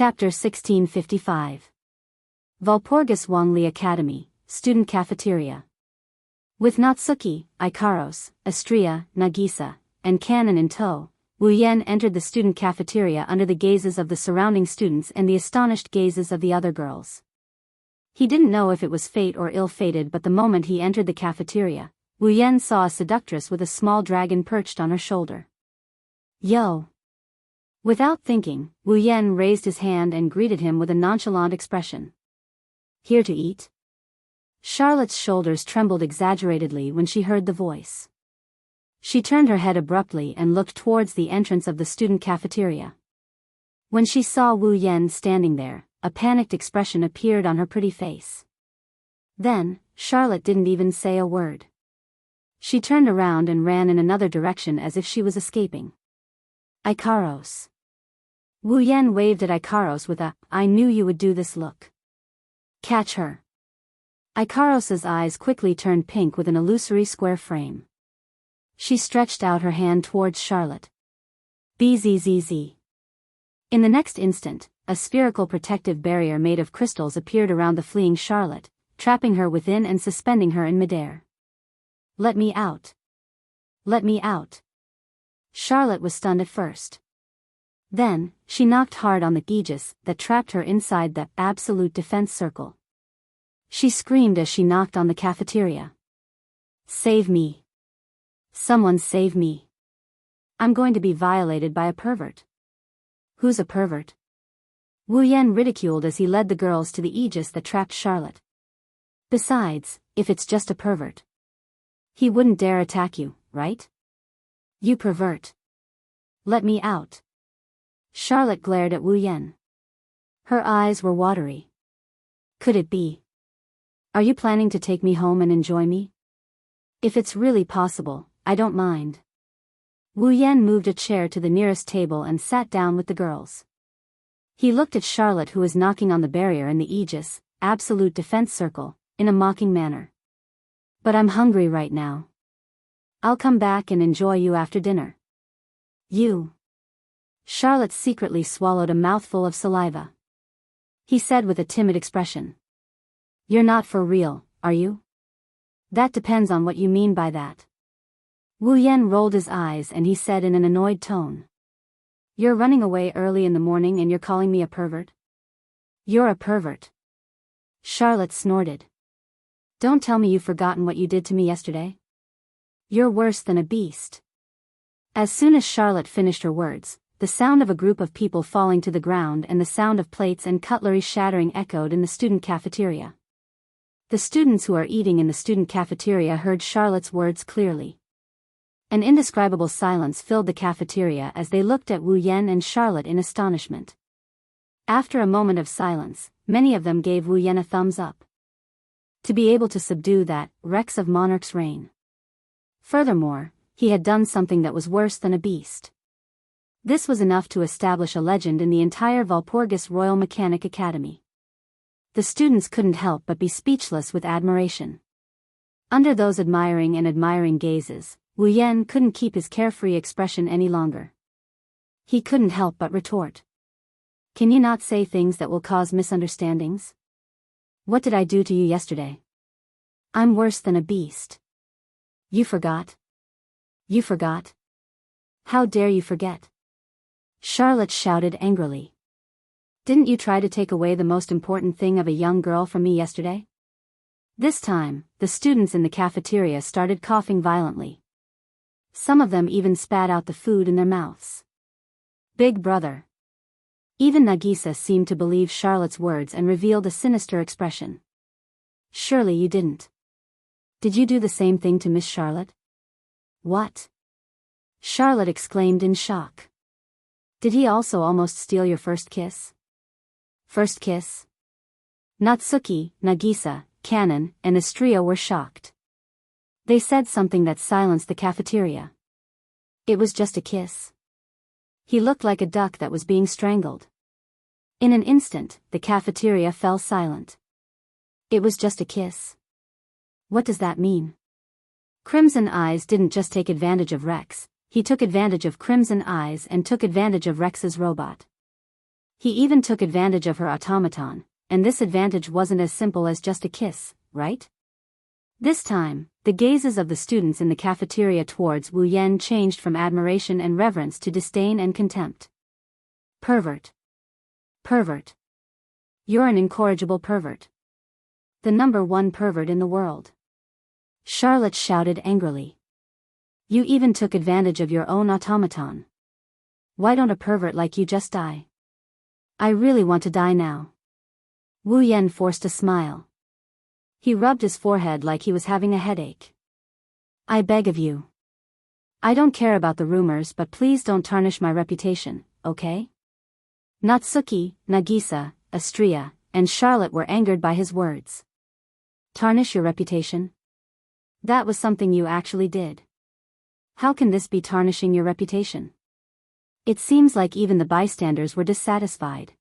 Chapter 1655. Walpurgis Wangli Academy, Student Cafeteria. With Natsuki, Ikaros, Astria, Nagisa, and Kanon in tow, Wu Yen entered the student cafeteria under the gazes of the surrounding students and the astonished gazes of the other girls. He didn't know if it was fate or ill-fated, but the moment he entered the cafeteria, Wu Yen saw a seductress with a small dragon perched on her shoulder. Yo! Without thinking, Wu Yen raised his hand and greeted him with a nonchalant expression. Here to eat? Charlotte's shoulders trembled exaggeratedly when she heard the voice. She turned her head abruptly and looked towards the entrance of the student cafeteria. When she saw Wu Yen standing there, a panicked expression appeared on her pretty face. Then, Charlotte didn't even say a word. She turned around and ran in another direction as if she was escaping. Ikaros. Wu Yen waved at Ikaros with a, "I knew you would do this" look. Catch her. Ikaros's eyes quickly turned pink with an illusory square frame. She stretched out her hand towards Charlotte. Bzzz. In the next instant, a spherical protective barrier made of crystals appeared around the fleeing Charlotte, trapping her within and suspending her in midair. Let me out. Let me out. Charlotte was stunned at first. Then, she knocked hard on the aegis that trapped her inside the absolute defense circle. She screamed as she knocked on the cafeteria. Save me. Someone save me. I'm going to be violated by a pervert. Who's a pervert? Wu Yen ridiculed as he led the girls to the aegis that trapped Charlotte. Besides, if it's just a pervert, he wouldn't dare attack you, right? You pervert. Let me out. Charlotte glared at Wu Yen. Her eyes were watery. Could it be? Are you planning to take me home and enjoy me? If it's really possible, I don't mind. Wu Yen moved a chair to the nearest table and sat down with the girls. He looked at Charlotte, who was knocking on the barrier in the aegis, absolute defense circle, in a mocking manner. But I'm hungry right now. I'll come back and enjoy you after dinner. You. Charlotte secretly swallowed a mouthful of saliva. He said with a timid expression. You're not for real, are you? That depends on what you mean by that. Wu Yen rolled his eyes and he said in an annoyed tone. You're running away early in the morning and you're calling me a pervert? You're a pervert. Charlotte snorted. Don't tell me you've forgotten what you did to me yesterday. You're worse than a beast. As soon as Charlotte finished her words, the sound of a group of people falling to the ground and the sound of plates and cutlery shattering echoed in the student cafeteria. The students who are eating in the student cafeteria heard Charlotte's words clearly. An indescribable silence filled the cafeteria as they looked at Wu Yen and Charlotte in astonishment. After a moment of silence, many of them gave Wu Yen a thumbs up. To be able to subdue that Rex of Monarch's reign. Furthermore, he had done something that was worse than a beast. This was enough to establish a legend in the entire Walpurgis Royal Mechanic Academy. The students couldn't help but be speechless with admiration. Under those admiring gazes, Wu Yen couldn't keep his carefree expression any longer. He couldn't help but retort. Can you not say things that will cause misunderstandings? What did I do to you yesterday? I'm worse than a beast. You forgot? You forgot? How dare you forget? Charlotte shouted angrily. Didn't you try to take away the most important thing of a young girl from me yesterday? This time, the students in the cafeteria started coughing violently. Some of them even spat out the food in their mouths. Big brother. Even Nagisa seemed to believe Charlotte's words and revealed a sinister expression. Surely you didn't. Did you do the same thing to Miss Charlotte? What? Charlotte exclaimed in shock. Did he also almost steal your first kiss? First kiss? Natsuki, Nagisa, Kanon, and Astria were shocked. They said something that silenced the cafeteria. It was just a kiss. He looked like a duck that was being strangled. In an instant, the cafeteria fell silent. It was just a kiss. What does that mean? Crimson Eyes didn't just take advantage of Rex, he took advantage of Crimson Eyes and took advantage of Rex's robot. He even took advantage of her automaton, and this advantage wasn't as simple as just a kiss, right? This time, the gazes of the students in the cafeteria towards Wu Yan changed from admiration and reverence to disdain and contempt. Pervert. Pervert. You're an incorrigible pervert. The #1 pervert in the world. Charlotte shouted angrily. You even took advantage of your own automaton. Why don't a pervert like you just die? I really want to die now. Wu Yan forced a smile. He rubbed his forehead like he was having a headache. I beg of you. I don't care about the rumors, but please don't tarnish my reputation, okay? Natsuki, Nagisa, Astria, and Charlotte were angered by his words. Tarnish your reputation? That was something you actually did. How can this be tarnishing your reputation? It seems like even the bystanders were dissatisfied.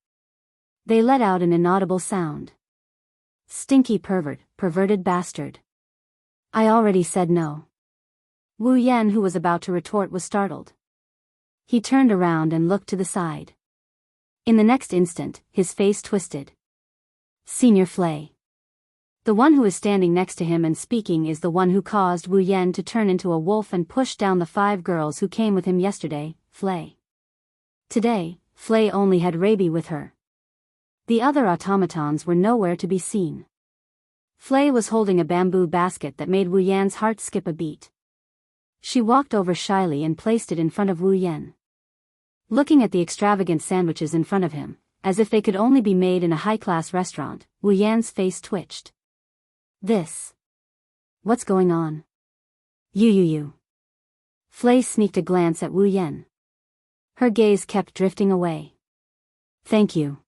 They let out an inaudible sound. Stinky pervert, perverted bastard. I already said no. Wu Yan, who was about to retort, was startled. He turned around and looked to the side. In the next instant, his face twisted. Senior Flay. The one who is standing next to him and speaking is the one who caused Wu Yan to turn into a wolf and push down the 5 girls who came with him yesterday, Flay. Today, Flay only had Raby with her. The other automatons were nowhere to be seen. Flay was holding a bamboo basket that made Wu Yan's heart skip a beat. She walked over shyly and placed it in front of Wu Yan. Looking at the extravagant sandwiches in front of him, as if they could only be made in a high-class restaurant, Wu Yan's face twitched. What's going on? You. Flay sneaked a glance at Wu Yan. Her gaze kept drifting away. Thank you.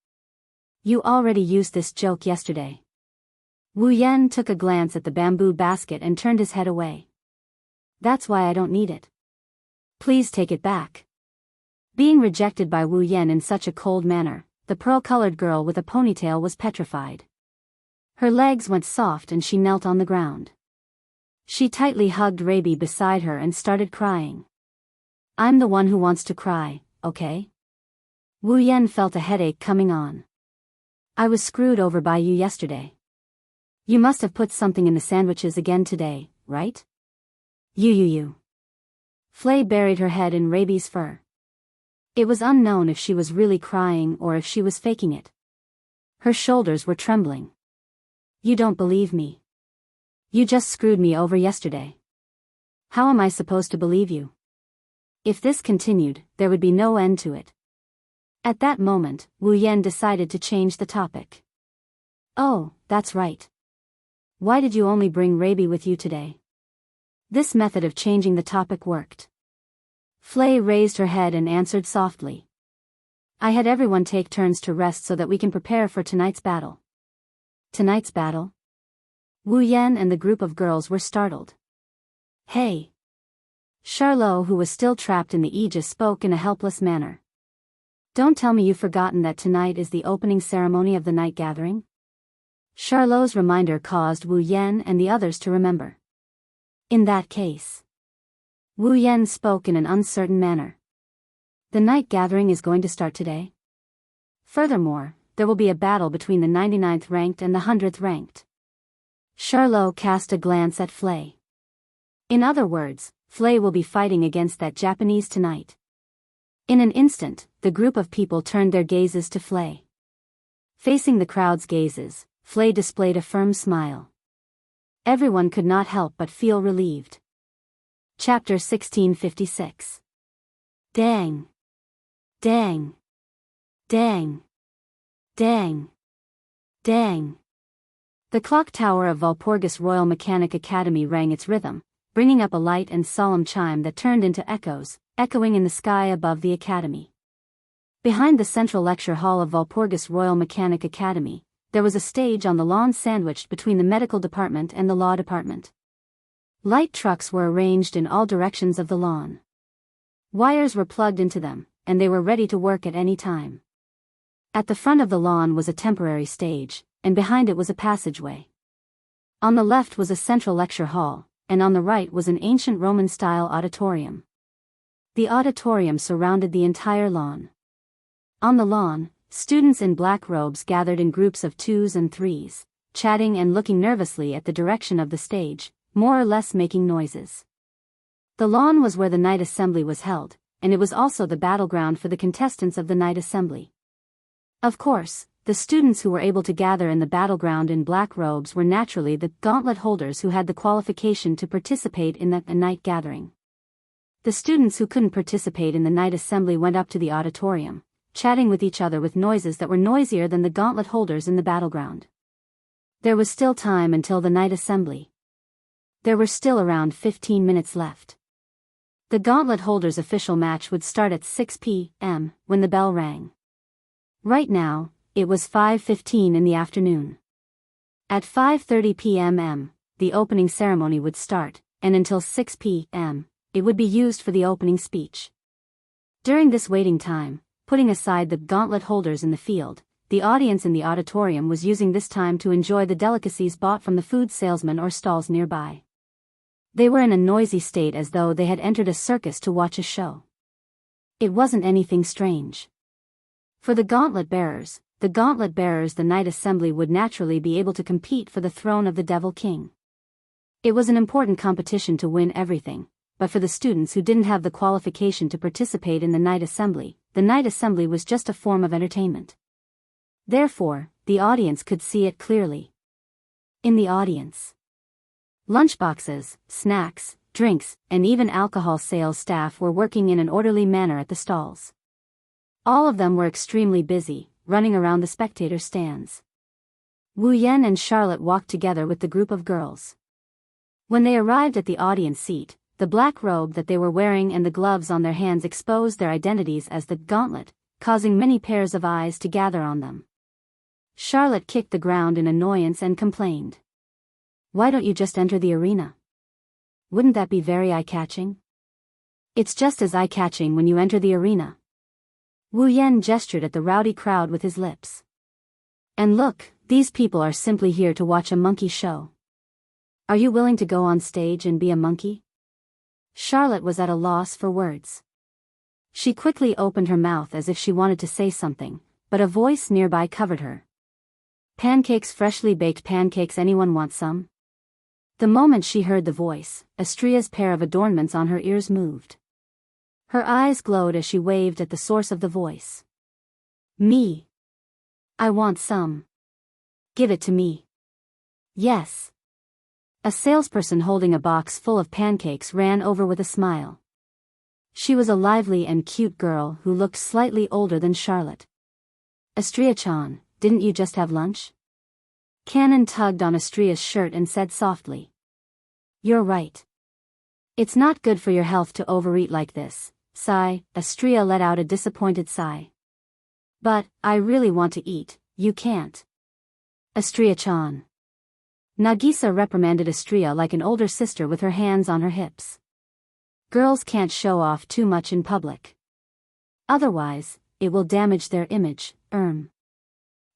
You already used this joke yesterday. Wu Yan took a glance at the bamboo basket and turned his head away. That's why I don't need it. Please take it back. Being rejected by Wu Yan in such a cold manner, the pearl-colored girl with a ponytail was petrified. Her legs went soft and she knelt on the ground. She tightly hugged Raby beside her and started crying. I'm the one who wants to cry, okay? Wu Yan felt a headache coming on. I was screwed over by you yesterday. You must have put something in the sandwiches again today, right? You. Flay buried her head in Raby's fur. It was unknown if she was really crying or if she was faking it. Her shoulders were trembling. You don't believe me. You just screwed me over yesterday. How am I supposed to believe you? If this continued, there would be no end to it. At that moment, Wu Yan decided to change the topic. Oh, that's right. Why did you only bring Raby with you today? This method of changing the topic worked. Flay raised her head and answered softly. I had everyone take turns to rest so that we can prepare for tonight's battle. Tonight's battle? Wu Yan and the group of girls were startled. Hey! Charlot, who was still trapped in the aegis, spoke in a helpless manner. Don't tell me you've forgotten that tonight is the opening ceremony of the night gathering? Charlot's reminder caused Wu Yan and the others to remember. In that case. Wu Yan spoke in an uncertain manner. The night gathering is going to start today. Furthermore, there will be a battle between the 99th ranked and the 100th ranked. Charlot cast a glance at Flay. In other words, Flay will be fighting against that Japanese tonight. In an instant, the group of people turned their gazes to Flay. Facing the crowd's gazes, Flay displayed a firm smile. Everyone could not help but feel relieved. Chapter 1656. Dang. Dang. Dang. Dang. Dang. The clock tower of Walpurgis Royal Mechanic Academy rang its rhythm, bringing up a light and solemn chime that turned into echoes, echoing in the sky above the academy. Behind the central lecture hall of Walpurgis Royal Mechanic Academy, there was a stage on the lawn sandwiched between the medical department and the law department. Light trucks were arranged in all directions of the lawn. Wires were plugged into them, and they were ready to work at any time. At the front of the lawn was a temporary stage, and behind it was a passageway. On the left was a central lecture hall, and on the right was an ancient Roman-style auditorium. The auditorium surrounded the entire lawn. On the lawn, students in black robes gathered in groups of 2s and 3s, chatting and looking nervously at the direction of the stage, more or less making noises. The lawn was where the night assembly was held, and it was also the battleground for the contestants of the night assembly. Of course, the students who were able to gather in the battleground in black robes were naturally the gauntlet holders who had the qualification to participate in the night gathering. The students who couldn't participate in the night assembly went up to the auditorium, chatting with each other with noises that were noisier than the gauntlet holders in the battleground. There was still time until the night assembly. There were still around 15 minutes left. The gauntlet holders' official match would start at 6 p.m. when the bell rang. Right now, it was 5:15 in the afternoon. At 5:30 p.m., the opening ceremony would start, and until 6 p.m., it would be used for the opening speech. During this waiting time, putting aside the gauntlet holders in the field, the audience in the auditorium was using this time to enjoy the delicacies bought from the food salesman or stalls nearby. They were in a noisy state as though they had entered a circus to watch a show. It wasn't anything strange. For the gauntlet bearers, the night assembly would naturally be able to compete for the throne of the Devil King. It was an important competition to win everything, but for the students who didn't have the qualification to participate in the night assembly was just a form of entertainment. Therefore, the audience could see it clearly. In the audience, lunchboxes, snacks, drinks, and even alcohol sales staff were working in an orderly manner at the stalls. All of them were extremely busy, running around the spectator stands. Wu Yan and Charlotte walked together with the group of girls. When they arrived at the audience seat, the black robe that they were wearing and the gloves on their hands exposed their identities as the gauntlet, causing many pairs of eyes to gather on them. Charlotte kicked the ground in annoyance and complained. "Why don't you just enter the arena? Wouldn't that be very eye-catching?" "It's just as eye-catching when you enter the arena." Wu Yan gestured at the rowdy crowd with his lips. "And look, these people are simply here to watch a monkey show. Are you willing to go on stage and be a monkey?" Charlotte was at a loss for words. She quickly opened her mouth as if she wanted to say something, but a voice nearby covered her. "Pancakes, freshly baked pancakes, anyone want some?" The moment she heard the voice, Astria's pair of adornments on her ears moved. Her eyes glowed as she waved at the source of the voice. "Me. I want some. Give it to me." "Yes." A salesperson holding a box full of pancakes ran over with a smile. She was a lively and cute girl who looked slightly older than Charlotte. "Astria-chan, didn't you just have lunch?" Cannon tugged on Astria's shirt and said softly. "You're right. It's not good for your health to overeat like this." Sigh, Astria let out a disappointed sigh. "But, I really want to eat." "You can't." "Astria-chan." Nagisa reprimanded Astria like an older sister with her hands on her hips. "Girls can't show off too much in public. Otherwise, it will damage their image."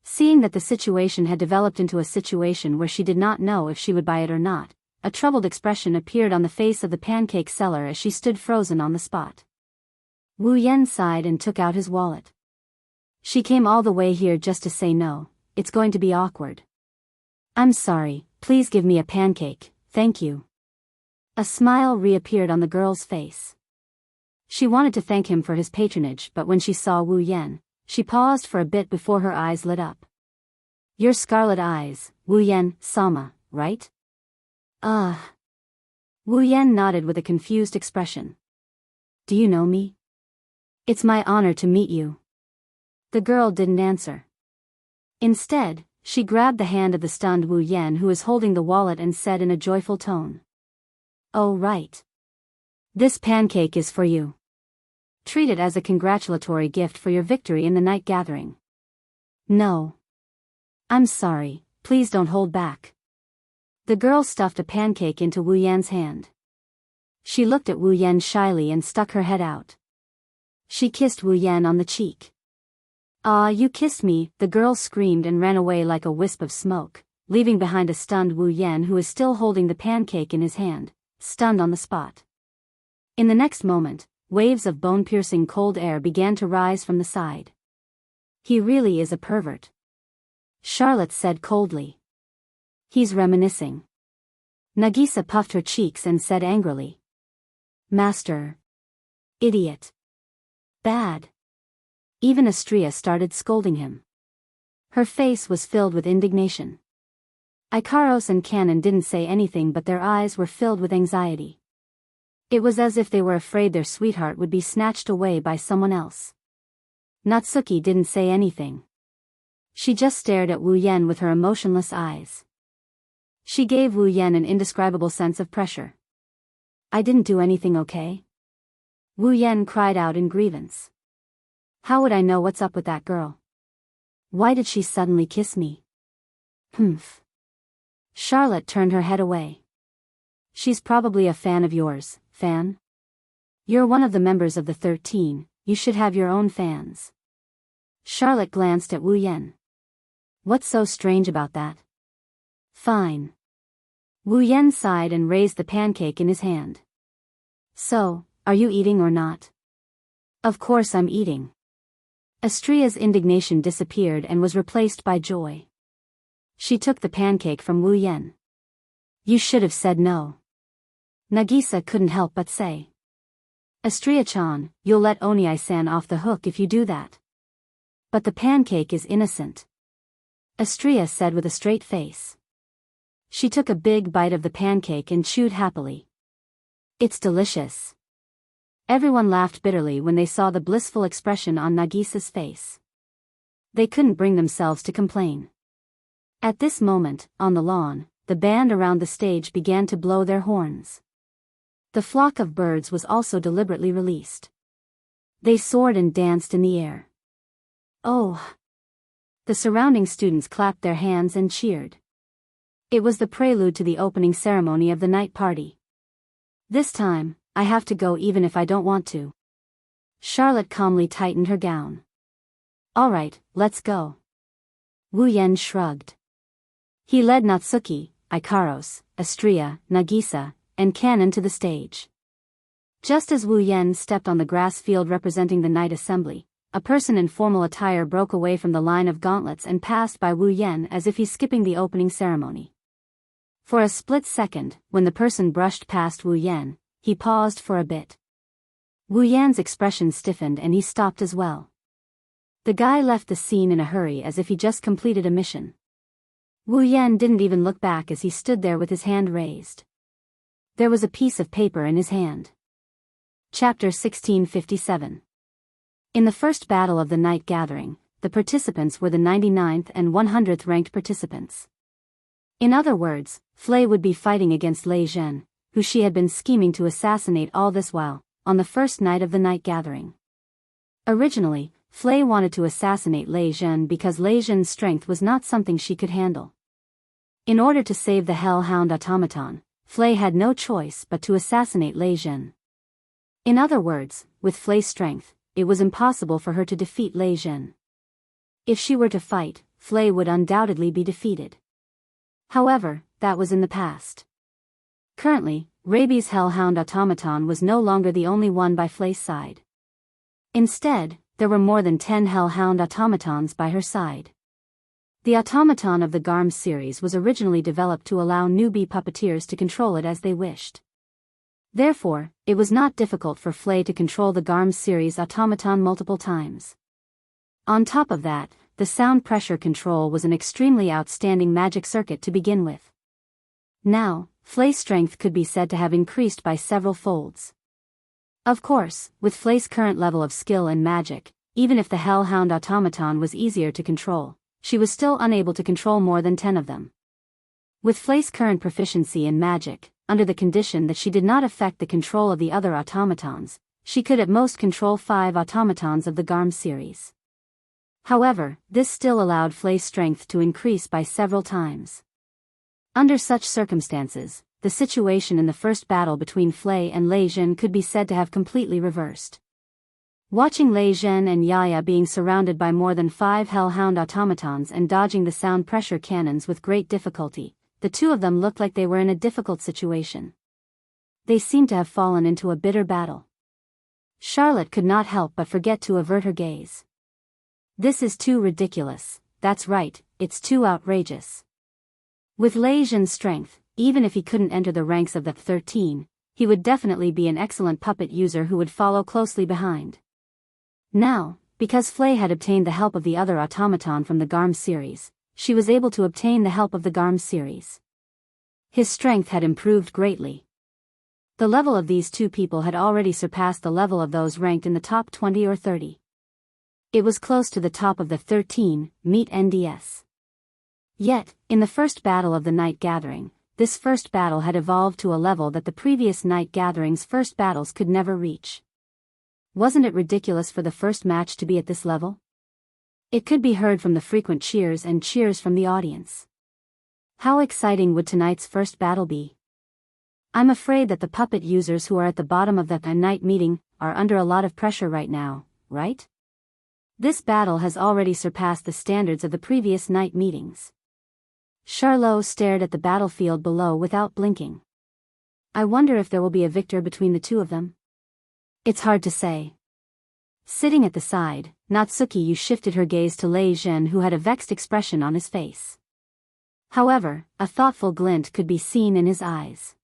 Seeing that the situation had developed into a situation where she did not know if she would buy it or not, a troubled expression appeared on the face of the pancake seller as she stood frozen on the spot. Wu Yan sighed and took out his wallet. "She came all the way here just to say no. It's going to be awkward." "I'm sorry, please give me a pancake, thank you." A smile reappeared on the girl's face. She wanted to thank him for his patronage, but when she saw Wu Yan, she paused for a bit before her eyes lit up. "Your scarlet eyes, Wu Yan, sama, right?" Wu Yan nodded with a confused expression. "Do you know me?" "It's my honor to meet you." The girl didn't answer. Instead, she grabbed the hand of the stunned Wu Yan who was holding the wallet and said in a joyful tone. "Oh right. This pancake is for you. Treat it as a congratulatory gift for your victory in the night gathering." "No. I'm sorry, please don't hold back." The girl stuffed a pancake into Wu Yan's hand. She looked at Wu Yan shyly and stuck her head out. She kissed Wu Yan on the cheek. "Ah, you kissed me," the girl screamed and ran away like a wisp of smoke, leaving behind a stunned Wu Yan who was still holding the pancake in his hand, stunned on the spot. In the next moment, waves of bone-piercing cold air began to rise from the side. He really is a pervert, Charlotte said coldly. He's reminiscing. Nagisa puffed her cheeks and said angrily. Master. Idiot. Bad. Even Astria started scolding him. Her face was filled with indignation. Ikaros and Canon didn't say anything, but their eyes were filled with anxiety. It was as if they were afraid their sweetheart would be snatched away by someone else. Natsuki didn't say anything. She just stared at Wu Yen with her emotionless eyes. She gave Wu Yen an indescribable sense of pressure. I didn't do anything, okay? Wu Yen cried out in grievance. How would I know what's up with that girl? Why did she suddenly kiss me? Humph. Charlotte turned her head away. She's probably a fan of yours, fan? You're one of the members of the 13, you should have your own fans. Charlotte glanced at Wu Yen. What's so strange about that? Fine. Wu Yen sighed and raised the pancake in his hand. So, are you eating or not? Of course I'm eating. Astria's indignation disappeared and was replaced by joy. She took the pancake from Wu Yen. You should have said no. Nagisa couldn't help but say. Astria-chan, you'll let Oniai-san off the hook if you do that. But the pancake is innocent. Astria said with a straight face. She took a big bite of the pancake and chewed happily. It's delicious. Everyone laughed bitterly when they saw the blissful expression on Nagisa's face. They couldn't bring themselves to complain. At this moment, on the lawn, the band around the stage began to blow their horns. The flock of birds was also deliberately released. They soared and danced in the air. Oh! The surrounding students clapped their hands and cheered. It was the prelude to the opening ceremony of the night party. This time, I have to go even if I don't want to. Charlotte calmly tightened her gown. All right, let's go. Wu Yen shrugged. He led Natsuki, Ikaros, Astria, Nagisa, and Canon to the stage. Just as Wu Yen stepped on the grass field representing the night assembly, a person in formal attire broke away from the line of gauntlets and passed by Wu Yen as if he's skipping the opening ceremony. For a split second, when the person brushed past Wu Yen, he paused for a bit. Wu Yan's expression stiffened and he stopped as well. The guy left the scene in a hurry as if he just completed a mission. Wu Yen didn't even look back as he stood there with his hand raised. There was a piece of paper in his hand. Chapter 1657. In the first battle of the night gathering, the participants were the 99th and 100th ranked participants. In other words, Flay would be fighting against Lei Zhen, who she had been scheming to assassinate all this while, on the first night of the night gathering. Originally, Flay wanted to assassinate Lei Zhen because Lei Zhen's strength was not something she could handle. In order to save the Hellhound automaton, Flay had no choice but to assassinate Lei Zhen. In other words, with Flay's strength, it was impossible for her to defeat Lei Zhen. If she were to fight, Flay would undoubtedly be defeated. However, that was in the past. Currently, Rabi's Hellhound automaton was no longer the only one by Flay's side. Instead, there were more than 10 Hellhound automatons by her side. The automaton of the Garm series was originally developed to allow newbie puppeteers to control it as they wished. Therefore, it was not difficult for Flay to control the Garm series automaton multiple times. On top of that, the sound pressure control was an extremely outstanding magic circuit to begin with. Now, Flay's strength could be said to have increased by several folds. Of course, with Flay's current level of skill and magic, even if the Hellhound automaton was easier to control, she was still unable to control more than 10 of them. With Flay's current proficiency in magic, under the condition that she did not affect the control of the other automatons, she could at most control 5 automatons of the Garm series. However, this still allowed Flay's strength to increase by several times. Under such circumstances, the situation in the first battle between Flay and Lei Zhen could be said to have completely reversed. Watching Lei Zhen and Yaya being surrounded by more than 5 Hellhound automatons and dodging the sound pressure cannons with great difficulty, the two of them looked like they were in a difficult situation. They seemed to have fallen into a bitter battle. Charlotte could not help but forget to avert her gaze. This is too ridiculous. That's right, it's too outrageous. With Lei Zhen's strength, even if he couldn't enter the ranks of the 13, he would definitely be an excellent puppet user who would follow closely behind. Now, because Flay had obtained the help of the other automaton from the GARM series, she was able to obtain the help of the GARM series. His strength had improved greatly. The level of these two people had already surpassed the level of those ranked in the top 20 or 30. It was close to the top of the 13, meet NDS. Yet, in the first battle of the night gathering, this first battle had evolved to a level that the previous night gatherings' first battles could never reach. Wasn't it ridiculous for the first match to be at this level? It could be heard from the frequent cheers and cheers from the audience. How exciting would tonight's first battle be? I'm afraid that the puppet users who are at the bottom of the night meeting are under a lot of pressure right now, right? This battle has already surpassed the standards of the previous night meetings. Charlot stared at the battlefield below without blinking. I wonder if there will be a victor between the two of them? It's hard to say. Sitting at the side, Natsuki shifted her gaze to Lei Zhen, who had a vexed expression on his face. However, a thoughtful glint could be seen in his eyes.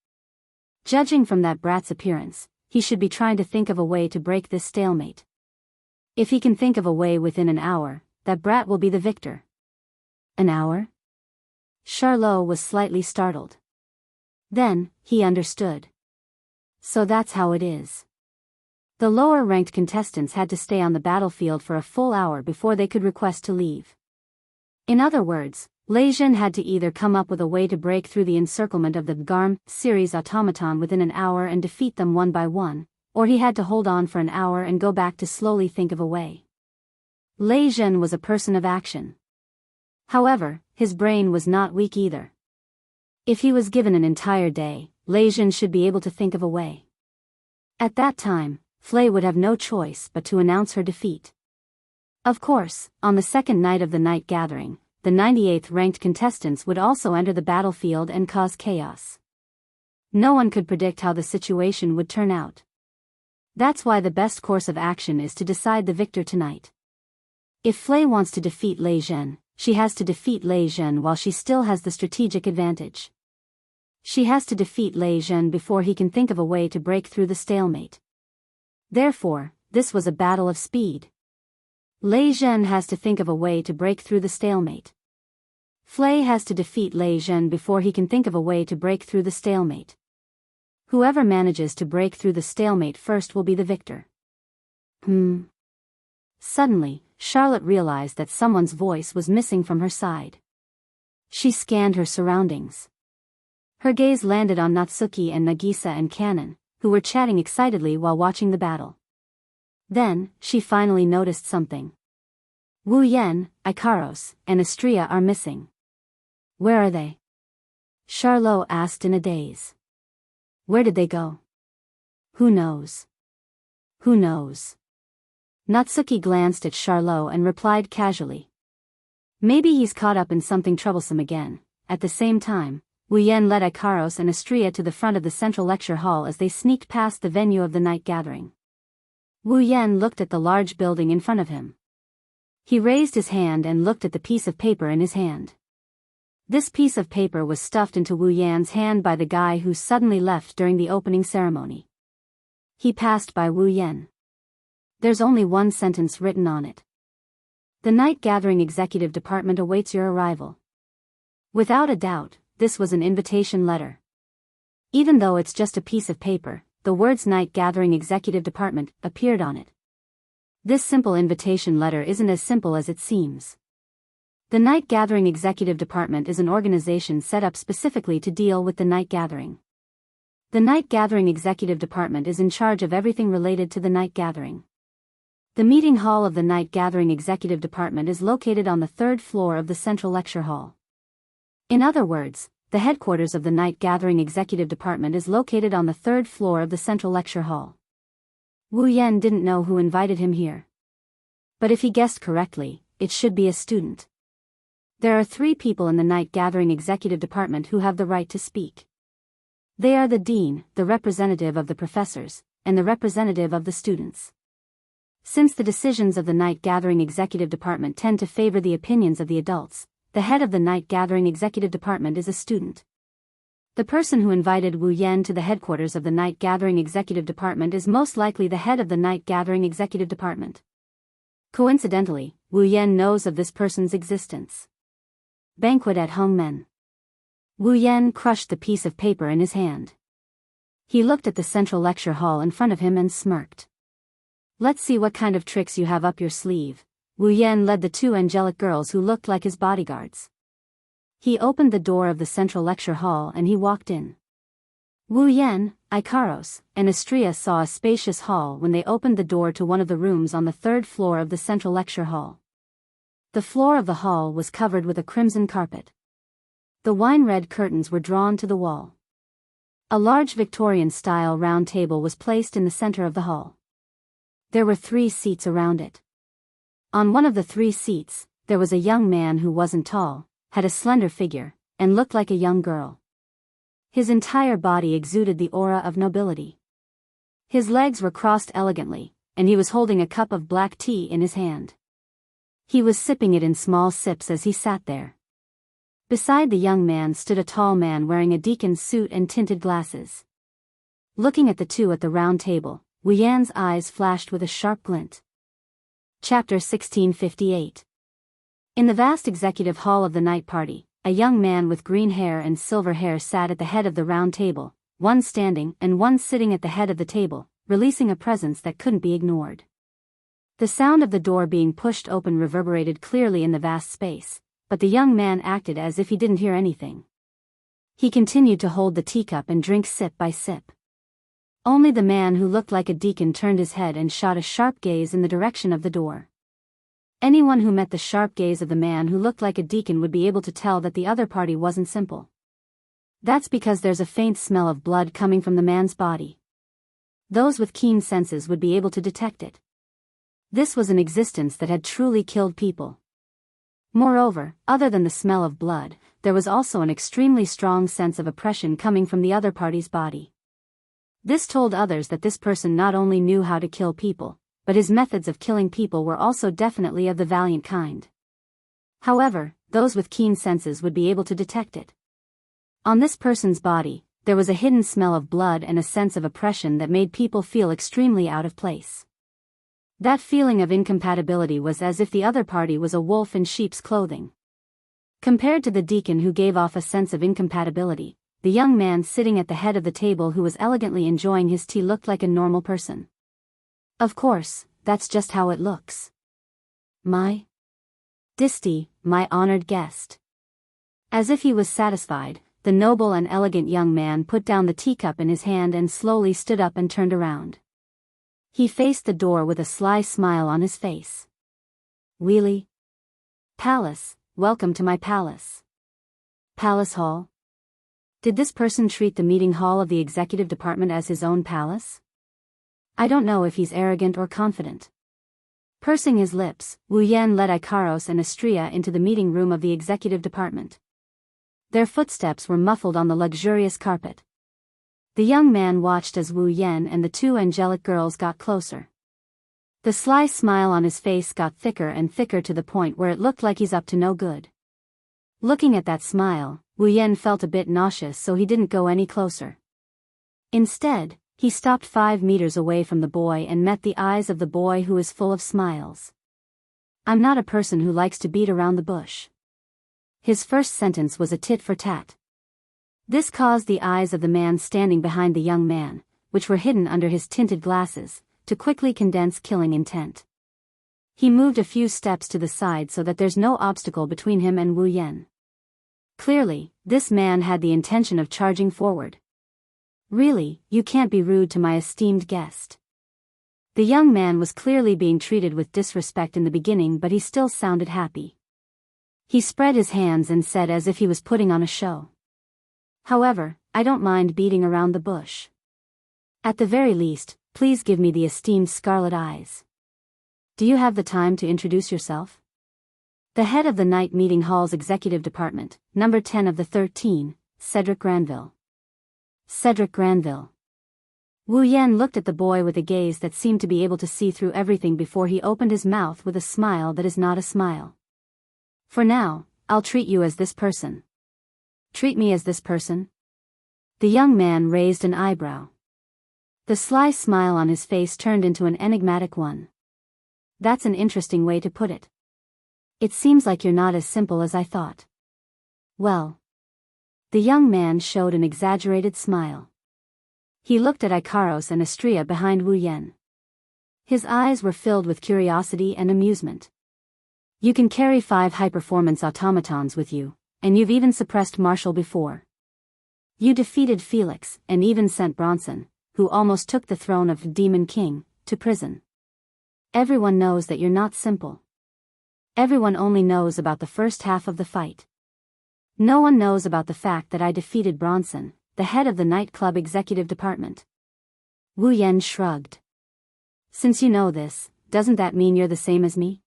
Judging from that brat's appearance, he should be trying to think of a way to break this stalemate. If he can think of a way within an hour, that brat will be the victor. An hour? Charlot was slightly startled. Then, he understood. So that's how it is. The lower-ranked contestants had to stay on the battlefield for a full hour before they could request to leave. In other words, Lei Zhen had to either come up with a way to break through the encirclement of the GARM series automaton within an hour and defeat them one by one, or he had to hold on for an hour and go back to slowly think of a way. Lei Zhen was a person of action. However, his brain was not weak either. If he was given an entire day, Lei Zhen should be able to think of a way. At that time, Flay would have no choice but to announce her defeat. Of course, on the second night of the night gathering, the 98th ranked contestants would also enter the battlefield and cause chaos. No one could predict how the situation would turn out. That's why the best course of action is to decide the victor tonight. If Flay wants to defeat Lei Zhen, she has to defeat Lei Zhen while she still has the strategic advantage. She has to defeat Lei Zhen before he can think of a way to break through the stalemate. Therefore, this was a battle of speed. Lei Zhen has to think of a way to break through the stalemate. Flay has to defeat Lei Zhen before he can think of a way to break through the stalemate. Whoever manages to break through the stalemate first will be the victor. Suddenly, Charlotte realized that someone's voice was missing from her side. She scanned her surroundings. Her gaze landed on Natsuki and Nagisa and Kanon, who were chatting excitedly while watching the battle. Then, she finally noticed something. Wu Yan, Ikaros, and Astria are missing. Where are they? Charlot asked in a daze. Where did they go? Who knows? Who knows? Natsuki glanced at Charlot and replied casually. Maybe he's caught up in something troublesome again. At the same time, Wu Yan led Ikaros and Astria to the front of the central lecture hall as they sneaked past the venue of the night gathering. Wu Yan looked at the large building in front of him. He raised his hand and looked at the piece of paper in his hand. This piece of paper was stuffed into Wu Yan's hand by the guy who suddenly left during the opening ceremony. He passed by Wu Yan. There's only one sentence written on it. The night gathering executive department awaits your arrival. Without a doubt, this was an invitation letter. Even though it's just a piece of paper, the words Night Gathering Executive Department appeared on it. This simple invitation letter isn't as simple as it seems. The Night Gathering Executive Department is an organization set up specifically to deal with the night gathering. The Night Gathering Executive Department is in charge of everything related to the night gathering. The meeting hall of the Night Gathering Executive Department is located on the third floor of the central lecture hall. In other words, the headquarters of the Night Gathering Executive Department is located on the third floor of the central lecture hall. Wu Yan didn't know who invited him here. But if he guessed correctly, it should be a student. There are 3 people in the Night Gathering Executive Department who have the right to speak. They are the dean, the representative of the professors, and the representative of the students. Since the decisions of the Night Gathering Executive Department tend to favor the opinions of the adults, the head of the Night Gathering Executive Department is a student. The person who invited Wu Yan to the headquarters of the Night Gathering Executive Department is most likely the head of the Night Gathering Executive Department. Coincidentally, Wu Yan knows of this person's existence. Banquet at Hongmen. Wu Yan crushed the piece of paper in his hand. He looked at the central lecture hall in front of him and smirked. Let's see what kind of tricks you have up your sleeve. Wu Yan led the two angelic girls who looked like his bodyguards. He opened the door of the central lecture hall and he walked in. Wu Yan, Ikaros, and Astria saw a spacious hall when they opened the door to one of the rooms on the third floor of the central lecture hall. The floor of the hall was covered with a crimson carpet. The wine-red curtains were drawn to the wall. A large Victorian-style round table was placed in the center of the hall. There were 3 seats around it. On one of the 3 seats, there was a young man who wasn't tall, had a slender figure, and looked like a young girl. His entire body exuded the aura of nobility. His legs were crossed elegantly, and he was holding a cup of black tea in his hand. He was sipping it in small sips as he sat there. Beside the young man stood a tall man wearing a deacon's suit and tinted glasses. Looking at the two at the round table, Wu Yan's eyes flashed with a sharp glint. Chapter 1658. In the vast executive hall of the night party, a young man with green hair and silver hair sat at the head of the round table, one standing and one sitting at the head of the table, releasing a presence that couldn't be ignored. The sound of the door being pushed open reverberated clearly in the vast space, but the young man acted as if he didn't hear anything. He continued to hold the teacup and drink sip by sip. Only the man who looked like a deacon turned his head and shot a sharp gaze in the direction of the door. Anyone who met the sharp gaze of the man who looked like a deacon would be able to tell that the other party wasn't simple. That's because there's a faint smell of blood coming from the man's body. Those with keen senses would be able to detect it. This was an existence that had truly killed people. Moreover, other than the smell of blood, there was also an extremely strong sense of oppression coming from the other party's body. This told others that this person not only knew how to kill people, but his methods of killing people were also definitely of the valiant kind. However, those with keen senses would be able to detect it. On this person's body, there was a hidden smell of blood and a sense of oppression that made people feel extremely out of place. That feeling of incompatibility was as if the other party was a wolf in sheep's clothing. Compared to the deacon who gave off a sense of incompatibility, the young man sitting at the head of the table who was elegantly enjoying his tea looked like a normal person. Of course, that's just how it looks. My Disty, my honored guest. As if he was satisfied, the noble and elegant young man put down the teacup in his hand and slowly stood up and turned around. He faced the door with a sly smile on his face. Really? Palace, welcome to my palace. Palace Hall? Did this person treat the meeting hall of the executive department as his own palace? I don't know if he's arrogant or confident. Pursing his lips, Wu Yan led Ikaros and Astria into the meeting room of the executive department. Their footsteps were muffled on the luxurious carpet. The young man watched as Wu Yan and the two angelic girls got closer. The sly smile on his face got thicker and thicker to the point where it looked like he's up to no good. Looking at that smile, Wu Yan felt a bit nauseous, so he didn't go any closer. Instead, he stopped 5 meters away from the boy and met the eyes of the boy who is full of smiles. I'm not a person who likes to beat around the bush. His first sentence was a tit for tat. This caused the eyes of the man standing behind the young man, which were hidden under his tinted glasses, to quickly condense killing intent. He moved a few steps to the side so that there's no obstacle between him and Wu Yan. Clearly, this man had the intention of charging forward. Really, you can't be rude to my esteemed guest. The young man was clearly being treated with disrespect in the beginning, but he still sounded happy. He spread his hands and said as if he was putting on a show. However, I don't mind beating around the bush. At the very least, please give me the esteemed Scarlet Eyes. Do you have the time to introduce yourself? The head of the night meeting hall's executive department, number 10 of the 13, Cedric Granville. Cedric Granville. Wu Yan looked at the boy with a gaze that seemed to be able to see through everything before he opened his mouth with a smile that is not a smile. For now, I'll treat you as this person. Treat me as this person? The young man raised an eyebrow. The sly smile on his face turned into an enigmatic one. That's an interesting way to put it. It seems like you're not as simple as I thought. Well. The young man showed an exaggerated smile. He looked at Ikaros and Astria behind Wu Yan. His eyes were filled with curiosity and amusement. You can carry 5 high-performance automatons with you, and you've even suppressed Marshall before. You defeated Felix, and even sent Bronson, who almost took the throne of Demon King, to prison. Everyone knows that you're not simple. Everyone only knows about the first half of the fight. No one knows about the fact that I defeated Bronson, the head of the nightclub executive department. Wu Yan shrugged. Since you know this, doesn't that mean you're the same as me?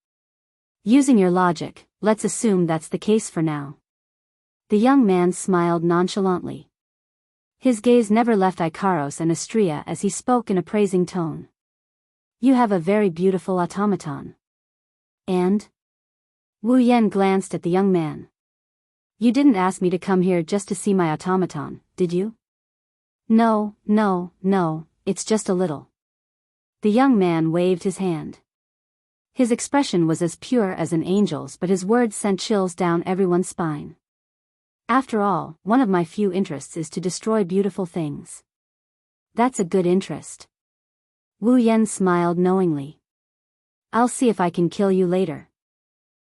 Using your logic, let's assume that's the case for now. The young man smiled nonchalantly. His gaze never left Ikaros and Astria as he spoke in a praising tone. You have a very beautiful automaton. And? Wu Yan glanced at the young man. You didn't ask me to come here just to see my automaton, did you? No, it's just a little. The young man waved his hand. His expression was as pure as an angel's, but his words sent chills down everyone's spine. After all, one of my few interests is to destroy beautiful things. That's a good interest. Wu Yan smiled knowingly. I'll see if I can kill you later.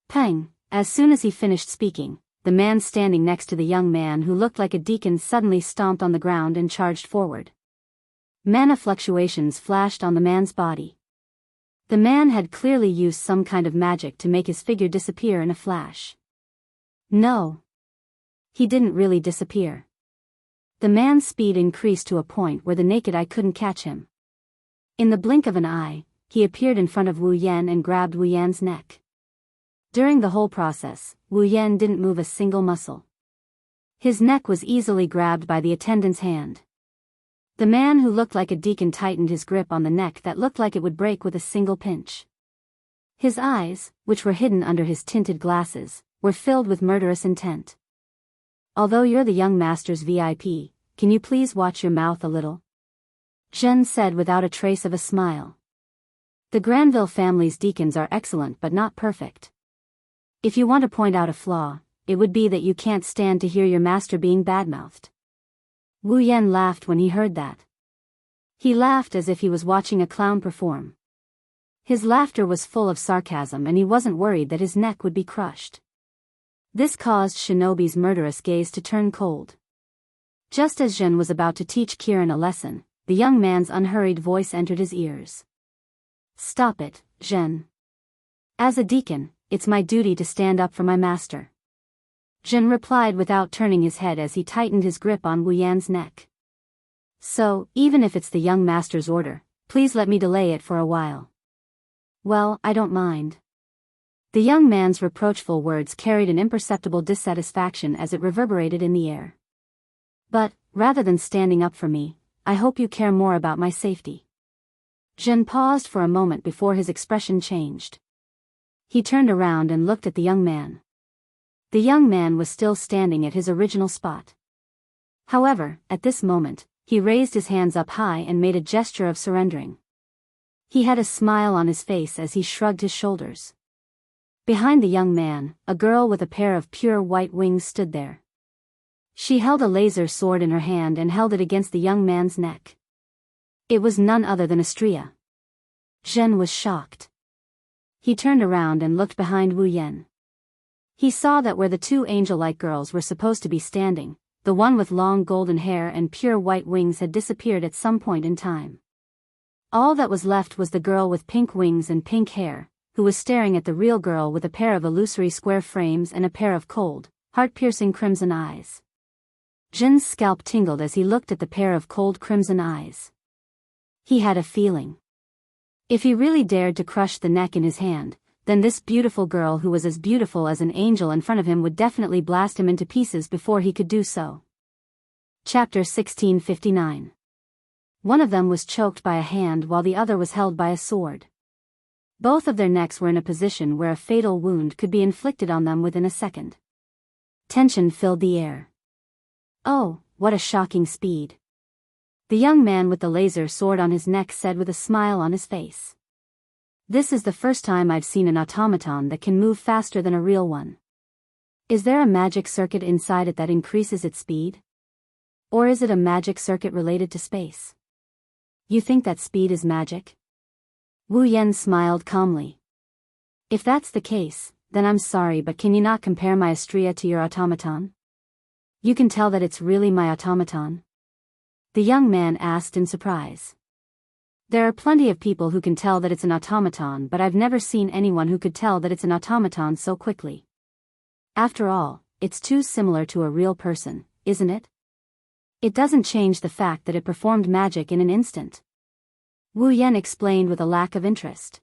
Pang! As soon as he finished speaking, the man standing next to the young man who looked like a deacon suddenly stomped on the ground and charged forward. Mana fluctuations flashed on the man's body. The man had clearly used some kind of magic to make his figure disappear in a flash. No. He didn't really disappear. The man's speed increased to a point where the naked eye couldn't catch him. In the blink of an eye, he appeared in front of Wu Yan and grabbed Wu Yan's neck. During the whole process, Wu Yan didn't move a single muscle. His neck was easily grabbed by the attendant's hand. The man who looked like a deacon tightened his grip on the neck that looked like it would break with a single pinch. His eyes, which were hidden under his tinted glasses, were filled with murderous intent. Although you're the young master's VIP, can you please watch your mouth a little? Zhen said without a trace of a smile. The Granville family's deacons are excellent but not perfect. If you want to point out a flaw, it would be that you can't stand to hear your master being badmouthed. Wu Yan laughed when he heard that. He laughed as if he was watching a clown perform. His laughter was full of sarcasm and he wasn't worried that his neck would be crushed. This caused Shinobi's murderous gaze to turn cold. Just as Zhen was about to teach Kirin a lesson, the young man's unhurried voice entered his ears. Stop it, Zhen. As a deacon, it's my duty to stand up for my master. Zhen replied without turning his head as he tightened his grip on Wu Yan's neck. So, even if it's the young master's order, please let me delay it for a while. Well, I don't mind. The young man's reproachful words carried an imperceptible dissatisfaction as it reverberated in the air. But, rather than standing up for me, I hope you care more about my safety. Zhen paused for a moment before his expression changed. He turned around and looked at the young man. The young man was still standing at his original spot. However, at this moment, he raised his hands up high and made a gesture of surrendering. He had a smile on his face as he shrugged his shoulders. Behind the young man, a girl with a pair of pure white wings stood there. She held a laser sword in her hand and held it against the young man's neck. It was none other than Astria. Zhen was shocked. He turned around and looked behind Wu Yan. He saw that where the 2 angel-like girls were supposed to be standing, the one with long golden hair and pure white wings had disappeared at some point in time. All that was left was the girl with pink wings and pink hair, who was staring at the real girl with a pair of illusory square frames and a pair of cold, heart-piercing crimson eyes. Zhen's scalp tingled as he looked at the pair of cold crimson eyes. He had a feeling. If he really dared to crush the neck in his hand, then this beautiful girl who was as beautiful as an angel in front of him would definitely blast him into pieces before he could do so. Chapter 1659. One of them was choked by a hand while the other was held by a sword. Both of their necks were in a position where a fatal wound could be inflicted on them within a second. Tension filled the air. Oh, what a shocking speed. The young man with the laser sword on his neck said with a smile on his face. This is the first time I've seen an automaton that can move faster than a real one. Is there a magic circuit inside it that increases its speed? Or is it a magic circuit related to space? You think that speed is magic? Wu Yan smiled calmly. If that's the case, then I'm sorry, but can you not compare my Astrea to your automaton? You can tell that it's really my automaton? The young man asked in surprise. There are plenty of people who can tell that it's an automaton, but I've never seen anyone who could tell that it's an automaton so quickly. After all, it's too similar to a real person, isn't it? It doesn't change the fact that it performed magic in an instant. Wu Yan explained with a lack of interest.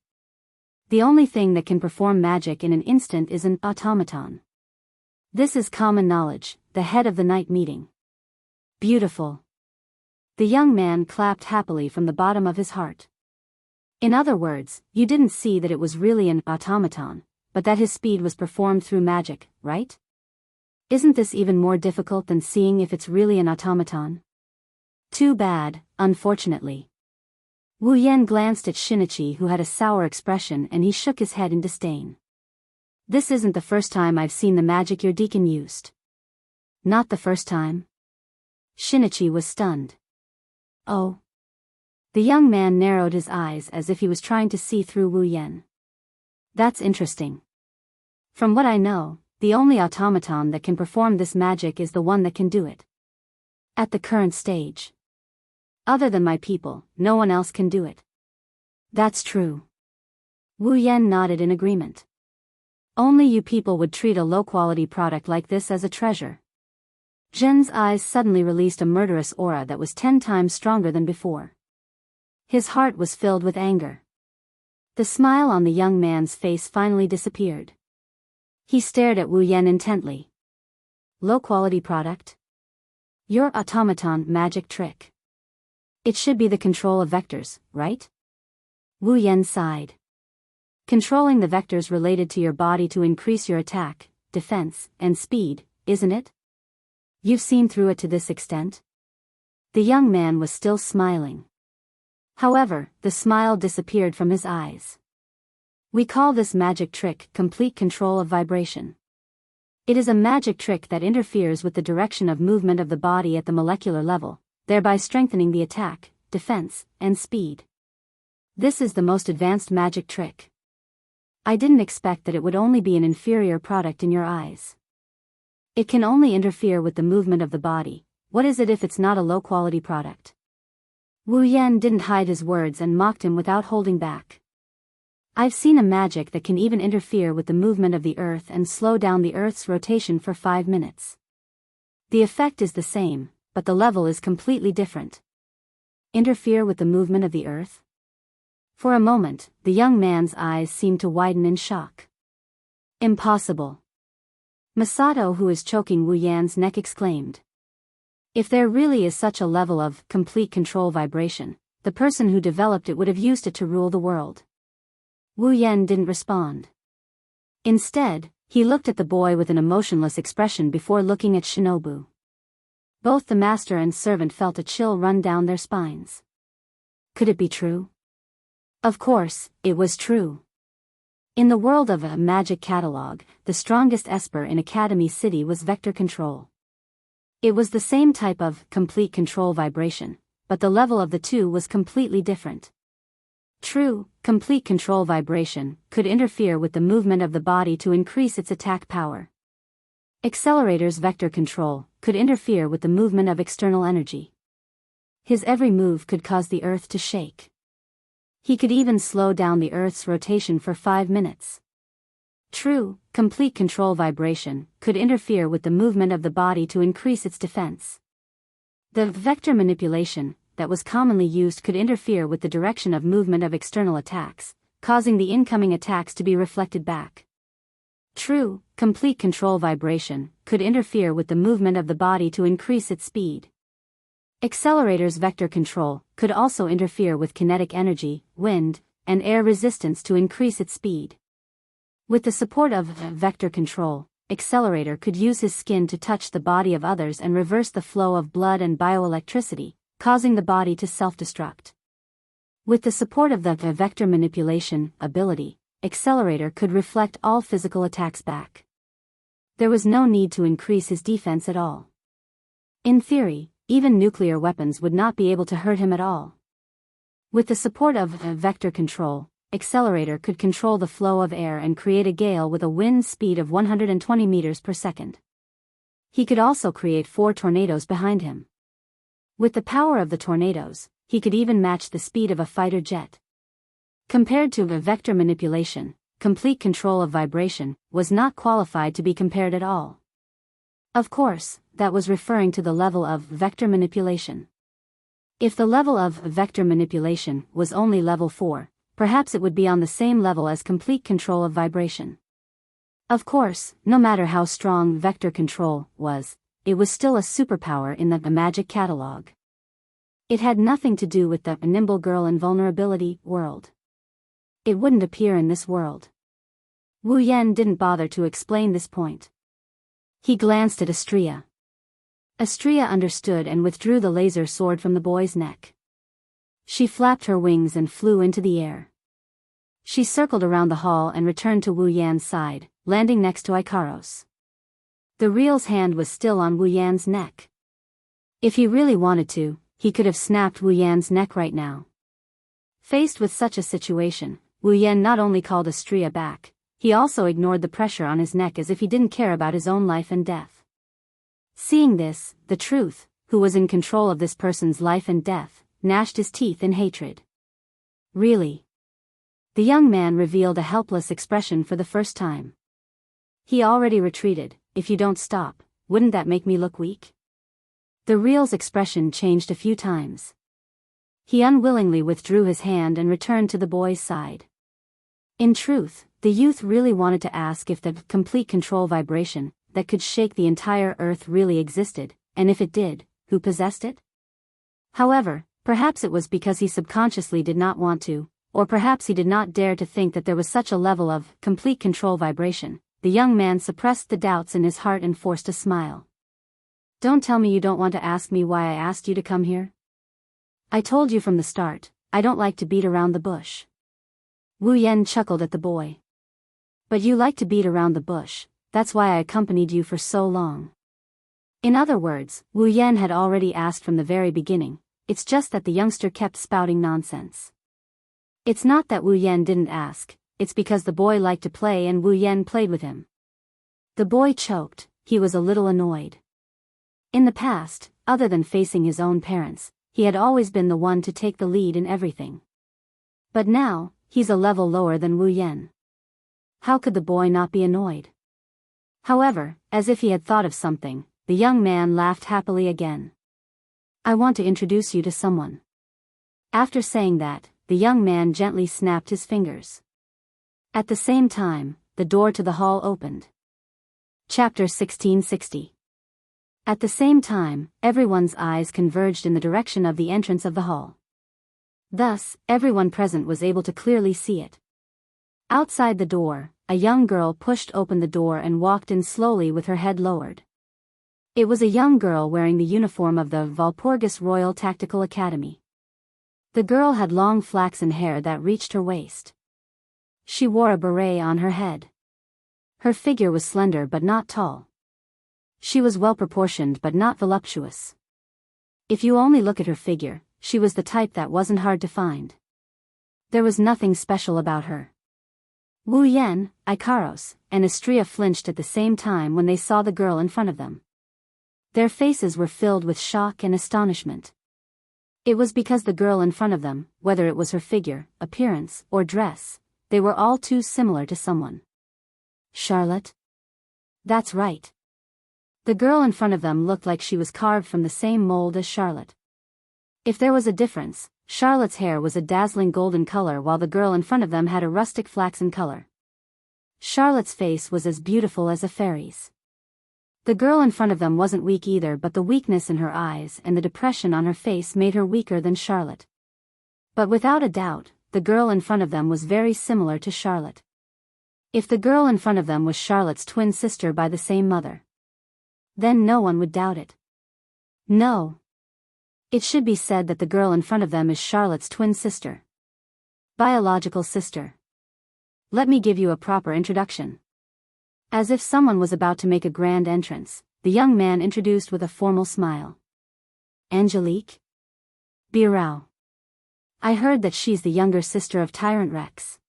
The only thing that can perform magic in an instant is an automaton. This is common knowledge, the head of the night meeting. Beautiful. The young man clapped happily from the bottom of his heart. In other words, you didn't see that it was really an automaton, but that his speed was performed through magic, right? Isn't this even more difficult than seeing if it's really an automaton? Too bad, unfortunately. Wu Yan glanced at Shinichi, who had a sour expression, and he shook his head in disdain. This isn't the first time I've seen the magic your deacon used. Not the first time? Shinichi was stunned. Oh. The young man narrowed his eyes as if he was trying to see through Wu Yan. That's interesting. From what I know, the only automaton that can perform this magic is the one that can do it. At the current stage. Other than my people, no one else can do it. That's true. Wu Yan nodded in agreement. Only you people would treat a low-quality product like this as a treasure. Zhen's eyes suddenly released a murderous aura that was 10 times stronger than before. His heart was filled with anger. The smile on the young man's face finally disappeared. He stared at Wu Yan intently. Low-quality product? Your automaton magic trick. It should be the control of vectors, right? Wu Yan sighed. Controlling the vectors related to your body to increase your attack, defense, and speed, isn't it? You've seen through it to this extent? The young man was still smiling. However, the smile disappeared from his eyes. We call this magic trick complete control of vibration. It is a magic trick that interferes with the direction of movement of the body at the molecular level, thereby strengthening the attack, defense, and speed. This is the most advanced magic trick. I didn't expect that it would only be an inferior product in your eyes. It can only interfere with the movement of the body. What is it if it's not a low-quality product? Wu Yan didn't hide his words and mocked him without holding back. I've seen a magic that can even interfere with the movement of the Earth and slow down the Earth's rotation for 5 minutes. The effect is the same, but the level is completely different. Interfere with the movement of the Earth? For a moment, the young man's eyes seemed to widen in shock. Impossible. Masato, who is choking Wu Yan's neck, exclaimed. If there really is such a level of complete control vibration, the person who developed it would have used it to rule the world. Wu Yan didn't respond. Instead, he looked at the boy with an emotionless expression before looking at Shinobu. Both the master and servant felt a chill run down their spines. Could it be true? Of course, it was true. In the world of a magic catalog, the strongest esper in Academy City was vector control. It was the same type of complete control vibration, but the level of the two was completely different. True, complete control vibration could interfere with the movement of the body to increase its attack power. Accelerator's vector control could interfere with the movement of external energy. His every move could cause the Earth to shake. He could even slow down the Earth's rotation for 5 minutes. True, complete control vibration could interfere with the movement of the body to increase its defense. The vector manipulation that was commonly used could interfere with the direction of movement of external attacks, causing the incoming attacks to be reflected back. True, complete control vibration could interfere with the movement of the body to increase its speed. Accelerator's vector control could also interfere with kinetic energy, wind, and air resistance to increase its speed. With the support of vector control, Accelerator could use his skin to touch the body of others and reverse the flow of blood and bioelectricity, causing the body to self-destruct. With the support of the vector manipulation ability, Accelerator could reflect all physical attacks back. There was no need to increase his defense at all. In theory, even nuclear weapons would not be able to hurt him at all. With the support of vector control, Accelerator could control the flow of air and create a gale with a wind speed of 120 meters per second. He could also create 4 tornadoes behind him. With the power of the tornadoes, he could even match the speed of a fighter jet. Compared to vector manipulation, complete control of vibration was not qualified to be compared at all. Of course, that was referring to the level of vector manipulation. If the level of vector manipulation was only level 4, perhaps it would be on the same level as complete control of vibration. Of course, no matter how strong vector control was, it was still a superpower in the magic catalog. It had nothing to do with the nimble girl invulnerability world. It wouldn't appear in this world. Wu Yan didn't bother to explain this point. He glanced at Astria. Astria understood and withdrew the laser sword from the boy's neck. She flapped her wings and flew into the air. She circled around the hall and returned to Wu Yan's side, landing next to Ikaros. The real's hand was still on Wu Yan's neck. If he really wanted to, he could have snapped Wu Yan's neck right now. Faced with such a situation, Wu Yan not only called Astria back, he also ignored the pressure on his neck as if he didn't care about his own life and death. Seeing this, the truth, who was in control of this person's life and death, gnashed his teeth in hatred. Really? The young man revealed a helpless expression for the first time. He already retreated. If you don't stop, wouldn't that make me look weak? The real's expression changed a few times. He unwillingly withdrew his hand and returned to the boy's side. In truth, the youth really wanted to ask if the complete control vibration that could shake the entire earth really existed, and if it did, who possessed it? However, perhaps it was because he subconsciously did not want to, or perhaps he did not dare to think that there was such a level of complete control vibration. The young man suppressed the doubts in his heart and forced a smile. Don't tell me you don't want to ask me why I asked you to come here? I told you from the start, I don't like to beat around the bush. Wu Yan chuckled at the boy. But you like to beat around the bush, that's why I accompanied you for so long. In other words, Wu Yan had already asked from the very beginning, it's just that the youngster kept spouting nonsense. It's not that Wu Yan didn't ask, it's because the boy liked to play and Wu Yan played with him. The boy choked, he was a little annoyed. In the past, other than facing his own parents, he had always been the one to take the lead in everything. But now, he's a level lower than Wu Yan. How could the boy not be annoyed? However, as if he had thought of something, the young man laughed happily again. I want to introduce you to someone. After saying that, the young man gently snapped his fingers. At the same time, the door to the hall opened. Chapter 1660. At the same time, everyone's eyes converged in the direction of the entrance of the hall. Thus, everyone present was able to clearly see it. Outside the door, a young girl pushed open the door and walked in slowly with her head lowered. It was a young girl wearing the uniform of the Walpurgis Royal Tactical Academy. The girl had long flaxen hair that reached her waist. She wore a beret on her head. Her figure was slender but not tall. She was well-proportioned but not voluptuous. If you only look at her figure, she was the type that wasn't hard to find. There was nothing special about her. Wu Yan, Ikaros, and Astria flinched at the same time when they saw the girl in front of them. Their faces were filled with shock and astonishment. It was because the girl in front of them, whether it was her figure, appearance, or dress, they were all too similar to someone. Charlotte? That's right. The girl in front of them looked like she was carved from the same mold as Charlotte. If there was a difference, Charlotte's hair was a dazzling golden color while the girl in front of them had a rustic flaxen color. Charlotte's face was as beautiful as a fairy's. The girl in front of them wasn't weak either, but the weakness in her eyes and the depression on her face made her weaker than Charlotte. But without a doubt, the girl in front of them was very similar to Charlotte. If the girl in front of them was Charlotte's twin sister by the same mother, then no one would doubt it. No. It should be said that the girl in front of them is Charlotte's twin sister. Biological sister. Let me give you a proper introduction. As if someone was about to make a grand entrance, the young man introduced with a formal smile. Angelique? Birao. I heard that she's the younger sister of Tyrant Rex.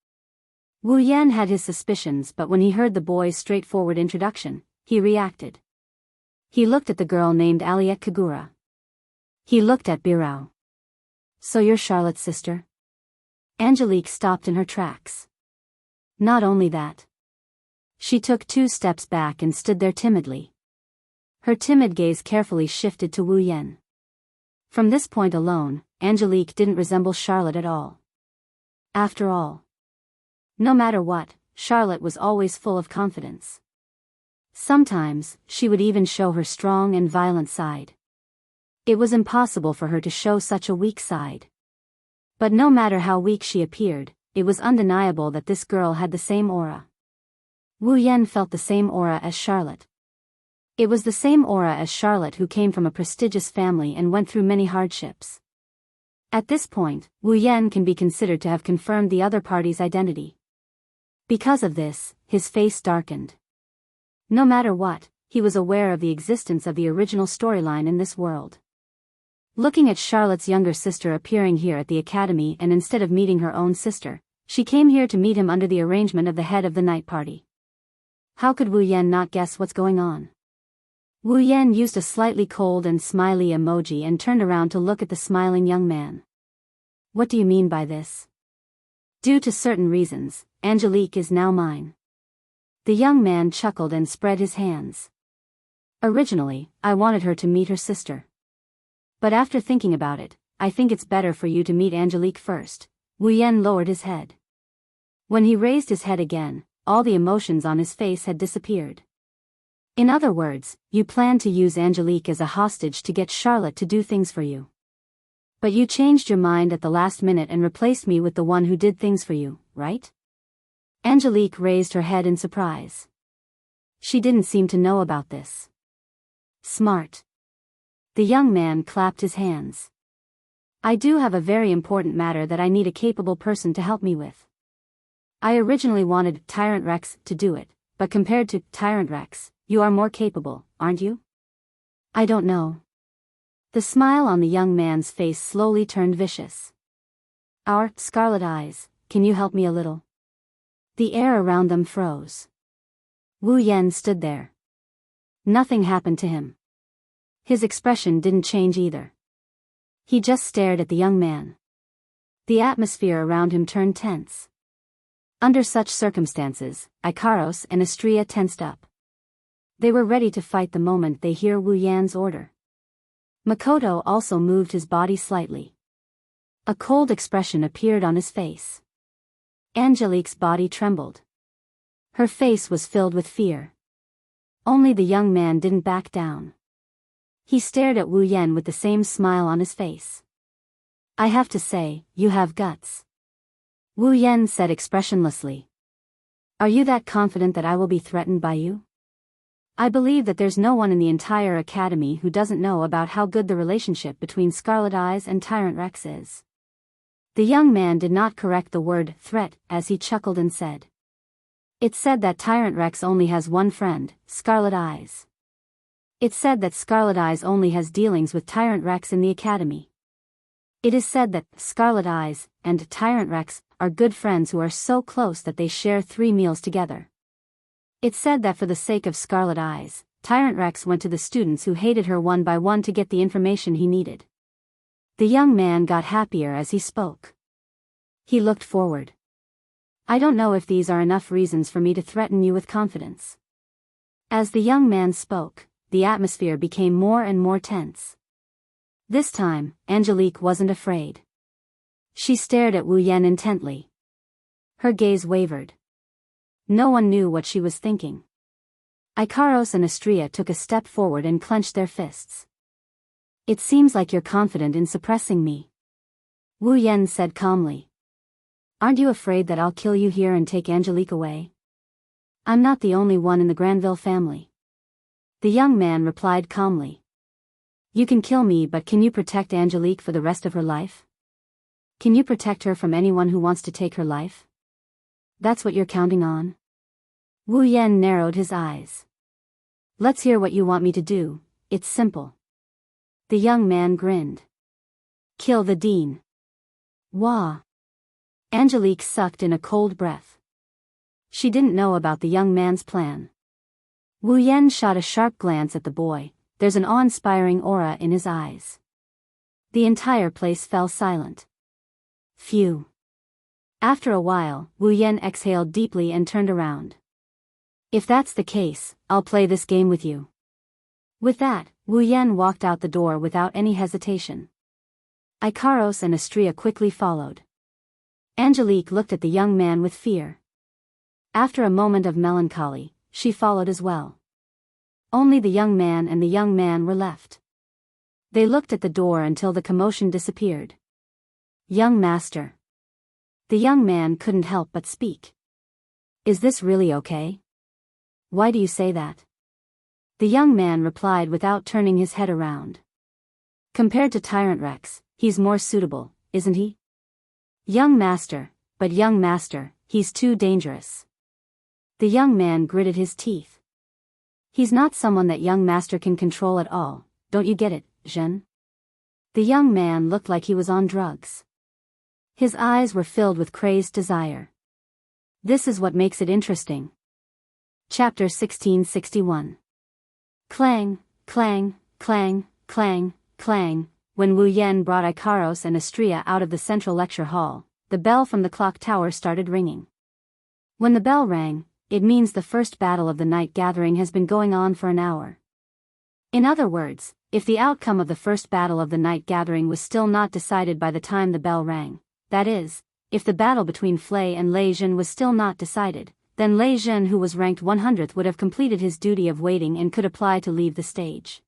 Wu Yan had his suspicions, but when he heard the boy's straightforward introduction, he reacted. He looked at the girl named Aliette Kagura. He looked at Birao. So you're Charlotte's sister? Angelique stopped in her tracks. Not only that. She took 2 steps back and stood there timidly. Her timid gaze carefully shifted to Wu Yan. From this point alone, Angelique didn't resemble Charlotte at all. After all, no matter what, Charlotte was always full of confidence. Sometimes, she would even show her strong and violent side. It was impossible for her to show such a weak side. But no matter how weak she appeared, it was undeniable that this girl had the same aura. Wu Yan felt the same aura as Charlotte. It was the same aura as Charlotte, who came from a prestigious family and went through many hardships. At this point, Wu Yan can be considered to have confirmed the other party's identity. Because of this, his face darkened. No matter what, he was aware of the existence of the original storyline in this world. Looking at Charlotte's younger sister appearing here at the academy, and instead of meeting her own sister, she came here to meet him under the arrangement of the head of the night party. How could Wu Yan not guess what's going on? Wu Yan used a slightly cold and smiley emoji and turned around to look at the smiling young man. What do you mean by this? Due to certain reasons, Angelique is now mine. The young man chuckled and spread his hands. Originally, I wanted her to meet her sister. But after thinking about it, I think it's better for you to meet Angelique first. Wu Yan lowered his head. When he raised his head again, all the emotions on his face had disappeared. In other words, you planned to use Angelique as a hostage to get Charlotte to do things for you. But you changed your mind at the last minute and replaced me with the one who did things for you, right? Angelique raised her head in surprise. She didn't seem to know about this. Smart. The young man clapped his hands. I do have a very important matter that I need a capable person to help me with. I originally wanted Tyrant Rex to do it, but compared to Tyrant Rex, you are more capable, aren't you? I don't know. The smile on the young man's face slowly turned vicious. Our Scarlet Eyes, can you help me a little? The air around them froze. Wu Yan stood there. Nothing happened to him. His expression didn't change either. He just stared at the young man. The atmosphere around him turned tense. Under such circumstances, Ikaros and Astria tensed up. They were ready to fight the moment they hear Wu Yan's order. Makoto also moved his body slightly. A cold expression appeared on his face. Angelique's body trembled. Her face was filled with fear. Only the young man didn't back down. He stared at Wu Yan with the same smile on his face. I have to say, you have guts. Wu Yan said expressionlessly. Are you that confident that I will be threatened by you? I believe that there's no one in the entire academy who doesn't know about how good the relationship between Scarlet Eyes and Tyrant Rex is. The young man did not correct the word threat as he chuckled and said. It's said that Tyrant Rex only has one friend, Scarlet Eyes. It's said that Scarlet Eyes only has dealings with Tyrant Rex in the academy. It is said that Scarlet Eyes and Tyrant Rex are good friends who are so close that they share 3 meals together. It's said that for the sake of Scarlet Eyes, Tyrant Rex went to the students who hated her one by one to get the information he needed. The young man got happier as he spoke. He looked forward. I don't know if these are enough reasons for me to threaten you with confidence. As the young man spoke, the atmosphere became more and more tense. This time, Angelique wasn't afraid. She stared at Wu Yan intently. Her gaze wavered. No one knew what she was thinking. Ikaros and Astrea took a step forward and clenched their fists. It seems like you're confident in suppressing me, Wu Yan said calmly. Aren't you afraid that I'll kill you here and take Angelique away? I'm not the only one in the Granville family. The young man replied calmly. You can kill me, but can you protect Angelique for the rest of her life? Can you protect her from anyone who wants to take her life? That's what you're counting on? Wu Yan narrowed his eyes. Let's hear what you want me to do. It's simple. The young man grinned. Kill the dean. Wah. Angelique sucked in a cold breath. She didn't know about the young man's plan. Wu Yan shot a sharp glance at the boy. There's an awe-inspiring aura in his eyes. The entire place fell silent. Phew. After a while, Wu Yan exhaled deeply and turned around. If that's the case, I'll play this game with you. With that, Wu Yan walked out the door without any hesitation. Ikaros and Astrea quickly followed. Angelique looked at the young man with fear. After a moment of melancholy, she followed as well. Only the young man and the young man were left. They looked at the door until the commotion disappeared. Young master. The young man couldn't help but speak. Is this really okay? Why do you say that? The young man replied without turning his head around. Compared to Tyrant Rex, he's more suitable, isn't he? Young master, he's too dangerous. The young man gritted his teeth. He's not someone that young master can control at all, don't you get it, Zhen? The young man looked like he was on drugs. His eyes were filled with crazed desire. This is what makes it interesting. Chapter 1661. Clang, clang, clang, clang, clang. When Wu Yan brought Ikaros and Astrea out of the central lecture hall, the bell from the clock tower started ringing. When the bell rang, it means the first battle of the night gathering has been going on for an hour. In other words, if the outcome of the first battle of the night gathering was still not decided by the time the bell rang, that is, if the battle between Flay and Lei Jin was still not decided, then Lei Jin, who was ranked 100th, would have completed his duty of waiting and could apply to leave the stage.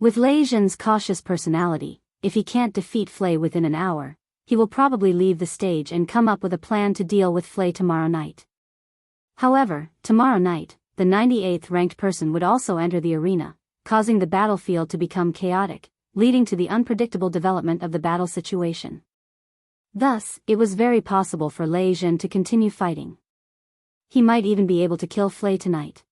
With Lei Jin's cautious personality, if he can't defeat Flay within an hour, he will probably leave the stage and come up with a plan to deal with Flay tomorrow night. However, tomorrow night, the 98th ranked person would also enter the arena, causing the battlefield to become chaotic, leading to the unpredictable development of the battle situation. Thus, it was very possible for Lei Jin to continue fighting. He might even be able to kill Flay tonight.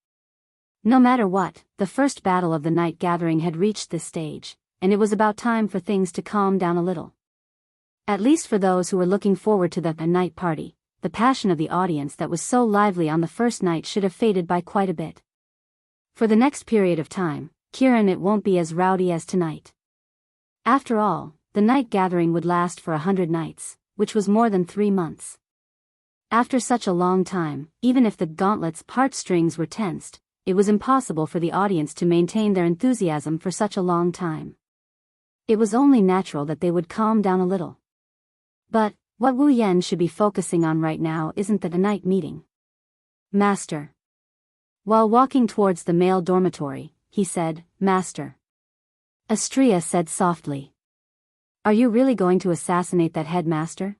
No matter what, the first battle of the night gathering had reached this stage, and it was about time for things to calm down a little. At least for those who were looking forward to the night party, the passion of the audience that was so lively on the first night should have faded by quite a bit. For the next period of time, Kiran, it won't be as rowdy as tonight. After all, the night gathering would last for 100 nights, which was more than 3 months. After such a long time, even if the gauntlet's heartstrings were tensed, it was impossible for the audience to maintain their enthusiasm for such a long time. It was only natural that they would calm down a little. But, what Wu Yan should be focusing on right now isn't the night meeting. Master. While walking towards the male dormitory, he said, Master. Astrea said softly. Are you really going to assassinate that headmaster?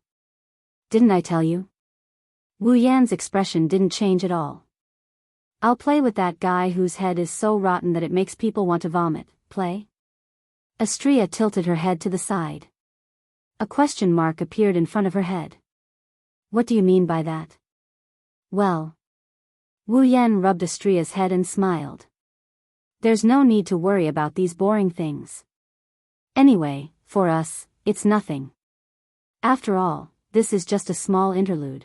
Didn't I tell you? Wu Yan's expression didn't change at all. I'll play with that guy whose head is so rotten that it makes people want to vomit. Play? Astrea tilted her head to the side. A question mark appeared in front of her head. What do you mean by that? Well. Wu Yan rubbed Astrea's head and smiled. There's no need to worry about these boring things. Anyway, for us, it's nothing. After all, this is just a small interlude.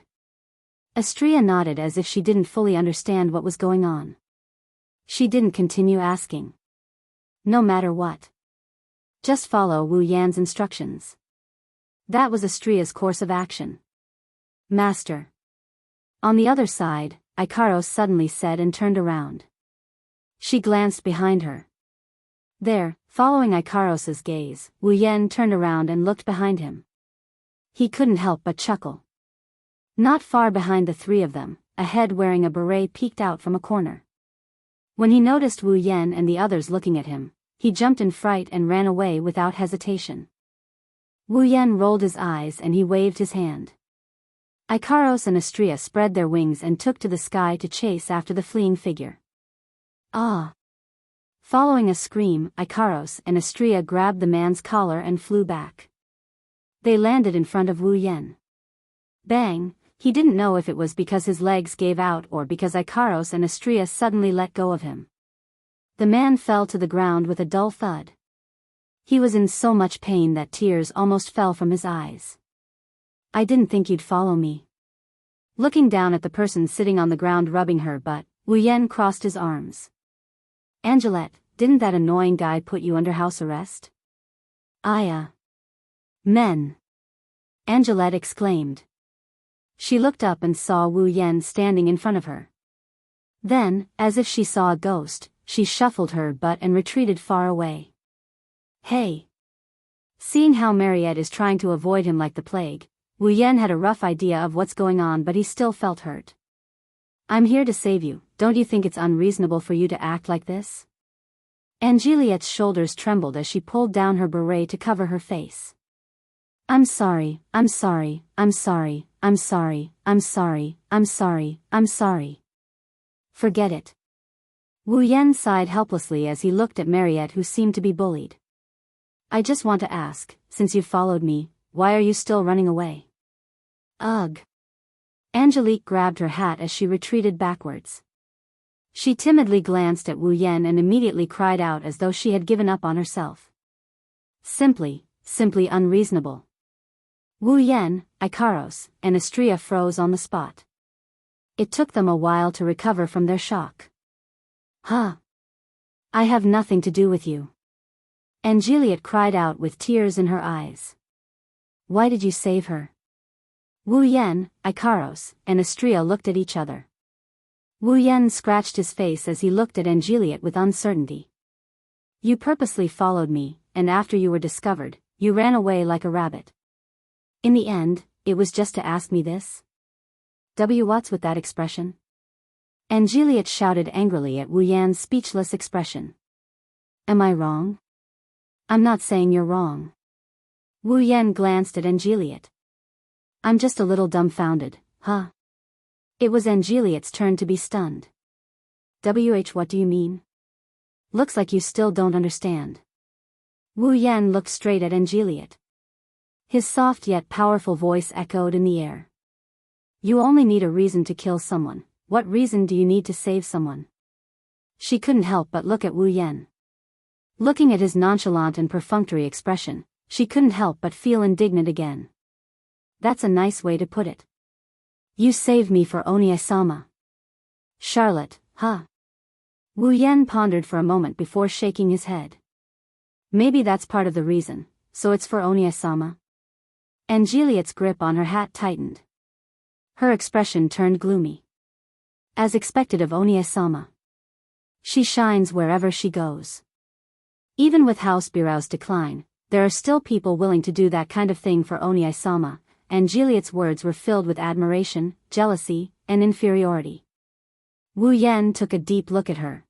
Astrea nodded as if she didn't fully understand what was going on. She didn't continue asking. No matter what. Just follow Wu Yan's instructions. That was Astrea's course of action. Master. On the other side, Ikaros suddenly said and turned around. She glanced behind her. There, following Ikaros's gaze, Wu Yan turned around and looked behind him. He couldn't help but chuckle. Not far behind the three of them, a head wearing a beret peeked out from a corner. When he noticed Wu Yan and the others looking at him, he jumped in fright and ran away without hesitation. Wu Yan rolled his eyes and he waved his hand. Ikaros and Astrea spread their wings and took to the sky to chase after the fleeing figure. Ah! Following a scream, Ikaros and Astrea grabbed the man's collar and flew back. They landed in front of Wu Yan. Bang! He didn't know if it was because his legs gave out or because Ikaros and Astrea suddenly let go of him. The man fell to the ground with a dull thud. He was in so much pain that tears almost fell from his eyes. I didn't think you'd follow me. Looking down at the person sitting on the ground rubbing her butt, Wu Yan crossed his arms. Angelette, didn't that annoying guy put you under house arrest? Men! Angelette exclaimed. She looked up and saw Wu Yan standing in front of her. Then, as if she saw a ghost, she shuffled her butt and retreated far away. Hey! Seeing how Mariette is trying to avoid him like the plague, Wu Yan had a rough idea of what's going on, but he still felt hurt. I'm here to save you, don't you think it's unreasonable for you to act like this? Angeliette's shoulders trembled as she pulled down her beret to cover her face. I'm sorry. Forget it. Wu Yan sighed helplessly as he looked at Mariette, who seemed to be bullied. I just want to ask, since you've followed me, why are you still running away? Ugh. Angelique grabbed her hat as she retreated backwards. She timidly glanced at Wu Yan and immediately cried out as though she had given up on herself. Simply unreasonable. Wu Yan, Ikaros, and Astrea froze on the spot. It took them a while to recover from their shock. Huh? I have nothing to do with you. Angeliette cried out with tears in her eyes. Why did you save her? Wu Yan, Ikaros, and Astrea looked at each other. Wu Yan scratched his face as he looked at Angeliette with uncertainty. You purposely followed me, and after you were discovered, you ran away like a rabbit. In the end, it was just to ask me this? What's with that expression? Angeliette shouted angrily at Wu Yan's speechless expression. Am I wrong? I'm not saying you're wrong. Wu Yan glanced at Angeliette. I'm just a little dumbfounded, huh? It was Angeliette's turn to be stunned. What do you mean? Looks like you still don't understand. Wu Yan looked straight at Angeliette. His soft yet powerful voice echoed in the air. You only need a reason to kill someone. What reason do you need to save someone? She couldn't help but look at Wu Yan. Looking at his nonchalant and perfunctory expression, she couldn't help but feel indignant again. That's a nice way to put it. You saved me for Onie-sama. Charlotte, huh? Wu Yan pondered for a moment before shaking his head. Maybe that's part of the reason, so it's for Onie-sama. Angeliette's grip on her hat tightened. Her expression turned gloomy. As expected of Onie-sama. She shines wherever she goes. Even with House Birau's decline, there are still people willing to do that kind of thing for Onie-sama. Angeliette's words were filled with admiration, jealousy, and inferiority. Wu Yan took a deep look at her.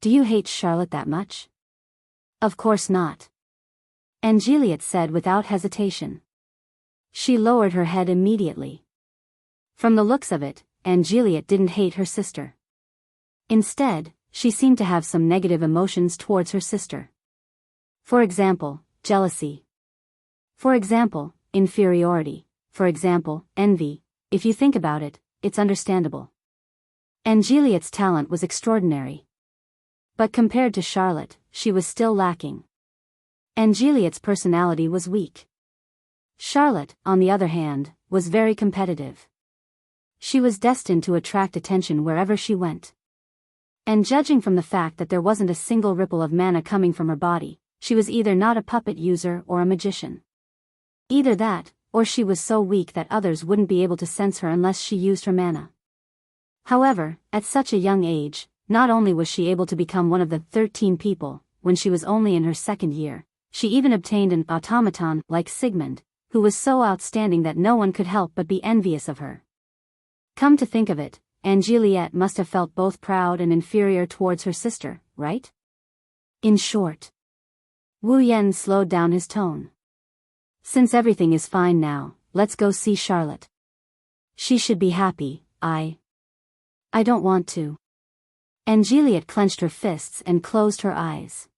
Do you hate Charlotte that much? Of course not. Angeliette said without hesitation. She lowered her head immediately. From the looks of it, Angeliette didn't hate her sister. Instead, she seemed to have some negative emotions towards her sister. For example, jealousy. For example, inferiority. For example, envy. If you think about it, it's understandable. Angeliette's talent was extraordinary. But compared to Charlotte, she was still lacking. Angeliette's personality was weak. Charlotte, on the other hand, was very competitive. She was destined to attract attention wherever she went. And judging from the fact that there wasn't a single ripple of mana coming from her body, she was either not a puppet user or a magician. Either that, or she was so weak that others wouldn't be able to sense her unless she used her mana. However, at such a young age, not only was she able to become one of the 13 people, when she was only in her second year, she even obtained an automaton like Sigmund, who was so outstanding that no one could help but be envious of her. Come to think of it, Juliet must have felt both proud and inferior towards her sister, right? In short. Wu Yan slowed down his tone. Since everything is fine now, let's go see Charlotte. She should be happy. I don't want to. Juliet clenched her fists and closed her eyes.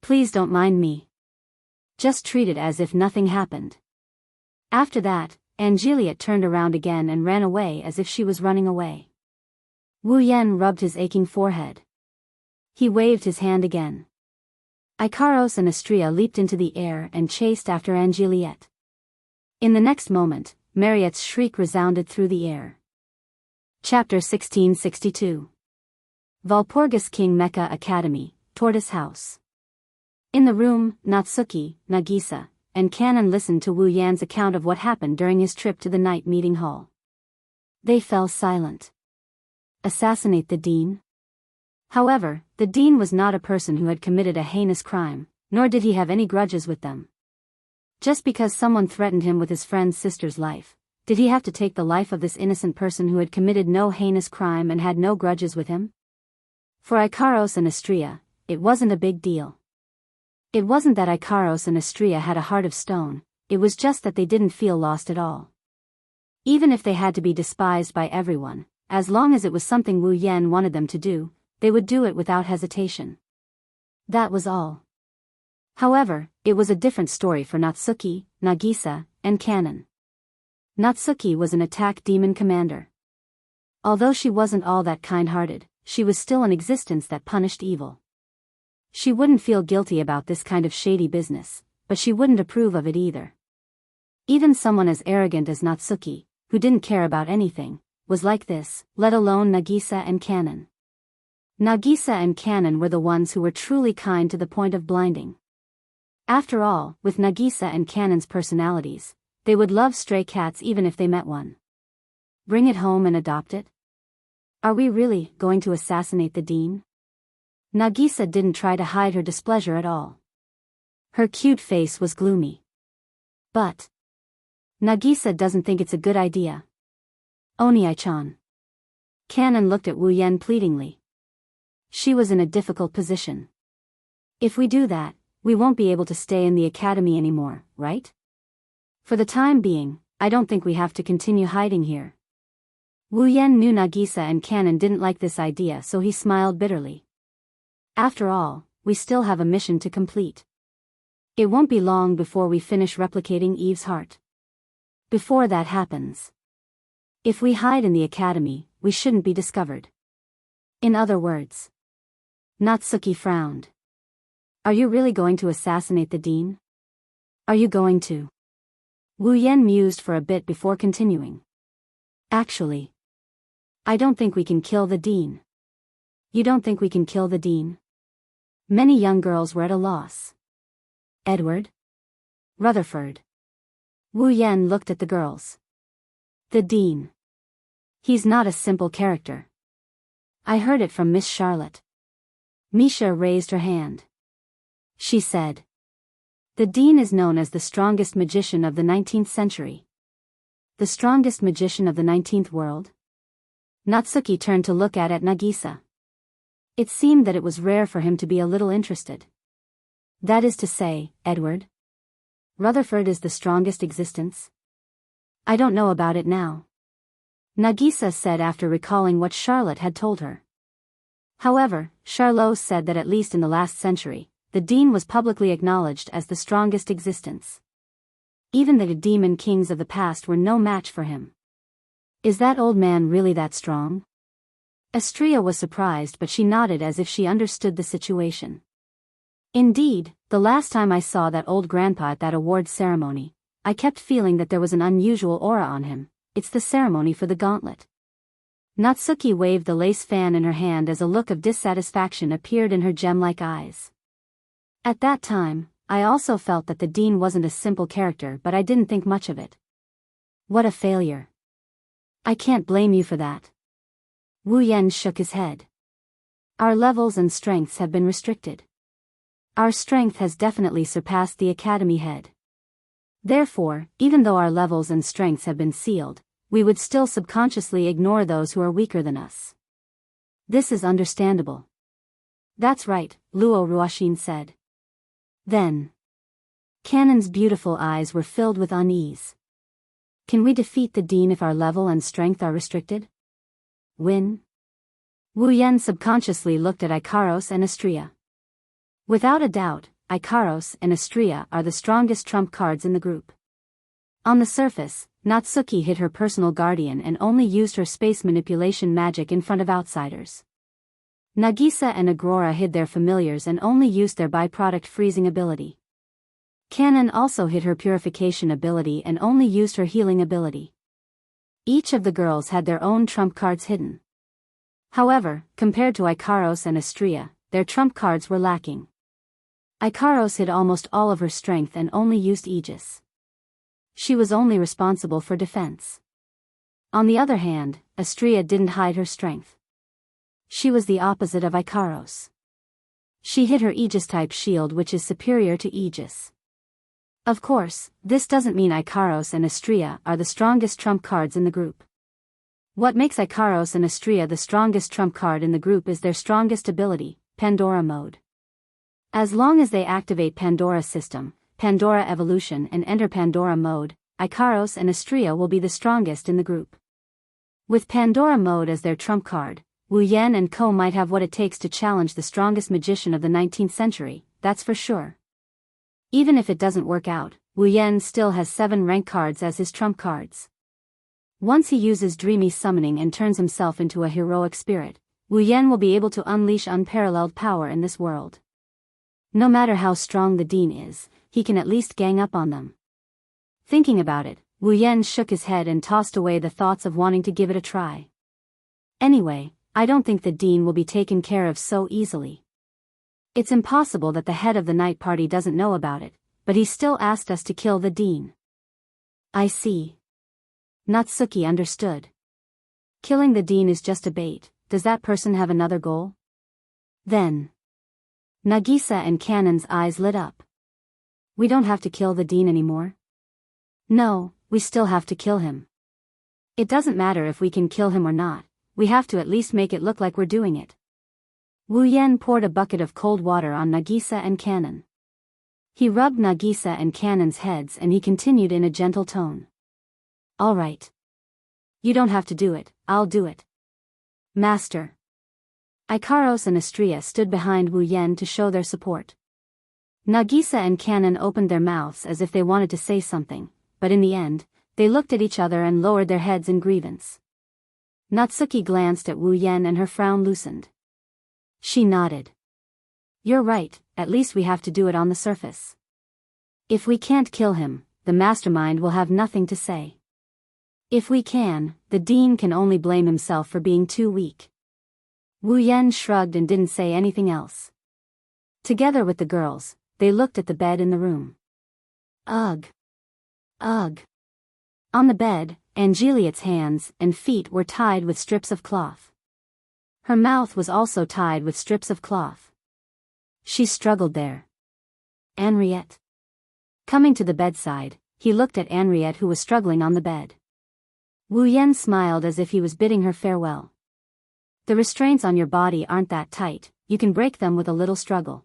Please don't mind me. Just treat it as if nothing happened. After that, Juliet turned around again and ran away as if she was running away. Wu Yan rubbed his aching forehead. He waved his hand again. Icaros and Astrea leaped into the air and chased after Juliet. In the next moment, Mariette's shriek resounded through the air. Chapter 1662. Walpurgis King Mecha Academy, Tortoise House. In the room, Natsuki, Nagisa, and Kanon listened to Wu Yan's account of what happened during his trip to the night meeting hall. They fell silent. Assassinate the dean? However, the dean was not a person who had committed a heinous crime, nor did he have any grudges with them. Just because someone threatened him with his friend's sister's life, did he have to take the life of this innocent person who had committed no heinous crime and had no grudges with him? For Icaros and Astrea, it wasn't a big deal. It wasn't that Icaros and Astrea had a heart of stone, it was just that they didn't feel lost at all. Even if they had to be despised by everyone, as long as it was something Wu Yan wanted them to do, they would do it without hesitation. That was all. However, it was a different story for Natsuki, Nagisa, and Kanon. Natsuki was an attack demon commander. Although she wasn't all that kind-hearted, she was still an existence that punished evil. She wouldn't feel guilty about this kind of shady business, but she wouldn't approve of it either. Even someone as arrogant as Natsuki, who didn't care about anything, was like this, let alone Nagisa and Kanon. Nagisa and Kanon were the ones who were truly kind to the point of blinding. After all, with Nagisa and Kanon's personalities, they would love stray cats even if they met one. Bring it home and adopt it? Are we really going to assassinate the dean? Nagisa didn't try to hide her displeasure at all. Her cute face was gloomy. But Nagisa doesn't think it's a good idea. Oniai-chan. Kanon looked at Wu Yan pleadingly. She was in a difficult position. If we do that, we won't be able to stay in the academy anymore, right? For the time being, I don't think we have to continue hiding here. Wu Yan knew Nagisa and Kanon didn't like this idea, so he smiled bitterly. After all, we still have a mission to complete. It won't be long before we finish replicating Eve's heart. Before that happens, if we hide in the academy, we shouldn't be discovered. In other words, Natsuki frowned. Are you really going to assassinate the dean? Are you going to? Wu Yan mused for a bit before continuing. Actually, I don't think we can kill the dean. You don't think we can kill the dean? Many young girls were at a loss. Edward? Rutherford. Wu Yan looked at the girls. The dean. He's not a simple character. I heard it from Miss Charlotte. Misha raised her hand. She said, the dean is known as the strongest magician of the 19th century. The strongest magician of the 19th world? Natsuki turned to look at Nagisa. It seemed that it was rare for him to be a little interested. That is to say, Edward? Rutherford is the strongest existence? I don't know about it now. Nagisa said after recalling what Charlotte had told her. However, Charlot said that at least in the last century, the dean was publicly acknowledged as the strongest existence. Even the demon kings of the past were no match for him. Is that old man really that strong? Astrea was surprised, but she nodded as if she understood the situation. Indeed, the last time I saw that old grandpa at that awards ceremony, I kept feeling that there was an unusual aura on him. It's the ceremony for the gauntlet. Natsuki waved the lace fan in her hand as a look of dissatisfaction appeared in her gem-like eyes. At that time, I also felt that the dean wasn't a simple character, but I didn't think much of it. What a failure. I can't blame you for that. Wu Yan shook his head. Our levels and strengths have been restricted. Our strength has definitely surpassed the academy head. Therefore, even though our levels and strengths have been sealed, we would still subconsciously ignore those who are weaker than us. This is understandable. That's right, Luo Ruoxin said. Then, Canon's beautiful eyes were filled with unease. Can we defeat the Dean if our level and strength are restricted? Win? Wu Yan subconsciously looked at Ikaros and Astria. Without a doubt, Ikaros and Astria are the strongest trump cards in the group. On the surface, Natsuki hid her personal guardian and only used her space manipulation magic in front of outsiders. Nagisa and Agrora hid their familiars and only used their byproduct freezing ability. Canon also hid her purification ability and only used her healing ability. Each of the girls had their own trump cards hidden. However, compared to Ikaros and Astria, their trump cards were lacking. Ikaros hid almost all of her strength and only used Aegis. She was only responsible for defense. On the other hand, Astria didn't hide her strength. She was the opposite of Ikaros. She hid her Aegis-type shield, which is superior to Aegis. Of course, this doesn't mean Ikaros and Astria are the strongest trump cards in the group. What makes Ikaros and Astria the strongest trump card in the group is their strongest ability, Pandora mode. As long as they activate Pandora system, Pandora evolution and enter Pandora mode, Ikaros and Astria will be the strongest in the group. With Pandora mode as their trump card, Wu Yan and Ko might have what it takes to challenge the strongest magician of the 19th century, that's for sure. Even if it doesn't work out, Wu Yan still has 7 rank cards as his trump cards. Once he uses dreamy summoning and turns himself into a heroic spirit, Wu Yan will be able to unleash unparalleled power in this world. No matter how strong the Dean is, he can at least gang up on them. Thinking about it, Wu Yan shook his head and tossed away the thoughts of wanting to give it a try. Anyway, I don't think the Dean will be taken care of so easily. It's impossible that the head of the night party doesn't know about it, but he still asked us to kill the Dean. I see. Natsuki understood. Killing the Dean is just a bait. Does that person have another goal? Then, Nagisa and Canon's eyes lit up. We don't have to kill the Dean anymore? No, we still have to kill him. It doesn't matter if we can kill him or not, we have to at least make it look like we're doing it. Wu Yan poured a bucket of cold water on Nagisa and Canon. He rubbed Nagisa and Canon's heads and he continued in a gentle tone. All right. You don't have to do it, I'll do it. Master. Ikaros and Astria stood behind Wu Yan to show their support. Nagisa and Canon opened their mouths as if they wanted to say something, but in the end, they looked at each other and lowered their heads in grievance. Natsuki glanced at Wu Yan and her frown loosened. She nodded. You're right, at least we have to do it on the surface. If we can't kill him, the mastermind will have nothing to say. If we can, the Dean can only blame himself for being too weak. Wu Yan shrugged and didn't say anything else. Together with the girls, they looked at the bed in the room. Ugh. Ugh. On the bed, Angeliet's hands and feet were tied with strips of cloth. Her mouth was also tied with strips of cloth. She struggled there. Henriette. Coming to the bedside, he looked at Henriette who was struggling on the bed. Wu Yan smiled as if he was bidding her farewell. The restraints on your body aren't that tight, you can break them with a little struggle.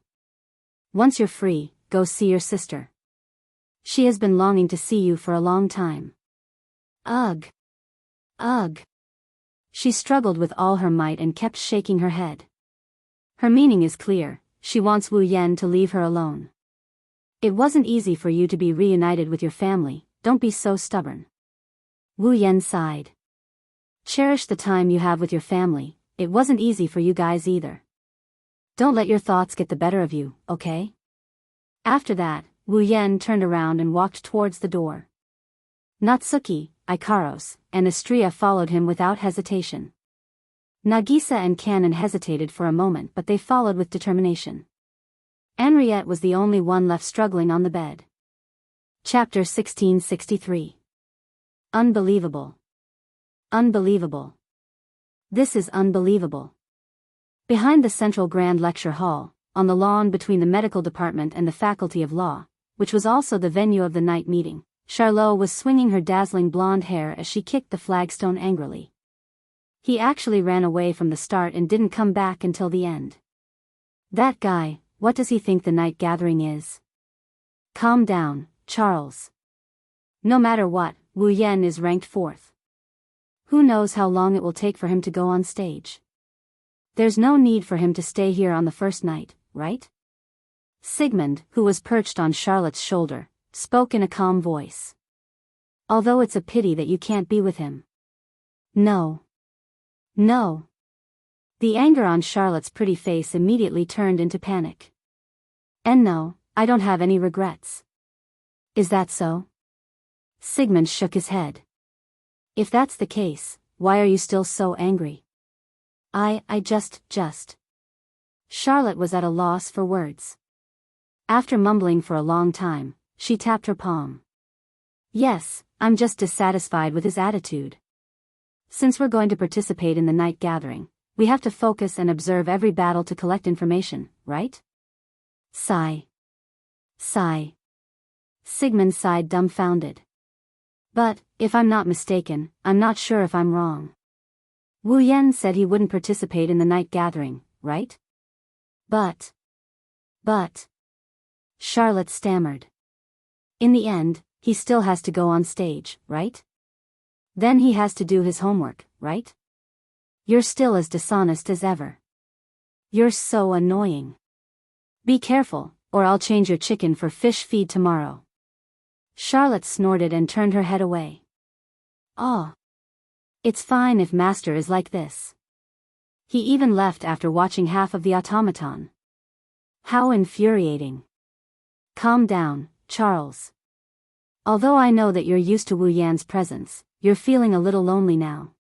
Once you're free, go see your sister. She has been longing to see you for a long time. Ugh. Ugh. She struggled with all her might and kept shaking her head. Her meaning is clear, she wants Wu Yan to leave her alone. It wasn't easy for you to be reunited with your family, don't be so stubborn. Wu Yan sighed. Cherish the time you have with your family, it wasn't easy for you guys either. Don't let your thoughts get the better of you, okay? After that, Wu Yan turned around and walked towards the door. Natsuki, Ikaros, and Astria followed him without hesitation. Nagisa and Canon hesitated for a moment but they followed with determination. Henriette was the only one left struggling on the bed. Chapter 1663. Unbelievable. Unbelievable. This is unbelievable. Behind the central Grand Lecture Hall, on the lawn between the medical department and the Faculty of Law, which was also the venue of the night meeting, Charlotte was swinging her dazzling blonde hair as she kicked the flagstone angrily. He actually ran away from the start and didn't come back until the end. That guy, what does he think the night gathering is? Calm down, Charles. No matter what, Wu Yan is ranked 4th. Who knows how long it will take for him to go on stage? There's no need for him to stay here on the first night, right? Sigmund, who was perched on Charlotte's shoulder, spoke in a calm voice. Although it's a pity that you can't be with him. No. No. The anger on Charlotte's pretty face immediately turned into panic. And no, I don't have any regrets. Is that so? Sigmund shook his head. If that's the case, why are you still so angry? I just. Charlotte was at a loss for words. After mumbling for a long time, she tapped her palm. Yes, I'm just dissatisfied with his attitude. Since we're going to participate in the night gathering, we have to focus and observe every battle to collect information, right? Sigh. Sigmund sighed dumbfounded. But, if I'm not mistaken, I'm not sure if I'm wrong. Wu Yan said he wouldn't participate in the night gathering, right? But. Charlotte stammered. In the end, he still has to go on stage, right? Then he has to do his homework, right? You're still as dishonest as ever. You're so annoying. Be careful, or I'll change your chicken for fish feed tomorrow. Charlotte snorted and turned her head away. Oh. It's fine if Master is like this. He even left after watching half of the automaton. How infuriating. Calm down, Charles. Although I know that you're used to Wu Yan's presence, you're feeling a little lonely now.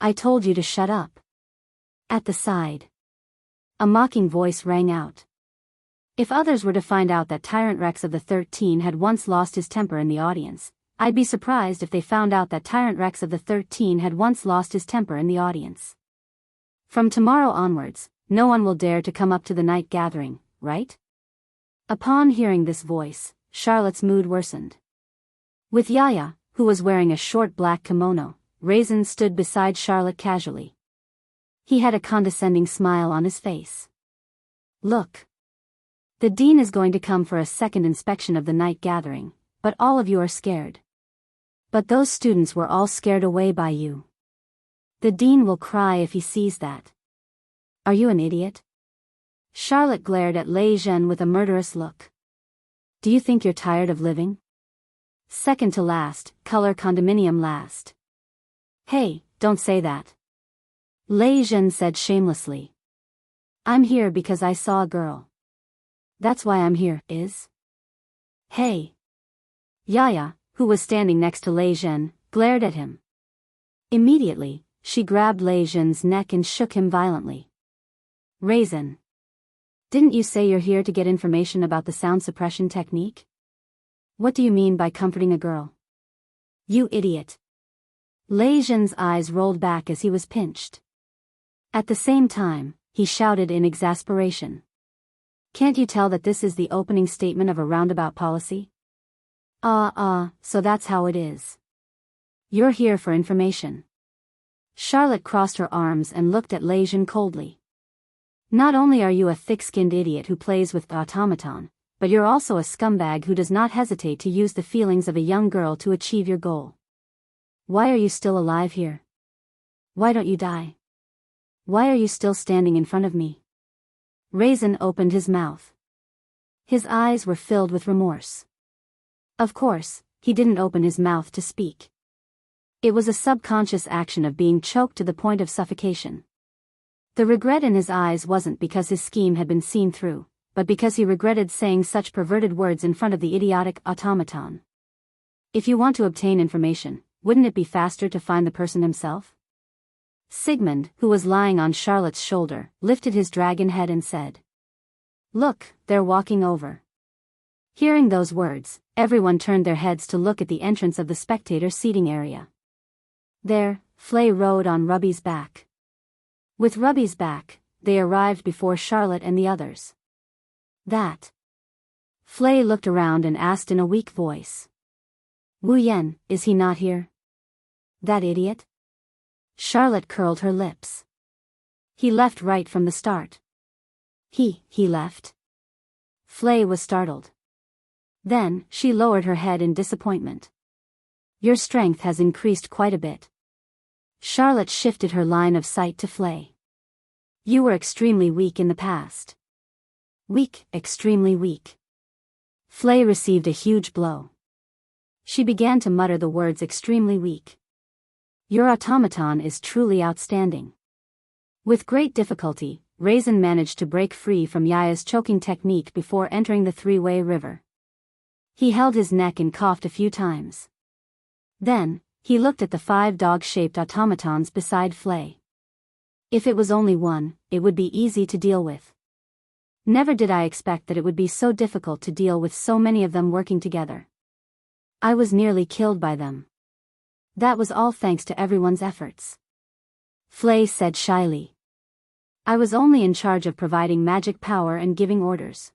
I told you to shut up. At the side. A mocking voice rang out. If others were to find out that Tyrant Rex of the 13 had once lost his temper in the audience, I'd be surprised if they found out that Tyrant Rex of the 13 had once lost his temper in the audience. From tomorrow onwards, no one will dare to come up to the night gathering, right? Upon hearing this voice, Charlotte's mood worsened. With Yaya, who was wearing a short black kimono, Raisin stood beside Charlotte casually. He had a condescending smile on his face. Look. The dean is going to come for a second inspection of the night gathering, but all of you are scared. But those students were all scared away by you. The dean will cry if he sees that. Are you an idiot? Charlotte glared at Lei Zhen with a murderous look. Do you think you're tired of living? Second to last, color condominium last. Hey, don't say that. Lei Zhen said shamelessly. I'm here because I saw a girl. That's why I'm here, is? Hey. Yaya, who was standing next to Lei Zhen, glared at him. Immediately, she grabbed Lei Zhen's neck and shook him violently. Raisin. Didn't you say you're here to get information about the sound suppression technique? What do you mean by comforting a girl? You idiot. Lei Zhen's eyes rolled back as he was pinched. At the same time, he shouted in exasperation. Can't you tell that this is the opening statement of a roundabout policy? So that's how it is. You're here for information. Charlotte crossed her arms and looked at Lei Zhen coldly. Not only are you a thick-skinned idiot who plays with the automaton, but you're also a scumbag who does not hesitate to use the feelings of a young girl to achieve your goal. Why are you still alive here? Why don't you die? Why are you still standing in front of me? Raisin opened his mouth. His eyes were filled with remorse. Of course, he didn't open his mouth to speak. It was a subconscious action of being choked to the point of suffocation. The regret in his eyes wasn't because his scheme had been seen through, but because he regretted saying such perverted words in front of the idiotic automaton. If you want to obtain information, wouldn't it be faster to find the person himself? Sigmund, who was lying on Charlotte's shoulder, lifted his dragon head and said, Look, they're walking over. Hearing those words, everyone turned their heads to look at the entrance of the spectator seating area. There, Flay rode on Rubby's back. With Rubby's back, they arrived before Charlotte and the others. That. Flay looked around and asked in a weak voice. Wu Yen, is he not here? That idiot? Charlotte curled her lips. He left right from the start. He left? Flay was startled. Then, she lowered her head in disappointment. Your strength has increased quite a bit. Charlotte shifted her line of sight to Flay. You were extremely weak in the past. Weak, extremely weak. Flay received a huge blow. She began to mutter the words extremely weak. Your automaton is truly outstanding. With great difficulty, Raisin managed to break free from Yaya's choking technique before entering the three-way river. He held his neck and coughed a few times. Then, he looked at the 5 dog-shaped automatons beside Flay. If it was only one, it would be easy to deal with. Never did I expect that it would be so difficult to deal with so many of them working together. I was nearly killed by them. That was all thanks to everyone's efforts. Flay said shyly. I was only in charge of providing magic power and giving orders.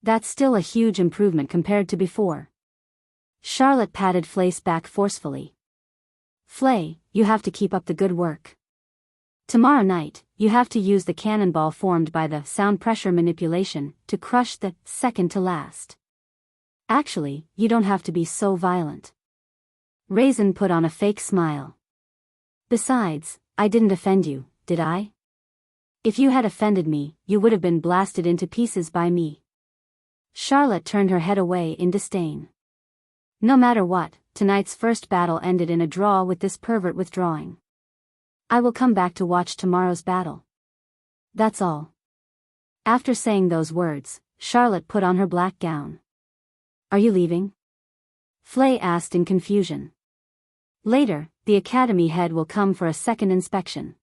That's still a huge improvement compared to before. Charlotte patted Flay's back forcefully. Flay, you have to keep up the good work. Tomorrow night, you have to use the cannonball formed by the sound pressure manipulation to crush the second to last. Actually, you don't have to be so violent. Raisin put on a fake smile. Besides, I didn't offend you, did I? If you had offended me, you would have been blasted into pieces by me. Charlotte turned her head away in disdain. No matter what, tonight's first battle ended in a draw with this pervert withdrawing. I will come back to watch tomorrow's battle. That's all. After saying those words, Charlotte put on her black gown. Are you leaving? Flay asked in confusion. Later, the academy head will come for a second inspection.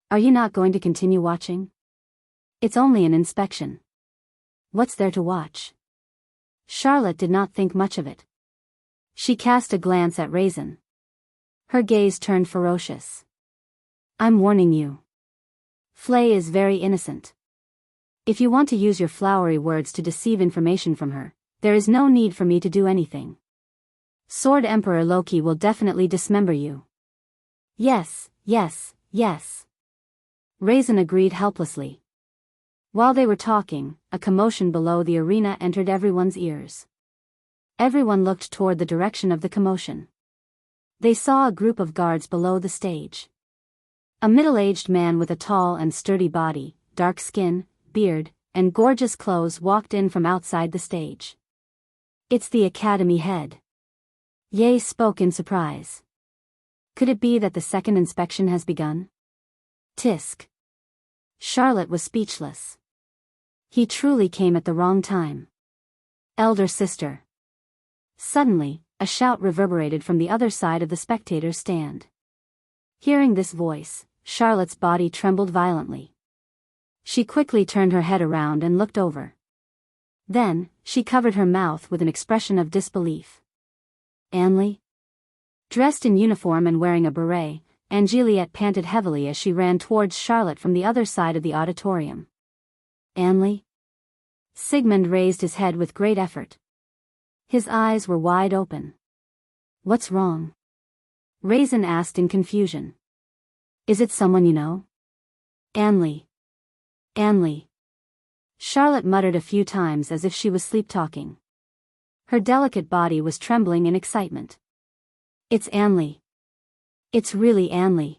Are you not going to continue watching? It's only an inspection. What's there to watch? Charlotte did not think much of it. She cast a glance at Raisin. Her gaze turned ferocious. I'm warning you. Flay is very innocent. If you want to use your flowery words to deceive information from her, there is no need for me to do anything. Sword Emperor Loki will definitely dismember you. Yes. Raisin agreed helplessly. While they were talking, a commotion below the arena entered everyone's ears. Everyone looked toward the direction of the commotion. They saw a group of guards below the stage. A middle-aged man with a tall and sturdy body, dark skin, beard, and gorgeous clothes walked in from outside the stage. It's the academy head. Ye spoke in surprise. Could it be that the second inspection has begun? Tisk. Charlotte was speechless. He truly came at the wrong time. Elder sister. Suddenly, a shout reverberated from the other side of the spectators' stand. Hearing this voice, Charlotte's body trembled violently. She quickly turned her head around and looked over. Then, she covered her mouth with an expression of disbelief. Anli? Dressed in uniform and wearing a beret, Angeliette panted heavily as she ran towards Charlotte from the other side of the auditorium. Anli? Sigmund raised his head with great effort. His eyes were wide open. What's wrong? Raisin asked in confusion. Is it someone you know? Anli. Charlotte muttered a few times as if she was sleep-talking. Her delicate body was trembling in excitement. It's Anli. It's really Anli.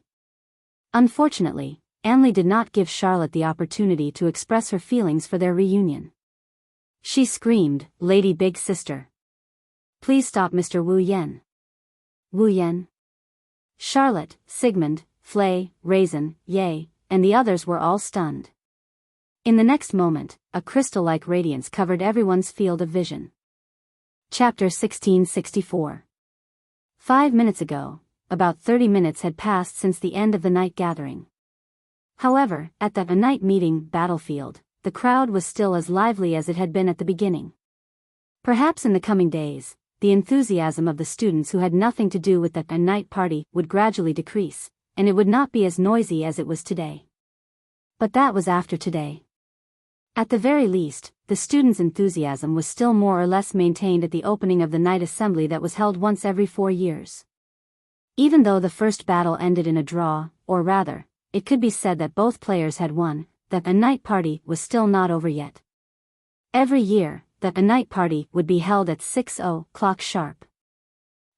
Unfortunately, Anli did not give Charlotte the opportunity to express her feelings for their reunion. She screamed, Lady Big Sister. Please stop Mr. Wu Yen. Wu Yen? Charlotte, Sigmund, Flay, Raisin, Ye, and the others were all stunned. In the next moment, a crystal-like radiance covered everyone's field of vision. Chapter 1664. 5 minutes ago, about 30 minutes had passed since the end of the night gathering. However, at that night meeting battlefield, the crowd was still as lively as it had been at the beginning. Perhaps in the coming days, the enthusiasm of the students who had nothing to do with that night party would gradually decrease, and it would not be as noisy as it was today. But that was after today. At the very least, the students' enthusiasm was still more or less maintained at the opening of the night assembly that was held once every 4 years. Even though the first battle ended in a draw, or rather, it could be said that both players had won, that a night party was still not over yet. Every year, that a night party would be held at 6:00 sharp.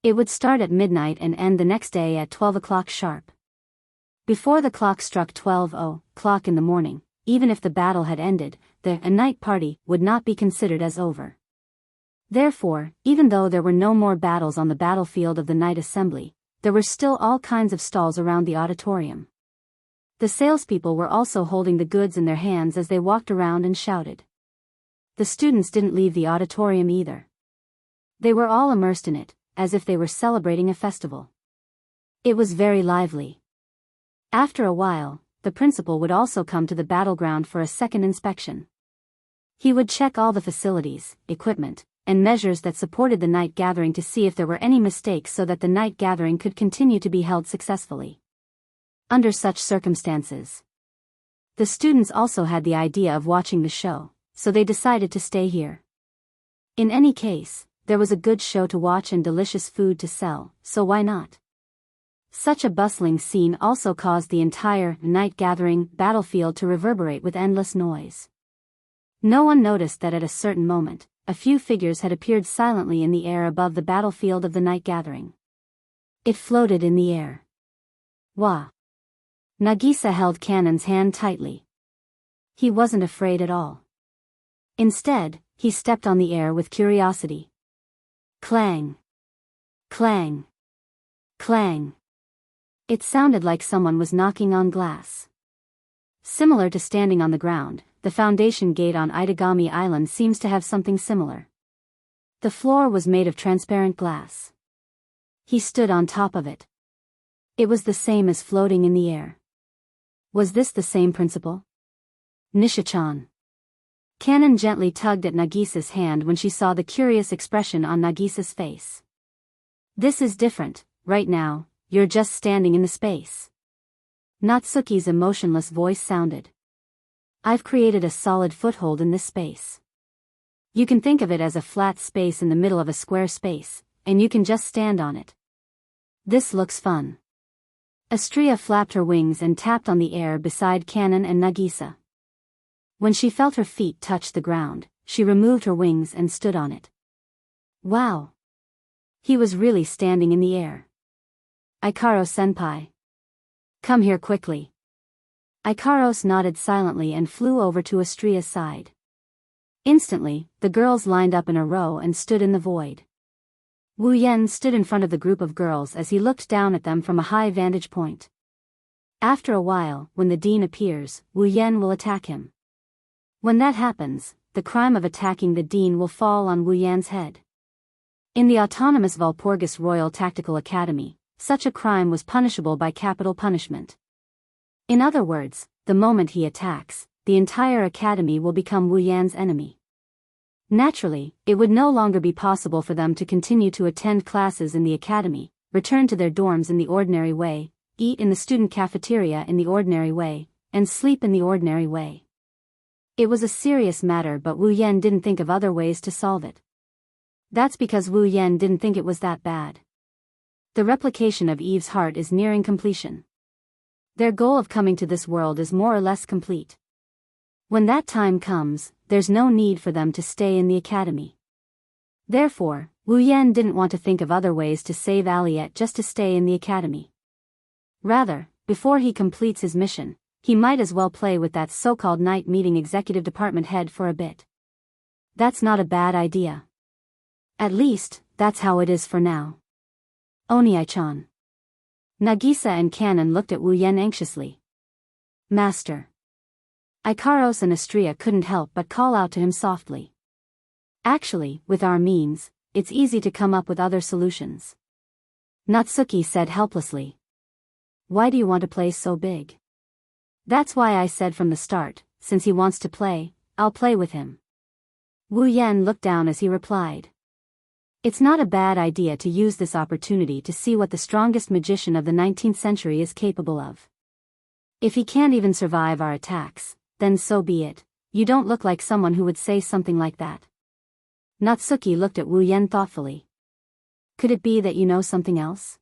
It would start at midnight and end the next day at 12 o'clock sharp. Before the clock struck 12:00 in the morning, even if the battle had ended, the night party would not be considered as over. Therefore, even though there were no more battles on the battlefield of the night assembly, there were still all kinds of stalls around the auditorium. The salespeople were also holding the goods in their hands as they walked around and shouted. The students didn't leave the auditorium either. They were all immersed in it, as if they were celebrating a festival. It was very lively. After a while, the principal would also come to the battleground for a second inspection. He would check all the facilities, equipment, and measures that supported the night gathering to see if there were any mistakes so that the night gathering could continue to be held successfully. Under such circumstances, the students also had the idea of watching the show, so they decided to stay here. In any case, there was a good show to watch and delicious food to sell, so why not? Such a bustling scene also caused the entire night gathering battlefield to reverberate with endless noise. No one noticed that at a certain moment, a few figures had appeared silently in the air above the battlefield of the night gathering. It floated in the air. Wah! Nagisa held Cannon's hand tightly. He wasn't afraid at all. Instead, he stepped on the air with curiosity. Clang! Clang! Clang! It sounded like someone was knocking on glass. Similar to standing on the ground, the foundation gate on Itagami Island seems to have something similar. The floor was made of transparent glass. He stood on top of it. It was the same as floating in the air. Was this the same principle? Nisha-chan. Cannon gently tugged at Nagisa's hand when she saw the curious expression on Nagisa's face. This is different, right now, you're just standing in the space. Natsuki's emotionless voice sounded. I've created a solid foothold in this space. You can think of it as a flat space in the middle of a square space, and you can just stand on it. This looks fun. Astria flapped her wings and tapped on the air beside Cannon and Nagisa. When she felt her feet touch the ground, she removed her wings and stood on it. Wow! He was really standing in the air. Ikaro-senpai. Come here quickly. Ikaros nodded silently and flew over to Astria's side. Instantly, the girls lined up in a row and stood in the void. Wu Yen stood in front of the group of girls as he looked down at them from a high vantage point. After a while, when the dean appears, Wu Yen will attack him. When that happens, the crime of attacking the dean will fall on Wu Yan's head. In the autonomous Walpurgis Royal Tactical Academy, such a crime was punishable by capital punishment. In other words, the moment he attacks, the entire academy will become Wu Yan's enemy. Naturally, it would no longer be possible for them to continue to attend classes in the academy, return to their dorms in the ordinary way, eat in the student cafeteria in the ordinary way, and sleep in the ordinary way. It was a serious matter, but Wu Yan didn't think of other ways to solve it. That's because Wu Yan didn't think it was that bad. The replication of Eve's heart is nearing completion. Their goal of coming to this world is more or less complete. When that time comes, there's no need for them to stay in the academy. Therefore, Wu Yan didn't want to think of other ways to save Aliette just to stay in the academy. Rather, before he completes his mission, he might as well play with that so-called night meeting executive department head for a bit. That's not a bad idea. At least, that's how it is for now. Oniai-chan. Nagisa and Cannon looked at Wu Yan anxiously. Master. Ikaros and Astria couldn't help but call out to him softly. Actually, with our means, it's easy to come up with other solutions. Natsuki said helplessly. Why do you want to play so big? That's why I said from the start, since he wants to play, I'll play with him. Wu Yan looked down as he replied. It's not a bad idea to use this opportunity to see what the strongest magician of the 19th century is capable of. If he can't even survive our attacks, then so be it, You don't look like someone who would say something like that. Natsuki looked at Wu Yen thoughtfully. Could it be that you know something else?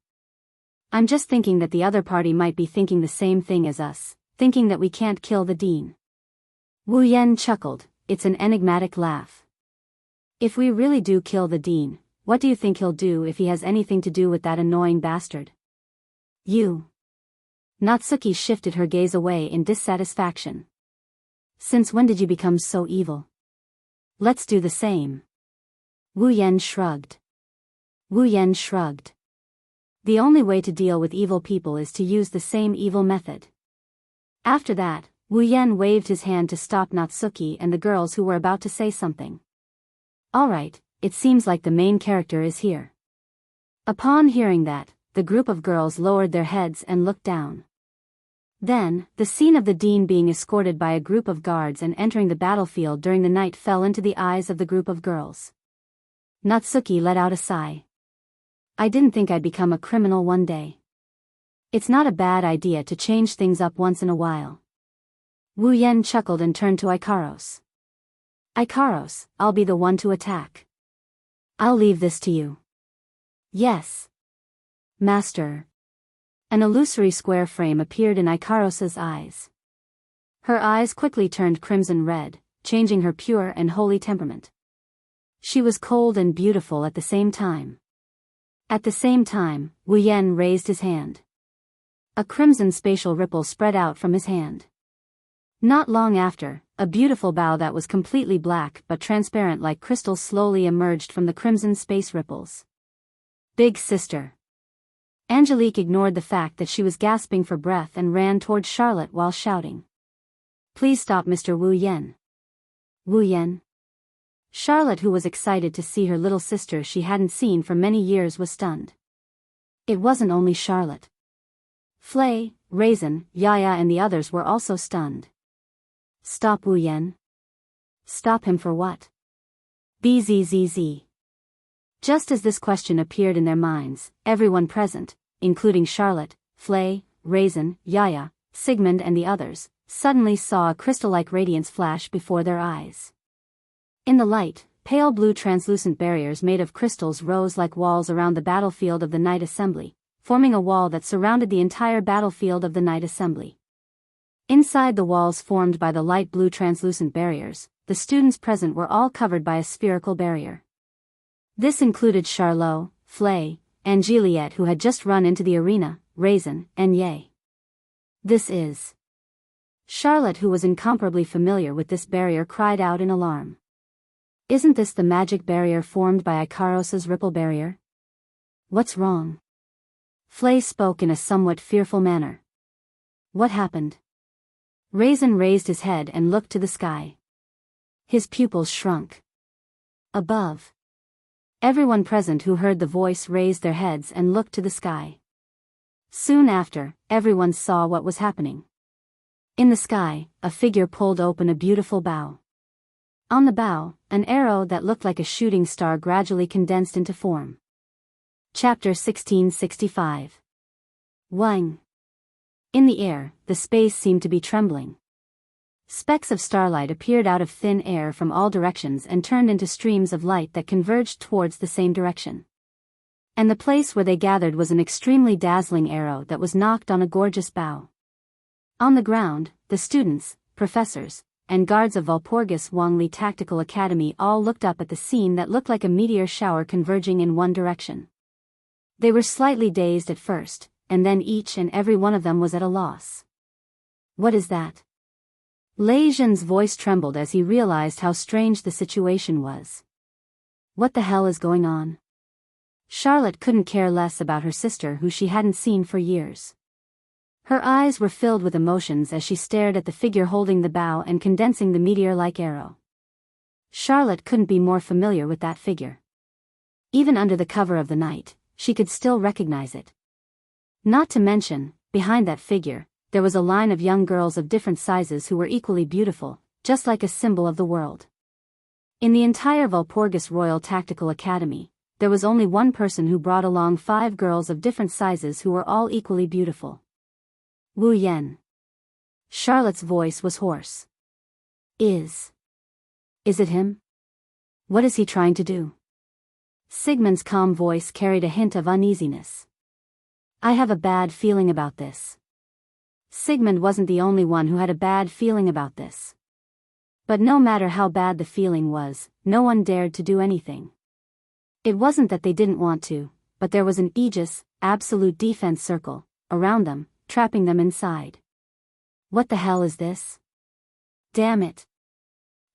I'm just thinking that the other party might be thinking the same thing as us, thinking that we can't kill the dean. Wu Yen chuckled. It's an enigmatic laugh. If we really do kill the dean, what do you think he'll do if he has anything to do with that annoying bastard? You. Natsuki shifted her gaze away in dissatisfaction. Since when did you become so evil? Let's do the same. Wu Yen shrugged. Wu Yen shrugged. The only way to deal with evil people is to use the same evil method. After that, Wu Yen waved his hand to stop Natsuki and the girls who were about to say something. Alright, it seems like the main character is here. Upon hearing that, the group of girls lowered their heads and looked down. Then, the scene of the dean being escorted by a group of guards and entering the battlefield during the night fell into the eyes of the group of girls. Natsuki let out a sigh. I didn't think I'd become a criminal one day. It's not a bad idea to change things up once in a while. Wu Yen chuckled and turned to Ikaros. Ikaros, I'll be the one to attack. I'll leave this to you. Yes. Master. An illusory square frame appeared in Ikaros's eyes. Her eyes quickly turned crimson red, changing her pure and holy temperament. She was cold and beautiful at the same time. At the same time, Wu Yen raised his hand. A crimson spatial ripple spread out from his hand. Not long after, a beautiful bow that was completely black but transparent like crystal slowly emerged from the crimson space ripples. Big sister. Angelique ignored the fact that she was gasping for breath and ran toward Charlotte while shouting. Please stop, Mr. Wu Yen. Wu Yen. Charlotte, who was excited to see her little sister she hadn't seen for many years, was stunned. It wasn't only Charlotte. Flay, Raisin, Yaya and the others were also stunned. Stop Wu Yen. Stop him for what? Bzzz. Just as this question appeared in their minds, everyone present, including Charlotte, Flay, Raisin, Yaya, Sigmund and the others, suddenly saw a crystal-like radiance flash before their eyes. In the light, pale blue translucent barriers made of crystals rose like walls around the battlefield of the Night Assembly, forming a wall that surrounded the entire battlefield of the Night Assembly. Inside the walls formed by the light blue translucent barriers, the students present were all covered by a spherical barrier. This included Charlot, Flay, and Juliet, who had just run into the arena, Raisin, and Ye. This is... Charlotte, who was incomparably familiar with this barrier, cried out in alarm. Isn't this the magic barrier formed by Ikaros's ripple barrier? What's wrong? Flay spoke in a somewhat fearful manner. What happened? Raisin raised his head and looked to the sky. His pupils shrunk. Above. Everyone present who heard the voice raised their heads and looked to the sky. Soon after, everyone saw what was happening. In the sky, a figure pulled open a beautiful bow. On the bow, an arrow that looked like a shooting star gradually condensed into form. Chapter 1665. Wang. In the air, the space seemed to be trembling. Specks of starlight appeared out of thin air from all directions and turned into streams of light that converged towards the same direction. And the place where they gathered was an extremely dazzling arrow that was knocked on a gorgeous bow. On the ground, the students, professors, and guards of Walpurgis Wangli Tactical Academy all looked up at the scene that looked like a meteor shower converging in one direction. They were slightly dazed at first, and then each and every one of them was at a loss. What is that? Lei Zhen's voice trembled as he realized how strange the situation was. What the hell is going on? Charlotte couldn't care less about her sister, who she hadn't seen for years. Her eyes were filled with emotions as she stared at the figure holding the bow and condensing the meteor-like arrow. Charlotte couldn't be more familiar with that figure. Even under the cover of the night, she could still recognize it. Not to mention, behind that figure, there was a line of young girls of different sizes who were equally beautiful, just like a symbol of the world. In the entire Walpurgis Royal Tactical Academy, there was only one person who brought along 5 girls of different sizes who were all equally beautiful. Wu Yen. Charlotte's voice was hoarse. Is it him? What is he trying to do? Sigmund's calm voice carried a hint of uneasiness. I have a bad feeling about this. Sigmund wasn't the only one who had a bad feeling about this. But no matter how bad the feeling was, no one dared to do anything. It wasn't that they didn't want to, but there was an aegis, absolute defense circle, around them, trapping them inside. What the hell is this? Damn it.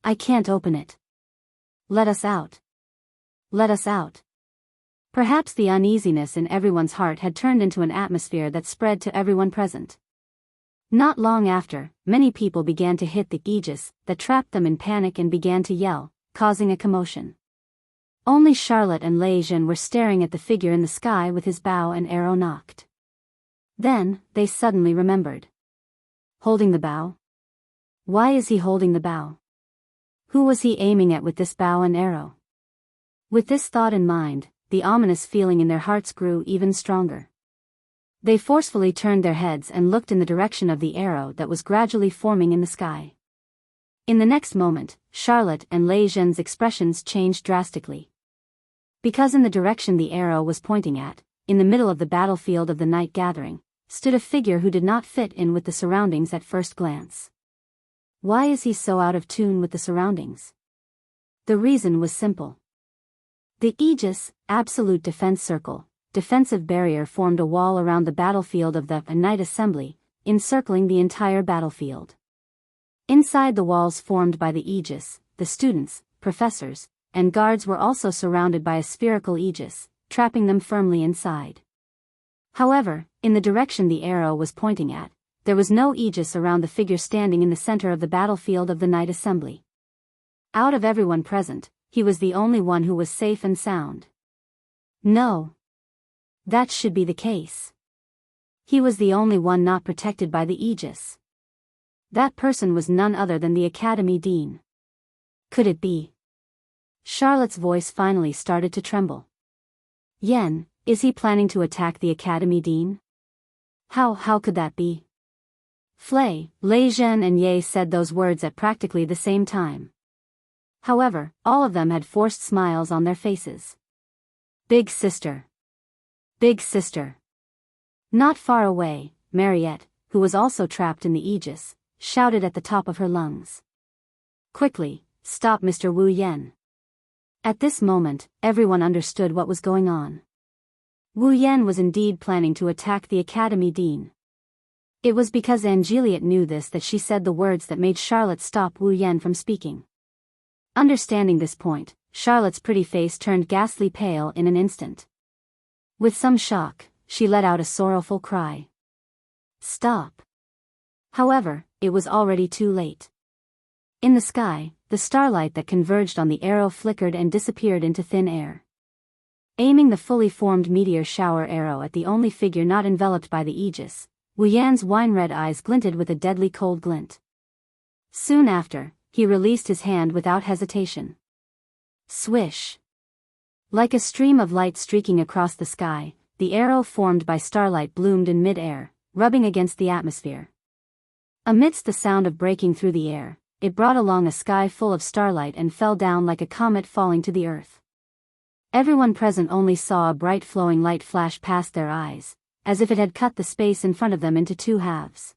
I can't open it. Let us out. Let us out. Perhaps the uneasiness in everyone's heart had turned into an atmosphere that spread to everyone present. Not long after, many people began to hit the aegis that trapped them in panic and began to yell, causing a commotion. Only Charlotte and Lei Zhen were staring at the figure in the sky with his bow and arrow knocked. Then, they suddenly remembered. Holding the bow? Why is he holding the bow? Who was he aiming at with this bow and arrow? With this thought in mind, the ominous feeling in their hearts grew even stronger. They forcefully turned their heads and looked in the direction of the arrow that was gradually forming in the sky. In the next moment, Charlotte and Lei Zhen's expressions changed drastically. Because in the direction the arrow was pointing at, in the middle of the battlefield of the night gathering, stood a figure who did not fit in with the surroundings at first glance. Why is he so out of tune with the surroundings? The reason was simple. The aegis, absolute defense circle, defensive barrier formed a wall around the battlefield of the night assembly, encircling the entire battlefield. Inside the walls formed by the aegis, the students, professors, and guards were also surrounded by a spherical aegis, trapping them firmly inside. However, in the direction the arrow was pointing at, there was no aegis around the figure standing in the center of the battlefield of the night assembly. Out of everyone present, he was the only one who was safe and sound. No. That should be the case. He was the only one not protected by the aegis. That person was none other than the Academy Dean. Could it be? Charlotte's voice finally started to tremble. Yen, is he planning to attack the Academy Dean? How could that be? Lei Zhen and Ye said those words at practically the same time. However, all of them had forced smiles on their faces. Big sister. Big sister. Not far away, Mariette, who was also trapped in the aegis, shouted at the top of her lungs. Quickly, stop Mr. Wu Yen. At this moment, everyone understood what was going on. Wu Yen was indeed planning to attack the Academy Dean. It was because Angeliette knew this that she said the words that made Charlotte stop Wu Yen from speaking. Understanding this point, Charlotte's pretty face turned ghastly pale in an instant. With some shock, she let out a sorrowful cry. Stop. However, it was already too late. In the sky, the starlight that converged on the arrow flickered and disappeared into thin air. Aiming the fully formed meteor shower arrow at the only figure not enveloped by the aegis, Wu Yan's wine-red eyes glinted with a deadly cold glint. Soon after, he released his hand without hesitation. Swish! Like a stream of light streaking across the sky, the arrow formed by starlight bloomed in mid-air, rubbing against the atmosphere. Amidst the sound of breaking through the air, it brought along a sky full of starlight and fell down like a comet falling to the earth. Everyone present only saw a bright flowing light flash past their eyes, as if it had cut the space in front of them into two halves.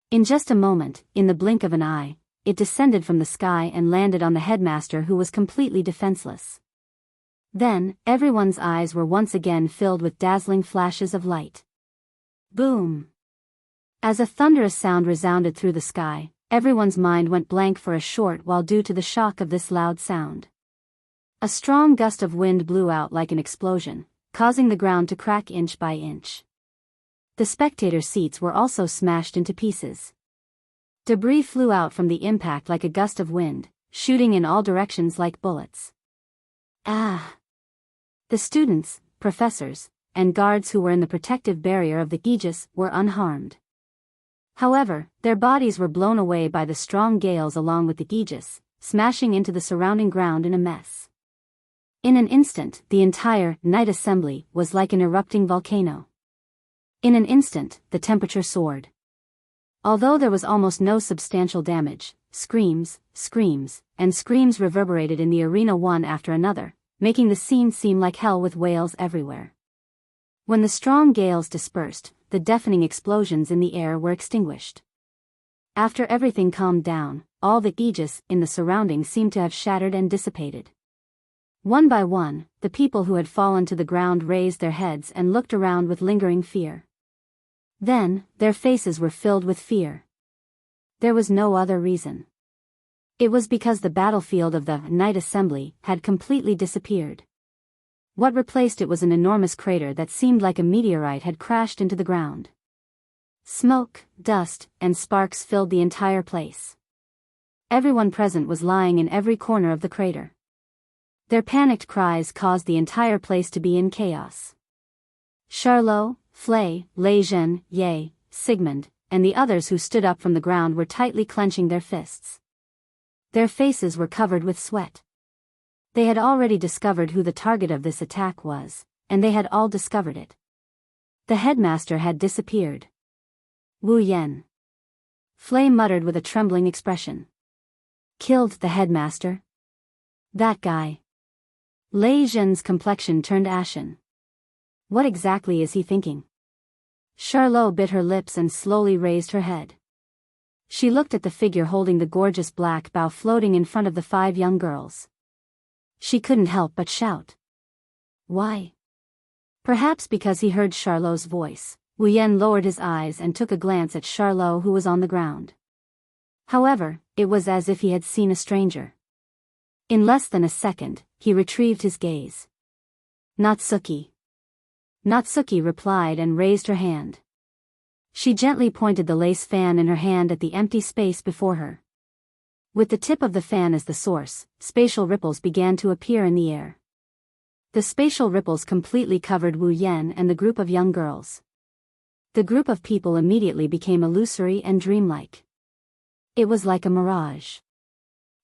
In just a moment, in the blink of an eye, it descended from the sky and landed on the headmaster, who was completely defenseless. Then, everyone's eyes were once again filled with dazzling flashes of light. Boom! As a thunderous sound resounded through the sky, everyone's mind went blank for a short while due to the shock of this loud sound. A strong gust of wind blew out like an explosion, causing the ground to crack inch by inch. The spectator seats were also smashed into pieces. Debris flew out from the impact like a gust of wind, shooting in all directions like bullets. Ah! The students, professors, and guards who were in the protective barrier of the aegis were unharmed. However, their bodies were blown away by the strong gales along with the aegis, smashing into the surrounding ground in a mess. In an instant, the entire night assembly was like an erupting volcano. In an instant, the temperature soared. Although there was almost no substantial damage, screams, screams, and screams reverberated in the arena one after another, making the scene seem like hell with wails everywhere. When the strong gales dispersed, the deafening explosions in the air were extinguished. After everything calmed down, all the aegis in the surroundings seemed to have shattered and dissipated. One by one, the people who had fallen to the ground raised their heads and looked around with lingering fear. Then, their faces were filled with fear. There was no other reason. It was because the battlefield of the night assembly had completely disappeared. What replaced it was an enormous crater that seemed like a meteorite had crashed into the ground. Smoke, dust, and sparks filled the entire place. Everyone present was lying in every corner of the crater. Their panicked cries caused the entire place to be in chaos. Charlot, Flay, Lejeune, Ye, Sigmund, and the others who stood up from the ground were tightly clenching their fists. Their faces were covered with sweat. They had already discovered who the target of this attack was, and they had all discovered it. The headmaster had disappeared. Wu Yan. Flay muttered with a trembling expression. Killed the headmaster? That guy. Lei Zhen's complexion turned ashen. What exactly is he thinking? Charlot bit her lips and slowly raised her head. She looked at the figure holding the gorgeous black bow floating in front of the 5 young girls. She couldn't help but shout. Why? Perhaps because he heard Charlot's voice, Wu Yan lowered his eyes and took a glance at Charlot, who was on the ground. However, it was as if he had seen a stranger. In less than a second, he retrieved his gaze. Natsuki. Natsuki replied and raised her hand. She gently pointed the lace fan in her hand at the empty space before her. With the tip of the fan as the source, spatial ripples began to appear in the air. The spatial ripples completely covered Wu Yan and the group of young girls. The group of people immediately became illusory and dreamlike. It was like a mirage.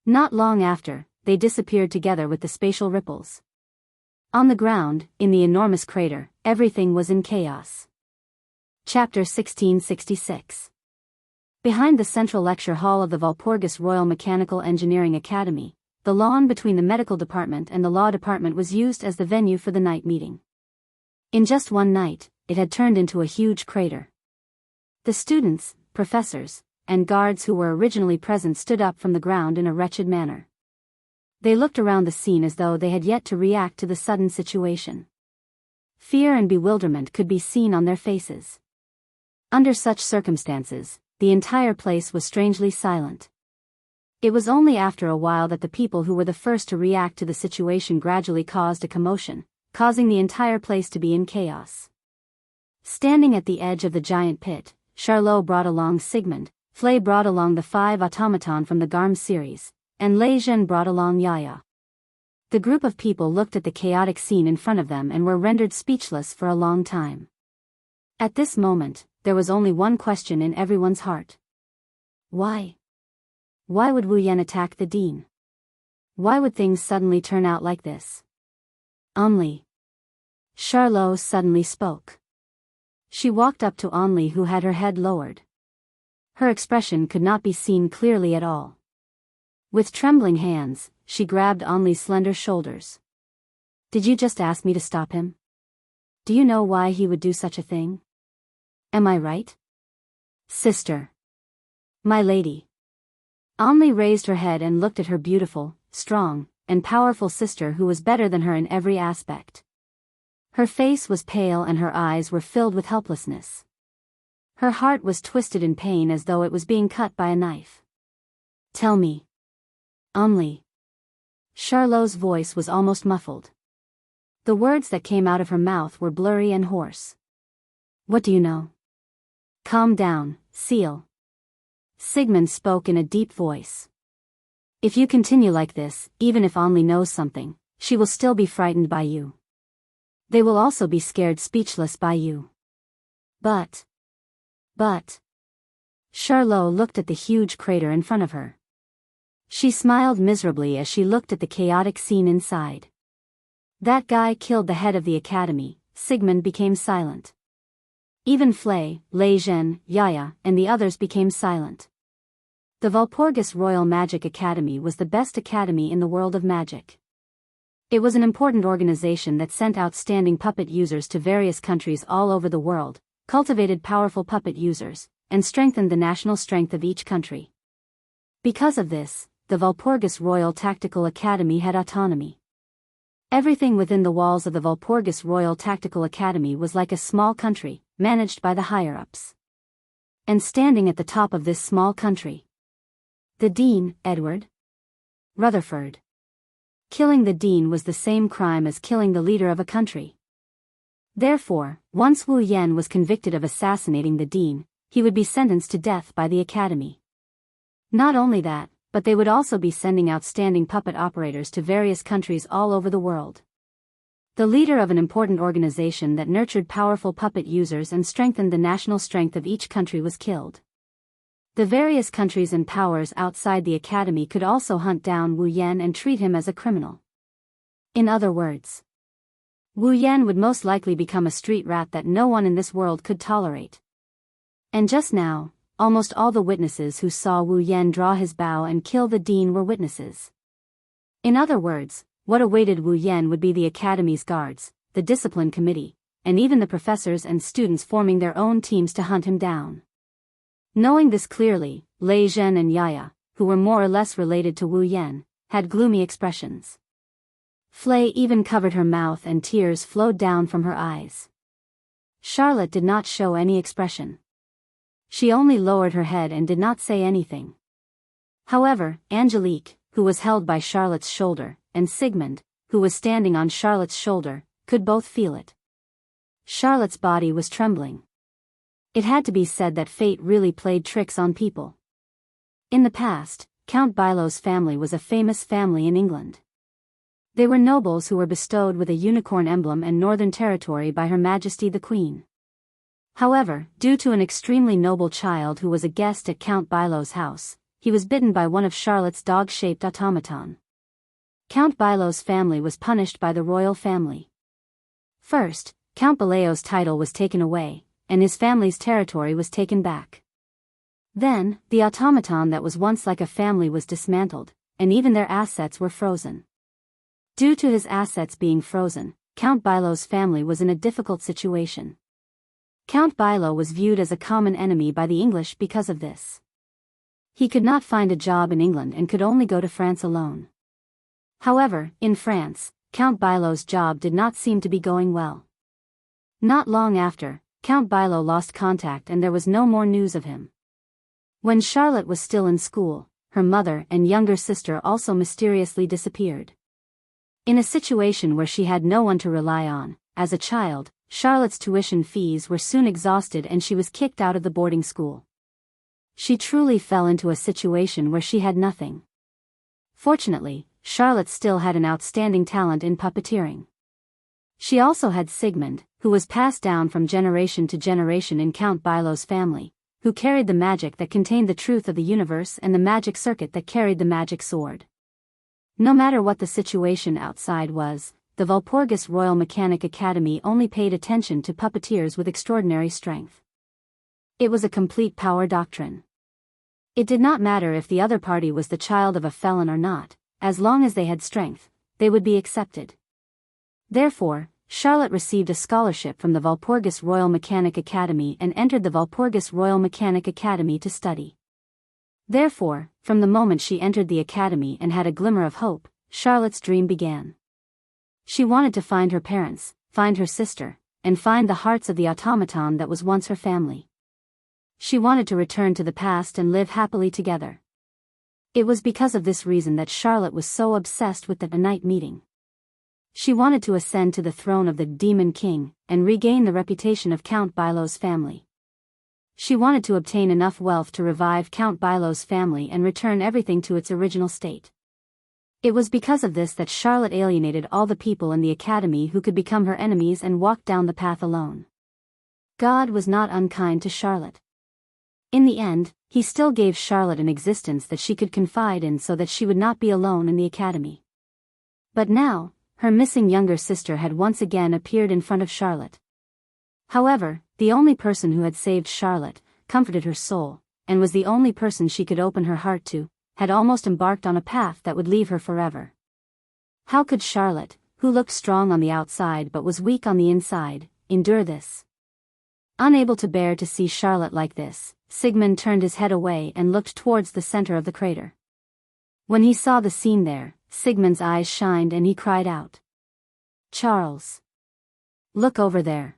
Not long after, they disappeared together with the spatial ripples. On the ground, in the enormous crater, everything was in chaos. Chapter 1666. Behind the central lecture hall of the Walpurgis Royal Mechanical Engineering Academy, the lawn between the medical department and the law department was used as the venue for the night meeting. In just one night, it had turned into a huge crater. The students, professors, and guards who were originally present stood up from the ground in a wretched manner. They looked around the scene as though they had yet to react to the sudden situation. Fear and bewilderment could be seen on their faces. Under such circumstances, the entire place was strangely silent. It was only after a while that the people who were the first to react to the situation gradually caused a commotion, causing the entire place to be in chaos. Standing at the edge of the giant pit, Charlot brought along Sigmund, Flay brought along the 5 automaton from the Garm series, and Lejeune brought along Yaya. The group of people looked at the chaotic scene in front of them and were rendered speechless for a long time. At this moment, there was only one question in everyone's heart. Why? Why would Wu Yan attack the dean? Why would things suddenly turn out like this? Only. Charlot suddenly spoke. She walked up to Onli, who had her head lowered. Her expression could not be seen clearly at all. With trembling hands, she grabbed Onli's slender shoulders. Did you just ask me to stop him? Do you know why he would do such a thing? Am I right? Sister. My lady. Onli raised her head and looked at her beautiful, strong, and powerful sister, who was better than her in every aspect. Her face was pale and her eyes were filled with helplessness. Her heart was twisted in pain as though it was being cut by a knife. Tell me. Onli. Charlot's voice was almost muffled. The words that came out of her mouth were blurry and hoarse. What do you know? Calm down, Seal. Sigmund spoke in a deep voice. If you continue like this, even if Onli knows something, she will still be frightened by you. They will also be scared speechless by you. But. Charlot looked at the huge crater in front of her. She smiled miserably as she looked at the chaotic scene inside. That guy killed the head of the academy. Sigmund became silent. Even Flay, Lejeune, Yaya, and the others became silent. The Walpurgis Royal Magic Academy was the best academy in the world of magic. It was an important organization that sent outstanding puppet users to various countries all over the world, cultivated powerful puppet users, and strengthened the national strength of each country. Because of this, the Walpurgis Royal Tactical Academy had autonomy. Everything within the walls of the Walpurgis Royal Tactical Academy was like a small country, managed by the higher-ups. And standing at the top of this small country, the Dean, Edward Rutherford. Killing the Dean was the same crime as killing the leader of a country. Therefore, once Wu Yan was convicted of assassinating the Dean, he would be sentenced to death by the Academy. Not only that, but they would also be sending outstanding puppet operators to various countries all over the world. The leader of an important organization that nurtured powerful puppet users and strengthened the national strength of each country was killed. The various countries and powers outside the Academy could also hunt down Wu Yan and treat him as a criminal. In other words, Wu Yan would most likely become a street rat that no one in this world could tolerate. And just now, almost all the witnesses who saw Wu Yan draw his bow and kill the Dean were witnesses. In other words, what awaited Wu Yan would be the Academy's guards, the discipline committee, and even the professors and students forming their own teams to hunt him down. Knowing this clearly, Lei Zhen and Yaya, who were more or less related to Wu Yan, had gloomy expressions. Flay even covered her mouth and tears flowed down from her eyes. Charlotte did not show any expression. She only lowered her head and did not say anything. However, Angelique, who was held by Charlotte's shoulder, and Sigmund, who was standing on Charlotte's shoulder, could both feel it. Charlotte's body was trembling. It had to be said that fate really played tricks on people. In the past, Count Bilo's family was a famous family in England. They were nobles who were bestowed with a unicorn emblem and Northern Territory by Her Majesty the Queen. However, due to an extremely noble child who was a guest at Count Bilo's house, he was bitten by one of Charlotte's dog-shaped automaton. Count Bilo's family was punished by the royal family. First, Count Bileo's title was taken away, and his family's territory was taken back. Then, the automaton that was once like a family was dismantled, and even their assets were frozen. Due to his assets being frozen, Count Bilo's family was in a difficult situation. Count Bilo was viewed as a common enemy by the English because of this. He could not find a job in England and could only go to France alone. However, in France, Count Bilo's job did not seem to be going well. Not long after, Count Bilo lost contact and there was no more news of him. When Charlotte was still in school, her mother and younger sister also mysteriously disappeared. In a situation where she had no one to rely on, as a child, Charlotte's tuition fees were soon exhausted and she was kicked out of the boarding school. She truly fell into a situation where she had nothing. Fortunately, Charlotte still had an outstanding talent in puppeteering. She also had Sigmund, who was passed down from generation to generation in Count Bilo's family, who carried the magic that contained the truth of the universe and the magic circuit that carried the magic sword. No matter what the situation outside was, the Walpurgis Royal Mechanic Academy only paid attention to puppeteers with extraordinary strength. It was a complete power doctrine. It did not matter if the other party was the child of a felon or not, as long as they had strength, they would be accepted. Therefore, Charlotte received a scholarship from the Walpurgis Royal Mechanic Academy and entered the Walpurgis Royal Mechanic Academy to study. Therefore, from the moment she entered the academy and had a glimmer of hope, Charlotte's dream began. She wanted to find her parents, find her sister, and find the hearts of the automaton that was once her family. She wanted to return to the past and live happily together. It was because of this reason that Charlotte was so obsessed with the night meeting. She wanted to ascend to the throne of the Demon King, and regain the reputation of Count Bilo's family. She wanted to obtain enough wealth to revive Count Bilo's family and return everything to its original state. It was because of this that Charlotte alienated all the people in the academy who could become her enemies and walked down the path alone. God was not unkind to Charlotte. In the end, he still gave Charlotte an existence that she could confide in so that she would not be alone in the academy. But now, her missing younger sister had once again appeared in front of Charlotte. However, the only person who had saved Charlotte, comforted her soul, and was the only person she could open her heart to, had almost embarked on a path that would leave her forever. How could Charlotte, who looked strong on the outside but was weak on the inside, endure this? Unable to bear to see Charlotte like this, Sigmund turned his head away and looked towards the center of the crater. When he saw the scene there, Sigmund's eyes shined and he cried out, "Charles! Look over there!"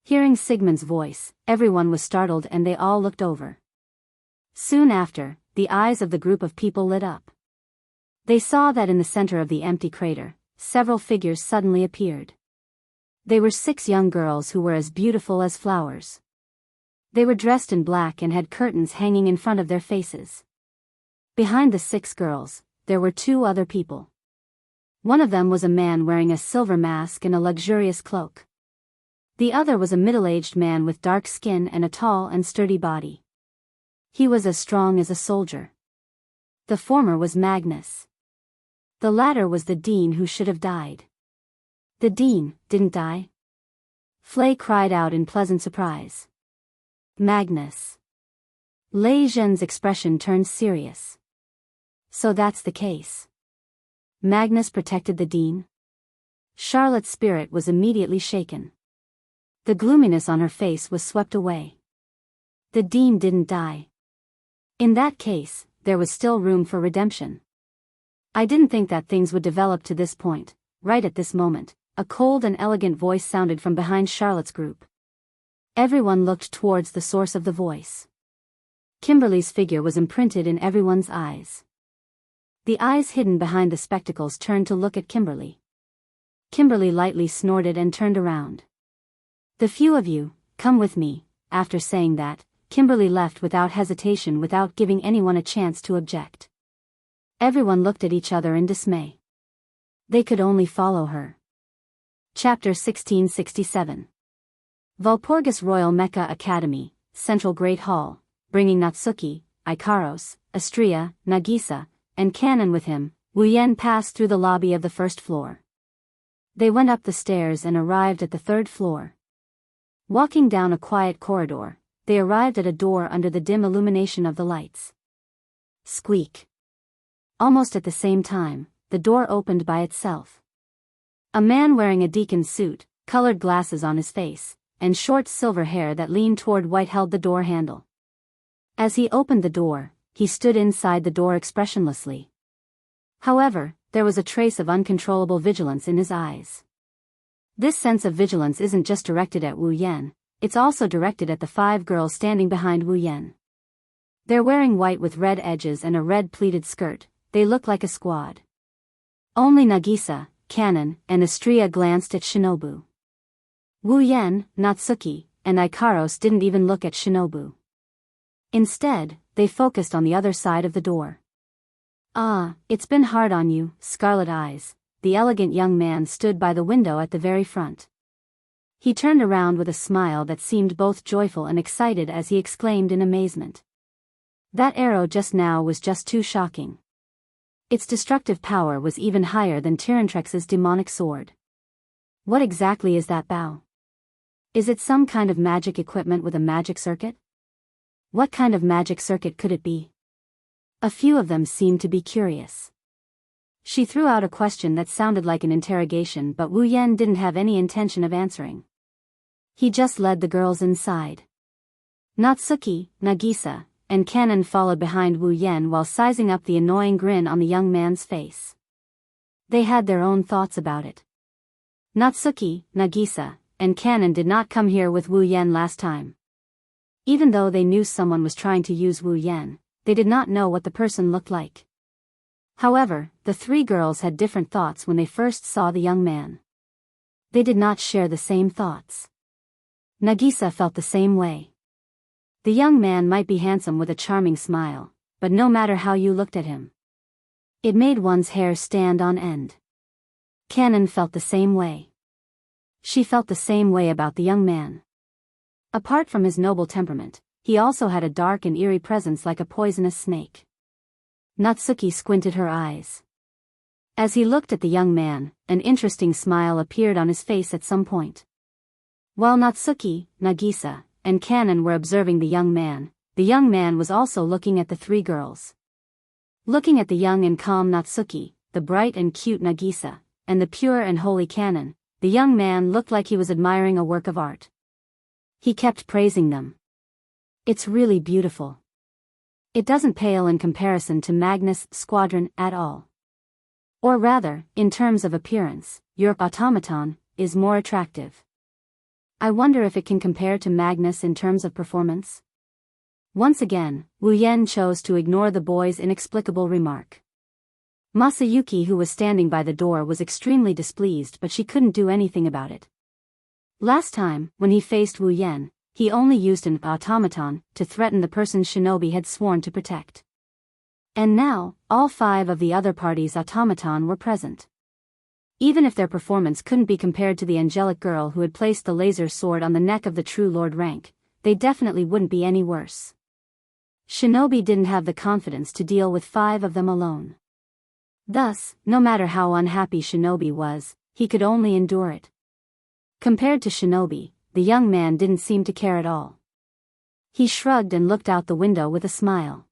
Hearing Sigmund's voice, everyone was startled and they all looked over. Soon after, the eyes of the group of people lit up. They saw that in the center of the empty crater, several figures suddenly appeared. They were 6 young girls who were as beautiful as flowers. They were dressed in black and had curtains hanging in front of their faces. Behind the 6 girls, there were 2 other people. One of them was a man wearing a silver mask and a luxurious cloak. The other was a middle-aged man with dark skin and a tall and sturdy body. He was as strong as a soldier. The former was Magnus. The latter was the dean who should have died. The dean didn't die? Flay cried out in pleasant surprise. Magnus. Lei Zhen's expression turned serious. So that's the case. Magnus protected the dean? Charlotte's spirit was immediately shaken. The gloominess on her face was swept away. The dean didn't die. In that case, there was still room for redemption. I didn't think that things would develop to this point. Right at this moment, a cold and elegant voice sounded from behind Charlotte's group. Everyone looked towards the source of the voice. Kimberly's figure was imprinted in everyone's eyes. The eyes hidden behind the spectacles turned to look at Kimberly. Kimberly lightly snorted and turned around. "The few of you, come with me." After saying that, Kimberly left without hesitation, without giving anyone a chance to object. Everyone looked at each other in dismay. They could only follow her. Chapter 1667. Walpurgis Royal Mecha Academy, Central Great Hall, bringing Natsuki, Ikaros, Astria, Nagisa, and Kanon with him, Wu Yen passed through the lobby of the first floor. They went up the stairs and arrived at the 3rd floor. Walking down a quiet corridor, they arrived at a door under the dim illumination of the lights. Squeak. Almost at the same time, the door opened by itself. A man wearing a deacon's suit, colored glasses on his face, and short silver hair that leaned toward white held the door handle. As he opened the door, he stood inside the door expressionlessly. However, there was a trace of uncontrollable vigilance in his eyes. This sense of vigilance isn't just directed at Wu Yen, it's also directed at the 5 girls standing behind Wu Yen. They're wearing white with red edges and a red pleated skirt. They look like a squad. Only Nagisa, Kanon, and Astria glanced at Shinobu. Wu Yen, Natsuki, and Ikaros didn't even look at Shinobu. Instead, they focused on the other side of the door. "Ah, it's been hard on you, Scarlet Eyes." The elegant young man stood by the window at the very front. He turned around with a smile that seemed both joyful and excited as he exclaimed in amazement. That arrow just now was just too shocking. Its destructive power was even higher than Tyrantrex's demonic sword. What exactly is that bow? Is it some kind of magic equipment with a magic circuit? What kind of magic circuit could it be? A few of them seemed to be curious. She threw out a question that sounded like an interrogation, but Wu Yen didn't have any intention of answering. He just led the girls inside. Natsuki, Nagisa, and Kanon followed behind Wu Yen while sizing up the annoying grin on the young man's face. They had their own thoughts about it. Natsuki, Nagisa, and Kanon did not come here with Wu Yen last time. Even though they knew someone was trying to use Wu Yen, they did not know what the person looked like. However, the 3 girls had different thoughts when they first saw the young man. They did not share the same thoughts. Nagisa felt the same way. The young man might be handsome with a charming smile, but no matter how you looked at him, it made one's hair stand on end. Kanon felt the same way. She felt the same way about the young man. Apart from his noble temperament, he also had a dark and eerie presence like a poisonous snake. Natsuki squinted her eyes. As he looked at the young man, an interesting smile appeared on his face at some point. While Natsuki, Nagisa, and Kanon were observing the young man, the young man was also looking at the three girls. Looking at the young and calm Natsuki, the bright and cute Nagisa, and the pure and holy Kanon, the young man looked like he was admiring a work of art. He kept praising them. It's really beautiful. It doesn't pale in comparison to Magnus' squadron at all. Or rather, in terms of appearance, your automaton is more attractive. I wonder if it can compare to Magnus in terms of performance? Once again, Wu Yen chose to ignore the boy's inexplicable remark. Masayuki, who was standing by the door, was extremely displeased, but she couldn't do anything about it. Last time, when he faced Wu Yen, he only used an automaton to threaten the person Shinobi had sworn to protect. And now, all 5 of the other party's automaton were present. Even if their performance couldn't be compared to the angelic girl who had placed the laser sword on the neck of the true Lord rank, they definitely wouldn't be any worse. Shinobi didn't have the confidence to deal with 5 of them alone. Thus, no matter how unhappy Shinobi was, he could only endure it. Compared to Shinobi, the young man didn't seem to care at all. He shrugged and looked out the window with a smile.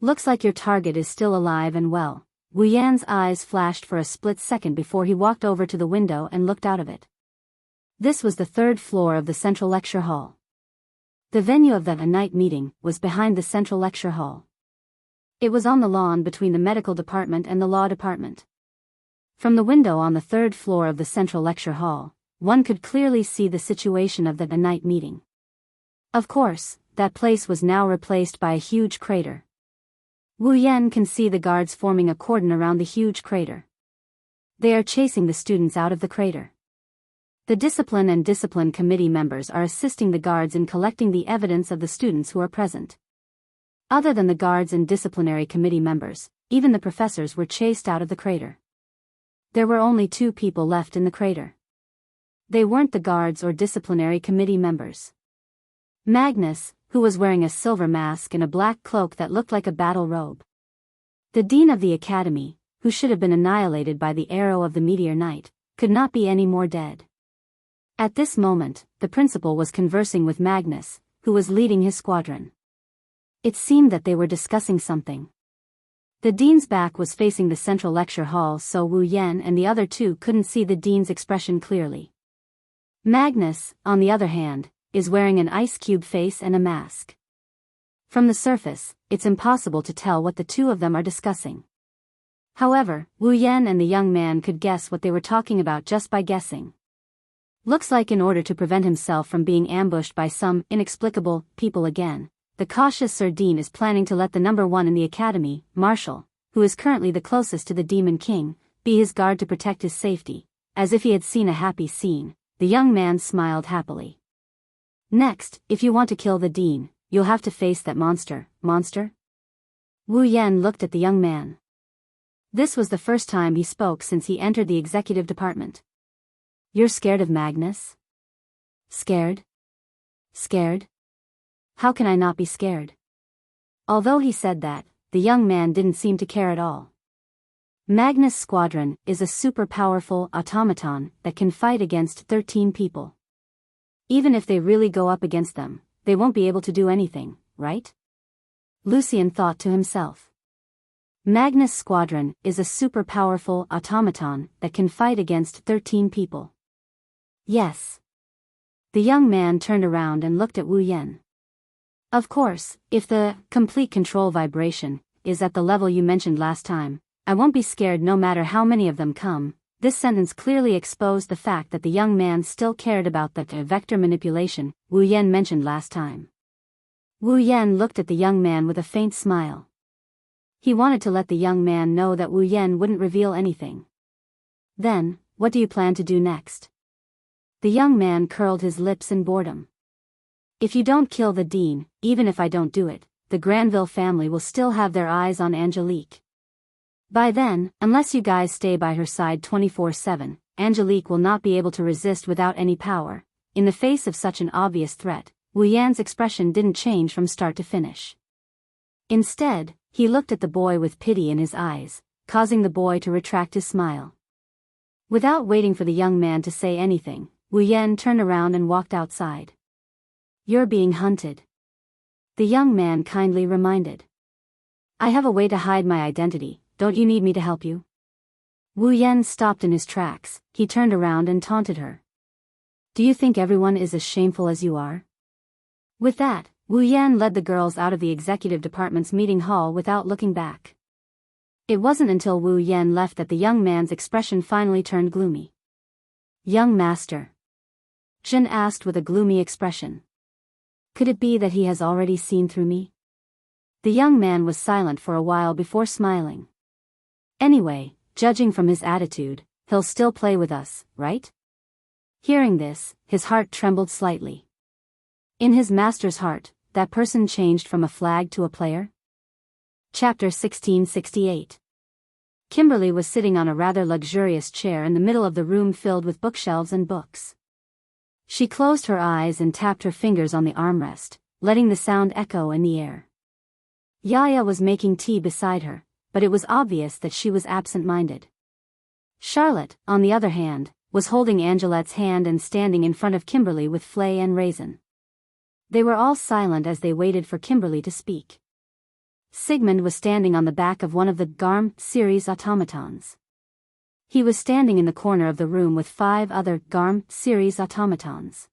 Looks like your target is still alive and well. Wu Yan's eyes flashed for a split second before he walked over to the window and looked out of it. This was the 3rd floor of the central lecture hall. The venue of that night meeting was behind the central lecture hall. It was on the lawn between the medical department and the law department. From the window on the 3rd floor of the central lecture hall, one could clearly see the situation of the night meeting. Of course, that place was now replaced by a huge crater. Wu Yen can see the guards forming a cordon around the huge crater. They are chasing the students out of the crater. The Discipline and Discipline Committee members are assisting the guards in collecting the evidence of the students who are present. Other than the guards and disciplinary committee members, even the professors were chased out of the crater. There were only 2 people left in the crater. They weren't the guards or disciplinary committee members. Magnus, who was wearing a silver mask and a black cloak that looked like a battle robe. The dean of the academy, who should have been annihilated by the arrow of the meteor knight, could not be any more dead. At this moment, the principal was conversing with Magnus, who was leading his squadron. It seemed that they were discussing something. The dean's back was facing the central lecture hall, so Wu Yen and the other 2 couldn't see the dean's expression clearly. Magnus, on the other hand, is wearing an ice cube face and a mask. From the surface, it's impossible to tell what the 2 of them are discussing. However, Wu Yen and the young man could guess what they were talking about just by guessing. Looks like in order to prevent himself from being ambushed by some inexplicable people again, the cautious Sir Dean is planning to let the number 1 in the academy, Marshall, who is currently the closest to the Demon King, be his guard to protect his safety. As if he had seen a happy scene, the young man smiled happily. Next, if you want to kill the Dean, you'll have to face that monster. Wu Yen looked at the young man. This was the first time he spoke since he entered the executive department. You're scared of Magnus? Scared? Scared? How can I not be scared? Although he said that, the young man didn't seem to care at all. Magnus' squadron is a super powerful automaton that can fight against 13 people. Even if they really go up against them, they won't be able to do anything, right? Lucien thought to himself. Magnus' squadron is a super powerful automaton that can fight against 13 people. Yes. The young man turned around and looked at Wu Yen. Of course, if the complete control vibration is at the level you mentioned last time, I won't be scared no matter how many of them come. This sentence clearly exposed the fact that the young man still cared about the vector manipulation Wu Yen mentioned last time. Wu Yen looked at the young man with a faint smile. He wanted to let the young man know that Wu Yen wouldn't reveal anything. Then, what do you plan to do next? The young man curled his lips in boredom. If you don't kill the dean, even if I don't do it, the Granville family will still have their eyes on Angelique. By then, unless you guys stay by her side 24/7, Angelique will not be able to resist without any power. In the face of such an obvious threat, Wu Yan's expression didn't change from start to finish. Instead, he looked at the boy with pity in his eyes, causing the boy to retract his smile. Without waiting for the young man to say anything, Wu Yan turned around and walked outside. You're being hunted. The young man kindly reminded. I have a way to hide my identity, don't you need me to help you? Wu Yan stopped in his tracks, he turned around and taunted her. Do you think everyone is as shameful as you are? With that, Wu Yan led the girls out of the executive department's meeting hall without looking back. It wasn't until Wu Yan left that the young man's expression finally turned gloomy. Young master? Zhen asked with a gloomy expression. Could it be that he has already seen through me? The young man was silent for a while before smiling. Anyway, judging from his attitude, he'll still play with us, right? Hearing this, his heart trembled slightly. In his master's heart, that person changed from a flag to a player? Chapter 1668. Kimberly was sitting on a rather luxurious chair in the middle of the room filled with bookshelves and books. She closed her eyes and tapped her fingers on the armrest, letting the sound echo in the air. Yaya was making tea beside her, but it was obvious that she was absent-minded. Charlotte, on the other hand, was holding Angelette's hand and standing in front of Kimberly with Flay and Raisin. They were all silent as they waited for Kimberly to speak. Sigmund was standing on the back of one of the Garm series automatons. He was standing in the corner of the room with 5 other Garm series automatons.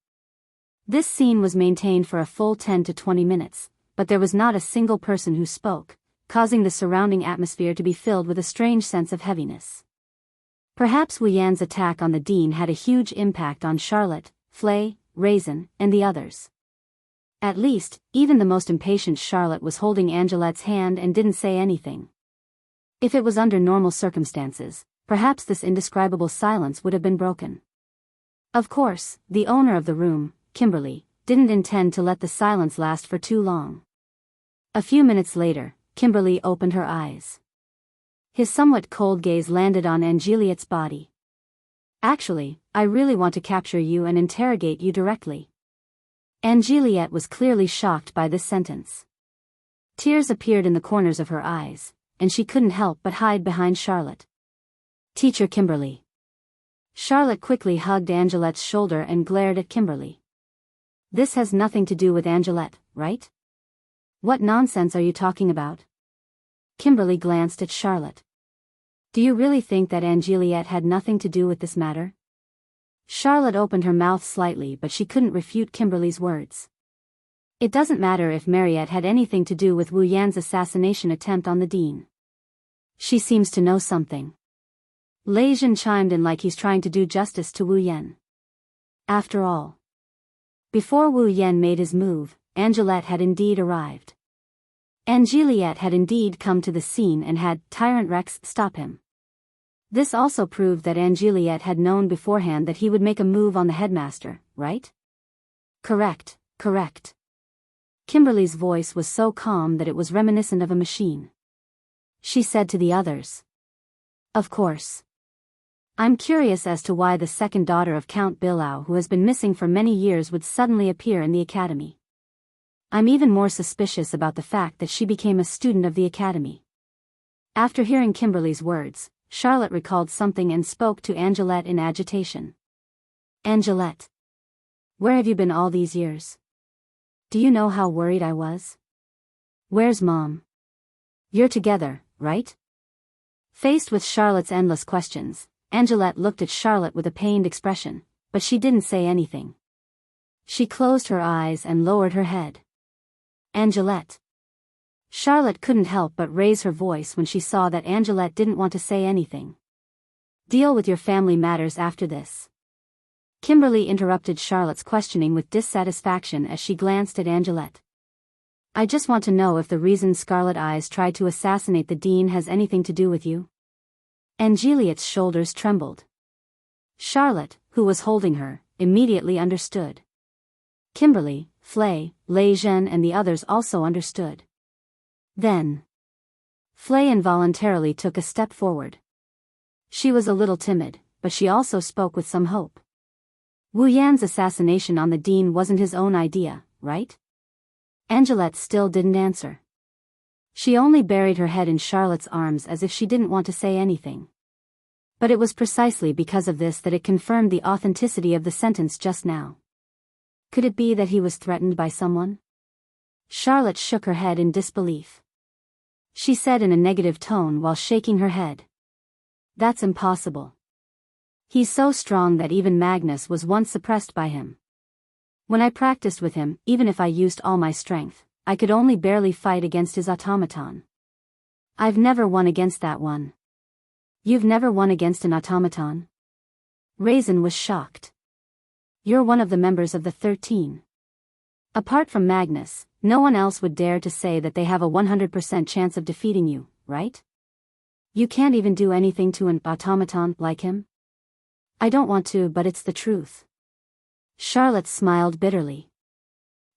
This scene was maintained for a full 10 to 20 minutes, but there was not a single person who spoke, causing the surrounding atmosphere to be filled with a strange sense of heaviness. Perhaps Wu Yan's attack on the dean had a huge impact on Charlotte, Flay, Raisin, and the others. At least, even the most impatient Charlotte was holding Angelette's hand and didn't say anything. If it was under normal circumstances, perhaps this indescribable silence would have been broken. Of course, the owner of the room, Kimberly, didn't intend to let the silence last for too long. A few minutes later, Kimberly opened her eyes. His somewhat cold gaze landed on Angeliette's body. Actually, I really want to capture you and interrogate you directly. Angeliette was clearly shocked by this sentence. Tears appeared in the corners of her eyes, and she couldn't help but hide behind Charlotte. Teacher Kimberly. Charlotte quickly hugged Angelette's shoulder and glared at Kimberly. This has nothing to do with Angelette, right? What nonsense are you talking about? Kimberly glanced at Charlotte. Do you really think that Angeliette had nothing to do with this matter? Charlotte opened her mouth slightly, but she couldn't refute Kimberly's words. It doesn't matter if Mariette had anything to do with Wu Yan's assassination attempt on the dean. She seems to know something. Lei Jin chimed in like he's trying to do justice to Wu Yan. After all, before Wu Yan made his move, Angelette had indeed arrived. Angeliette had indeed come to the scene and had Tyrant Rex stop him. This also proved that Angeliette had known beforehand that he would make a move on the headmaster, right? Correct, correct. Kimberly's voice was so calm that it was reminiscent of a machine. She said to the others. Of course. I'm curious as to why the second daughter of Count Bilao, who has been missing for many years, would suddenly appear in the academy. I'm even more suspicious about the fact that she became a student of the academy. After hearing Kimberly's words, Charlotte recalled something and spoke to Angelette in agitation. Angelette. Where have you been all these years? Do you know how worried I was? Where's Mom? You're together, right? Faced with Charlotte's endless questions, Angelette looked at Charlotte with a pained expression, but she didn't say anything. She closed her eyes and lowered her head. Angelette. Charlotte couldn't help but raise her voice when she saw that Angelette didn't want to say anything. Deal with your family matters after this. Kimberly interrupted Charlotte's questioning with dissatisfaction as she glanced at Angelette. I just want to know if the reason Scarlet Eyes tried to assassinate the dean has anything to do with you. Angeliette's shoulders trembled. Charlotte, who was holding her, immediately understood. Kimberly, Flay, Lei Zhen and the others also understood. Then, Flay involuntarily took a step forward. She was a little timid, but she also spoke with some hope. Wu Yan's assassination on the dean wasn't his own idea, right? Angelette still didn't answer. She only buried her head in Charlotte's arms as if she didn't want to say anything. But it was precisely because of this that it confirmed the authenticity of the sentence just now. Could it be that he was threatened by someone? Charlotte shook her head in disbelief. She said in a negative tone while shaking her head. That's impossible. He's so strong that even Magnus was once suppressed by him. When I practiced with him, even if I used all my strength, I could only barely fight against his automaton. I've never won against that one. You've never won against an automaton? Raisin was shocked. You're one of the members of the 13. Apart from Magnus, no one else would dare to say that they have a 100% chance of defeating you, right? You can't even do anything to an automaton like him? I don't want to, but it's the truth. Charlotte smiled bitterly.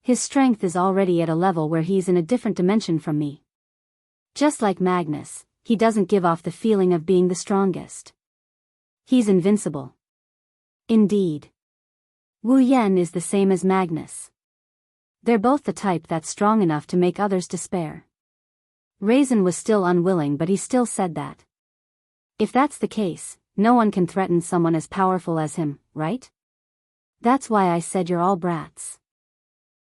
His strength is already at a level where he's in a different dimension from me. Just like Magnus, he doesn't give off the feeling of being the strongest. He's invincible. Indeed. Wu Yan is the same as Magnus. They're both the type that's strong enough to make others despair. Raisin was still unwilling, but he still said that. If that's the case, no one can threaten someone as powerful as him, right? That's why I said you're all brats.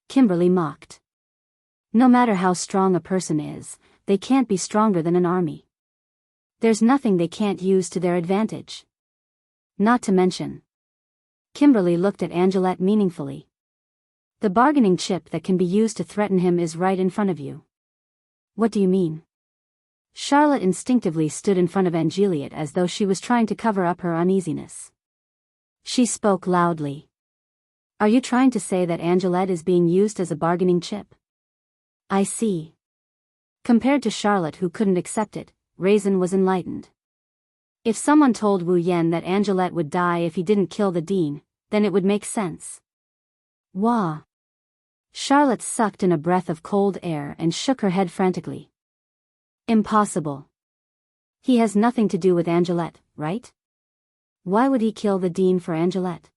Kimberly mocked. No matter how strong a person is, they can't be stronger than an army. There's nothing they can't use to their advantage. Not to mention. Kimberly looked at Angelette meaningfully. The bargaining chip that can be used to threaten him is right in front of you. What do you mean? Charlotte instinctively stood in front of Angelette as though she was trying to cover up her uneasiness. She spoke loudly. Are you trying to say that Angelette is being used as a bargaining chip? I see. Compared to Charlotte, who couldn't accept it, Raisin was enlightened. If someone told Wu Yan that Angelette would die if he didn't kill the dean, then it would make sense. Wah! Charlotte sucked in a breath of cold air and shook her head frantically. Impossible. He has nothing to do with Angelette, right? Why would he kill the dean for Angelette?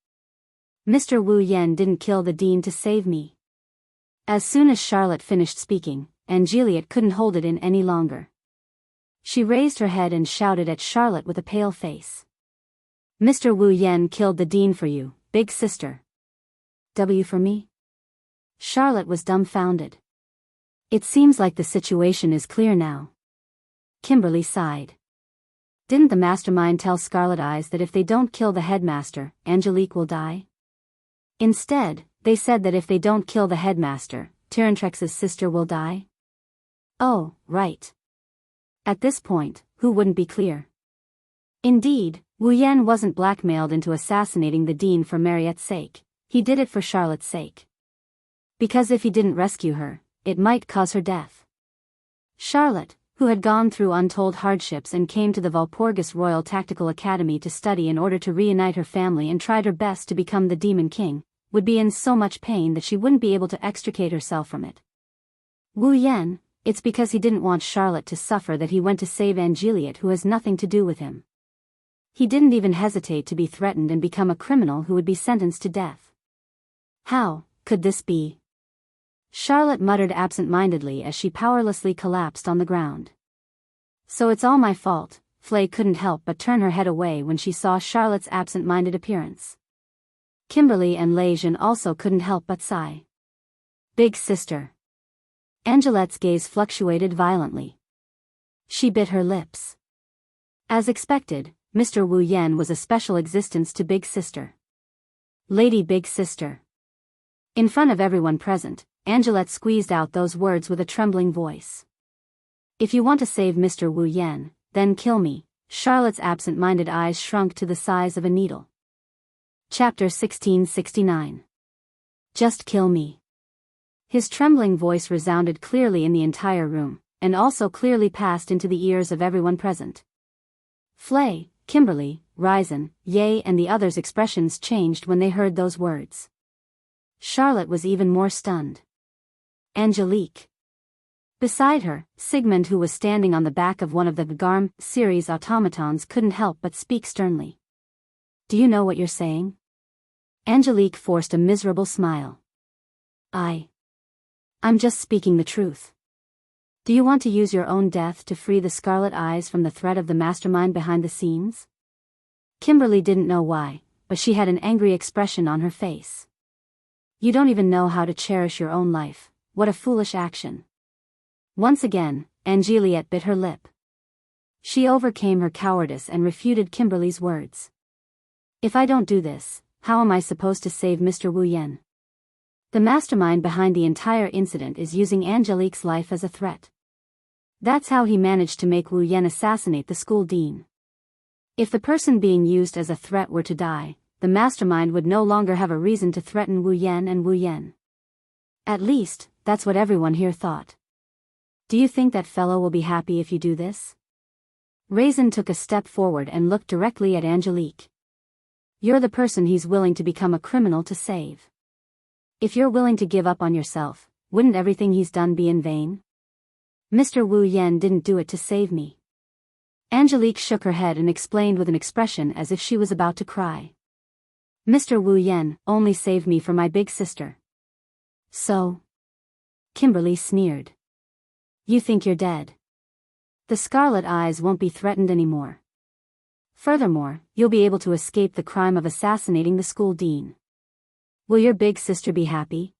Mr. Wu Yan didn't kill the dean to save me. As soon as Charlotte finished speaking, Angelette couldn't hold it in any longer. She raised her head and shouted at Charlotte with a pale face. Mr. Wu Yan killed the dean for you, big sister. W for me? Charlotte was dumbfounded. It seems like the situation is clear now. Kimberly sighed. Didn't the mastermind tell Scarlet Eyes that if they don't kill the headmaster, Angelique will die? Instead, they said that if they don't kill the headmaster, Tyrantrex's sister will die? Oh, right. At this point, who wouldn't be clear? Indeed, Wu Yan wasn't blackmailed into assassinating the dean for Mariette's sake, he did it for Charlotte's sake. Because if he didn't rescue her, it might cause her death. Charlotte, who had gone through untold hardships and came to the Walpurgis Royal Tactical Academy to study in order to reunite her family and tried her best to become the Demon King, would be in so much pain that she wouldn't be able to extricate herself from it. Wu Yan, it's because he didn't want Charlotte to suffer that he went to save Angelette, who has nothing to do with him. He didn't even hesitate to be threatened and become a criminal who would be sentenced to death. How could this be? Charlotte muttered absent-mindedly as she powerlessly collapsed on the ground. So it's all my fault. Flay couldn't help but turn her head away when she saw Charlotte's absent-minded appearance. Kimberly and Lejeune also couldn't help but sigh. Big sister. Angelette's gaze fluctuated violently. She bit her lips. As expected, Mr. Wu Yan was a special existence to Big Sister. Lady Big Sister. In front of everyone present, Angelette squeezed out those words with a trembling voice. If you want to save Mr. Wu Yan, then kill me. Charlotte's absent-minded eyes shrunk to the size of a needle. Chapter 1669. Just kill me. His trembling voice resounded clearly in the entire room, and also clearly passed into the ears of everyone present. Flay, Kimberly, Raisin, Ye and the others' expressions changed when they heard those words. Charlotte was even more stunned. Angelique. Beside her, Sigmund, who was standing on the back of one of the Garm series automatons, couldn't help but speak sternly. Do you know what you're saying? Angelique forced a miserable smile. I'm just speaking the truth. Do you want to use your own death to free the Scarlet Eyes from the threat of the mastermind behind the scenes? Kimberly didn't know why, but she had an angry expression on her face. You don't even know how to cherish your own life, what a foolish action. Once again, Angeliette bit her lip. She overcame her cowardice and refuted Kimberly's words. If I don't do this, how am I supposed to save Mr. Wu Yen? The mastermind behind the entire incident is using Angelique's life as a threat. That's how he managed to make Wu Yen assassinate the school dean. If the person being used as a threat were to die, the mastermind would no longer have a reason to threaten Wu Yen and Wu Yen. At least, that's what everyone here thought. Do you think that fellow will be happy if you do this? Raisin took a step forward and looked directly at Angelique. You're the person he's willing to become a criminal to save. If you're willing to give up on yourself, wouldn't everything he's done be in vain? Mr. Wu Yen didn't do it to save me. Angelique shook her head and explained with an expression as if she was about to cry. Mr. Wu Yen only saved me for my big sister. So? Kimberly sneered. You think you're dead. The Scarlet Eyes won't be threatened anymore. Furthermore, you'll be able to escape the crime of assassinating the school dean. Will your big sister be happy?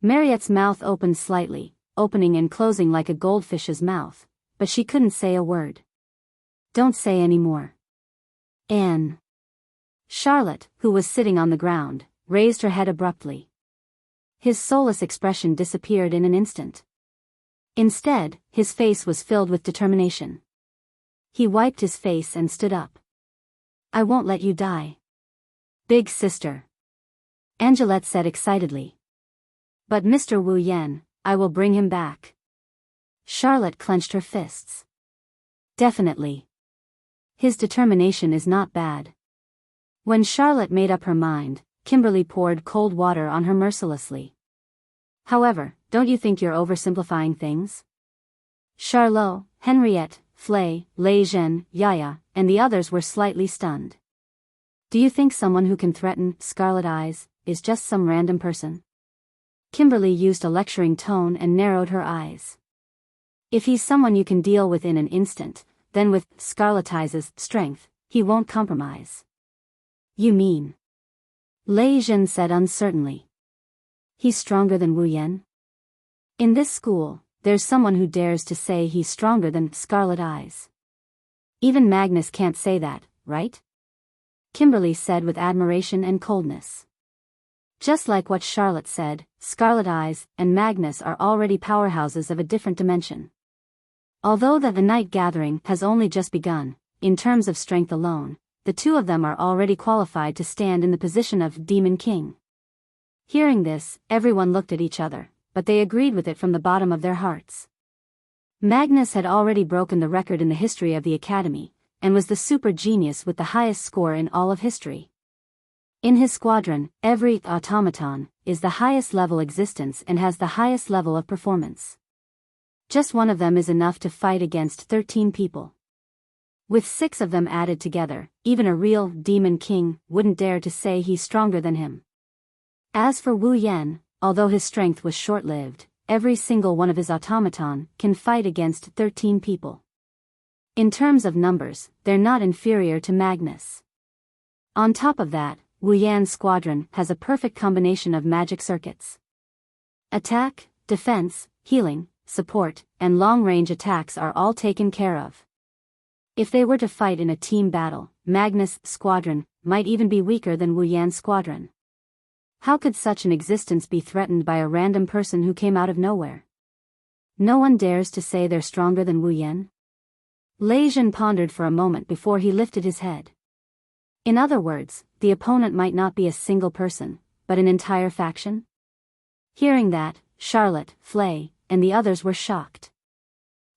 Mariette's mouth opened slightly, opening and closing like a goldfish's mouth, but she couldn't say a word. Don't say any more. Anne. Charlotte, who was sitting on the ground, raised her head abruptly. His soulless expression disappeared in an instant. Instead, his face was filled with determination. He wiped his face and stood up. I won't let you die. Big sister. Angeliette said excitedly. But Mr. Wu Yen, I will bring him back. Charlotte clenched her fists. Definitely. His determination is not bad. When Charlotte made up her mind, Kimberly poured cold water on her mercilessly. However, don't you think you're oversimplifying things? Charlot, Henriette, Flay, Lei Zhen, Yaya, and the others were slightly stunned. Do you think someone who can threaten Scarlet Eyes is just some random person? Kimberly used a lecturing tone and narrowed her eyes. If he's someone you can deal with in an instant, then with Scarlet Eyes' strength, he won't compromise. You mean? Lei Zhen said uncertainly. He's stronger than Wu Yen? In this school, there's someone who dares to say he's stronger than Scarlet Eyes. Even Magnus can't say that, right? Kimberly said with admiration and coldness. Just like what Charlotte said, Scarlet Eyes and Magnus are already powerhouses of a different dimension. Although the night gathering has only just begun, in terms of strength alone, the two of them are already qualified to stand in the position of Demon King. Hearing this, everyone looked at each other, but they agreed with it from the bottom of their hearts. Magnus had already broken the record in the history of the Academy, and was the super genius with the highest score in all of history. In his squadron, every automaton is the highest level existence and has the highest level of performance. Just one of them is enough to fight against 13 people. With 6 of them added together, even a real Demon King wouldn't dare to say he's stronger than him. As for Wu Yen, although his strength was short-lived, every single one of his automaton can fight against 13 people. In terms of numbers, they're not inferior to Magnus. On top of that, Wu Yan's squadron has a perfect combination of magic circuits. Attack, defense, healing, support, and long-range attacks are all taken care of. If they were to fight in a team battle, Magnus' squadron might even be weaker than Wu Yan's squadron. How could such an existence be threatened by a random person who came out of nowhere? No one dares to say they're stronger than Wu Yan? Lei Zhen pondered for a moment before he lifted his head. In other words, the opponent might not be a single person, but an entire faction? Hearing that, Charlotte, Flay, and the others were shocked.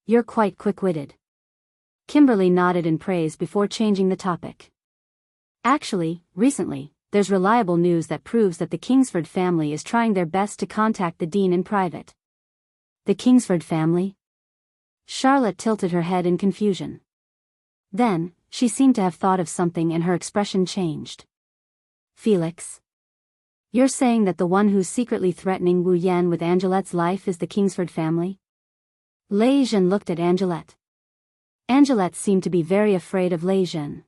You're quite quick-witted. Kimberly nodded in praise before changing the topic. Actually, recently, there's reliable news that proves that the Kingsford family is trying their best to contact the dean in private. The Kingsford family? Charlotte tilted her head in confusion. Then, she seemed to have thought of something and her expression changed. Felix? You're saying that the one who's secretly threatening Wu Yan with Angelette's life is the Kingsford family? Lei Zhen looked at Angelette. Angelette seemed to be very afraid of Lei Zhen.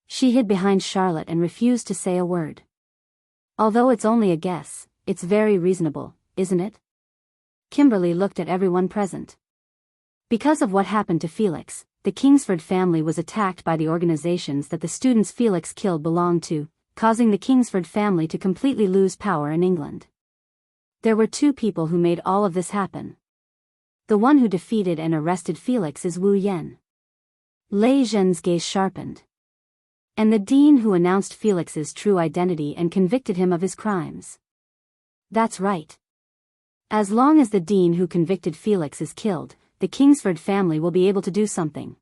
She hid behind Charlotte and refused to say a word. Although it's only a guess, it's very reasonable, isn't it? Kimberly looked at everyone present. Because of what happened to Felix, the Kingsford family was attacked by the organizations that the students Felix killed belonged to, causing the Kingsford family to completely lose power in England. There were two people who made all of this happen. The one who defeated and arrested Felix is Wu Yan. Lei Zhen's gaze sharpened. And the dean who announced Felix's true identity and convicted him of his crimes. That's right. As long as the dean who convicted Felix is killed, the Kingsford family will be able to do something.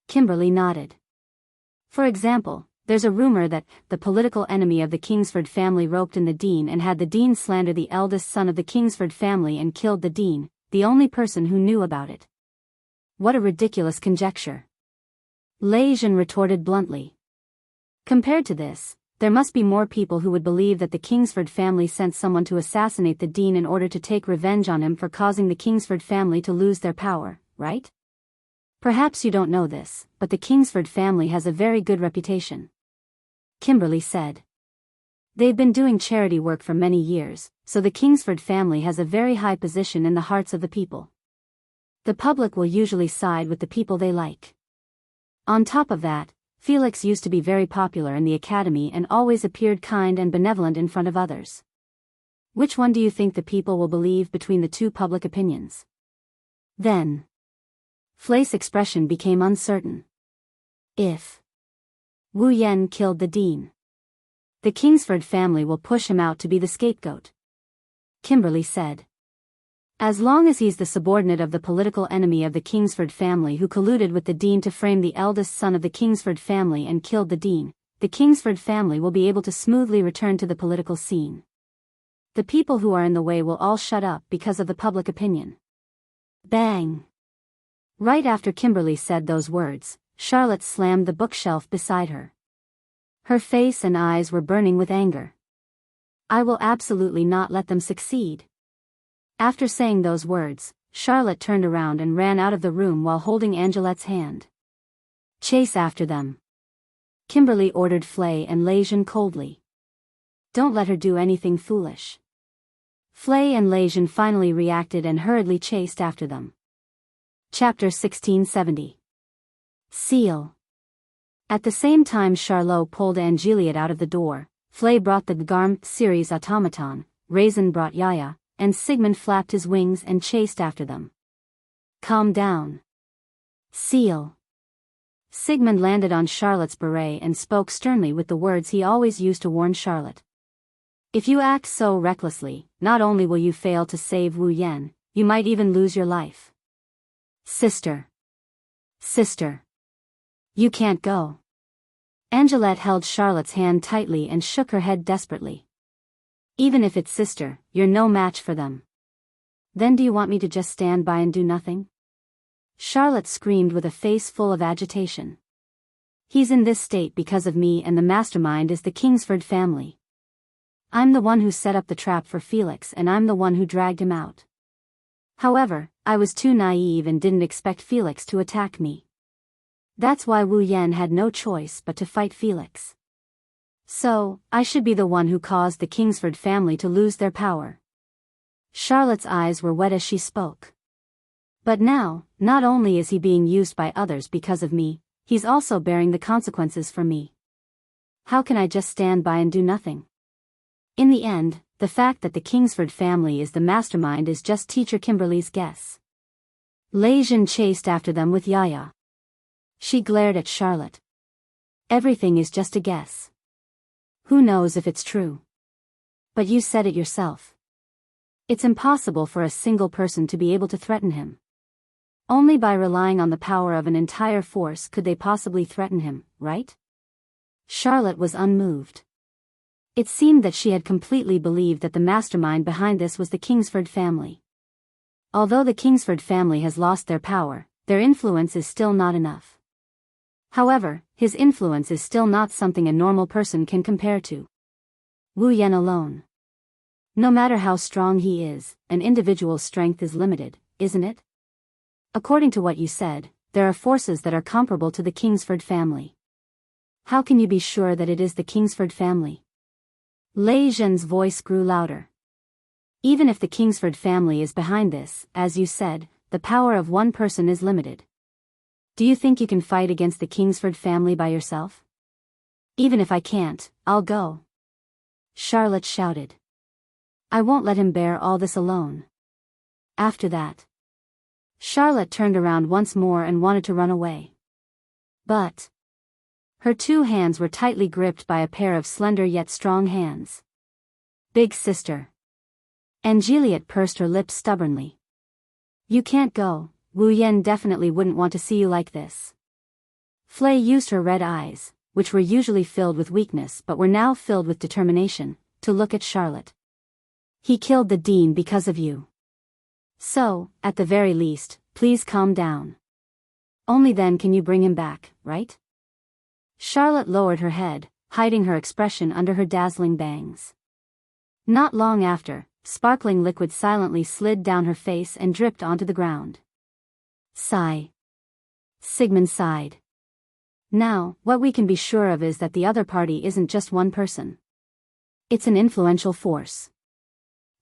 Kimberly nodded. For example, there's a rumor that the political enemy of the Kingsford family roped in the dean and had the dean slander the eldest son of the Kingsford family and killed the dean, the only person who knew about it. What a ridiculous conjecture. Lei Zhen retorted bluntly. Compared to this, there must be more people who would believe that the Kingsford family sent someone to assassinate the dean in order to take revenge on him for causing the Kingsford family to lose their power, right? Perhaps you don't know this, but the Kingsford family has a very good reputation. Kimberly said. They've been doing charity work for many years, so the Kingsford family has a very high position in the hearts of the people. The public will usually side with the people they like. On top of that, Felix used to be very popular in the academy and always appeared kind and benevolent in front of others. Which one do you think the people will believe between the two public opinions? Then, Flei's expression became uncertain. If Wu Yan killed the dean, the Kingsford family will push him out to be the scapegoat. Kimberly said. As long as he's the subordinate of the political enemy of the Kingsford family who colluded with the dean to frame the eldest son of the Kingsford family and killed the dean, the Kingsford family will be able to smoothly return to the political scene. The people who are in the way will all shut up because of the public opinion. Bang! Right after Kimberly said those words, Charlotte slammed the bookshelf beside her. Her face and eyes were burning with anger. I will absolutely not let them succeed. After saying those words, Charlotte turned around and ran out of the room while holding Angelette's hand. Chase after them. Kimberly ordered Flay and Lei Zhen coldly. Don't let her do anything foolish. Flay and Lei Zhen finally reacted and hurriedly chased after them. Chapter 1670. Seal. At the same time Charlot pulled Angeliette out of the door, Flay brought the Garm series automaton, Raisin brought Yaya, and Sigmund flapped his wings and chased after them. Calm down. Seal. Sigmund landed on Charlotte's beret and spoke sternly with the words he always used to warn Charlotte. If you act so recklessly, not only will you fail to save Wu Yan, you might even lose your life. Sister. Sister. You can't go. Angelette held Charlotte's hand tightly and shook her head desperately. Even if it's sister, you're no match for them. Then do you want me to just stand by and do nothing? Charlotte screamed with a face full of agitation. He's in this state because of me and the mastermind is the Kingsford family. I'm the one who set up the trap for Felix and I'm the one who dragged him out. However, I was too naive and didn't expect Felix to attack me. That's why Wu Yan had no choice but to fight Felix. So, I should be the one who caused the Kingsford family to lose their power. Charlotte's eyes were wet as she spoke. But now, not only is he being used by others because of me, he's also bearing the consequences for me. How can I just stand by and do nothing? In the end, the fact that the Kingsford family is the mastermind is just Teacher Kimberly's guess. Lei Zhen chased after them with Yaya. She glared at Charlotte. Everything is just a guess. Who knows if it's true? But you said it yourself. It's impossible for a single person to be able to threaten him. Only by relying on the power of an entire force could they possibly threaten him, right? Charlotte was unmoved. It seemed that she had completely believed that the mastermind behind this was the Kingsford family. Although the Kingsford family has lost their power, their influence is still not enough. However, his influence is still not something a normal person can compare to. Wu Yan alone. No matter how strong he is, an individual's strength is limited, isn't it? According to what you said, there are forces that are comparable to the Kingsford family. How can you be sure that it is the Kingsford family? Lei Zhen's voice grew louder. Even if the Kingsford family is behind this, as you said, the power of one person is limited. Do you think you can fight against the Kingsford family by yourself? Even if I can't, I'll go. Charlotte shouted. I won't let him bear all this alone. After that, Charlotte turned around once more and wanted to run away. But her two hands were tightly gripped by a pair of slender yet strong hands. Big sister. And Juliet pursed her lips stubbornly. You can't go, Wu Yan definitely wouldn't want to see you like this. Flay used her red eyes, which were usually filled with weakness but were now filled with determination, to look at Charlotte. He killed the dean because of you. So, at the very least, please calm down. Only then can you bring him back, right? Charlotte lowered her head, hiding her expression under her dazzling bangs. Not long after, sparkling liquid silently slid down her face and dripped onto the ground. Sigh. Sigmund sighed. Now, what we can be sure of is that the other party isn't just one person. It's an influential force.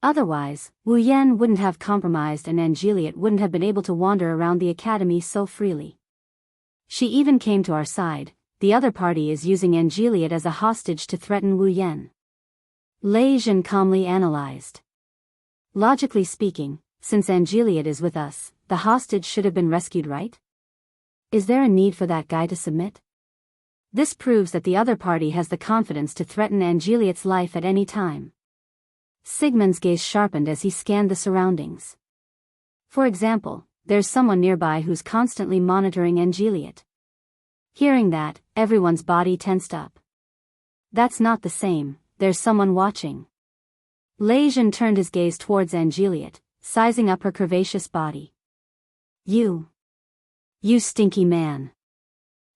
Otherwise, Wu Yan wouldn't have compromised and Juliet wouldn't have been able to wander around the academy so freely. She even came to our side. The other party is using Juliet as a hostage to threaten Wu Yan. Lei Jin calmly analyzed. Logically speaking, since Juliet is with us, the hostage should have been rescued, right? Is there a need for that guy to submit? This proves that the other party has the confidence to threaten Juliet's life at any time. Sigmund's gaze sharpened as he scanned the surroundings. For example, there's someone nearby who's constantly monitoring Juliet. Hearing that, everyone's body tensed up. That's not the same, there's someone watching. Lei Jin turned his gaze towards Juliet, sizing up her curvaceous body. You stinky man.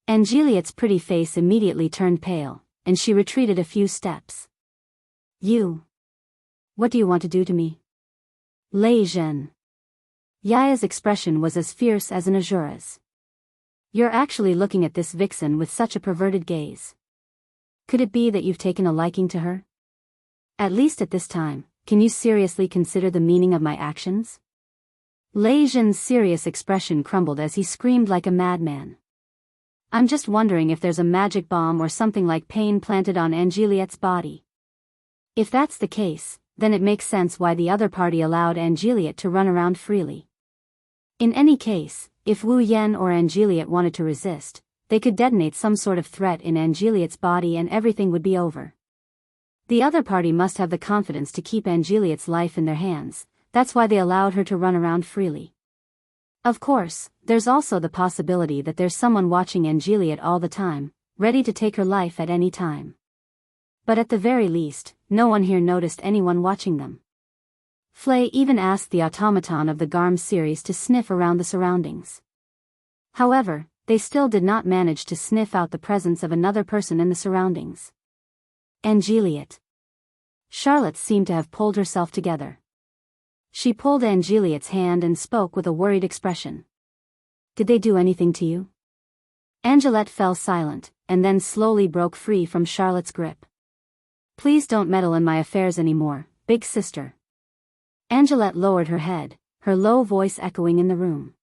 Juliet's pretty face immediately turned pale, and she retreated a few steps. What do you want to do to me? Lei Jin. Yaya's expression was as fierce as an Azura's. You're actually looking at this vixen with such a perverted gaze. Could it be that you've taken a liking to her? At least at this time, can you seriously consider the meaning of my actions? Lei Jin's serious expression crumbled as he screamed like a madman. I'm just wondering if there's a magic bomb or something like pain planted on Juliet's body. If that's the case, then it makes sense why the other party allowed Juliet to run around freely. In any case, if Wu Yan or Juliet wanted to resist, they could detonate some sort of threat in Juliet's body and everything would be over. The other party must have the confidence to keep Juliet's life in their hands, that's why they allowed her to run around freely. Of course, there's also the possibility that there's someone watching Juliet all the time, ready to take her life at any time. But at the very least, no one here noticed anyone watching them. Flay even asked the automaton of the Garm series to sniff around the surroundings. However, they still did not manage to sniff out the presence of another person in the surroundings. Juliet. Charlotte seemed to have pulled herself together. She pulled Juliet's hand and spoke with a worried expression. Did they do anything to you? Angelette fell silent, and then slowly broke free from Charlotte's grip. Please don't meddle in my affairs anymore, big sister. Angelette lowered her head, her low voice echoing in the room.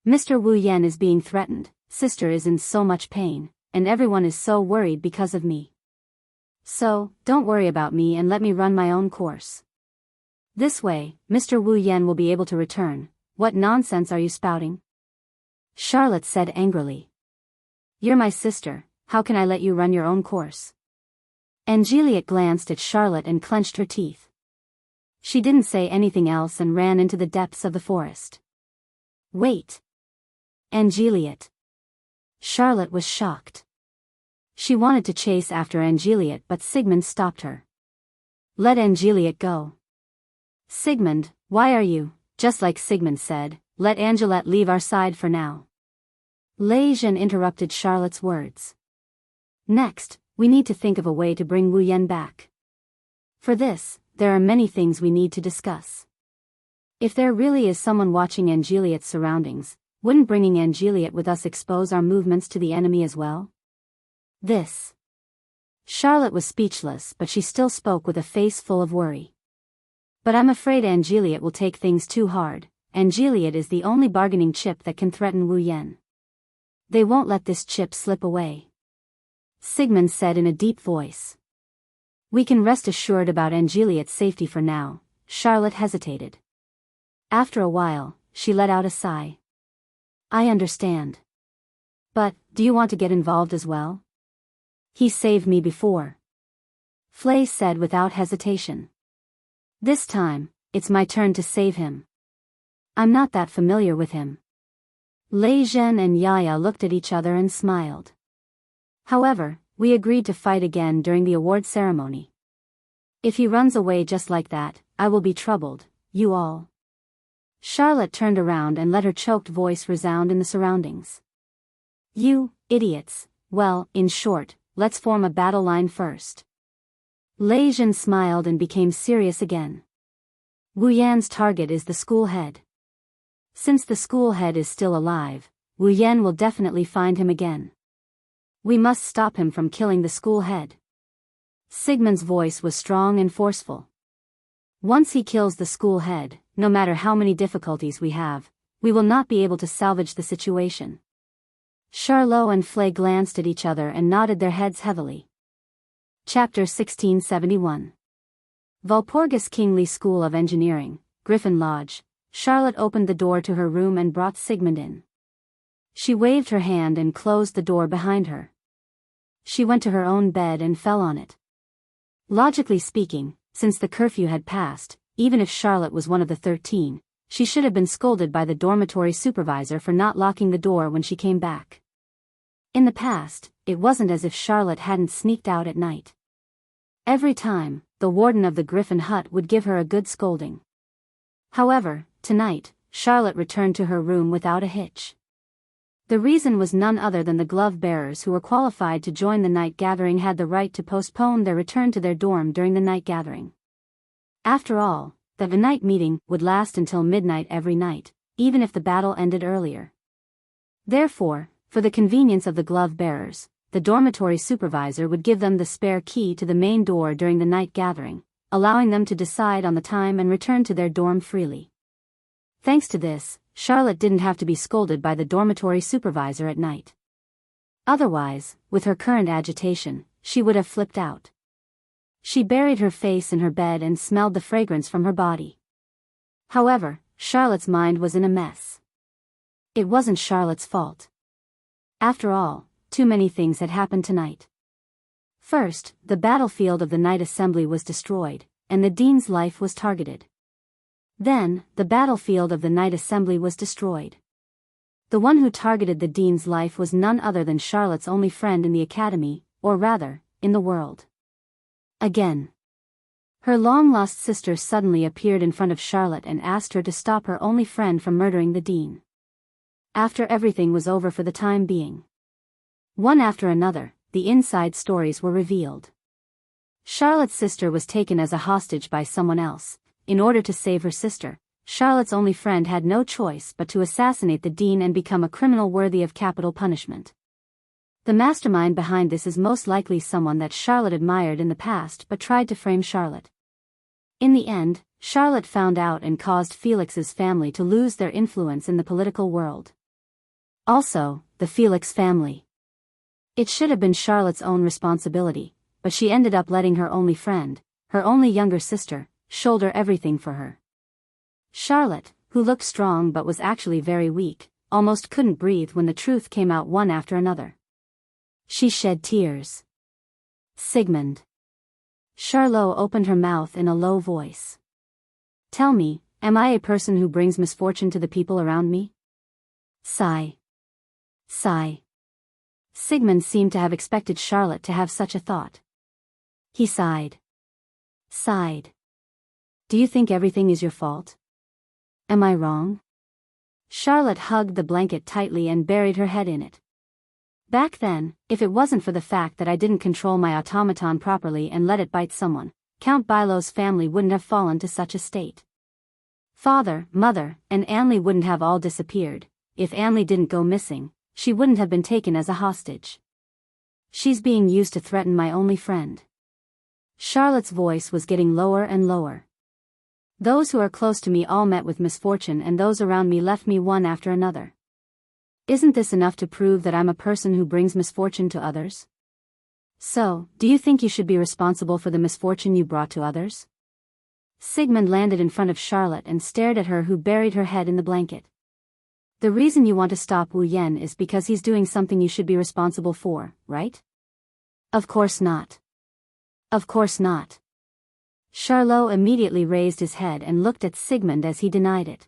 Mr. Wu Yan is being threatened, sister is in so much pain, and everyone is so worried because of me. So, don't worry about me and let me run my own course. This way, Mr. Wu Yan will be able to return. What nonsense are you spouting? Charlotte said angrily. You're my sister, how can I let you run your own course? Juliet glanced at Charlotte and clenched her teeth. She didn't say anything else and ran into the depths of the forest. Wait. Juliet. Charlotte was shocked. She wanted to chase after Juliet but Sigmund stopped her. Let Juliet go. Sigmund, why are you, just like Sigmund said, let Angelette leave our side for now. Lei Jin interrupted Charlotte's words. Next, we need to think of a way to bring Wu Yan back. For this, there are many things we need to discuss. If there really is someone watching Juliet's surroundings, wouldn't bringing Juliet with us expose our movements to the enemy as well? This. Charlotte was speechless but she still spoke with a face full of worry. But I'm afraid Angeliot will take things too hard. Angeliot is the only bargaining chip that can threaten Wu Yan. They won't let this chip slip away. Sigmund said in a deep voice. We can rest assured about Angeliot's safety for now. Charlotte hesitated. After a while, she let out a sigh. I understand. But, do you want to get involved as well? He saved me before. Flay said without hesitation. This time, it's my turn to save him. I'm not that familiar with him. Lei Zhen and Yaya looked at each other and smiled. However, we agreed to fight again during the award ceremony. If he runs away just like that, I will be troubled, you all. Charlotte turned around and let her choked voice resound in the surroundings. You, idiots, well, in short, let's form a battle line first. Lei Zhen smiled and became serious again. Wu Yan's target is the school head. Since the school head is still alive, Wu Yan will definitely find him again. We must stop him from killing the school head. Sigmund's voice was strong and forceful. Once he kills the school head, no matter how many difficulties we have, we will not be able to salvage the situation. Charlot and Flay glanced at each other and nodded their heads heavily. Chapter 1671. Valpurgis Kingly School of Engineering, Griffin Lodge. Charlotte opened the door to her room and brought Sigmund in. She waved her hand and closed the door behind her. She went to her own bed and fell on it. Logically speaking, since the curfew had passed, even if Charlotte was one of the 13, she should have been scolded by the dormitory supervisor for not locking the door when she came back. In the past, it wasn't as if Charlotte hadn't sneaked out at night. Every time, the warden of the Griffin hut would give her a good scolding. However, tonight, Charlotte returned to her room without a hitch. The reason was none other than the glove bearers who were qualified to join the night gathering had the right to postpone their return to their dorm during the night gathering. After all, the night meeting would last until midnight every night, even if the battle ended earlier. Therefore, for the convenience of the glove bearers, the dormitory supervisor would give them the spare key to the main door during the night gathering, allowing them to decide on the time and return to their dorm freely. Thanks to this, Charlotte didn't have to be scolded by the dormitory supervisor at night. Otherwise, with her current agitation, she would have flipped out. She buried her face in her bed and smelled the fragrance from her body. However, Charlotte's mind was in a mess. It wasn't Charlotte's fault. After all, too many things had happened tonight. First, the battlefield of the night assembly was destroyed, and the dean's life was targeted. Then, the battlefield of the night assembly was destroyed. The one who targeted the dean's life was none other than Charlotte's only friend in the academy, or rather, in the world. Again. Her long-lost sister suddenly appeared in front of Charlotte and asked her to stop her only friend from murdering the dean. After everything was over for the time being. One after another, the inside stories were revealed. Charlotte's sister was taken as a hostage by someone else. In order to save her sister, Charlotte's only friend had no choice but to assassinate the dean and become a criminal worthy of capital punishment. The mastermind behind this is most likely someone that Charlotte admired in the past but tried to frame Charlotte. In the end, Charlotte found out and caused Felix's family to lose their influence in the political world. Also, the Felix family. It should have been Charlotte's own responsibility, but she ended up letting her only friend, her only younger sister, shoulder everything for her. Charlotte, who looked strong but was actually very weak, almost couldn't breathe when the truth came out one after another. She shed tears. Sigmund. Charlot opened her mouth in a low voice. Tell me, am I a person who brings misfortune to the people around me? Sigh. Sigh. Sigmund seemed to have expected Charlotte to have such a thought. He sighed. Sighed. Do you think everything is your fault? Am I wrong? Charlotte hugged the blanket tightly and buried her head in it. Back then, if it wasn't for the fact that I didn't control my automaton properly and let it bite someone, Count Bilo's family wouldn't have fallen to such a state. Father, mother, and Anli wouldn't have all disappeared. If Anli didn't go missing, she wouldn't have been taken as a hostage. She's being used to threaten my only friend. Charlotte's voice was getting lower and lower. Those who are close to me all met with misfortune, and those around me left me one after another. Isn't this enough to prove that I'm a person who brings misfortune to others? So, do you think you should be responsible for the misfortune you brought to others? Sigmund landed in front of Charlotte and stared at her, who buried her head in the blanket. The reason you want to stop Wu Yen is because he's doing something you should be responsible for, right? Of course not. Of course not. Charlot immediately raised his head and looked at Sigmund as he denied it.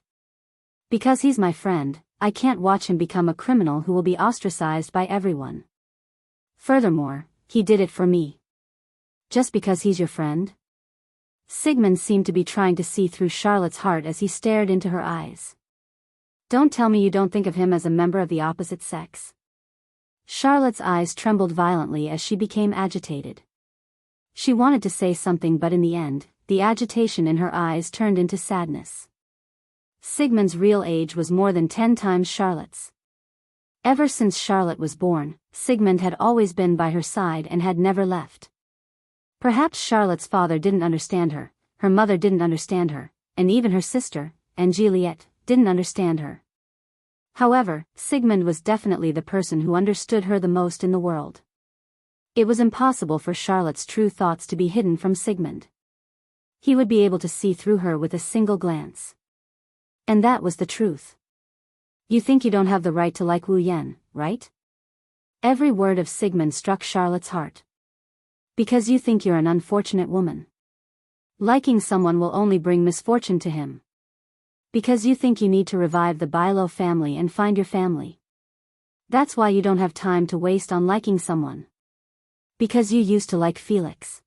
Because he's my friend, I can't watch him become a criminal who will be ostracized by everyone. Furthermore, he did it for me. Just because he's your friend? Sigmund seemed to be trying to see through Charlotte's heart as he stared into her eyes. Don't tell me you don't think of him as a member of the opposite sex. Charlotte's eyes trembled violently as she became agitated. She wanted to say something, but in the end, the agitation in her eyes turned into sadness. Sigmund's real age was more than 10 times Charlotte's. Ever since Charlotte was born, Sigmund had always been by her side and had never left. Perhaps Charlotte's father didn't understand her, her mother didn't understand her, and even her sister, and Juliet, didn't understand her. However, Sigmund was definitely the person who understood her the most in the world. It was impossible for Charlotte's true thoughts to be hidden from Sigmund. He would be able to see through her with a single glance. And that was the truth. You think you don't have the right to like Wu Yen, right? Every word of Sigmund struck Charlotte's heart. Because you think you're an unfortunate woman. Liking someone will only bring misfortune to him. Because you think you need to revive the Bilo family and find your family. That's why you don't have time to waste on liking someone. Because you used to like Felix.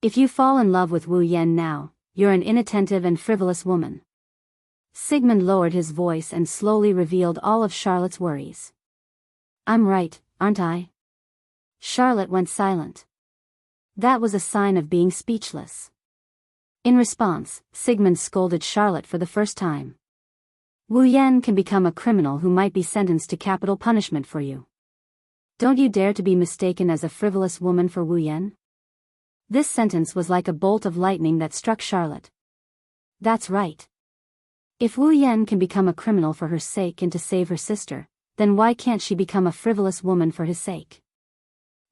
If you fall in love with Wu Yen now, you're an inattentive and frivolous woman. Sigmund lowered his voice and slowly revealed all of Charlotte's worries. I'm right, aren't I? Charlotte went silent. That was a sign of being speechless. In response, Sigmund scolded Charlotte for the first time. Wu Yen can become a criminal who might be sentenced to capital punishment for you. Don't you dare to be mistaken as a frivolous woman for Wu Yen? This sentence was like a bolt of lightning that struck Charlotte. That's right. If Wu Yen can become a criminal for her sake and to save her sister, then why can't she become a frivolous woman for his sake?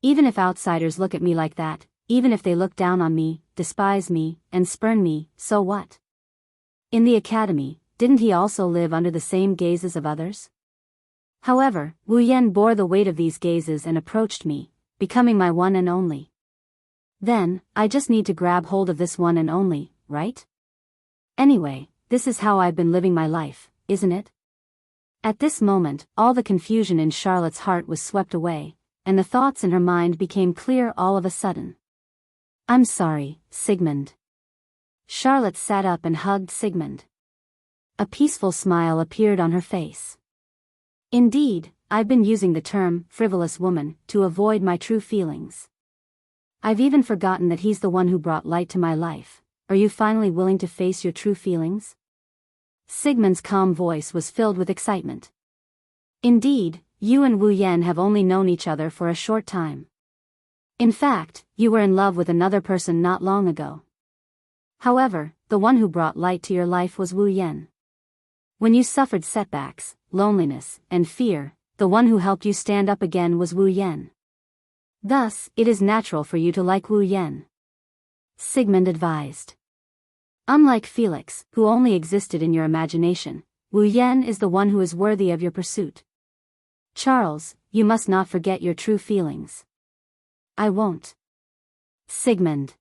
Even if outsiders look at me like that, even if they look down on me, despise me, and spurn me, so what? In the academy, didn't he also live under the same gazes of others? However, Wu Yen bore the weight of these gazes and approached me, becoming my one and only. Then, I just need to grab hold of this one and only, right? Anyway, this is how I've been living my life, isn't it? At this moment, all the confusion in Charlotte's heart was swept away, and the thoughts in her mind became clear all of a sudden. I'm sorry, Sigmund. Charlotte sat up and hugged Sigmund. A peaceful smile appeared on her face. Indeed, I've been using the term, frivolous woman, to avoid my true feelings. I've even forgotten that he's the one who brought light to my life. Are you finally willing to face your true feelings? Sigmund's calm voice was filled with excitement. Indeed, you and Wu Yen have only known each other for a short time. In fact, you were in love with another person not long ago. However, the one who brought light to your life was Wu Yen. When you suffered setbacks, loneliness, and fear, the one who helped you stand up again was Wu Yen. Thus, it is natural for you to like Wu Yen. Sigmund advised. Unlike Felix, who only existed in your imagination, Wu Yen is the one who is worthy of your pursuit. Charles, you must not forget your true feelings. I won't. Sigmund.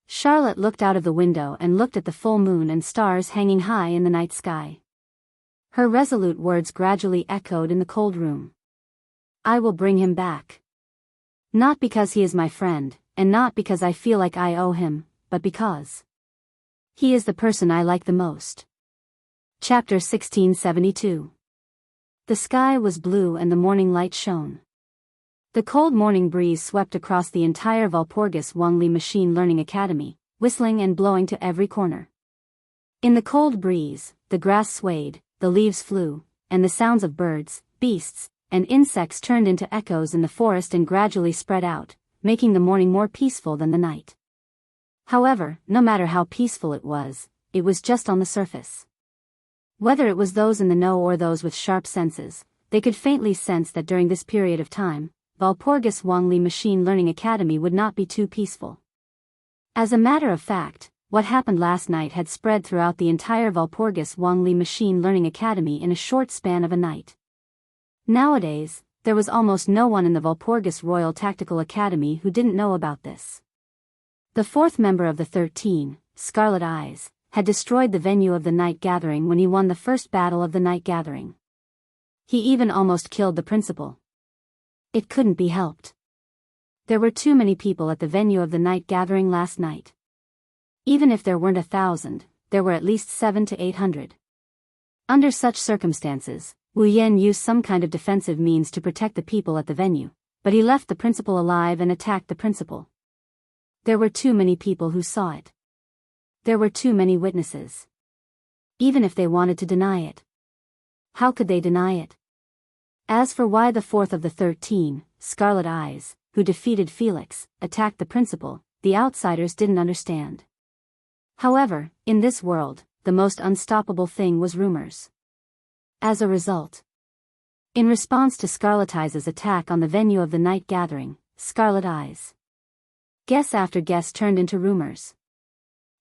Charlotte looked out of the window and looked at the full moon and stars hanging high in the night sky. Her resolute words gradually echoed in the cold room. I will bring him back. Not because he is my friend, and not because I feel like I owe him, but because he is the person I like the most. Chapter 1672. The sky was blue and the morning light shone. The cold morning breeze swept across the entire Walpurgis Wangli Machine Learning Academy, whistling and blowing to every corner. In the cold breeze, the grass swayed, the leaves flew, and the sounds of birds, beasts, and insects turned into echoes in the forest and gradually spread out, making the morning more peaceful than the night. However, no matter how peaceful it was, it was just on the surface. Whether it was those in the know or those with sharp senses, they could faintly sense that during this period of time, Walpurgis Wangli Machine Learning Academy would not be too peaceful. As a matter of fact, what happened last night had spread throughout the entire Walpurgis Wangli Machine Learning Academy in a short span of a night. Nowadays, there was almost no one in the Walpurgis Royal Tactical Academy who didn't know about this. The fourth member of the 13, Scarlet Eyes, had destroyed the venue of the night gathering when he won the first battle of the night gathering. He even almost killed the principal. It couldn't be helped. There were too many people at the venue of the night gathering last night. Even if there weren't 1,000, there were at least 700 to 800. Under such circumstances, Wu Yan used some kind of defensive means to protect the people at the venue, but he left the principal alive and attacked the principal. There were too many people who saw it. There were too many witnesses. Even if they wanted to deny it, how could they deny it? As for why the fourth of the 13, Scarlet Eyes, who defeated Felix, attacked the principal, the outsiders didn't understand. However, in this world, the most unstoppable thing was rumors. As a result, in response to Scarlet Eyes' attack on the venue of the night gathering, Scarlet Eyes, guess after guess turned into rumors.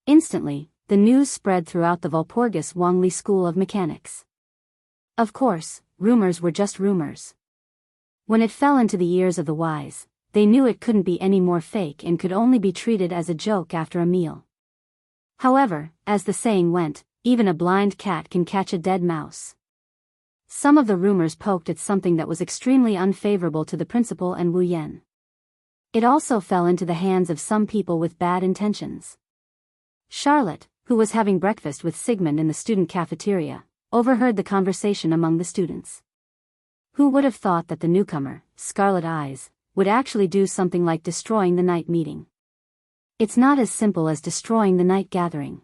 Instantly, the news spread throughout the Walpurgis Wangli School of Mechanics. Of course, rumors were just rumors. When it fell into the ears of the wise, they knew it couldn't be any more fake and could only be treated as a joke after a meal. However, as the saying went, even a blind cat can catch a dead mouse. Some of the rumors poked at something that was extremely unfavorable to the principal and Wu Yan. It also fell into the hands of some people with bad intentions. Charlotte, who was having breakfast with Sigmund in the student cafeteria, overheard the conversation among the students. Who would have thought that the newcomer, Scarlet Eyes, would actually do something like destroying the night meeting? It's not as simple as destroying the night gathering.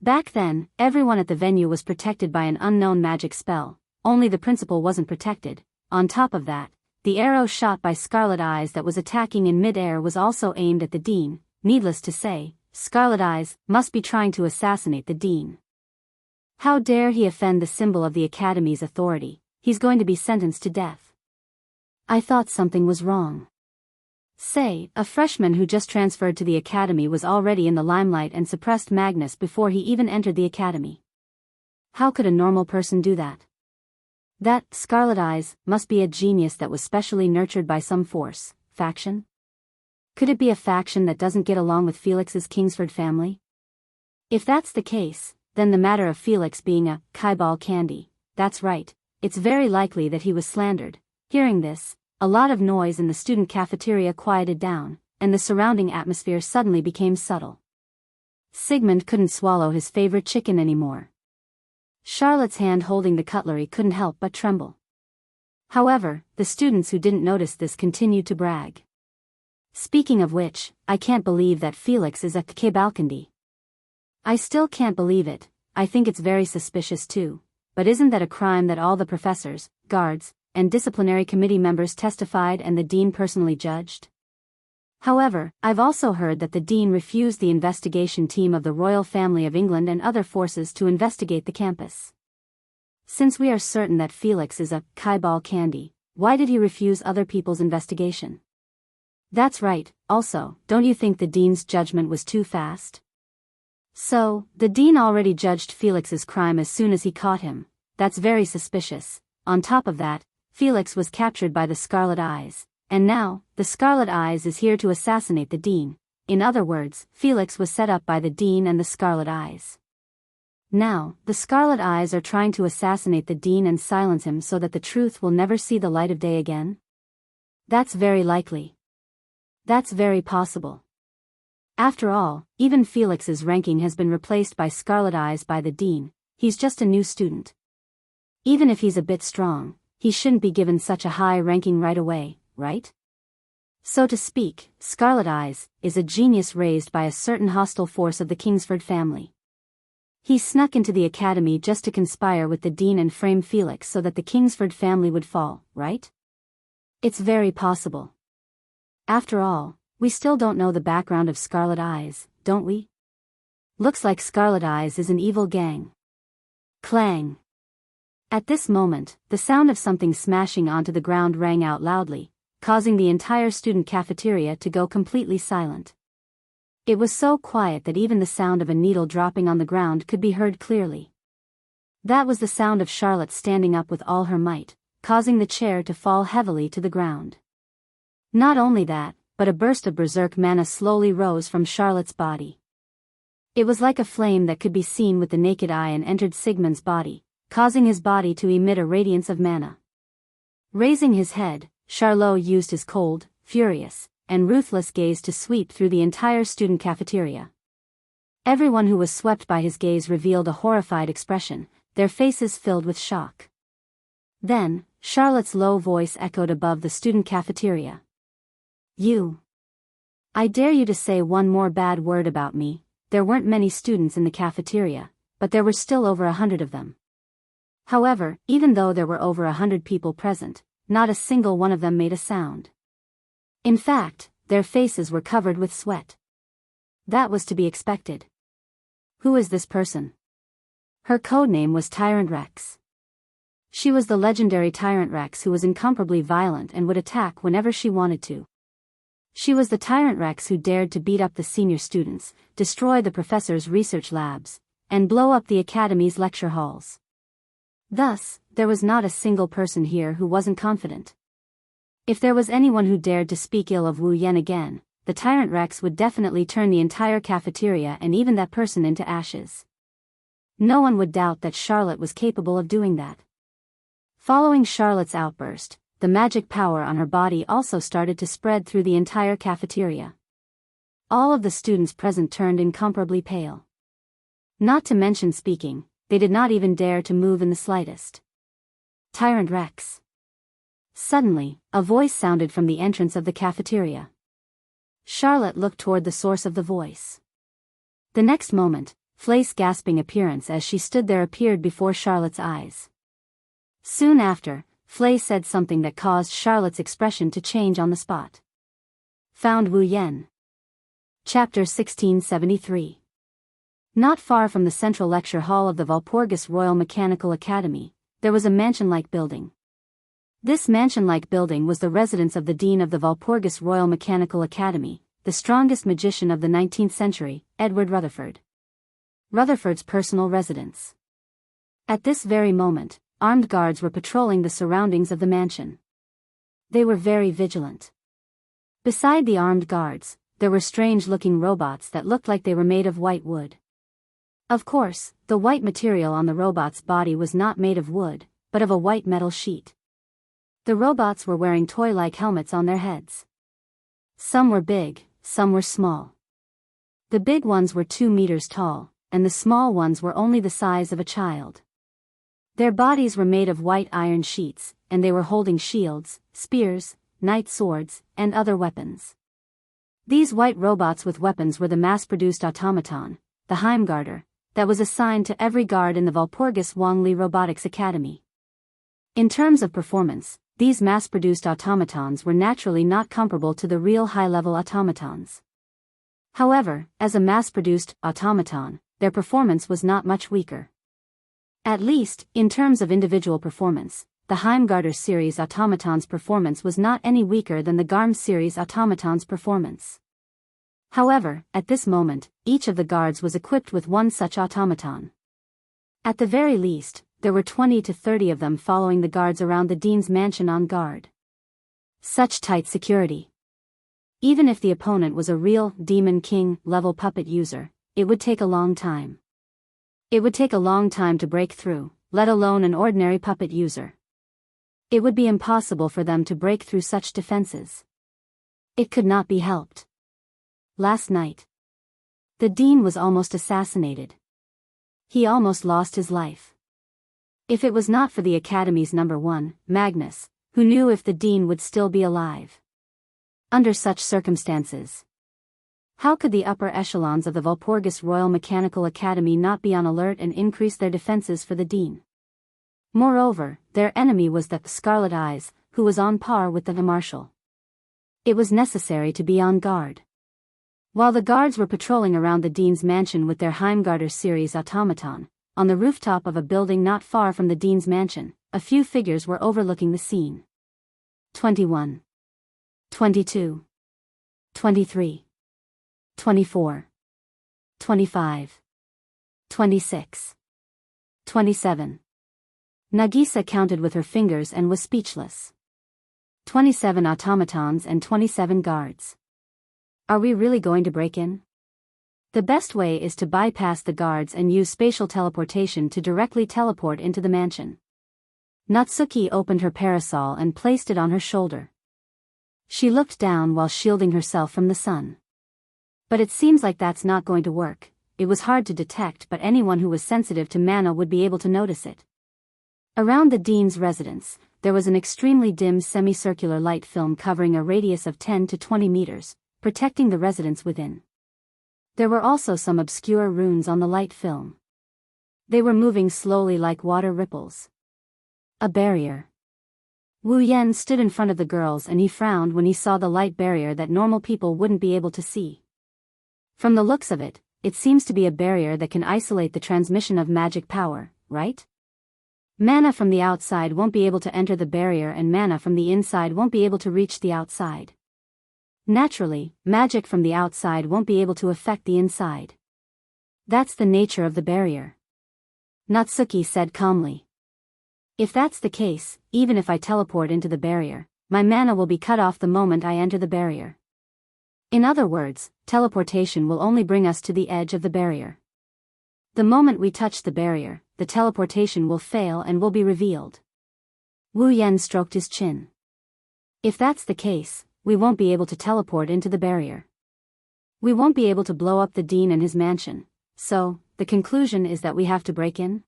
Back then, everyone at the venue was protected by an unknown magic spell, only the principal wasn't protected. On top of that, the arrow shot by Scarlet Eyes that was attacking in mid-air was also aimed at the dean. Needless to say, Scarlet Eyes must be trying to assassinate the dean. How dare he offend the symbol of the Academy's authority? He's going to be sentenced to death. I thought something was wrong. Say, a freshman who just transferred to the Academy was already in the limelight and suppressed Magnus before he even entered the Academy. How could a normal person do that? That Scarlet Eyes must be a genius that was specially nurtured by some force, faction? Could it be a faction that doesn't get along with Felix's Kingsford family? If that's the case, then the matter of Felix being a Kaibal candy, that's right, it's very likely that he was slandered. Hearing this, a lot of noise in the student cafeteria quieted down, and the surrounding atmosphere suddenly became subtle. Sigmund couldn't swallow his favorite chicken anymore. Charlotte's hand holding the cutlery couldn't help but tremble. However, the students who didn't notice this continued to brag. Speaking of which, I can't believe that Felix is a Kabalkandi. I still can't believe it. I think it's very suspicious too. But isn't that a crime that all the professors, guards, and disciplinary committee members testified and the dean personally judged? However, I've also heard that the dean refused the investigation team of the Royal Family of England and other forces to investigate the campus. Since we are certain that Felix is a Kaibal candy, why did he refuse other people's investigation? That's right. Also, don't you think the dean's judgment was too fast? So, the dean already judged Felix's crime as soon as he caught him. That's very suspicious. On top of that, Felix was captured by the Scarlet Eyes, and now, the Scarlet Eyes is here to assassinate the dean. In other words, Felix was set up by the dean and the Scarlet Eyes. Now, the Scarlet Eyes are trying to assassinate the dean and silence him so that the truth will never see the light of day again? That's very likely. That's very possible. After all, even Felix's ranking has been replaced by Scarlet Eyes by the dean. He's just a new student. Even if he's a bit strong, he shouldn't be given such a high ranking right away, right? So to speak, Scarlet Eyes is a genius raised by a certain hostile force of the Kingsford family. He snuck into the academy just to conspire with the dean and frame Felix so that the Kingsford family would fall, right? It's very possible. After all, we still don't know the background of Scarlet Eyes, don't we? Looks like Scarlet Eyes is an evil gang. Clang. At this moment, the sound of something smashing onto the ground rang out loudly, causing the entire student cafeteria to go completely silent. It was so quiet that even the sound of a needle dropping on the ground could be heard clearly. That was the sound of Charlotte standing up with all her might, causing the chair to fall heavily to the ground. Not only that, but a burst of berserk mana slowly rose from Charlotte's body. It was like a flame that could be seen with the naked eye and entered Sigmund's body, causing his body to emit a radiance of mana. Raising his head, Charlot used his cold, furious, and ruthless gaze to sweep through the entire student cafeteria. Everyone who was swept by his gaze revealed a horrified expression, their faces filled with shock. Then, Charlotte's low voice echoed above the student cafeteria. "You! I dare you to say one more bad word about me." There weren't many students in the cafeteria, but there were still over 100 of them. However, even though there were over 100 people present, not a single one of them made a sound. In fact, their faces were covered with sweat. That was to be expected. Who is this person? Her codename was Tyrant Rex. She was the legendary Tyrant Rex who was incomparably violent and would attack whenever she wanted to. She was the Tyrant Rex who dared to beat up the senior students, destroy the professor's research labs, and blow up the academy's lecture halls. Thus, there was not a single person here who wasn't confident. If there was anyone who dared to speak ill of Wu Yen again, the Tyrant Rex would definitely turn the entire cafeteria and even that person into ashes. No one would doubt that Charlotte was capable of doing that. Following Charlotte's outburst, the magic power on her body also started to spread through the entire cafeteria. All of the students present turned incomparably pale. Not to mention speaking, they did not even dare to move in the slightest. Tyrant Rex. Suddenly, a voice sounded from the entrance of the cafeteria. Charlotte looked toward the source of the voice. The next moment, Flay's gasping appearance as she stood there appeared before Charlotte's eyes. Soon after, Flay said something that caused Charlotte's expression to change on the spot. Found Wu Yen. Chapter 1673. Not far from the central lecture hall of the Walpurgis Royal Mechanical Academy, there was a mansion-like building. This mansion-like building was the residence of the Dean of the Walpurgis Royal Mechanical Academy, the strongest magician of the 19th century, Edward Rutherford. Rutherford's personal residence. At this very moment, armed guards were patrolling the surroundings of the mansion. They were very vigilant. Beside the armed guards, there were strange-looking robots that looked like they were made of white wood. Of course, the white material on the robot's body was not made of wood, but of a white metal sheet. The robots were wearing toy-like helmets on their heads. Some were big, some were small. The big ones were 2 meters tall, and the small ones were only the size of a child. Their bodies were made of white iron sheets, and they were holding shields, spears, knight swords, and other weapons. These white robots with weapons were the mass-produced automaton, the Heimgarder, that was assigned to every guard in the Walpurgis Wangli Robotics Academy. In terms of performance, these mass-produced automatons were naturally not comparable to the real high-level automatons. However, as a mass-produced automaton, their performance was not much weaker. At least, in terms of individual performance, the Heimgarder series automaton's performance was not any weaker than the Garm series automaton's performance. However, at this moment, each of the guards was equipped with one such automaton. At the very least, there were 20 to 30 of them following the guards around the dean's mansion on guard. Such tight security. Even if the opponent was a real Demon King level puppet user, it would take a long time. It would take a long time to break through, let alone an ordinary puppet user. It would be impossible for them to break through such defenses. It could not be helped. Last night, the dean was almost assassinated. He almost lost his life. If it was not for the Academy's number 1, Magnus, who knew if the dean would still be alive. Under such circumstances, how could the upper echelons of the Walpurgis Royal Mechanical Academy not be on alert and increase their defenses for the dean? Moreover, their enemy was the Scarlet Eyes, who was on par with the marshal. It was necessary to be on guard. While the guards were patrolling around the dean's mansion with their Heimgarter series automaton, on the rooftop of a building not far from the dean's mansion, a few figures were overlooking the scene. 21. 22. 23. 24. 25. 26. 27. Nagisa counted with her fingers and was speechless. 27 automatons and 27 guards. Are we really going to break in? The best way is to bypass the guards and use spatial teleportation to directly teleport into the mansion. Natsuki opened her parasol and placed it on her shoulder. She looked down while shielding herself from the sun. But it seems like that's not going to work. It was hard to detect, but anyone who was sensitive to mana would be able to notice it. Around the dean's residence, there was an extremely dim semicircular light film covering a radius of 10 to 20 meters, protecting the residents within. There were also some obscure runes on the light film. They were moving slowly like water ripples. A barrier. Wu Yan stood in front of the girls and he frowned when he saw the light barrier that normal people wouldn't be able to see. From the looks of it, it seems to be a barrier that can isolate the transmission of magic power, right? Mana from the outside won't be able to enter the barrier and mana from the inside won't be able to reach the outside. Naturally, magic from the outside won't be able to affect the inside. That's the nature of the barrier. Natsuki said calmly. If that's the case, even if I teleport into the barrier, my mana will be cut off the moment I enter the barrier. In other words, teleportation will only bring us to the edge of the barrier. The moment we touch the barrier, the teleportation will fail and will be revealed. Wu Yan stroked his chin. If that's the case, we won't be able to teleport into the barrier. We won't be able to blow up the dean and his mansion, so, the conclusion is that we have to break in?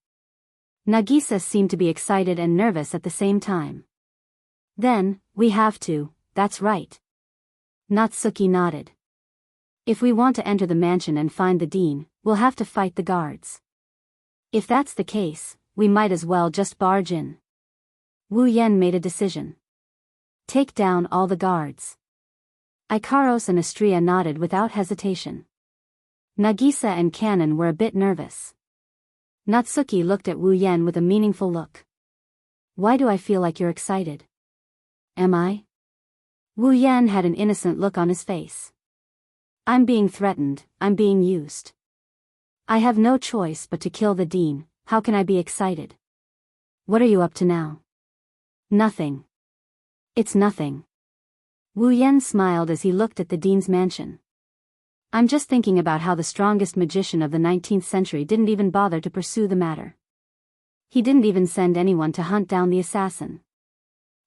Nagisa seemed to be excited and nervous at the same time. Then, we have to, that's right. Natsuki nodded. If we want to enter the mansion and find the dean, we'll have to fight the guards. If that's the case, we might as well just barge in. Wu Yan made a decision. Take down all the guards. Ikaros and Astria nodded without hesitation. Nagisa and Kanon were a bit nervous. Natsuki looked at Wu Yan with a meaningful look. Why do I feel like you're excited? Am I? Wu Yan had an innocent look on his face. I'm being threatened, I'm being used. I have no choice but to kill the dean, how can I be excited? What are you up to now? Nothing. It's nothing. Wu Yan smiled as he looked at the dean's mansion. I'm just thinking about how the strongest magician of the 19th century didn't even bother to pursue the matter. He didn't even send anyone to hunt down the assassin.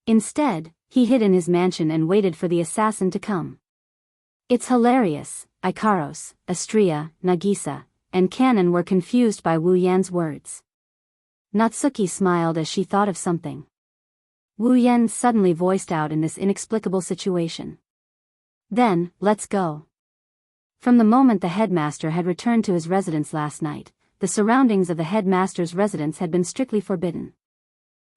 Instead, he hid in his mansion and waited for the assassin to come. It's hilarious. Ikaros, Astria, Nagisa, and Kanon were confused by Wu Yan's words. Natsuki smiled as she thought of something. Wu Yan suddenly voiced out in this inexplicable situation. Then, let's go. From the moment the headmaster had returned to his residence last night, the surroundings of the headmaster's residence had been strictly forbidden.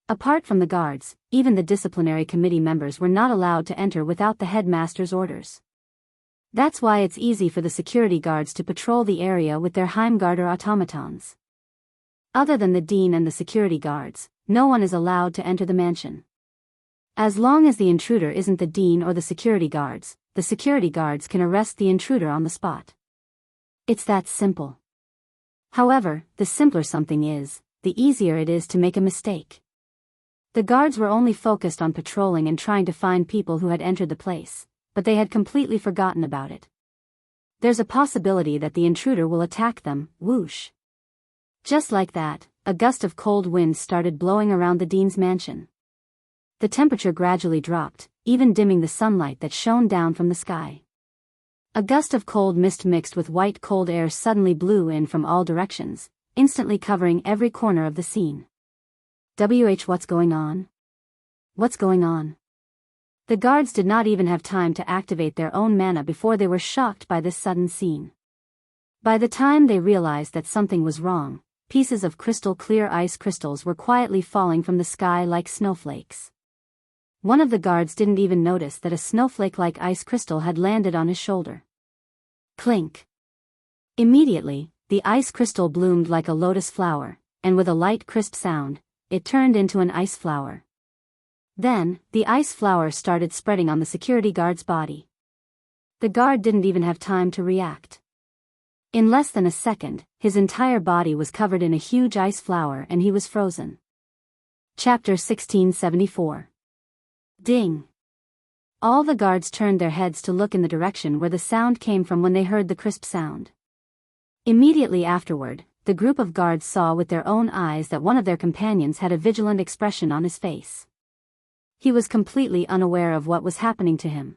Apart from the guards, even the disciplinary committee members were not allowed to enter without the headmaster's orders. That's why it's easy for the security guards to patrol the area with their Heimgarter automatons. Other than the dean and the security guards, no one is allowed to enter the mansion. As long as the intruder isn't the dean or the security guards can arrest the intruder on the spot. It's that simple. However, the simpler something is, the easier it is to make a mistake. The guards were only focused on patrolling and trying to find people who had entered the place, but they had completely forgotten about it. There's a possibility that the intruder will attack them, whoosh. Just like that, a gust of cold wind started blowing around the dean's mansion. The temperature gradually dropped, even dimming the sunlight that shone down from the sky. A gust of cold mist mixed with white cold air suddenly blew in from all directions, instantly covering every corner of the scene. What's going on? What's going on? The guards did not even have time to activate their own mana before they were shocked by this sudden scene. By the time they realized that something was wrong, pieces of crystal clear ice crystals were quietly falling from the sky like snowflakes. One of the guards didn't even notice that a snowflake-like ice crystal had landed on his shoulder. Clink. Immediately, the ice crystal bloomed like a lotus flower, and with a light crisp sound, it turned into an ice flower. Then, the ice flower started spreading on the security guard's body. The guard didn't even have time to react. In less than a second, his entire body was covered in a huge ice flower and he was frozen. Chapter 1674. Ding. All the guards turned their heads to look in the direction where the sound came from when they heard the crisp sound. Immediately afterward, the group of guards saw with their own eyes that one of their companions had a vigilant expression on his face. He was completely unaware of what was happening to him.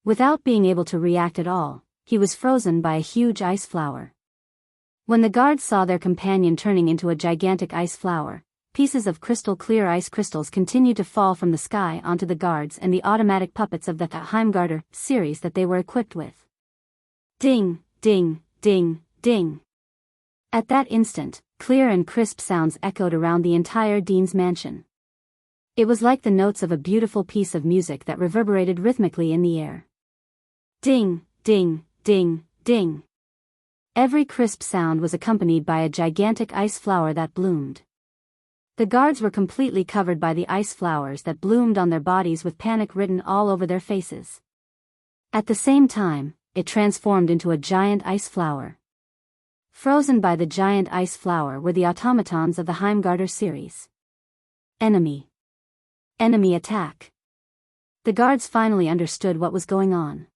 Without being able to react at all, he was frozen by a huge ice flower. When the guards saw their companion turning into a gigantic ice flower, pieces of crystal clear ice crystals continued to fall from the sky onto the guards and the automatic puppets of the Heimgarter series that they were equipped with. Ding, ding, ding, ding. At that instant, clear and crisp sounds echoed around the entire Dean's mansion. It was like the notes of a beautiful piece of music that reverberated rhythmically in the air. Ding, ding, ding, ding. Every crisp sound was accompanied by a gigantic ice flower that bloomed. The guards were completely covered by the ice flowers that bloomed on their bodies with panic written all over their faces. At the same time, it transformed into a giant ice flower. Frozen by the giant ice flower were the automatons of the Heimgarter series. Enemy. Enemy attack. The guards finally understood what was going on.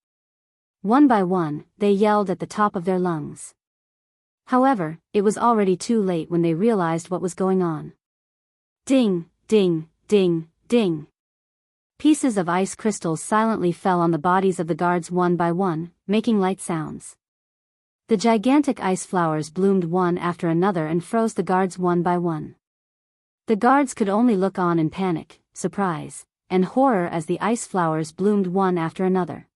One by one, they yelled at the top of their lungs. However, it was already too late when they realized what was going on. Ding, ding, ding, ding. Pieces of ice crystals silently fell on the bodies of the guards one by one, making light sounds. The gigantic ice flowers bloomed one after another and froze the guards one by one. The guards could only look on in panic, surprise, and horror as the ice flowers bloomed one after another.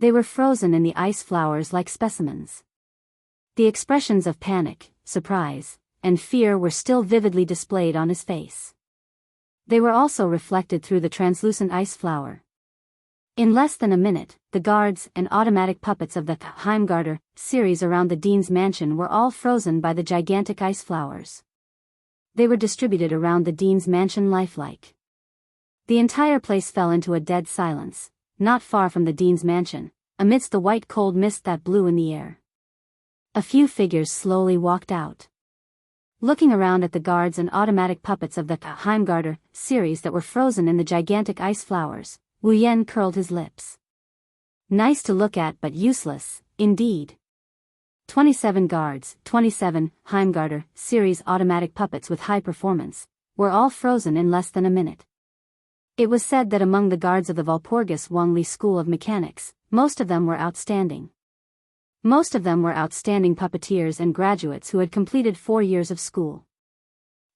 They were frozen in the ice flowers like specimens. The expressions of panic, surprise, and fear were still vividly displayed on his face. They were also reflected through the translucent ice flower. In less than a minute, the guards and automatic puppets of the Heimgarter series around the Dean's mansion were all frozen by the gigantic ice flowers. They were distributed around the Dean's mansion lifelike. The entire place fell into a dead silence, not far from the Dean's mansion, amidst the white cold mist that blew in the air. A few figures slowly walked out. Looking around at the guards and automatic puppets of the Heimgarter series that were frozen in the gigantic ice flowers, Wu Yan curled his lips. Nice to look at but useless, indeed. 27 guards, 27 Heimgarter series automatic puppets with high performance, were all frozen in less than a minute. It was said that among the guards of the Walpurgis Wangli School of Mechanics, most of them were outstanding. Most of them were outstanding puppeteers and graduates who had completed 4 years of school.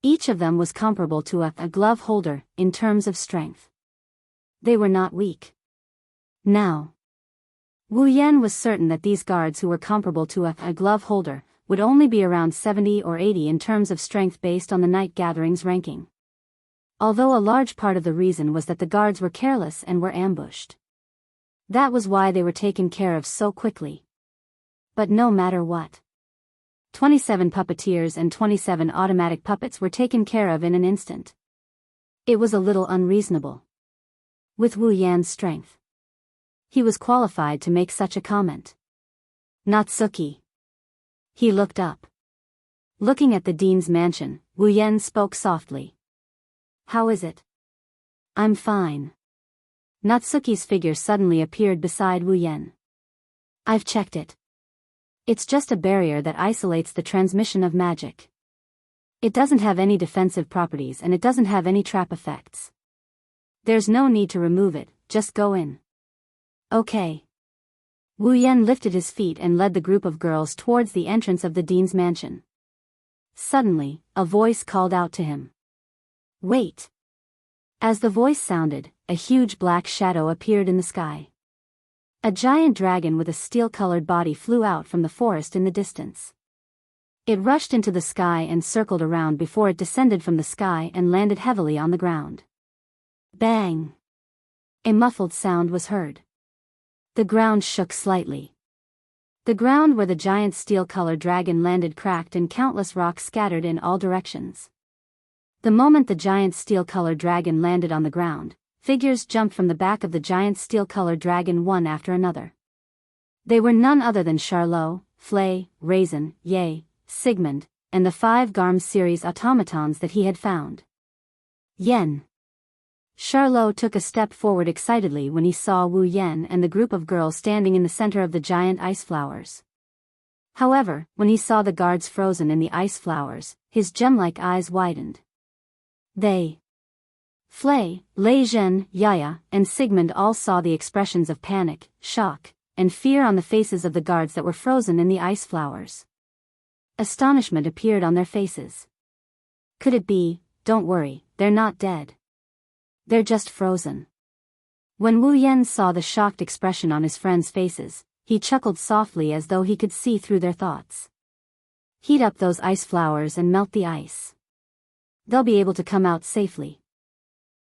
Each of them was comparable to a glove holder in terms of strength. They were not weak. Now, Wu Yan was certain that these guards who were comparable to a glove holder would only be around 70 or 80 in terms of strength based on the Night Gathering's ranking. Although a large part of the reason was that the guards were careless and were ambushed. That was why they were taken care of so quickly. But no matter what, 27 puppeteers and 27 automatic puppets were taken care of in an instant. It was a little unreasonable. With Wu Yan's strength, he was qualified to make such a comment. Natsuki. He looked up. Looking at the Dean's mansion, Wu Yan spoke softly. How is it? I'm fine. Natsuki's figure suddenly appeared beside Wu Yan. I've checked it. It's just a barrier that isolates the transmission of magic. It doesn't have any defensive properties and it doesn't have any trap effects. There's no need to remove it, just go in. Okay. Wu Yan lifted his feet and led the group of girls towards the entrance of the Dean's mansion. Suddenly, a voice called out to him. Wait. As the voice sounded, a huge black shadow appeared in the sky. A giant dragon with a steel-colored body flew out from the forest in the distance. It rushed into the sky and circled around before it descended from the sky and landed heavily on the ground. Bang! A muffled sound was heard. The ground shook slightly. The ground where the giant steel-colored dragon landed cracked and countless rocks scattered in all directions. The moment the giant steel-colored dragon landed on the ground, figures jumped from the back of the giant steel-colored dragon one after another. They were none other than Charlot, Flay, Raisin, Yay, Sigmund, and the 5 Garm series automatons that he had found. Yen. Charlot took a step forward excitedly when he saw Wu Yen and the group of girls standing in the center of the giant ice flowers. However, when he saw the guards frozen in the ice flowers, his gem-like eyes widened. They. Flay, Lei Zhen, Yaya, and Sigmund all saw the expressions of panic, shock, and fear on the faces of the guards that were frozen in the ice flowers. Astonishment appeared on their faces. Could it be, "Don't worry, they're not dead. They're just frozen." When Wu Yen saw the shocked expression on his friends' faces, he chuckled softly as though he could see through their thoughts. "Heat up those ice flowers and melt the ice. They'll be able to come out safely.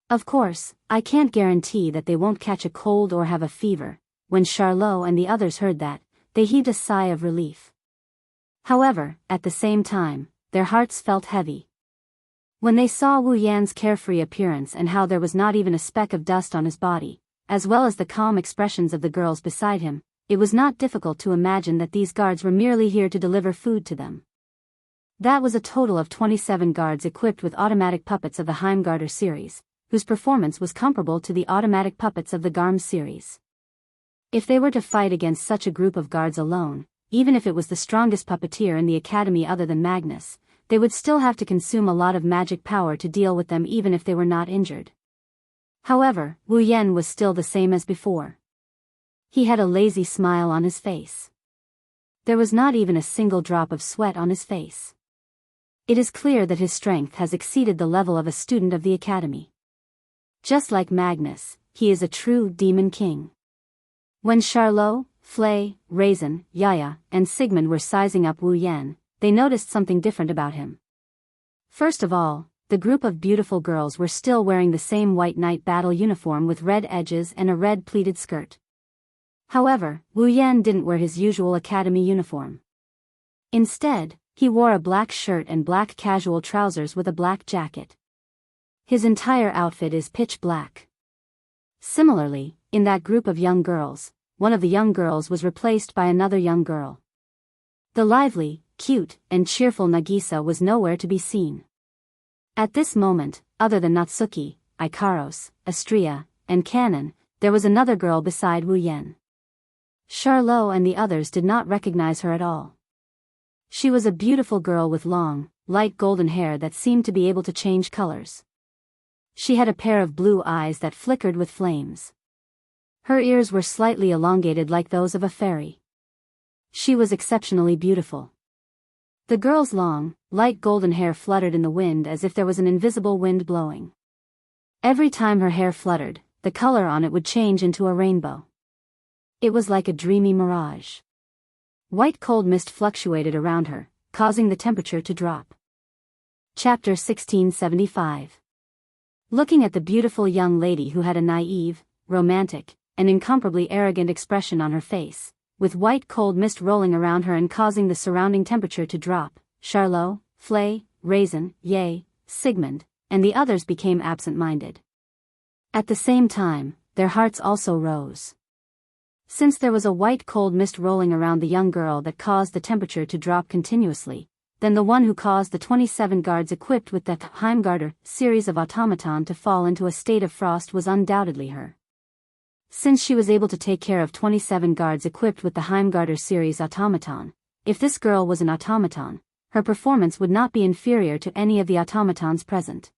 Of course, I can't guarantee that they won't catch a cold or have a fever." When Charlot and the others heard that, they heaved a sigh of relief. However, at the same time, their hearts felt heavy. When they saw Wu Yan's carefree appearance and how there was not even a speck of dust on his body, as well as the calm expressions of the girls beside him, it was not difficult to imagine that these guards were merely here to deliver food to them. That was a total of 27 guards equipped with automatic puppets of the Heimgarder series, whose performance was comparable to the automatic puppets of the Garm series. If they were to fight against such a group of guards alone, even if it was the strongest puppeteer in the academy other than Magnus, they would still have to consume a lot of magic power to deal with them even if they were not injured. However, Wu Yen was still the same as before. He had a lazy smile on his face. There was not even a single drop of sweat on his face. It is clear that his strength has exceeded the level of a student of the academy. Just like Magnus, he is a true demon king. When Charlot, Flay, Raisin, Yaya, and Sigmund were sizing up Wu Yen, they noticed something different about him. First of all, the group of beautiful girls were still wearing the same white knight battle uniform with red edges and a red pleated skirt. However, Wu Yen didn't wear his usual academy uniform. Instead, he wore a black shirt and black casual trousers with a black jacket. His entire outfit is pitch black. Similarly, in that group of young girls, one of the young girls was replaced by another young girl. The lively, cute, and cheerful Nagisa was nowhere to be seen. At this moment, other than Natsuki, Ikaros, Astria, and Kanon, there was another girl beside Wu Yen. Charlot and the others did not recognize her at all. She was a beautiful girl with long, light golden hair that seemed to be able to change colors. She had a pair of blue eyes that flickered with flames. Her ears were slightly elongated like those of a fairy. She was exceptionally beautiful. The girl's long, light golden hair fluttered in the wind as if there was an invisible wind blowing. Every time her hair fluttered, the color on it would change into a rainbow. It was like a dreamy mirage. White cold mist fluctuated around her, causing the temperature to drop. Chapter 1675. Looking at the beautiful young lady who had a naive, romantic, and incomparably arrogant expression on her face, with white cold mist rolling around her and causing the surrounding temperature to drop, Charlot, Flay, Raisin, Yay, Sigmund, and the others became absent-minded. At the same time, their hearts also rose. Since there was a white cold mist rolling around the young girl that caused the temperature to drop continuously, then the one who caused the 27 guards equipped with the Heimgarder series of automaton to fall into a state of frost was undoubtedly her. Since she was able to take care of 27 guards equipped with the Heimgarder series automaton, if this girl was an automaton, her performance would not be inferior to any of the automatons present.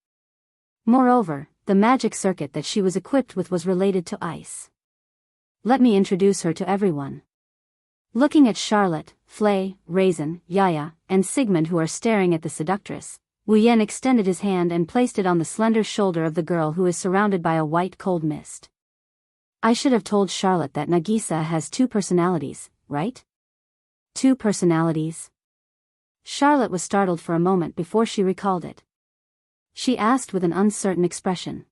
Moreover, the magic circuit that she was equipped with was related to ice. Let me introduce her to everyone. Looking at Charlotte, Flay, Raisin, Yaya, and Sigmund who are staring at the seductress, Wu Yen extended his hand and placed it on the slender shoulder of the girl who is surrounded by a white cold mist. I should have told Charlotte that Nagisa has 2 personalities, right? 2 personalities? Charlotte was startled for a moment before she recalled it. She asked with an uncertain expression.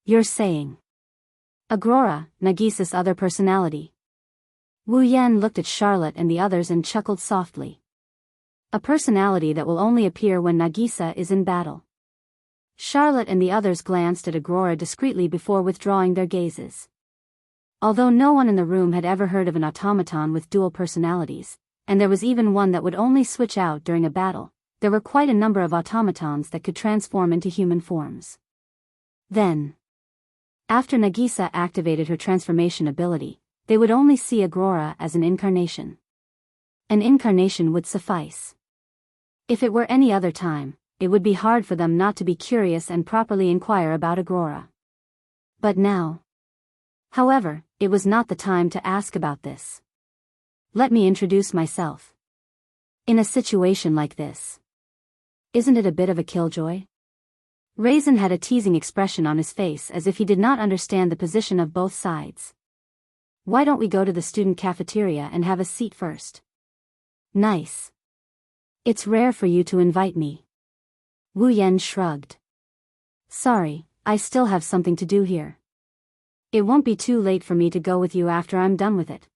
You're saying Agrora, Nagisa's other personality? Wu Yan looked at Charlotte and the others and chuckled softly. A personality that will only appear when Nagisa is in battle. Charlotte and the others glanced at Aurora discreetly before withdrawing their gazes. Although no one in the room had ever heard of an automaton with dual personalities, and there was even one that would only switch out during a battle, there were quite a number of automatons that could transform into human forms. Then, after Nagisa activated her transformation ability, they would only see Aurora as an incarnation. An incarnation would suffice. If it were any other time, it would be hard for them not to be curious and properly inquire about Aurora. But now. However, it was not the time to ask about this. Let me introduce myself. In a situation like this, isn't it a bit of a killjoy? Raisin had a teasing expression on his face as if he did not understand the position of both sides. Why don't we go to the student cafeteria and have a seat first? Nice. It's rare for you to invite me. Wu Yan shrugged. Sorry, I still have something to do here. It won't be too late for me to go with you after I'm done with it.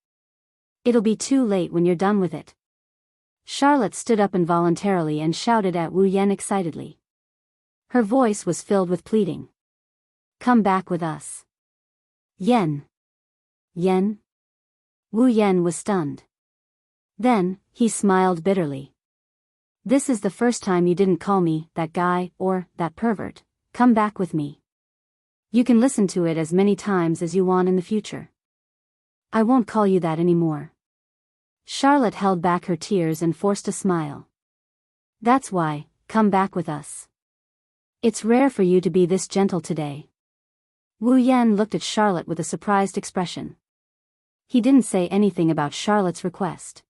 It'll be too late when you're done with it. Charlotte stood up involuntarily and shouted at Wu Yan excitedly. Her voice was filled with pleading. Come back with us. Yen. Yen? Wu Yan was stunned. Then, he smiled bitterly. This is the first time you didn't call me that guy or that pervert. Come back with me. You can listen to it as many times as you want in the future. I won't call you that anymore. Charlotte held back her tears and forced a smile. That's why, come back with us. It's rare for you to be this gentle today. Wu Yan looked at Charlotte with a surprised expression. He didn't say anything about Charlotte's request.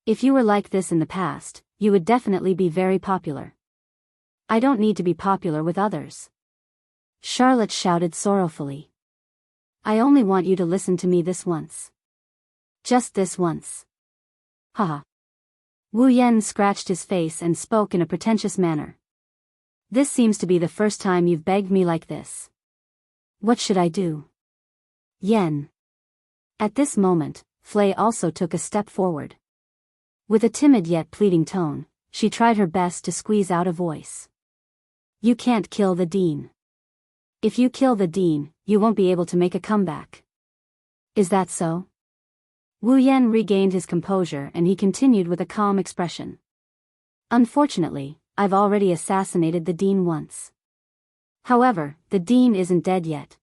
If you were like this in the past, you would definitely be very popular. I don't need to be popular with others. Charlotte shouted sorrowfully. I only want you to listen to me this once. Just this once. Haha. Wu Yan scratched his face and spoke in a pretentious manner. This seems to be the first time you've begged me like this. What should I do? Yen. At this moment, Flay also took a step forward. With a timid yet pleading tone, she tried her best to squeeze out a voice. You can't kill the dean. If you kill the dean, you won't be able to make a comeback. Is that so? Wu Yan regained his composure and he continued with a calm expression. Unfortunately, I've already assassinated the dean once. However, the dean isn't dead yet.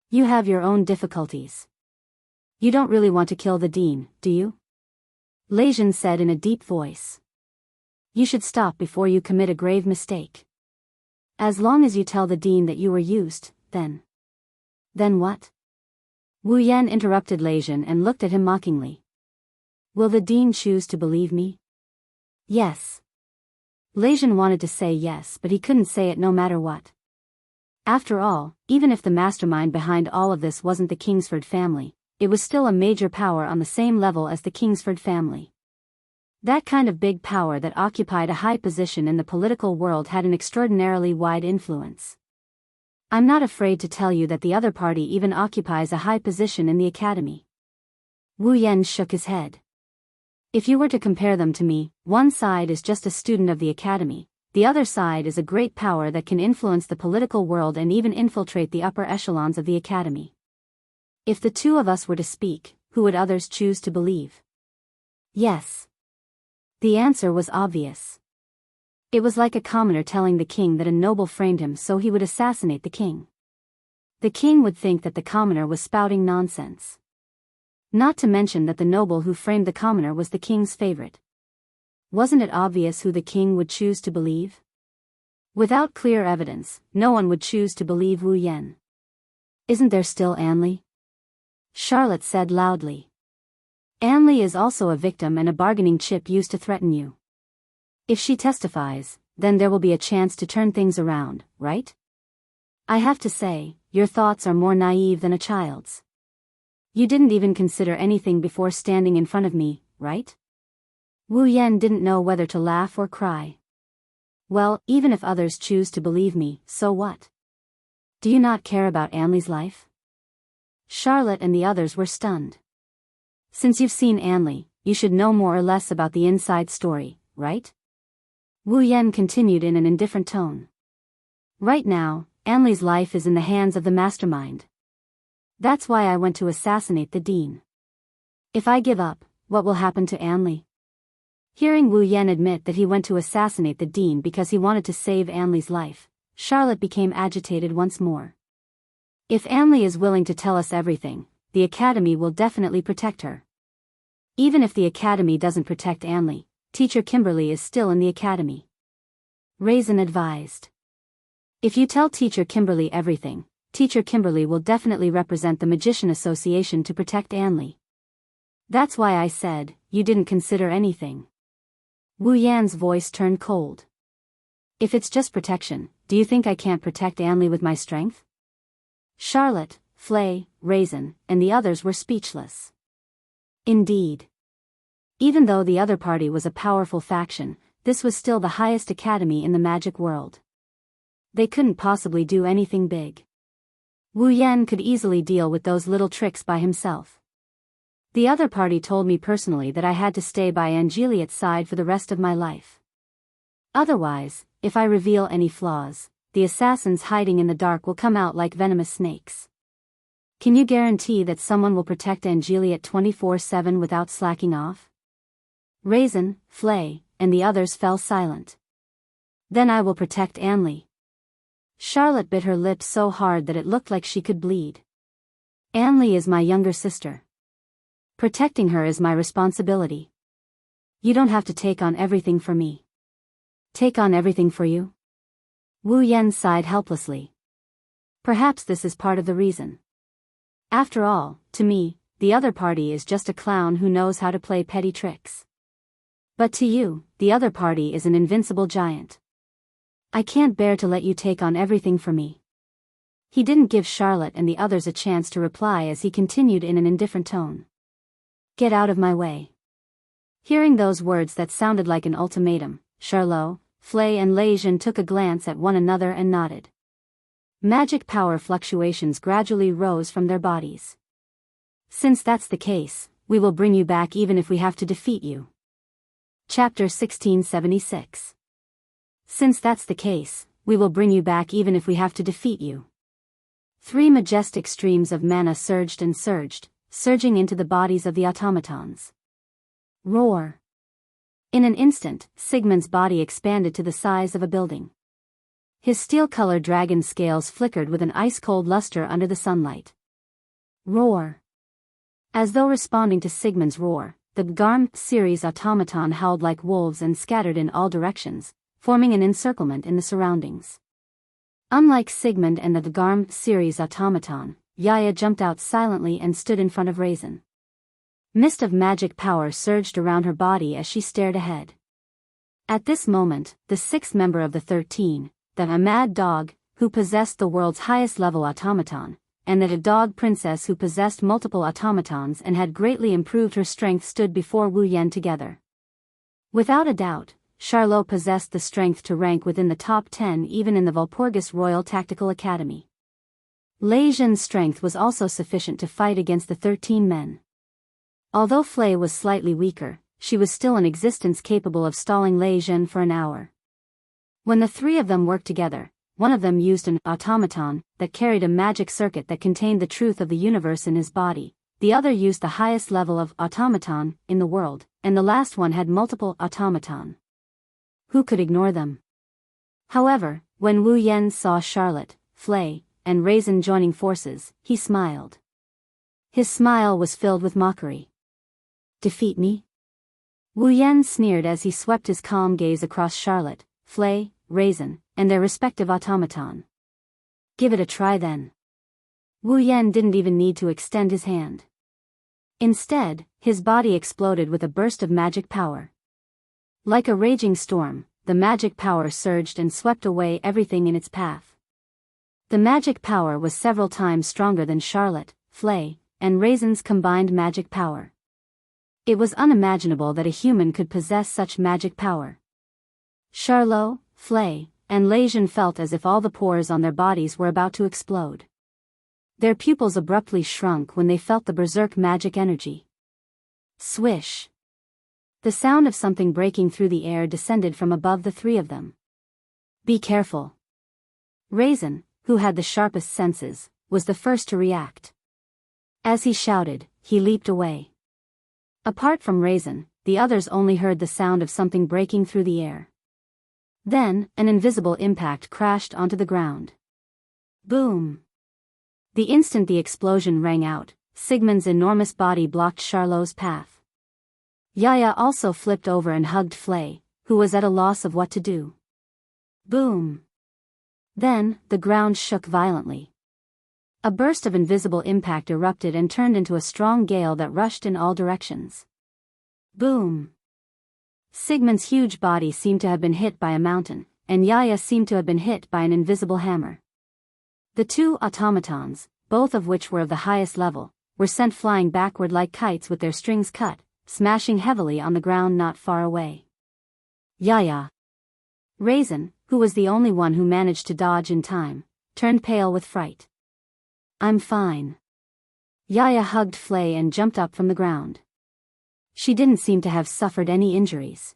You have your own difficulties. You don't really want to kill the dean, do you? Leijin said in a deep voice. You should stop before you commit a grave mistake. As long as you tell the dean that you were used, then. Then what? Wu Yan interrupted Leijin and looked at him mockingly. Will the dean choose to believe me? Yes. Leijin wanted to say yes, but he couldn't say it no matter what. After all, even if the mastermind behind all of this wasn't the Kingsford family, it was still a major power on the same level as the Kingsford family. That kind of big power that occupied a high position in the political world had an extraordinarily wide influence. I'm not afraid to tell you that the other party even occupies a high position in the academy. Wu Yan shook his head. If you were to compare them to me, one side is just a student of the academy, the other side is a great power that can influence the political world and even infiltrate the upper echelons of the academy. If the two of us were to speak, who would others choose to believe? Yes. The answer was obvious. It was like a commoner telling the king that a noble framed him so he would assassinate the king. The king would think that the commoner was spouting nonsense. Not to mention that the noble who framed the commoner was the king's favorite. Wasn't it obvious who the king would choose to believe? Without clear evidence, no one would choose to believe Wu Yan. Isn't there still Anli? Charlotte said loudly. Anli is also a victim and a bargaining chip used to threaten you. If she testifies, then there will be a chance to turn things around, right? I have to say, your thoughts are more naive than a child's. You didn't even consider anything before standing in front of me, right? Wu Yan didn't know whether to laugh or cry. Well, even if others choose to believe me, so what? Do you not care about Anli's life? Charlotte and the others were stunned. Since you've seen Anli, you should know more or less about the inside story, right? Wu Yan continued in an indifferent tone. Right now, Anli's life is in the hands of the mastermind. That's why I went to assassinate the dean. If I give up, what will happen to Anli? Hearing Wu Yan admit that he went to assassinate the dean because he wanted to save Anli's life, Charlotte became agitated once more. If Anli is willing to tell us everything, the Academy will definitely protect her. Even if the Academy doesn't protect Anli, Teacher Kimberly is still in the Academy. Raisin advised. If you tell Teacher Kimberly everything, Teacher Kimberly will definitely represent the Magician Association to protect Anli. That's why I said, you didn't consider anything. Wu Yan's voice turned cold. If it's just protection, do you think I can't protect Anli with my strength? Charlotte, Flay, Raisin, and the others were speechless. Indeed. Even though the other party was a powerful faction, this was still the highest academy in the magic world. They couldn't possibly do anything big. Wu Yan could easily deal with those little tricks by himself. The other party told me personally that I had to stay by Angeliet's side for the rest of my life. Otherwise, if I reveal any flaws, the assassins hiding in the dark will come out like venomous snakes. Can you guarantee that someone will protect Angeliet 24/7 without slacking off? Raisin, Flay, and the others fell silent. Then I will protect Anli. Charlotte bit her lips so hard that it looked like she could bleed. Anli is my younger sister. Protecting her is my responsibility. You don't have to take on everything for me. Take on everything for you? Wu Yan sighed helplessly. Perhaps this is part of the reason. After all, to me, the other party is just a clown who knows how to play petty tricks. But to you, the other party is an invincible giant. I can't bear to let you take on everything for me. He didn't give Charlotte and the others a chance to reply as he continued in an indifferent tone. Get out of my way. Hearing those words that sounded like an ultimatum, Charlot, Flay and Lejeune took a glance at one another and nodded. Magic power fluctuations gradually rose from their bodies. Since that's the case, we will bring you back even if we have to defeat you. Chapter 1676. Since that's the case, we will bring you back even if we have to defeat you. 3 majestic streams of mana surged and surged, surging into the bodies of the automatons. Roar. In an instant, Sigmund's body expanded to the size of a building. His steel-colored dragon scales flickered with an ice-cold luster under the sunlight. Roar. As though responding to Sigmund's roar, the Garm series automaton howled like wolves and scattered in all directions, forming an encirclement in the surroundings. Unlike Sigmund and the Garm series automaton, Yaya jumped out silently and stood in front of Raisin. Mist of magic power surged around her body as she stared ahead. At this moment, the 6th member of the 13, a mad dog, who possessed the world's highest level automaton, and a dog princess who possessed multiple automatons and had greatly improved her strength stood before Wu Yan together. Without a doubt, Charlot possessed the strength to rank within the top 10 even in the Valpurgis Royal Tactical Academy. Lejeune's strength was also sufficient to fight against the 13 men. Although Flay was slightly weaker, she was still in existence capable of stalling Lejeune for an hour. When the 3 of them worked together, one of them used an automaton that carried a magic circuit that contained the truth of the universe in his body, the other used the highest level of automaton in the world, and the last one had multiple automaton. Who could ignore them? However, when Wu Yan saw Charlotte, Flay, and Raisin joining forces, he smiled. His smile was filled with mockery. Defeat me? Wu Yan sneered as he swept his calm gaze across Charlotte, Flay, Raisin, and their respective automaton. Give it a try then. Wu Yan didn't even need to extend his hand. Instead, his body exploded with a burst of magic power. Like a raging storm, the magic power surged and swept away everything in its path. The magic power was several times stronger than Charlotte, Flay, and Raisin's combined magic power. It was unimaginable that a human could possess such magic power. Charlot, Flay, and Lejeune felt as if all the pores on their bodies were about to explode. Their pupils abruptly shrunk when they felt the berserk magic energy. Swish. The sound of something breaking through the air descended from above the three of them. Be careful. Raisin, who had the sharpest senses, was the first to react. As he shouted, he leaped away. Apart from Raisin, the others only heard the sound of something breaking through the air. Then, an invisible impact crashed onto the ground. Boom! The instant the explosion rang out, Sigmund's enormous body blocked Charlot's path. Yaya also flipped over and hugged Flay, who was at a loss of what to do. Boom! Then, the ground shook violently. A burst of invisible impact erupted and turned into a strong gale that rushed in all directions. Boom! Sigmund's huge body seemed to have been hit by a mountain, and Yaya seemed to have been hit by an invisible hammer. The two automatons, both of which were of the highest level, were sent flying backward like kites with their strings cut, smashing heavily on the ground not far away. Yaya. Raisin, who was the only one who managed to dodge in time, turned pale with fright. I'm fine. Yaya hugged Flay and jumped up from the ground. She didn't seem to have suffered any injuries.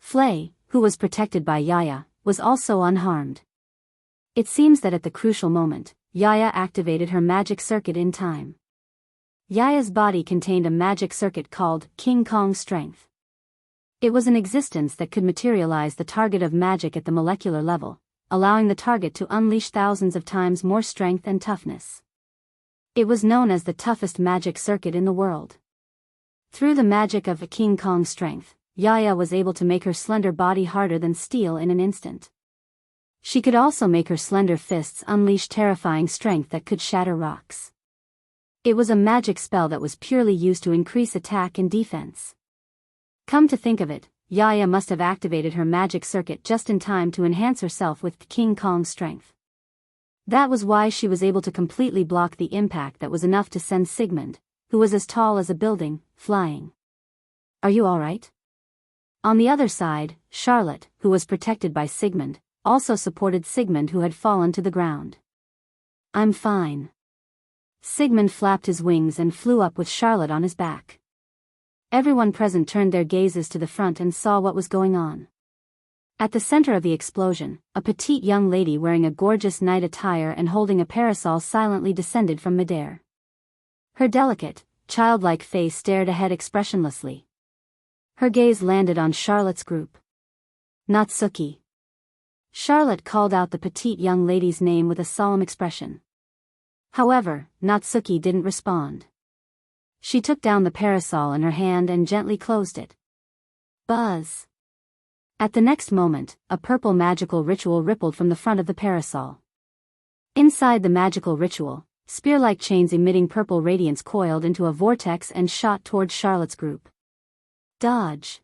Flay, who was protected by Yaya, was also unharmed. It seems that at the crucial moment, Yaya activated her magic circuit in time. Yaya's body contained a magic circuit called King Kong Strength. It was an existence that could materialize the target of magic at the molecular level, allowing the target to unleash thousands of times more strength and toughness. It was known as the toughest magic circuit in the world. Through the magic of King Kong Strength, Yaya was able to make her slender body harder than steel in an instant. She could also make her slender fists unleash terrifying strength that could shatter rocks. It was a magic spell that was purely used to increase attack and defense. Come to think of it, Yaya must have activated her magic circuit just in time to enhance herself with King Kong Strength. That was why she was able to completely block the impact that was enough to send Sigmund, who was as tall as a building, flying. Are you alright? On the other side, Charlotte, who was protected by Sigmund, also supported Sigmund, who had fallen to the ground. I'm fine. Sigmund flapped his wings and flew up with Charlotte on his back. Everyone present turned their gazes to the front and saw what was going on. At the center of the explosion, a petite young lady wearing a gorgeous night attire and holding a parasol silently descended from midair. Her delicate, childlike face stared ahead expressionlessly. Her gaze landed on Charlotte's group. Natsuki. Charlotte called out the petite young lady's name with a solemn expression. However, Natsuki didn't respond. She took down the parasol in her hand and gently closed it. Buzz. At the next moment, a purple magical ritual rippled from the front of the parasol. Inside the magical ritual, spear-like chains emitting purple radiance coiled into a vortex and shot towards Charlotte's group. Dodge.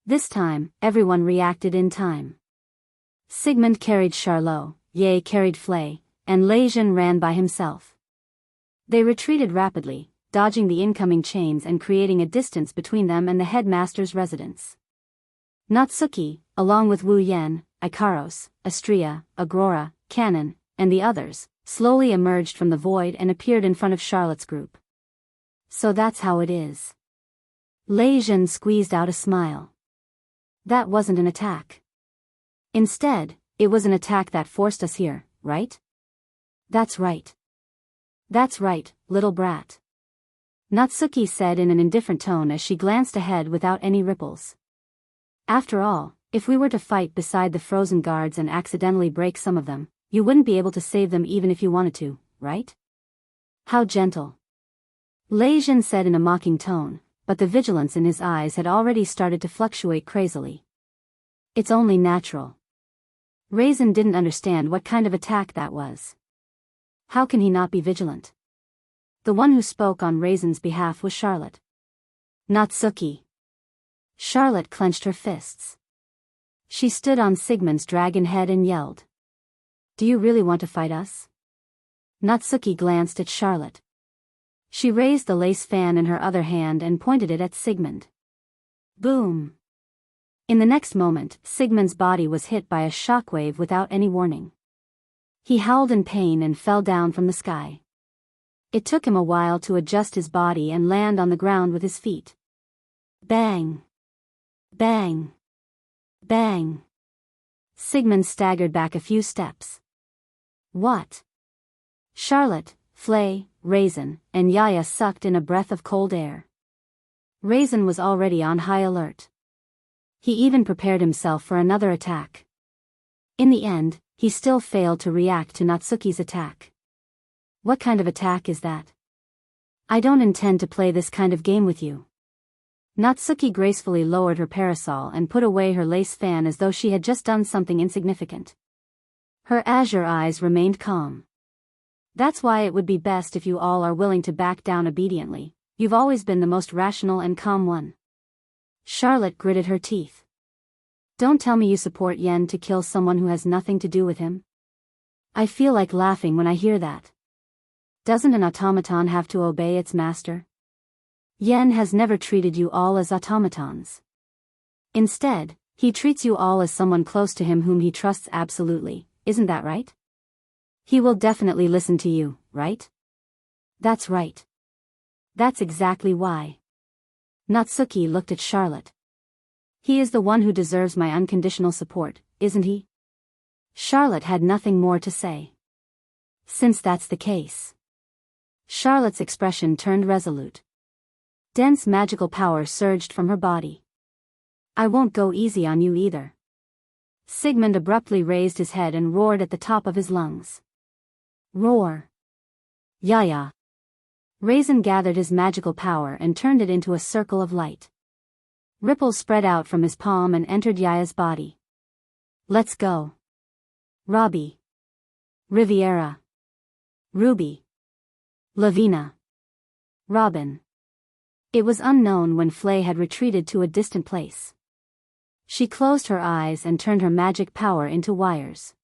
This time, everyone reacted in time. Sigmund carried Charlot, Ye carried Flay, and Leijun ran by himself. They retreated rapidly, dodging the incoming chains and creating a distance between them and the headmaster's residence. Natsuki, along with Wu Yen, Ikaros, Astria, Agrora, Canon, and the others, slowly emerged from the void and appeared in front of Charlotte's group. So that's how it is. Leijun squeezed out a smile. That wasn't an attack. Instead, it was an attack that forced us here, right? That's right. That's right, little brat. Natsuki said in an indifferent tone as she glanced ahead without any ripples. After all, if we were to fight beside the frozen guards and accidentally break some of them, you wouldn't be able to save them even if you wanted to, right? How gentle. Leijun said in a mocking tone, but the vigilance in his eyes had already started to fluctuate crazily. It's only natural. Raisin didn't understand what kind of attack that was. How can he not be vigilant? The one who spoke on Raisin's behalf was Charlotte. Natsuki. Charlotte clenched her fists. She stood on Sigmund's dragon head and yelled. Do you really want to fight us? Natsuki glanced at Charlotte. She raised the lace fan in her other hand and pointed it at Sigmund. Boom. In the next moment, Sigmund's body was hit by a shockwave without any warning. He howled in pain and fell down from the sky. It took him a while to adjust his body and land on the ground with his feet. Bang! Bang! Bang! Sigmund staggered back a few steps. What? Charlotte, Flay, Raisin, and Yaya sucked in a breath of cold air. Raisin was already on high alert. He even prepared himself for another attack. In the end, he still failed to react to Natsuki's attack. What kind of attack is that? I don't intend to play this kind of game with you. Natsuki gracefully lowered her parasol and put away her lace fan as though she had just done something insignificant. Her azure eyes remained calm. That's why it would be best if you all are willing to back down obediently. You've always been the most rational and calm one. Charlotte gritted her teeth. Don't tell me you support Yen to kill someone who has nothing to do with him. I feel like laughing when I hear that. Doesn't an automaton have to obey its master? Yen has never treated you all as automatons. Instead, he treats you all as someone close to him whom he trusts absolutely, isn't that right? He will definitely listen to you, right? That's right. That's exactly why. Natsuki looked at Charlotte. He is the one who deserves my unconditional support, isn't he? Charlotte had nothing more to say. Since that's the case. Charlotte's expression turned resolute. Dense magical power surged from her body. I won't go easy on you either. Sigmund abruptly raised his head and roared at the top of his lungs. Roar. Yaya. Raisin gathered his magical power and turned it into a circle of light. Ripples spread out from his palm and entered Yaya's body. Let's go. Robbie. Riviera. Ruby. Lavina. Robin. It was unknown when Flay had retreated to a distant place. She closed her eyes and turned her magic power into wires.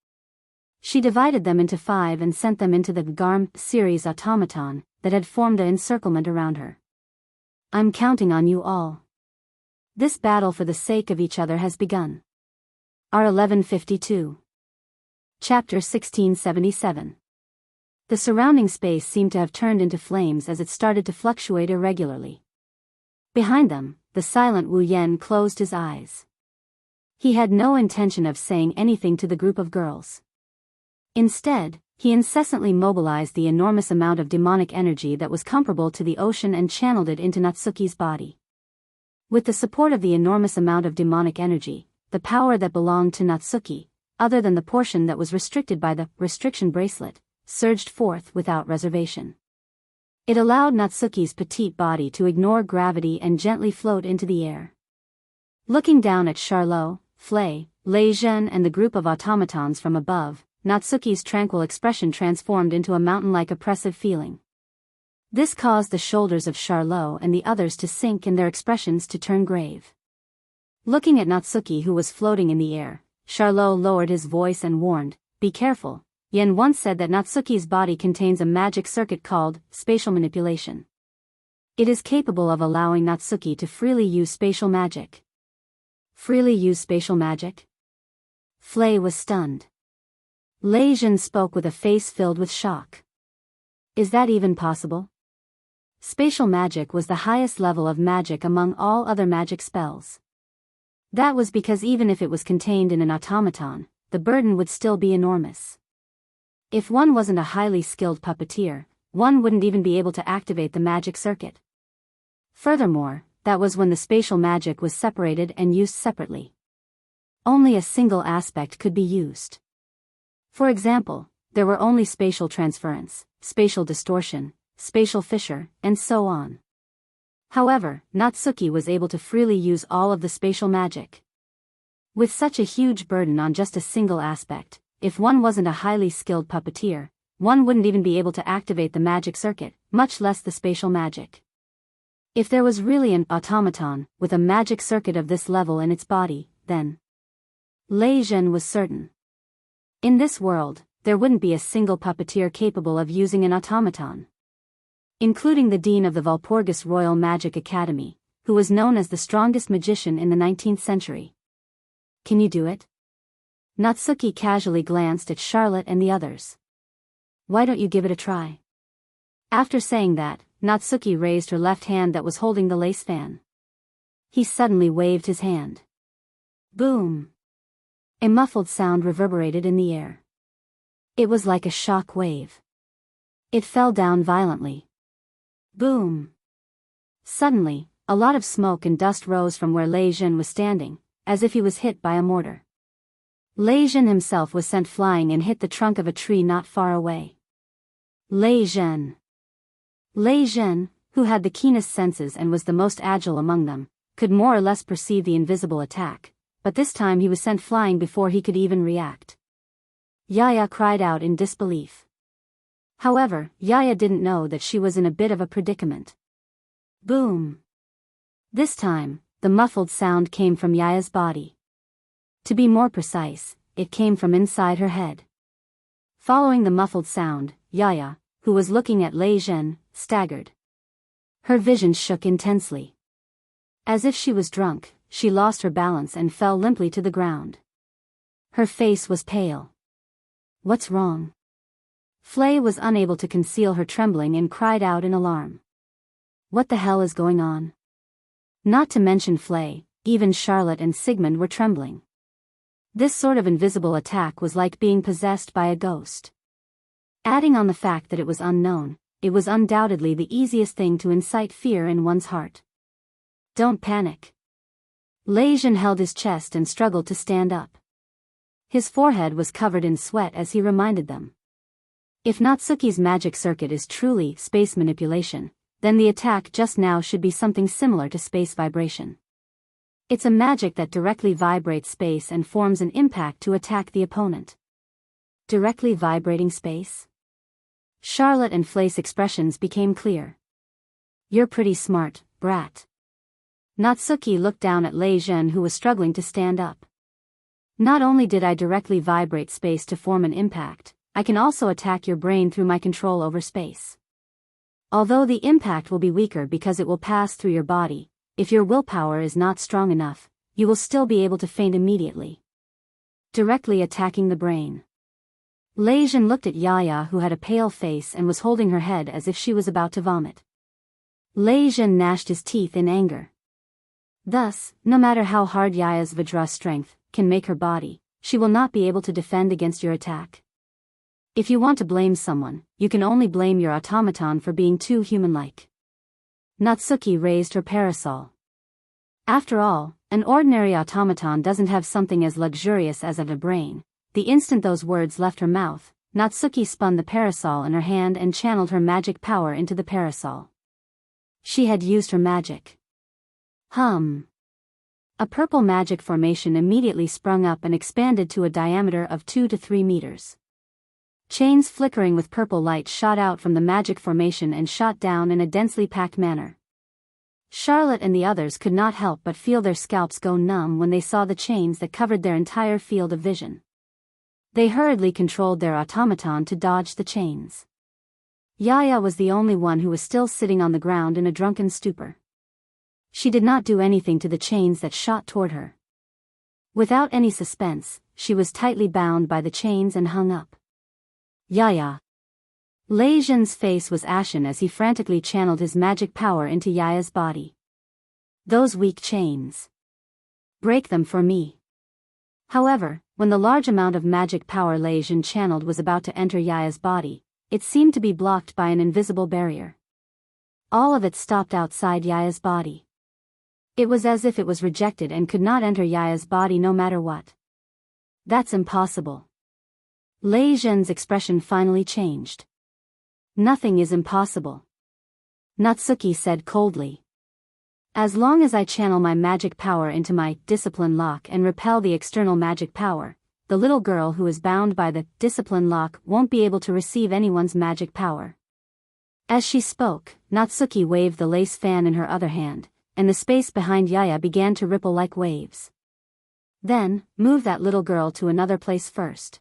She divided them into 5 and sent them into the Garm series automaton that had formed an encirclement around her. I'm counting on you all. This battle for the sake of each other has begun. R1152. Chapter 1677. The surrounding space seemed to have turned into flames as it started to fluctuate irregularly. Behind them, the silent Wu Yen closed his eyes. He had no intention of saying anything to the group of girls. Instead, he incessantly mobilized the enormous amount of demonic energy that was comparable to the ocean and channeled it into Natsuki's body. With the support of the enormous amount of demonic energy, the power that belonged to Natsuki, other than the portion that was restricted by the restriction bracelet, surged forth without reservation. It allowed Natsuki's petite body to ignore gravity and gently float into the air. Looking down at Charlot, Flay, Lei Zhen and the group of automatons from above, Natsuki's tranquil expression transformed into a mountain-like oppressive feeling. This caused the shoulders of Charlot and the others to sink and their expressions to turn grave. Looking at Natsuki who was floating in the air, Charlot lowered his voice and warned, "Be careful. Yen once said that Natsuki's body contains a magic circuit called spatial manipulation. It is capable of allowing Natsuki to freely use spatial magic." Freely use spatial magic? Flay was stunned. Lei Zhen spoke with a face filled with shock. Is that even possible? Spatial magic was the highest level of magic among all other magic spells. That was because even if it was contained in an automaton, the burden would still be enormous. If one wasn't a highly skilled puppeteer, one wouldn't even be able to activate the magic circuit. Furthermore, that was when the spatial magic was separated and used separately. Only a single aspect could be used. For example, there were only spatial transference, spatial distortion, spatial fissure, and so on. However, Natsuki was able to freely use all of the spatial magic. With such a huge burden on just a single aspect, if one wasn't a highly skilled puppeteer, one wouldn't even be able to activate the magic circuit, much less the spatial magic. If there was really an automaton with a magic circuit of this level in its body, then Lei Zhen was certain. In this world, there wouldn't be a single puppeteer capable of using an automaton. Including the dean of the Walpurgis Royal Magic Academy, who was known as the strongest magician in the 19th century. Can you do it? Natsuki casually glanced at Charlotte and the others. Why don't you give it a try? After saying that, Natsuki raised her left hand that was holding the lace fan. He suddenly waved his hand. Boom! A muffled sound reverberated in the air. It was like a shock wave. It fell down violently. Boom! Suddenly, a lot of smoke and dust rose from where Lei Jin was standing, as if he was hit by a mortar. Lei Jin himself was sent flying and hit the trunk of a tree not far away. Lei Jin, who had the keenest senses and was the most agile among them, could more or less perceive the invisible attack, but this time he was sent flying before he could even react. Yaya cried out in disbelief. However, Yaya didn't know that she was in a bit of a predicament. Boom! This time, the muffled sound came from Yaya's body. To be more precise, it came from inside her head. Following the muffled sound, Yaya, who was looking at Lei Jin, staggered. Her vision shook intensely. As if she was drunk, she lost her balance and fell limply to the ground. Her face was pale. What's wrong? Flay was unable to conceal her trembling and cried out in alarm. What the hell is going on? Not to mention Flay, even Charlotte and Sigmund were trembling. This sort of invisible attack was like being possessed by a ghost. Adding on the fact that it was unknown, it was undoubtedly the easiest thing to incite fear in one's heart. Don't panic. Lei Jin held his chest and struggled to stand up. His forehead was covered in sweat as he reminded them. If Natsuki's magic circuit is truly space manipulation, then the attack just now should be something similar to space vibration. It's a magic that directly vibrates space and forms an impact to attack the opponent. Directly vibrating space? Charlotte and Flay's expressions became clear. You're pretty smart, brat. Natsuki looked down at Lei Jin, who was struggling to stand up. Not only did I directly vibrate space to form an impact, I can also attack your brain through my control over space. Although the impact will be weaker because it will pass through your body, if your willpower is not strong enough, you will still be able to faint immediately. Directly attacking the brain. Lei Jin looked at Yaya, who had a pale face and was holding her head as if she was about to vomit. Lei Jin gnashed his teeth in anger. Thus, no matter how hard Yaya's Vajra strength can make her body, she will not be able to defend against your attack. If you want to blame someone, you can only blame your automaton for being too human-like. Natsuki raised her parasol. After all, an ordinary automaton doesn't have something as luxurious as a brain. The instant those words left her mouth, Natsuki spun the parasol in her hand and channeled her magic power into the parasol. She had used her magic. A purple magic formation immediately sprung up and expanded to a diameter of 2 to 3 meters. Chains flickering with purple light shot out from the magic formation and shot down in a densely packed manner. Charlotte and the others could not help but feel their scalps go numb when they saw the chains that covered their entire field of vision. They hurriedly controlled their automaton to dodge the chains. Yaya was the only one who was still sitting on the ground in a drunken stupor. She did not do anything to the chains that shot toward her. Without any suspense, she was tightly bound by the chains and hung up. Yaya. Lei Jin's face was ashen as he frantically channeled his magic power into Yaya's body. Those weak chains. Break them for me. However, when the large amount of magic power Lei Jin channeled was about to enter Yaya's body, it seemed to be blocked by an invisible barrier. All of it stopped outside Yaya's body. It was as if it was rejected and could not enter Yaya's body no matter what. That's impossible. Lei Jin's expression finally changed. Nothing is impossible. Natsuki said coldly. As long as I channel my magic power into my discipline lock and repel the external magic power, the little girl who is bound by the discipline lock won't be able to receive anyone's magic power. As she spoke, Natsuki waved the lace fan in her other hand, and the space behind Yaya began to ripple like waves. Then, move that little girl to another place first.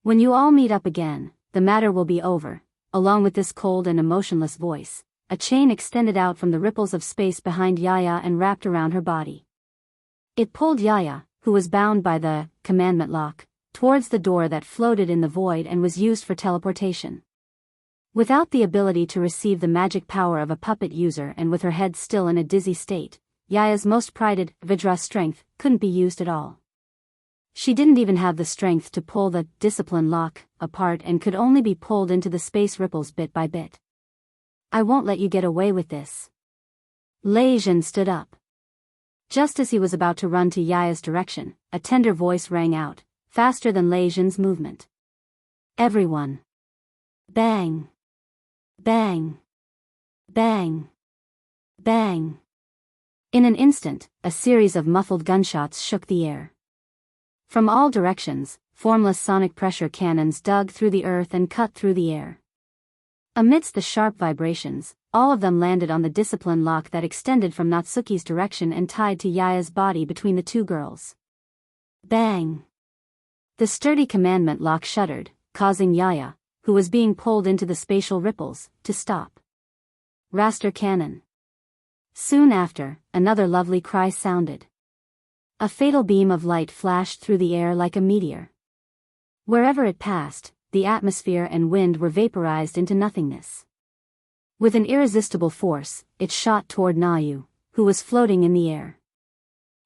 When you all meet up again, the matter will be over. Along with this cold and emotionless voice, a chain extended out from the ripples of space behind Yaya and wrapped around her body. It pulled Yaya, who was bound by the commandment lock, towards the door that floated in the void and was used for teleportation. Without the ability to receive the magic power of a puppet user and with her head still in a dizzy state, Yaya's most prided, Vidra strength, couldn't be used at all. She didn't even have the strength to pull the discipline lock apart and could only be pulled into the space ripples bit by bit. I won't let you get away with this. Lei Zhen stood up. Just as he was about to run to Yaya's direction, a tender voice rang out, faster than Lei Zhen's movement. Everyone. Bang. Bang. Bang. Bang. In an instant, a series of muffled gunshots shook the air. From all directions, formless sonic pressure cannons dug through the earth and cut through the air. Amidst the sharp vibrations, all of them landed on the discipline lock that extended from Natsuki's direction and tied to Yaya's body between the two girls. Bang! The sturdy commandment lock shuddered, causing Yaya, who was being pulled into the spatial ripples, to stop. Raster cannon. Soon after, another lovely cry sounded. A fatal beam of light flashed through the air like a meteor. Wherever it passed, the atmosphere and wind were vaporized into nothingness. With an irresistible force, it shot toward Nayu, who was floating in the air.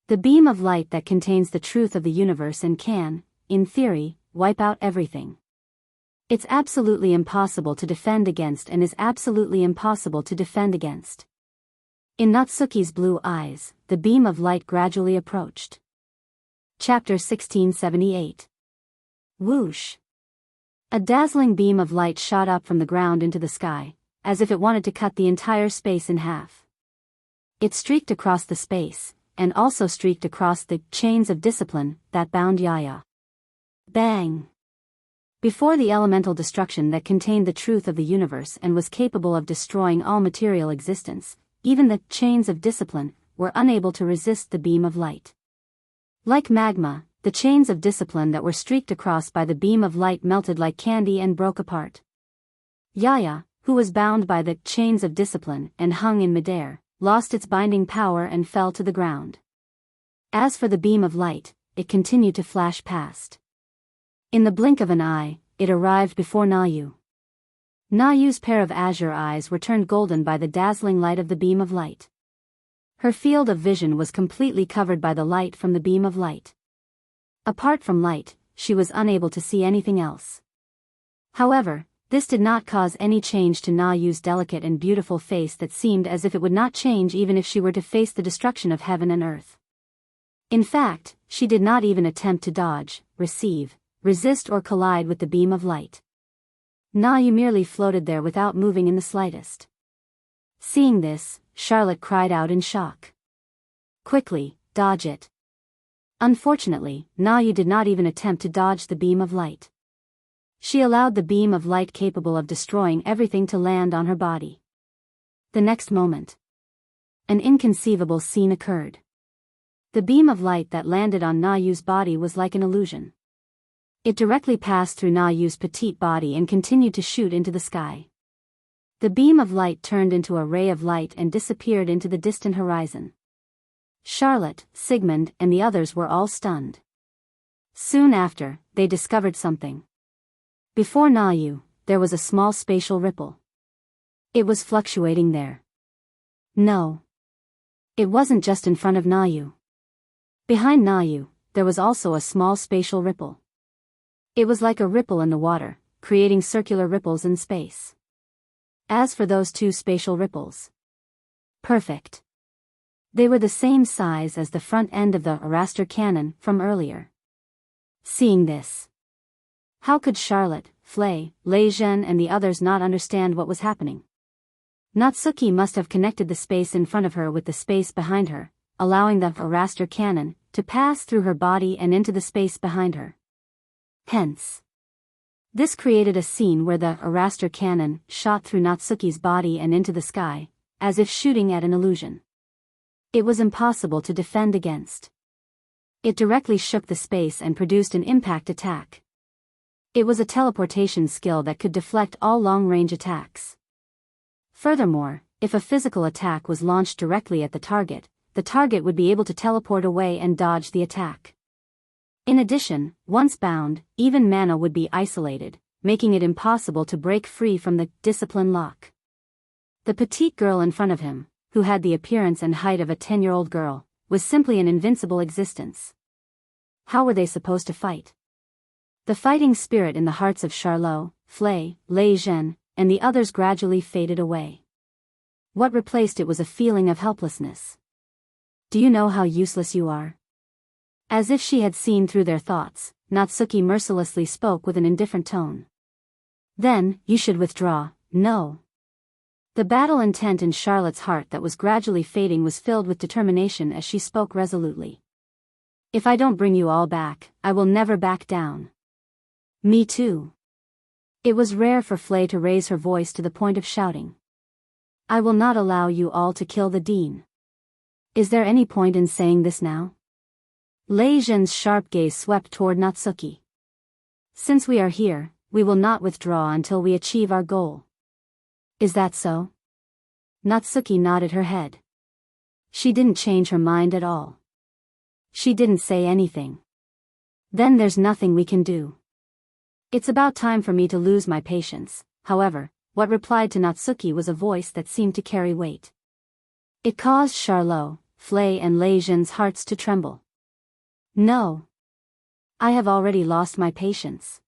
The beam of light that contains the truth of the universe and can, in theory, wipe out everything. It's absolutely impossible to defend against and is absolutely impossible to defend against. In Natsuki's blue eyes, the beam of light gradually approached. Chapter 1678. Whoosh! A dazzling beam of light shot up from the ground into the sky, as if it wanted to cut the entire space in half. It streaked across the space, and also streaked across the chains of discipline that bound Yaya. Bang! Before the elemental destruction that contained the truth of the universe and was capable of destroying all material existence, even the chains of discipline were unable to resist the beam of light. Like magma, the chains of discipline that were streaked across by the beam of light melted like candy and broke apart. Yaya, who was bound by the chains of discipline and hung in midair, lost its binding power and fell to the ground. As for the beam of light, it continued to flash past. In the blink of an eye, it arrived before Nayu. Nayu's pair of azure eyes were turned golden by the dazzling light of the beam of light. Her field of vision was completely covered by the light from the beam of light. Apart from light, she was unable to see anything else. However, this did not cause any change to Nayu's delicate and beautiful face that seemed as if it would not change even if she were to face the destruction of heaven and earth. In fact, she did not even attempt to dodge, receive, resist or collide with the beam of light. Nayu merely floated there without moving in the slightest. Seeing this, Charlotte cried out in shock. Quickly, dodge it. Unfortunately, Nayu did not even attempt to dodge the beam of light. She allowed the beam of light capable of destroying everything to land on her body. The next moment, an inconceivable scene occurred. The beam of light that landed on Nayu's body was like an illusion. It directly passed through Nayu's petite body and continued to shoot into the sky. The beam of light turned into a ray of light and disappeared into the distant horizon. Charlotte, Sigmund, and the others were all stunned. Soon after, they discovered something. Before Nayu, there was a small spatial ripple. It was fluctuating there. No. It wasn't just in front of Nayu. Behind Nayu, there was also a small spatial ripple. It was like a ripple in the water, creating circular ripples in space. As for those two spatial ripples, perfect. They were the same size as the front end of the Raster cannon from earlier. Seeing this, how could Charlotte, Lei Zhen and the others not understand what was happening? Natsuki must have connected the space in front of her with the space behind her, allowing the Raster cannon to pass through her body and into the space behind her. Hence, this created a scene where the Raster cannon shot through Natsuki's body and into the sky, as if shooting at an illusion. It was impossible to defend against. It directly shook the space and produced an impact attack. It was a teleportation skill that could deflect all long-range attacks. Furthermore, if a physical attack was launched directly at the target would be able to teleport away and dodge the attack. In addition, once bound, even mana would be isolated, making it impossible to break free from the discipline lock. The petite girl in front of him, who had the appearance and height of a 10-year-old girl, was simply an invincible existence. How were they supposed to fight? The fighting spirit in the hearts of Charlot, Flay, Lei Zhen, and the others gradually faded away. What replaced it was a feeling of helplessness. Do you know how useless you are? As if she had seen through their thoughts, Natsuki mercilessly spoke with an indifferent tone. Then, you should withdraw, no. The battle intent in Charlotte's heart that was gradually fading was filled with determination as she spoke resolutely. If I don't bring you all back, I will never back down. Me too. It was rare for Flay to raise her voice to the point of shouting. I will not allow you all to kill the dean. Is there any point in saying this now? Lei Zhen's sharp gaze swept toward Natsuki. Since we are here, we will not withdraw until we achieve our goal. Is that so? Natsuki nodded her head. She didn't change her mind at all. She didn't say anything. Then there's nothing we can do. It's about time for me to lose my patience. However, what replied to Natsuki was a voice that seemed to carry weight. It caused Charlot, Flay and Lei Zhen's hearts to tremble. No. I have already lost my patience.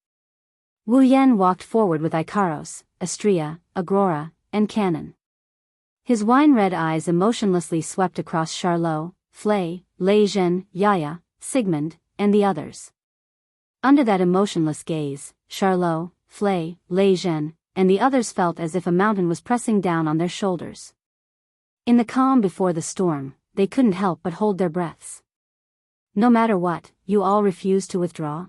Wu Yan walked forward with Icaros, Astrea, Agrora, and Cannon. His wine-red eyes emotionlessly swept across Charlot, Flay, Lei Zhen, Yaya, Sigmund, and the others. Under that emotionless gaze, Charlot, Flay, Lei Zhen, and the others felt as if a mountain was pressing down on their shoulders. In the calm before the storm, they couldn't help but hold their breaths. No matter what, you all refuse to withdraw?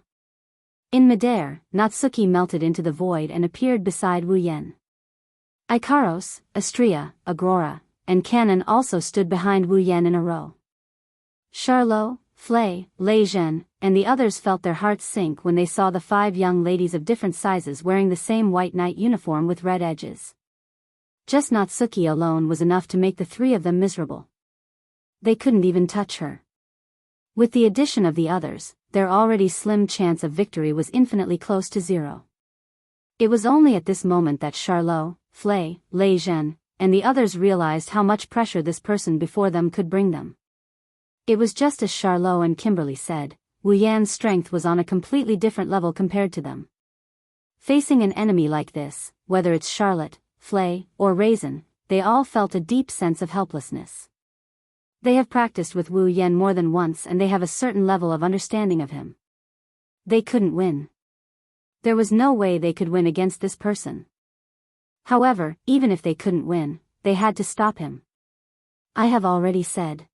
In midair, Natsuki melted into the void and appeared beside Wu Yan. Icaros, Astrea, Agrora, and Cannon also stood behind Wu Yan in a row. Charlot, Flay, Lei Zhen, and the others felt their hearts sink when they saw the 5 young ladies of different sizes wearing the same white knight uniform with red edges. Just Natsuki alone was enough to make the 3 of them miserable. They couldn't even touch her. With the addition of the others, their already slim chance of victory was infinitely close to 0. It was only at this moment that Charlot, Flay, Lei Zhen, and the others realized how much pressure this person before them could bring them. It was just as Charlot and Kimberly said, Wu Yan's strength was on a completely different level compared to them. Facing an enemy like this, whether it's Charlotte, Flay, or Raisin, they all felt a deep sense of helplessness. They have practiced with Wu Yan more than once and they have a certain level of understanding of him. They couldn't win. There was no way they could win against this person. However, even if they couldn't win, they had to stop him. I have already said.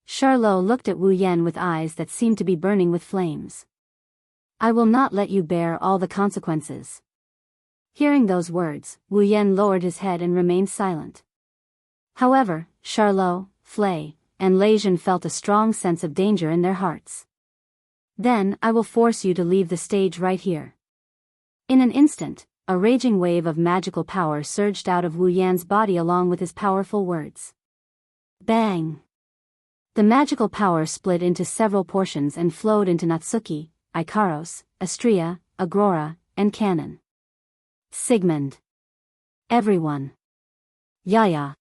Charlot looked at Wu Yan with eyes that seemed to be burning with flames. I will not let you bear all the consequences. Hearing those words, Wu Yan lowered his head and remained silent. However, Charlot, Flay, and Lei Zhen felt a strong sense of danger in their hearts. Then, I will force you to leave the stage right here. In an instant, a raging wave of magical power surged out of Wu Yan's body along with his powerful words. Bang! The magical power split into several portions and flowed into Natsuki, Icaros, Astrea, Agrora, and Cannon. Sigmund. Everyone. Yaya.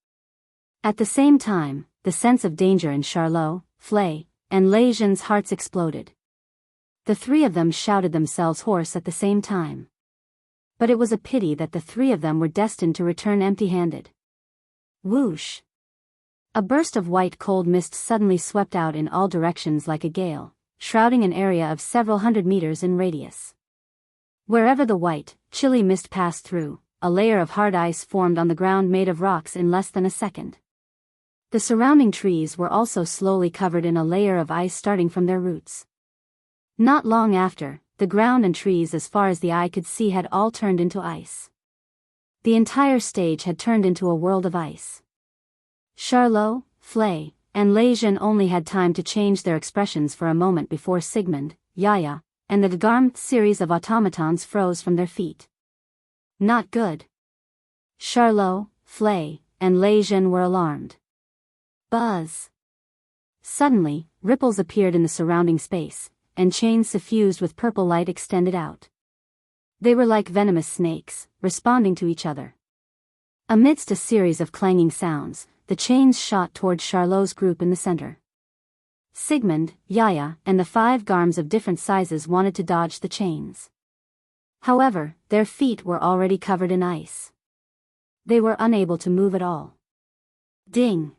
At the same time, the sense of danger in Charlot, Flay, and Lei Zhen's hearts exploded. The 3 of them shouted themselves hoarse at the same time. But it was a pity that the 3 of them were destined to return empty-handed. Whoosh! A burst of white cold mist suddenly swept out in all directions like a gale, shrouding an area of several hundred meters in radius. Wherever the white, chilly mist passed through, a layer of hard ice formed on the ground made of rocks in less than a second. The surrounding trees were also slowly covered in a layer of ice starting from their roots. Not long after, the ground and trees as far as the eye could see had all turned into ice. The entire stage had turned into a world of ice. Charlot, Flay, and Lei Zhen only had time to change their expressions for a moment before Sigmund, Yaya, and the Gagarm series of automatons froze from their feet. Not good. Charlot, Flay, and Lei Zhen were alarmed. Buzz! Suddenly, ripples appeared in the surrounding space, and chains suffused with purple light extended out. They were like venomous snakes, responding to each other. Amidst a series of clanging sounds, the chains shot toward Charlot's group in the center. Sigmund, Yaya, and the 5 garms of different sizes wanted to dodge the chains. However, their feet were already covered in ice. They were unable to move at all. Ding!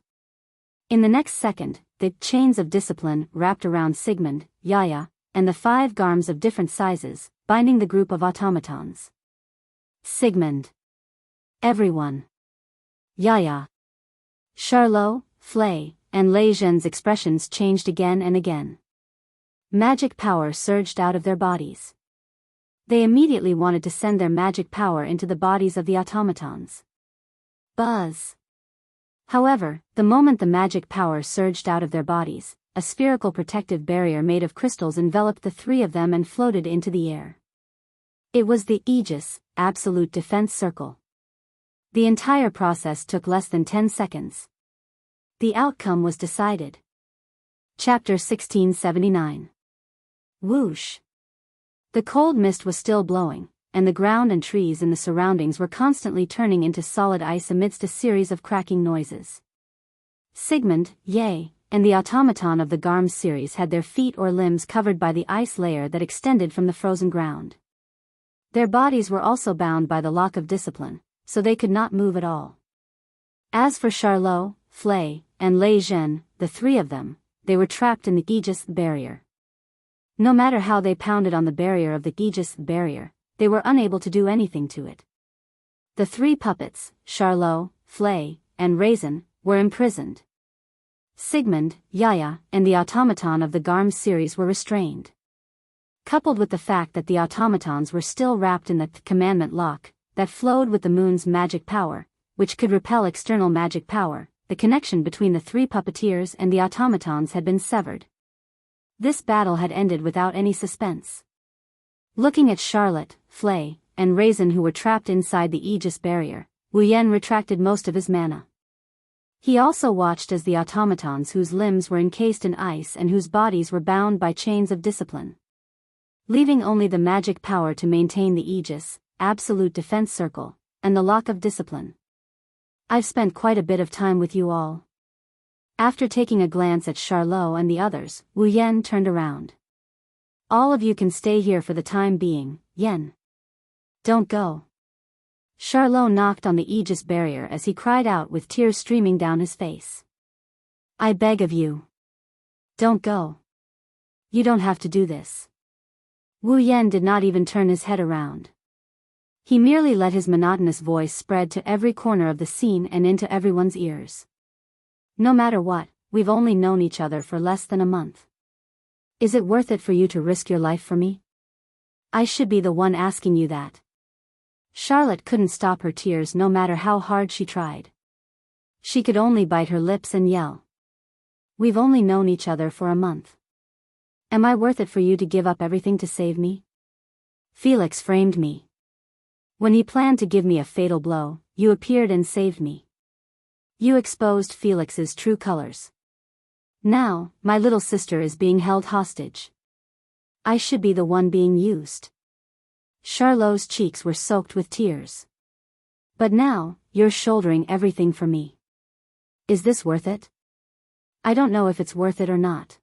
In the next second, the chains of discipline wrapped around Sigmund, Yaya, and the 5 garms of different sizes, binding the group of automatons. Sigmund. Everyone. Yaya. Charlot, Flay, and Lei Zhen's expressions changed again and again. Magic power surged out of their bodies. They immediately wanted to send their magic power into the bodies of the automatons. Buzz. However, the moment the magic power surged out of their bodies, a spherical protective barrier made of crystals enveloped the 3 of them and floated into the air. It was the Aegis, Absolute Defense Circle. The entire process took less than 10 seconds. The outcome was decided. Chapter 1679. Whoosh. The cold mist was still blowing, and the ground and trees in the surroundings were constantly turning into solid ice amidst a series of cracking noises. Sigmund, Ye, and the automaton of the Garms series had their feet or limbs covered by the ice layer that extended from the frozen ground. Their bodies were also bound by the lock of discipline, so they could not move at all. As for Charlot, Flay, and Lei Zhen, the 3 of them, they were trapped in the Aegis barrier. No matter how they pounded on the barrier of the Aegis barrier, they were unable to do anything to it. The 3 puppets, Charlot, Flay, and Raisin, were imprisoned. Sigmund, Yaya, and the automaton of the Garms series were restrained. Coupled with the fact that the automatons were still wrapped in the commandment lock, that flowed with the moon's magic power, which could repel external magic power, the connection between the 3 puppeteers and the automatons had been severed. This battle had ended without any suspense. Looking at Charlotte, Flay, and Raisin who were trapped inside the Aegis barrier, Wu Yan retracted most of his mana. He also watched as the automatons whose limbs were encased in ice and whose bodies were bound by chains of discipline, leaving only the magic power to maintain the Aegis, Absolute Defense Circle, and the lock of discipline. I've spent quite a bit of time with you all. After taking a glance at Charlot and the others, Wu Yan turned around. All of you can stay here for the time being, Yan. Don't go. Charlot knocked on the Aegis barrier as he cried out with tears streaming down his face. I beg of you. Don't go. You don't have to do this. Wu Yan did not even turn his head around. He merely let his monotonous voice spread to every corner of the scene and into everyone's ears. No matter what, we've only known each other for less than a month. Is it worth it for you to risk your life for me? I should be the one asking you that. Charlotte couldn't stop her tears no matter how hard she tried. She could only bite her lips and yell. We've only known each other for a month. Am I worth it for you to give up everything to save me? Felix framed me. When he planned to give me a fatal blow, you appeared and saved me. You exposed Felix's true colors. Now, my little sister is being held hostage. I should be the one being used. Charlot's cheeks were soaked with tears. But now, you're shouldering everything for me. Is this worth it? I don't know if it's worth it or not.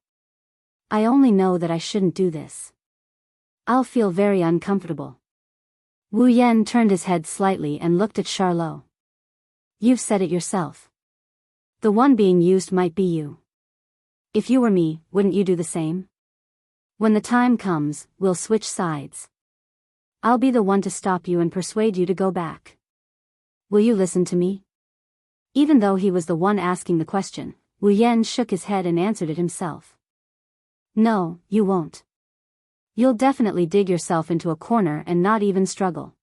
I only know that I shouldn't do this. I'll feel very uncomfortable. Wu Yan turned his head slightly and looked at Charlot. You've said it yourself. The one being used might be you. If you were me, wouldn't you do the same? When the time comes, we'll switch sides. I'll be the one to stop you and persuade you to go back. Will you listen to me? Even though he was the one asking the question, Wu Yan shook his head and answered it himself. No, you won't. You'll definitely dig yourself into a corner and not even struggle.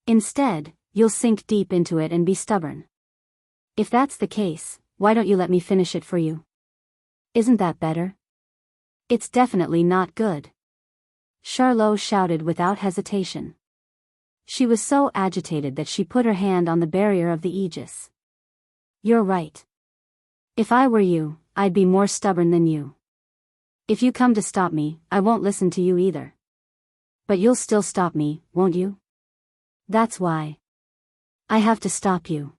Instead, you'll sink deep into it and be stubborn. If that's the case, why don't you let me finish it for you? Isn't that better? It's definitely not good. Charlot shouted without hesitation. She was so agitated that she put her hand on the barrier of the Aegis. You're right. If I were you, I'd be more stubborn than you. If you come to stop me, I won't listen to you either. But you'll still stop me, won't you? That's why. I have to stop you.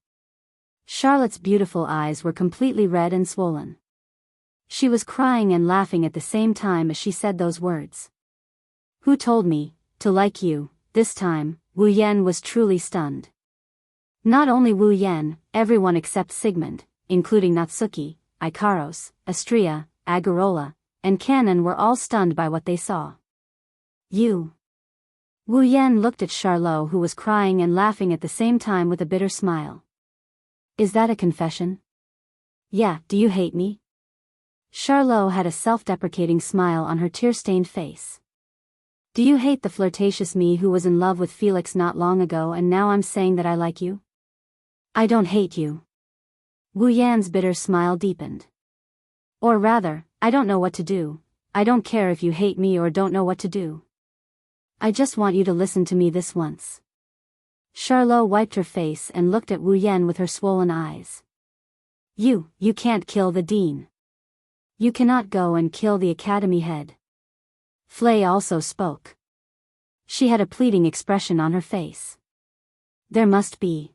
Charlotte's beautiful eyes were completely red and swollen. She was crying and laughing at the same time as she said those words. Who told me to like you? This time, Wu Yen was truly stunned. Not only Wu Yen, everyone except Sigmund, including Natsuki, Ikaros, Astria, Agarola, and Kanon were all stunned by what they saw. You. Wu Yen looked at Charlot, who was crying and laughing at the same time with a bitter smile. Is that a confession? Yeah, do you hate me? Charlot had a self-deprecating smile on her tear-stained face. Do you hate the flirtatious me who was in love with Felix not long ago and now I'm saying that I like you? I don't hate you. Wu Yan's bitter smile deepened. Or rather, I don't know what to do. I don't care if you hate me or don't know what to do. I just want you to listen to me this once. Charlot wiped her face and looked at Wu Yan with her swollen eyes. You can't kill the dean. You cannot go and kill the academy head. Flay also spoke. She had a pleading expression on her face. There must be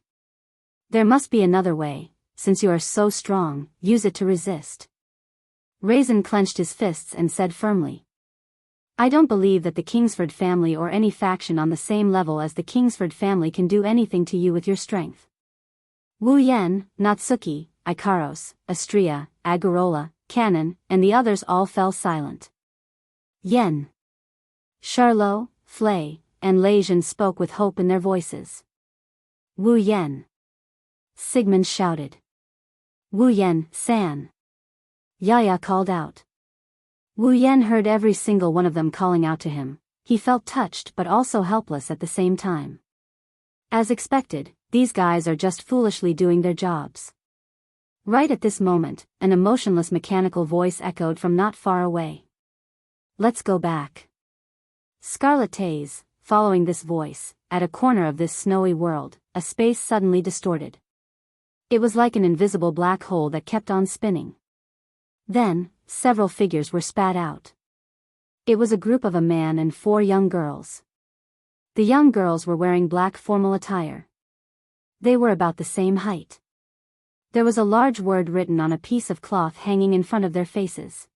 another way. Since you are so strong, use it to resist. Raisin clenched his fists and said firmly. I don't believe that the Kingsford family or any faction on the same level as the Kingsford family can do anything to you with your strength. Wu Yen, Natsuki, Ikaros, Astria, Agarola, Kanon, and the others all fell silent. Yen. Charlot, Flay, and Lejeune spoke with hope in their voices. Wu Yen. Sigmund shouted. Wu Yen, San. Yaya called out. Wu Yen heard every single one of them calling out to him. He felt touched but also helpless at the same time. As expected, these guys are just foolishly doing their jobs. Right at this moment, an emotionless mechanical voice echoed from not far away. Let's go back. Scarlet Taze, following this voice, at a corner of this snowy world, a space suddenly distorted. It was like an invisible black hole that kept on spinning. Then, several figures were spat out. It was a group of a man and 4 young girls. The young girls were wearing black formal attire. They were about the same height. There was a large word written on a piece of cloth hanging in front of their faces.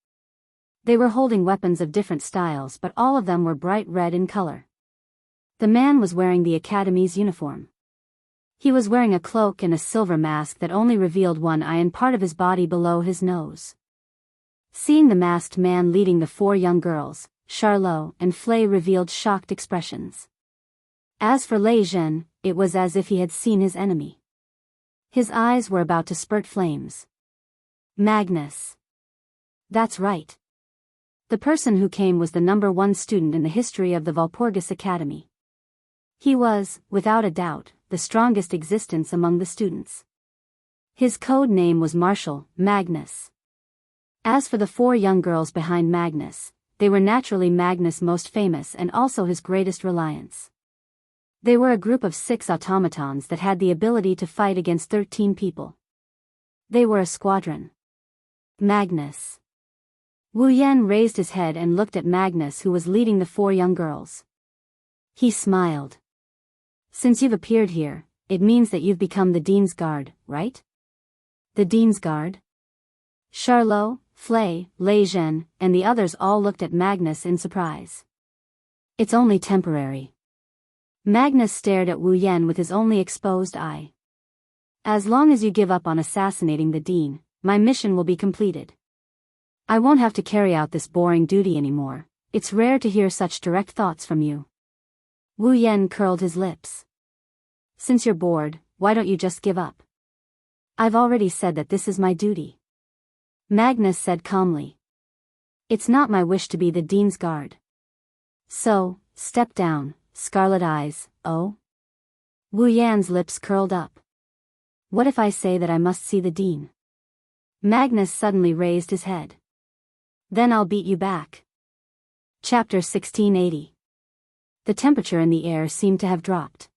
They were holding weapons of different styles, but all of them were bright red in color. The man was wearing the academy's uniform. He was wearing a cloak and a silver mask that only revealed one eye and part of his body below his nose. Seeing the masked man leading the 4 young girls, Charlot and Flay revealed shocked expressions. As for Lejeune, it was as if he had seen his enemy. His eyes were about to spurt flames. Magnus. That's right. The person who came was the number 1 student in the history of the Walpurgis Academy. He was, without a doubt, the strongest existence among the students. His code name was Marshal Magnus. As for the 4 young girls behind Magnus, they were naturally Magnus' most famous and also his greatest reliance. They were a group of 6 automatons that had the ability to fight against 13 people. They were a squadron. Magnus. Wu Yen raised his head and looked at Magnus, who was leading the 4 young girls. He smiled. Since you've appeared here, it means that you've become the Dean's Guard, right? The Dean's Guard? Charlot, Flay, Lejeune, and the others all looked at Magnus in surprise. It's only temporary. Magnus stared at Wu Yen with his only exposed eye. As long as you give up on assassinating the Dean, my mission will be completed. I won't have to carry out this boring duty anymore. It's rare to hear such direct thoughts from you. Wu Yen curled his lips. Since you're bored, why don't you just give up? I've already said that this is my duty. Magnus said calmly. It's not my wish to be the Dean's Guard. So, step down, Scarlet Eyes, oh? Wu Yan's lips curled up. What if I say that I must see the Dean? Magnus suddenly raised his head. Then I'll beat you back. Chapter 1680. The temperature in the air seemed to have dropped.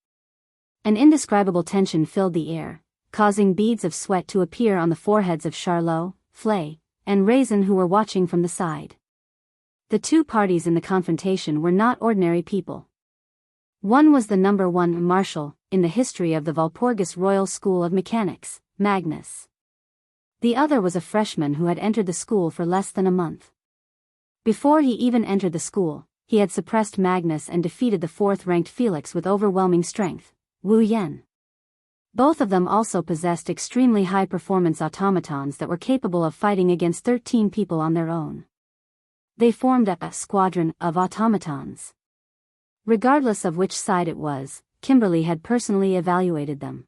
An indescribable tension filled the air, causing beads of sweat to appear on the foreheads of Charlot, Flay, and Raisin, who were watching from the side. The two parties in the confrontation were not ordinary people. One was the #1 marshal in the history of the Walpurgis Royal School of Mechanics, Magnus. The other was a freshman who had entered the school for less than a month. Before he even entered the school, he had suppressed Magnus and defeated the 4th-ranked Felix with overwhelming strength, Wu Yan. Both of them also possessed extremely high-performance automatons that were capable of fighting against 13 people on their own. They formed a squadron of automatons. Regardless of which side it was, Kimberly had personally evaluated them.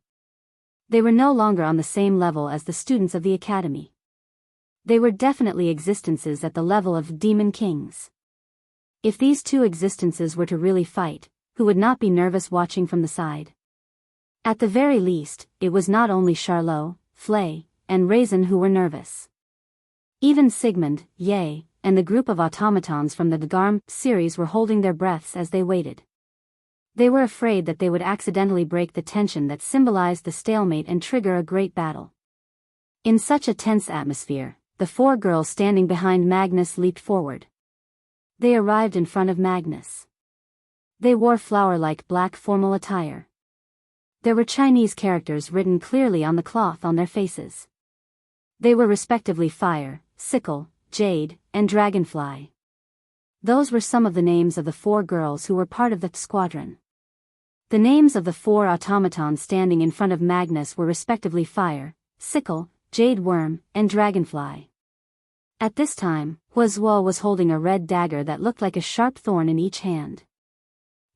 They were no longer on the same level as the students of the academy. They were definitely existences at the level of demon kings. If these two existences were to really fight, who would not be nervous watching from the side? At the very least, it was not only Charlot, Flay, and Raisin who were nervous. Even Sigmund, Ye, and the group of automatons from the Garm series were holding their breaths as they waited. They were afraid that they would accidentally break the tension that symbolized the stalemate and trigger a great battle. In such a tense atmosphere, the 4 girls standing behind Magnus leaped forward. They arrived in front of Magnus. They wore flower-like black formal attire. There were Chinese characters written clearly on the cloth on their faces. They were respectively Fire, Sickle, Jade, and Dragonfly. Those were some of the names of the 4 girls who were part of the squadron. The names of the 4 automatons standing in front of Magnus were respectively Fire, Sickle, Jade Worm, and Dragonfly. At this time, Huazuo was holding a red dagger that looked like a sharp thorn in each hand.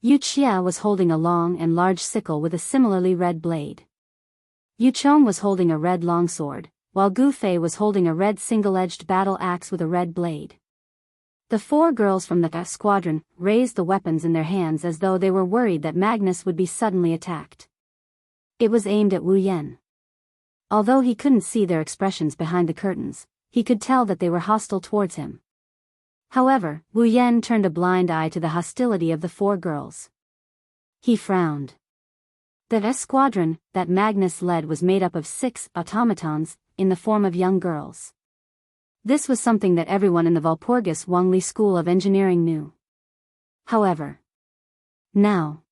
Yu Xia was holding a long and large sickle with a similarly red blade. Yu Chong was holding a red longsword, while Gu Fei was holding a red single-edged battle axe with a red blade. The 4 girls from the squadron raised the weapons in their hands as though they were worried that Magnus would be suddenly attacked. It was aimed at Wu Yan. Although he couldn't see their expressions behind the curtains, he could tell that they were hostile towards him. However, Wu Yan turned a blind eye to the hostility of the 4 girls. He frowned. The squadron that Magnus led was made up of 6 automatons, in the form of young girls. This was something that everyone in the Walpurgis Wangli School of Engineering knew. However, now,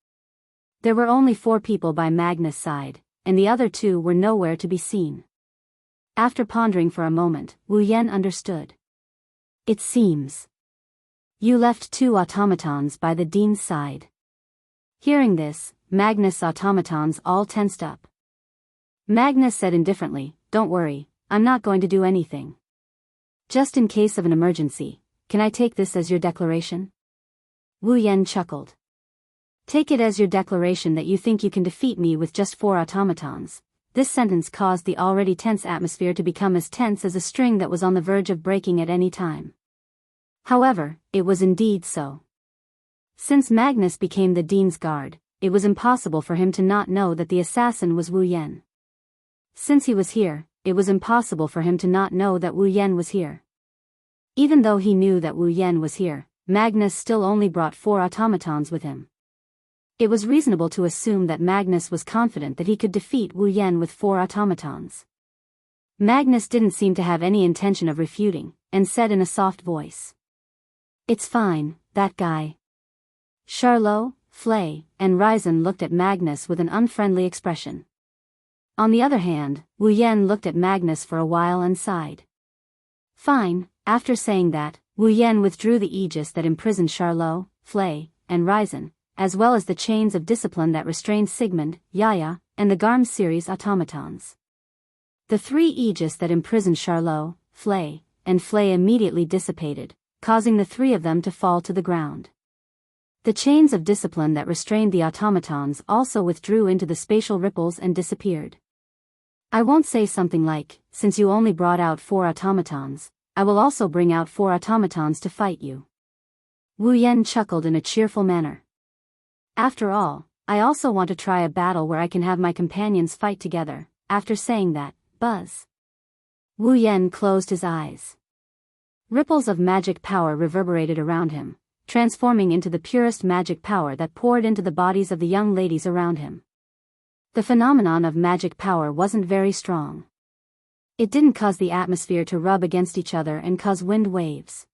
there were only 4 people by Magnus' side, and the other 2 were nowhere to be seen. After pondering for a moment, Wu Yan understood. It seems you left 2 automatons by the dean's side. Hearing this, Magnus' automatons all tensed up. Magnus said indifferently, "Don't worry, I'm not going to do anything. Just in case of an emergency, can I take this as your declaration?" Wu Yan chuckled. "Take it as your declaration that you think you can defeat me with just 4 automatons." This sentence caused the already tense atmosphere to become as tense as a string that was on the verge of breaking at any time. However, it was indeed so. Since Magnus became the dean's guard, it was impossible for him to not know that the assassin was Wu Yan. Since he was here, it was impossible for him to not know that Wu Yan was here. Even though he knew that Wu Yan was here, Magnus still only brought 4 automatons with him. It was reasonable to assume that Magnus was confident that he could defeat Wu Yan with 4 automatons. Magnus didn't seem to have any intention of refuting, and said in a soft voice, "It's fine, that guy." Charlot, Flay, and Raisin looked at Magnus with an unfriendly expression. On the other hand, Wu Yan looked at Magnus for a while and sighed. Fine. After saying that, Wu Yan withdrew the aegis that imprisoned Charlot, Flay, and Raisin, as well as the chains of discipline that restrained Sigmund, Yaya, and the Garm series automatons. The 3 aegis that imprisoned Charlot, Flay, and Flay immediately dissipated, causing the 3 of them to fall to the ground. The chains of discipline that restrained the automatons also withdrew into the spatial ripples and disappeared. I won't say something like, "Since you only brought out 4 automatons, I will also bring out 4 automatons to fight you." Wu Yan chuckled in a cheerful manner. "After all, I also want to try a battle where I can have my companions fight together." After saying that, buzz. Wu Yan closed his eyes. Ripples of magic power reverberated around him, transforming into the purest magic power that poured into the bodies of the young ladies around him. The phenomenon of magic power wasn't very strong. It didn't cause the atmosphere to rub against each other and cause wind waves.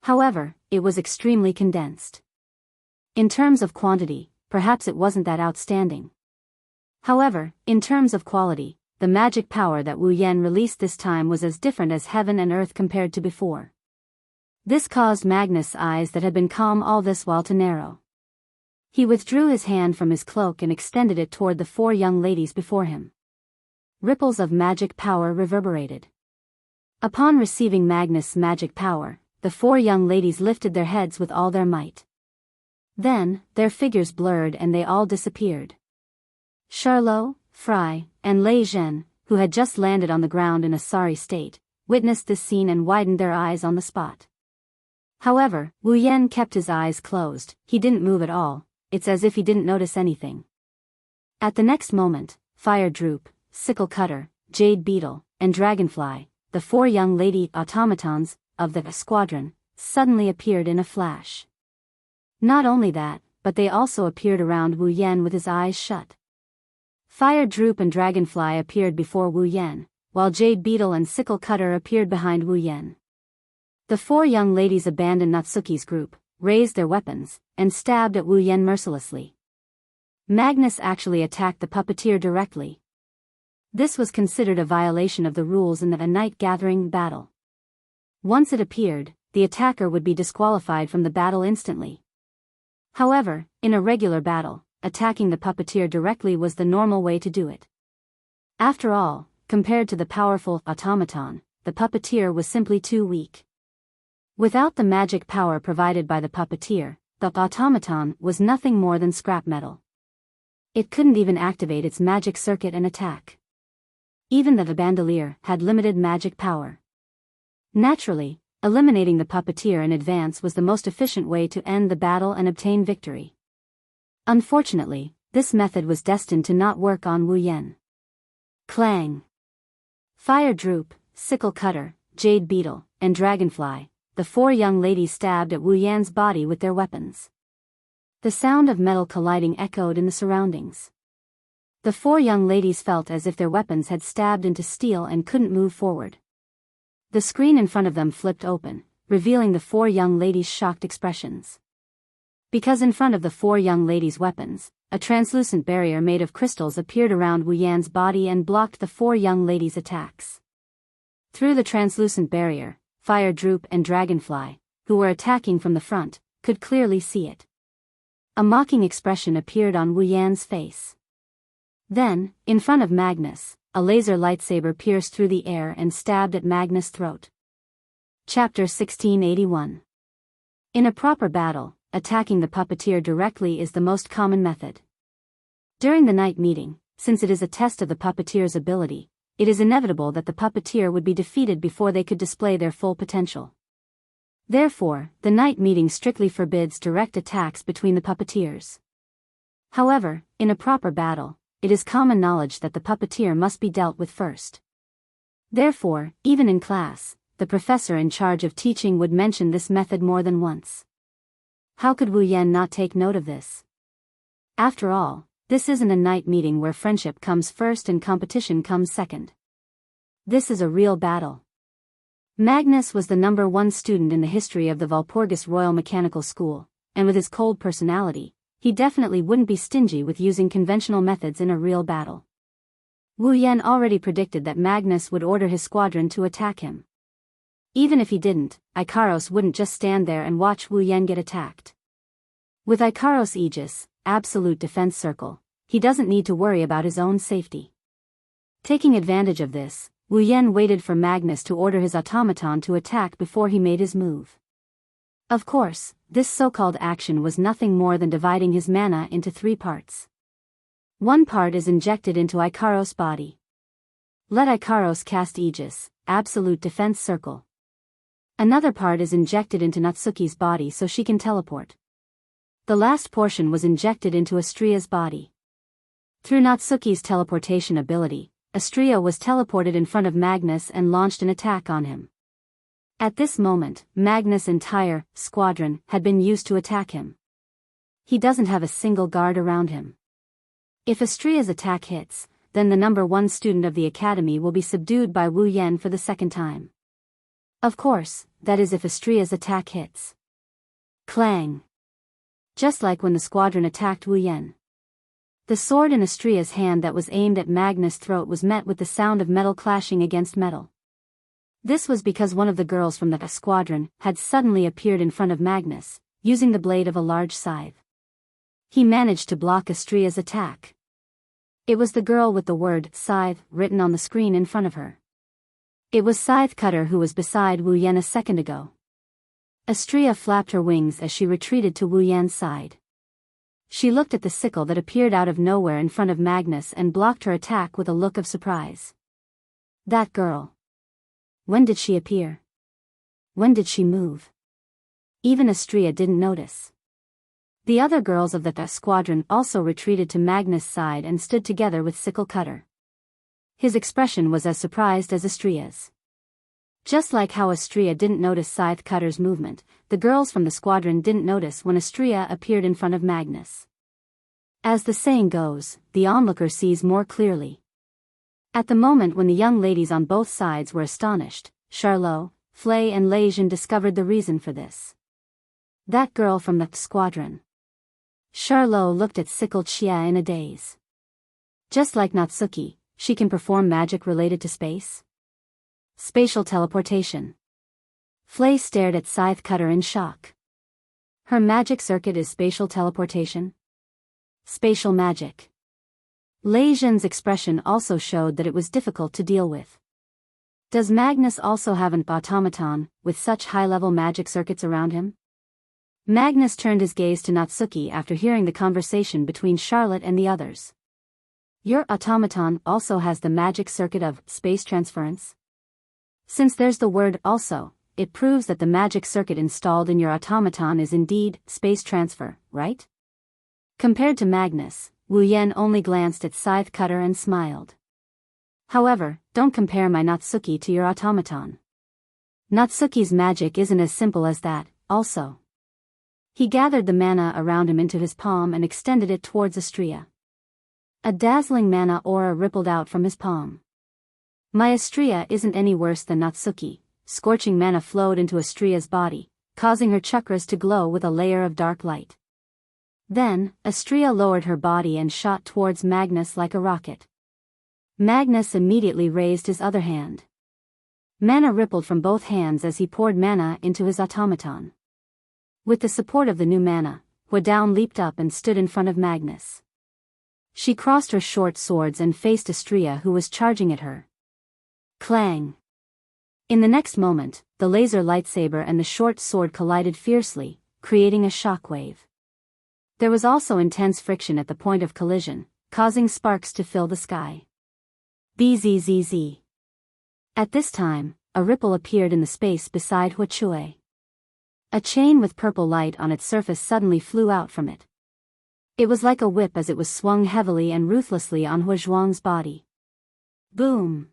However, it was extremely condensed. In terms of quantity, perhaps it wasn't that outstanding. However, in terms of quality, the magic power that Wu Yan released this time was as different as heaven and earth compared to before. This caused Magnus' eyes that had been calm all this while to narrow. He withdrew his hand from his cloak and extended it toward the 4 young ladies before him. Ripples of magic power reverberated. Upon receiving Magnus' magic power, the 4 young ladies lifted their heads with all their might. Then, their figures blurred and they all disappeared. Charlot, Fry, and Lei Zhen, who had just landed on the ground in a sorry state, witnessed this scene and widened their eyes on the spot. However, Wu Yan kept his eyes closed. He didn't move at all. It's as if he didn't notice anything. At the next moment, Fire Droop, Sickle Cutter, Jade Beetle, and Dragonfly, the 4 young lady automatons of the squadron, suddenly appeared in a flash. Not only that, but they also appeared around Wu Yan with his eyes shut. Fire Droop and Dragonfly appeared before Wu Yan, while Jade Beetle and Sickle Cutter appeared behind Wu Yan. The 4 young ladies abandoned Natsuki's group, raised their weapons, and stabbed at Wu Yan mercilessly. Magnus actually attacked the puppeteer directly. This was considered a violation of the rules in a night-gathering battle. Once it appeared, the attacker would be disqualified from the battle instantly. However, in a regular battle, attacking the puppeteer directly was the normal way to do it. After all, compared to the powerful automaton, the puppeteer was simply too weak. Without the magic power provided by the puppeteer, the automaton was nothing more than scrap metal. It couldn't even activate its magic circuit and attack. Even the bandolier had limited magic power. Naturally, eliminating the puppeteer in advance was the most efficient way to end the battle and obtain victory. Unfortunately, this method was destined to not work on Wu Yan. Clang! Fire Droop, Sickle Cutter, Jade Beetle, and Dragonfly, the 4 young ladies stabbed at Wu Yan's body with their weapons. The sound of metal colliding echoed in the surroundings. The 4 young ladies felt as if their weapons had stabbed into steel and couldn't move forward. The screen in front of them flipped open, revealing the 4 young ladies' shocked expressions. Because in front of the 4 young ladies' weapons, a translucent barrier made of crystals appeared around Wu Yan's body and blocked the 4 young ladies' attacks. Through the translucent barrier, Fire Droop and Dragonfly, who were attacking from the front, could clearly see it. A mocking expression appeared on Wu Yan's face. Then, in front of Magnus, a laser lightsaber pierced through the air and stabbed at Magnus' throat. Chapter 1681. In a proper battle, attacking the puppeteer directly is the most common method. During the night meeting, since it is a test of the puppeteer's ability, it is inevitable that the puppeteer would be defeated before they could display their full potential. Therefore, the night meeting strictly forbids direct attacks between the puppeteers. However, in a proper battle, it is common knowledge that the puppeteer must be dealt with first. Therefore, even in class, the professor in charge of teaching would mention this method more than once. How could Wu Yan not take note of this? After all, this isn't a night meeting where friendship comes first and competition comes second. This is a real battle. Magnus was the number 1 student in the history of the Walpurgis Royal Mechanical School, and with his cold personality, he definitely wouldn't be stingy with using conventional methods in a real battle. Wu Yan already predicted that Magnus would order his squadron to attack him. Even if he didn't, Ikaros wouldn't just stand there and watch Wu Yan get attacked. With Ikaros' aegis, absolute defense circle, he doesn't need to worry about his own safety. Taking advantage of this, Wu Yan waited for Magnus to order his automaton to attack before he made his move. Of course, this so-called action was nothing more than dividing his mana into 3 parts. One part is injected into Ikaros' body. Let Ikaros cast Aegis, absolute defense circle. Another part is injected into Natsuki's body so she can teleport. The last portion was injected into Astria's body. Through Natsuki's teleportation ability, Astria was teleported in front of Magnus and launched an attack on him. At this moment, Magnus' entire squadron had been used to attack him. He doesn't have a single guard around him. If Astria's attack hits, then the number 1 student of the academy will be subdued by Wu Yan for the second time. Of course, that is if Astria's attack hits. Clang. Just like when the squadron attacked Wu Yan. The sword in Astria's hand that was aimed at Magnus' throat was met with the sound of metal clashing against metal. This was because one of the girls from the squadron had suddenly appeared in front of Magnus, using the blade of a large scythe. He managed to block Astria's attack. It was the girl with the word scythe written on the screen in front of her. It was Scythe Cutter who was beside Wu Yan a second ago. Astria flapped her wings as she retreated to Wu Yan's side. She looked at the sickle that appeared out of nowhere in front of Magnus and blocked her attack with a look of surprise. That girl. When did she appear? When did she move? Even Astria didn't notice. The other girls of the squadron also retreated to Magnus' side and stood together with Sickle Cutter. His expression was as surprised as Astria's. Just like how Astria didn't notice Scythe Cutter's movement, the girls from the squadron didn't notice when Astria appeared in front of Magnus. As the saying goes, the onlooker sees more clearly. At the moment when the young ladies on both sides were astonished, Charlot, Flay and Lejeune discovered the reason for this. That girl from the squadron. Charlot looked at Sickle Chia in a daze. Just like Natsuki, she can perform magic related to space. Spatial teleportation. Flay stared at Scythe Cutter in shock. Her magic circuit is spatial teleportation? Spatial magic. Lejeune's expression also showed that it was difficult to deal with. Does Magnus also have an automaton, with such high-level magic circuits around him? Magnus turned his gaze to Natsuki after hearing the conversation between Charlotte and the others. Your automaton also has the magic circuit of space transference? Since there's the word also, it proves that the magic circuit installed in your automaton is indeed space transfer, right? Compared to Magnus, Wu Yan only glanced at Scythe Cutter and smiled. However, don't compare my Natsuki to your automaton. Natsuki's magic isn't as simple as that, also. He gathered the mana around him into his palm and extended it towards Astria. A dazzling mana aura rippled out from his palm. My Astria isn't any worse than Natsuki. Scorching mana flowed into Astria's body, causing her chakras to glow with a layer of dark light. Then, Astria lowered her body and shot towards Magnus like a rocket. Magnus immediately raised his other hand. Mana rippled from both hands as he poured mana into his automaton. With the support of the new mana, Huadaun leaped up and stood in front of Magnus. She crossed her short swords and faced Astria, who was charging at her. Clang! In the next moment, the laser lightsaber and the short sword collided fiercely, creating a shockwave. There was also intense friction at the point of collision, causing sparks to fill the sky. Bzzz. At this time, a ripple appeared in the space beside Huachui. A chain with purple light on its surface suddenly flew out from it. It was like a whip as it was swung heavily and ruthlessly on Huazhuang's body. Boom!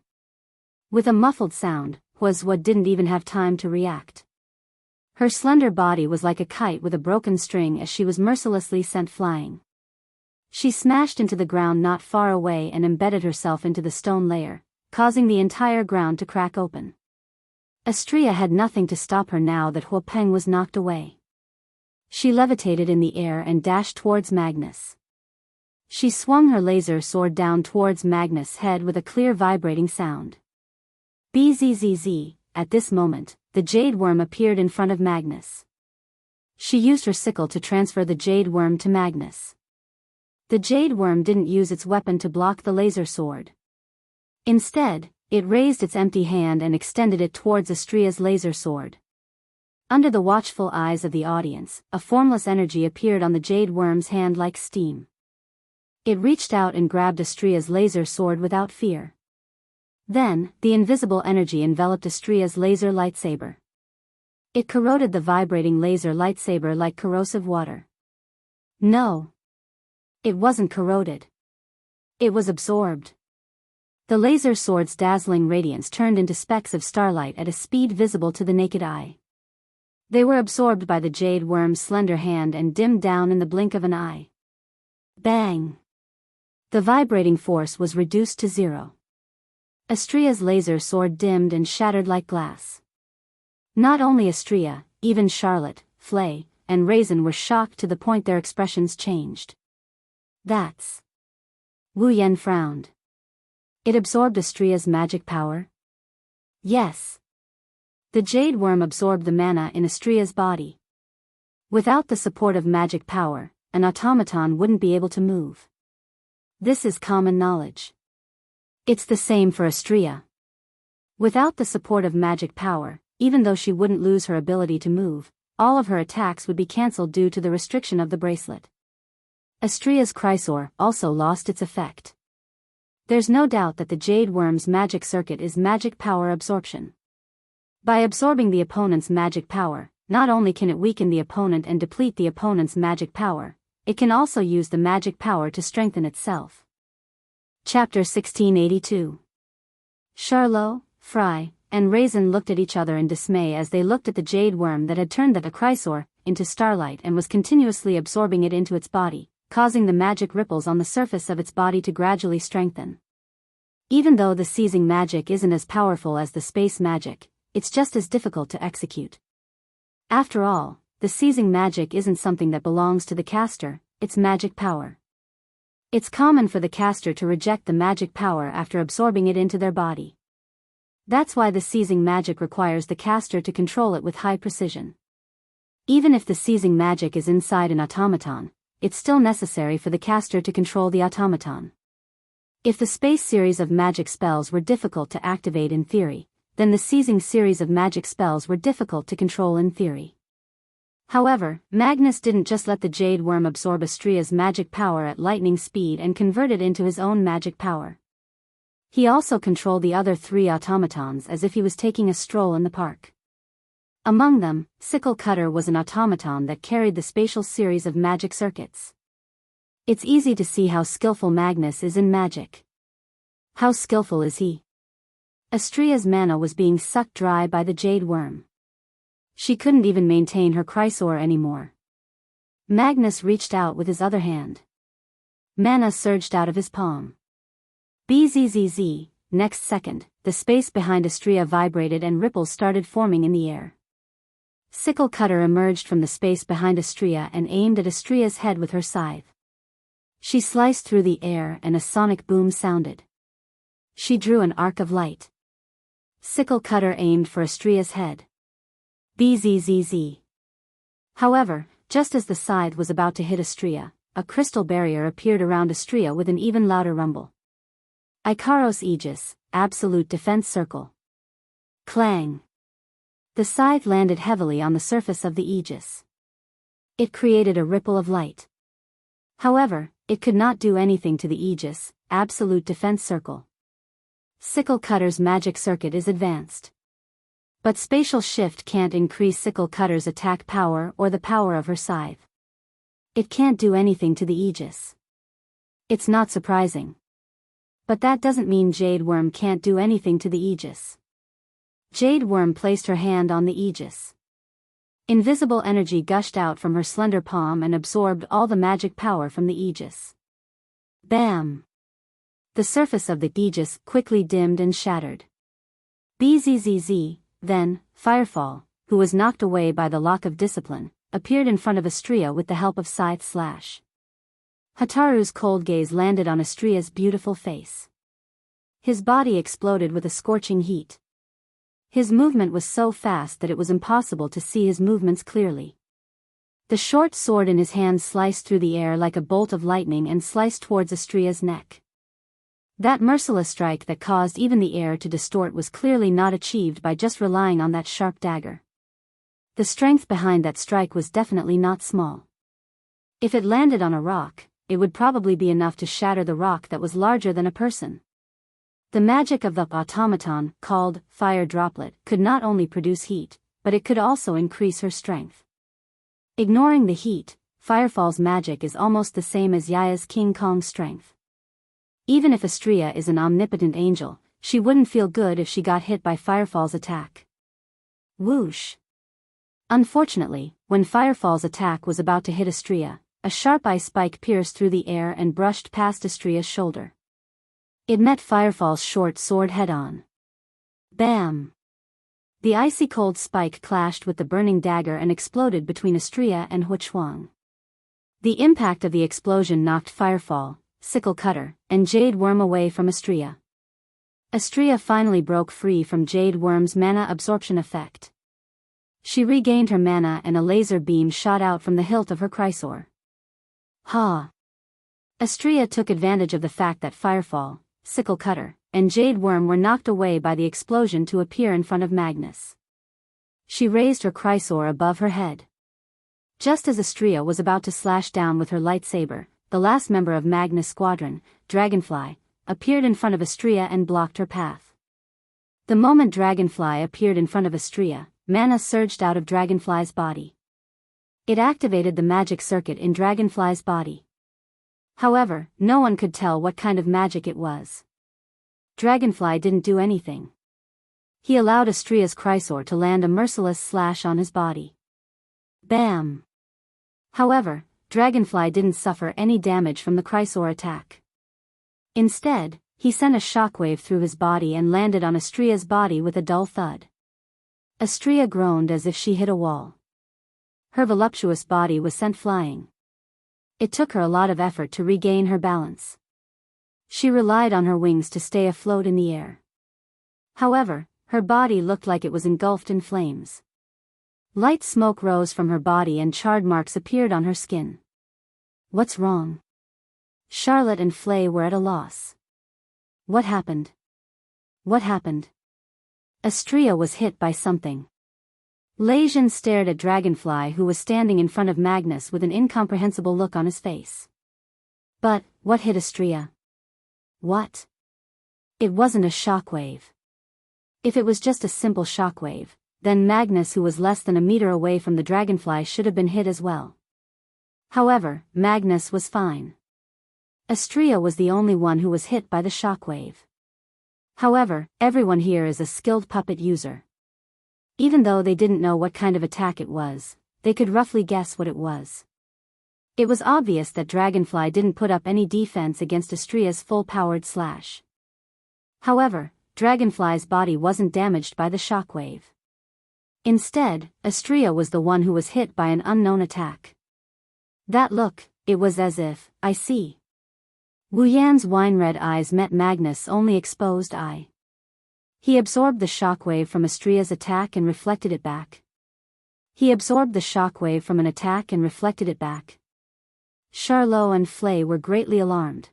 With a muffled sound, Huazhua didn't even have time to react. Her slender body was like a kite with a broken string as she was mercilessly sent flying. She smashed into the ground not far away and embedded herself into the stone layer, causing the entire ground to crack open. Astria had nothing to stop her now that Huapeng was knocked away. She levitated in the air and dashed towards Magnus. She swung her laser sword down towards Magnus' head with a clear vibrating sound. Bzzz. At this moment, the jade worm appeared in front of Magnus. She used her sickle to transfer the jade worm to Magnus. The jade worm didn't use its weapon to block the laser sword. Instead, it raised its empty hand and extended it towards Astria's laser sword. Under the watchful eyes of the audience, a formless energy appeared on the jade worm's hand like steam. It reached out and grabbed Astria's laser sword without fear. Then, the invisible energy enveloped Astria's laser lightsaber. It corroded the vibrating laser lightsaber like corrosive water. No. It wasn't corroded. It was absorbed. The laser sword's dazzling radiance turned into specks of starlight at a speed visible to the naked eye. They were absorbed by the jade worm's slender hand and dimmed down in the blink of an eye. Bang! The vibrating force was reduced to zero. Astria's laser sword dimmed and shattered like glass. Not only Astrea, even Charlotte, Flay, and Raisin were shocked to the point their expressions changed. That's... Wu Yen frowned. It absorbed Astrea's magic power? Yes. The jade worm absorbed the mana in Astrea's body. Without the support of magic power, an automaton wouldn't be able to move. This is common knowledge. It's the same for Astrea. Without the support of magic power, even though she wouldn't lose her ability to move, all of her attacks would be cancelled due to the restriction of the bracelet. Astrea's Chrysor also lost its effect. There's no doubt that the jade worm's magic circuit is magic power absorption. By absorbing the opponent's magic power, not only can it weaken the opponent and deplete the opponent's magic power, it can also use the magic power to strengthen itself. Chapter 1682. Charlot, Fry, and Raisin looked at each other in dismay as they looked at the jade worm that had turned the Chrysor into starlight and was continuously absorbing it into its body, causing the magic ripples on the surface of its body to gradually strengthen. Even though the seizing magic isn't as powerful as the space magic, it's just as difficult to execute. After all, the seizing magic isn't something that belongs to the caster, it's magic power. It's common for the caster to reject the magic power after absorbing it into their body. That's why the seizing magic requires the caster to control it with high precision. Even if the seizing magic is inside an automaton, it's still necessary for the caster to control the automaton. If the space series of magic spells were difficult to activate in theory, then the seizing series of magic spells were difficult to control in theory. However, Magnus didn't just let the jade worm absorb Astrea's magic power at lightning speed and convert it into his own magic power. He also controlled the other 3 automatons as if he was taking a stroll in the park. Among them, Sickle Cutter was an automaton that carried the spatial series of magic circuits. It's easy to see how skillful Magnus is in magic. How skillful is he? Astrea's mana was being sucked dry by the jade worm. She couldn't even maintain her Chrysor anymore. Magnus reached out with his other hand. Mana surged out of his palm. Bzzz, next second, the space behind Astrea vibrated and ripples started forming in the air. Sickle Cutter emerged from the space behind Astrea and aimed at Astrea's head with her scythe. She sliced through the air and a sonic boom sounded. She drew an arc of light. Sickle Cutter aimed for Astrea's head. Bzzz. However, just as the scythe was about to hit Astrea, a crystal barrier appeared around Astrea with an even louder rumble. Ikaros Aegis, Absolute Defense Circle. Clang. The scythe landed heavily on the surface of the Aegis. It created a ripple of light. However, it could not do anything to the Aegis, Absolute Defense Circle. Sickle Cutter's magic circuit is advanced. But spatial shift can't increase Sickle Cutter's attack power or the power of her scythe. It can't do anything to the Aegis. It's not surprising. But that doesn't mean Jade Worm can't do anything to the Aegis. Jade Worm placed her hand on the Aegis. Invisible energy gushed out from her slender palm and absorbed all the magic power from the Aegis. Bam! The surface of the Aegis quickly dimmed and shattered. Bzzz. Then, Firefall, who was knocked away by the lock of discipline, appeared in front of Astrea with the help of Scythe Slash. Hataru's cold gaze landed on Astrea's beautiful face. His body exploded with a scorching heat. His movement was so fast that it was impossible to see his movements clearly. The short sword in his hand sliced through the air like a bolt of lightning and sliced towards Astrea's neck. That merciless strike that caused even the air to distort was clearly not achieved by just relying on that sharp dagger. The strength behind that strike was definitely not small. If it landed on a rock, it would probably be enough to shatter the rock that was larger than a person. The magic of the automaton, called Fire Droplet, could not only produce heat, but it could also increase her strength. Ignoring the heat, Firefall's magic is almost the same as Yaya's King Kong's strength. Even if Astrea is an omnipotent angel, she wouldn't feel good if she got hit by Firefall's attack. Whoosh! Unfortunately, when Firefall's attack was about to hit Astrea, a sharp ice spike pierced through the air and brushed past Astrea's shoulder. It met Firefall's short sword head-on. Bam! The icy cold spike clashed with the burning dagger and exploded between Astrea and Huchuang. The impact of the explosion knocked Firefall, Sickle Cutter, and Jade Worm away from Astrea. Astrea finally broke free from Jade Worm's mana absorption effect. She regained her mana and a laser beam shot out from the hilt of her Chrysor. Ha! Astrea took advantage of the fact that Firefall, Sickle Cutter, and Jade Worm were knocked away by the explosion to appear in front of Magnus. She raised her Chrysor above her head. Just as Astrea was about to slash down with her lightsaber, the last member of Magnus' squadron, Dragonfly, appeared in front of Astrea and blocked her path. The moment Dragonfly appeared in front of Astrea, mana surged out of Dragonfly's body. It activated the magic circuit in Dragonfly's body. However, no one could tell what kind of magic it was. Dragonfly didn't do anything. He allowed Astrea's Chrysor to land a merciless slash on his body. Bam! However, Dragonfly didn't suffer any damage from the Chrysor attack. Instead, he sent a shockwave through his body and landed on Astrea's body with a dull thud. Astrea groaned as if she hit a wall. Her voluptuous body was sent flying. It took her a lot of effort to regain her balance. She relied on her wings to stay afloat in the air. However, her body looked like it was engulfed in flames. Light smoke rose from her body and charred marks appeared on her skin. What's wrong? Charlotte and Flay were at a loss. What happened? What happened? Astrea was hit by something. Leijin stared at Dragonfly, who was standing in front of Magnus with an incomprehensible look on his face. But, what hit Astrea? What? It wasn't a shockwave. If it was just a simple shockwave, then Magnus, who was less than a meter away from the Dragonfly, should have been hit as well. However, Magnus was fine. Astrea was the only one who was hit by the shockwave. However, everyone here is a skilled puppet user. Even though they didn't know what kind of attack it was, they could roughly guess what it was. It was obvious that Dragonfly didn't put up any defense against Astrea's full-powered slash. However, Dragonfly's body wasn't damaged by the shockwave. Instead, Astrea was the one who was hit by an unknown attack. That look, it was as if, I see. Wu Yan's wine-red eyes met Magnus' only exposed eye. He absorbed the shockwave from Astrea's attack and reflected it back. He absorbed the shockwave from an attack and reflected it back. Charlot and Flay were greatly alarmed.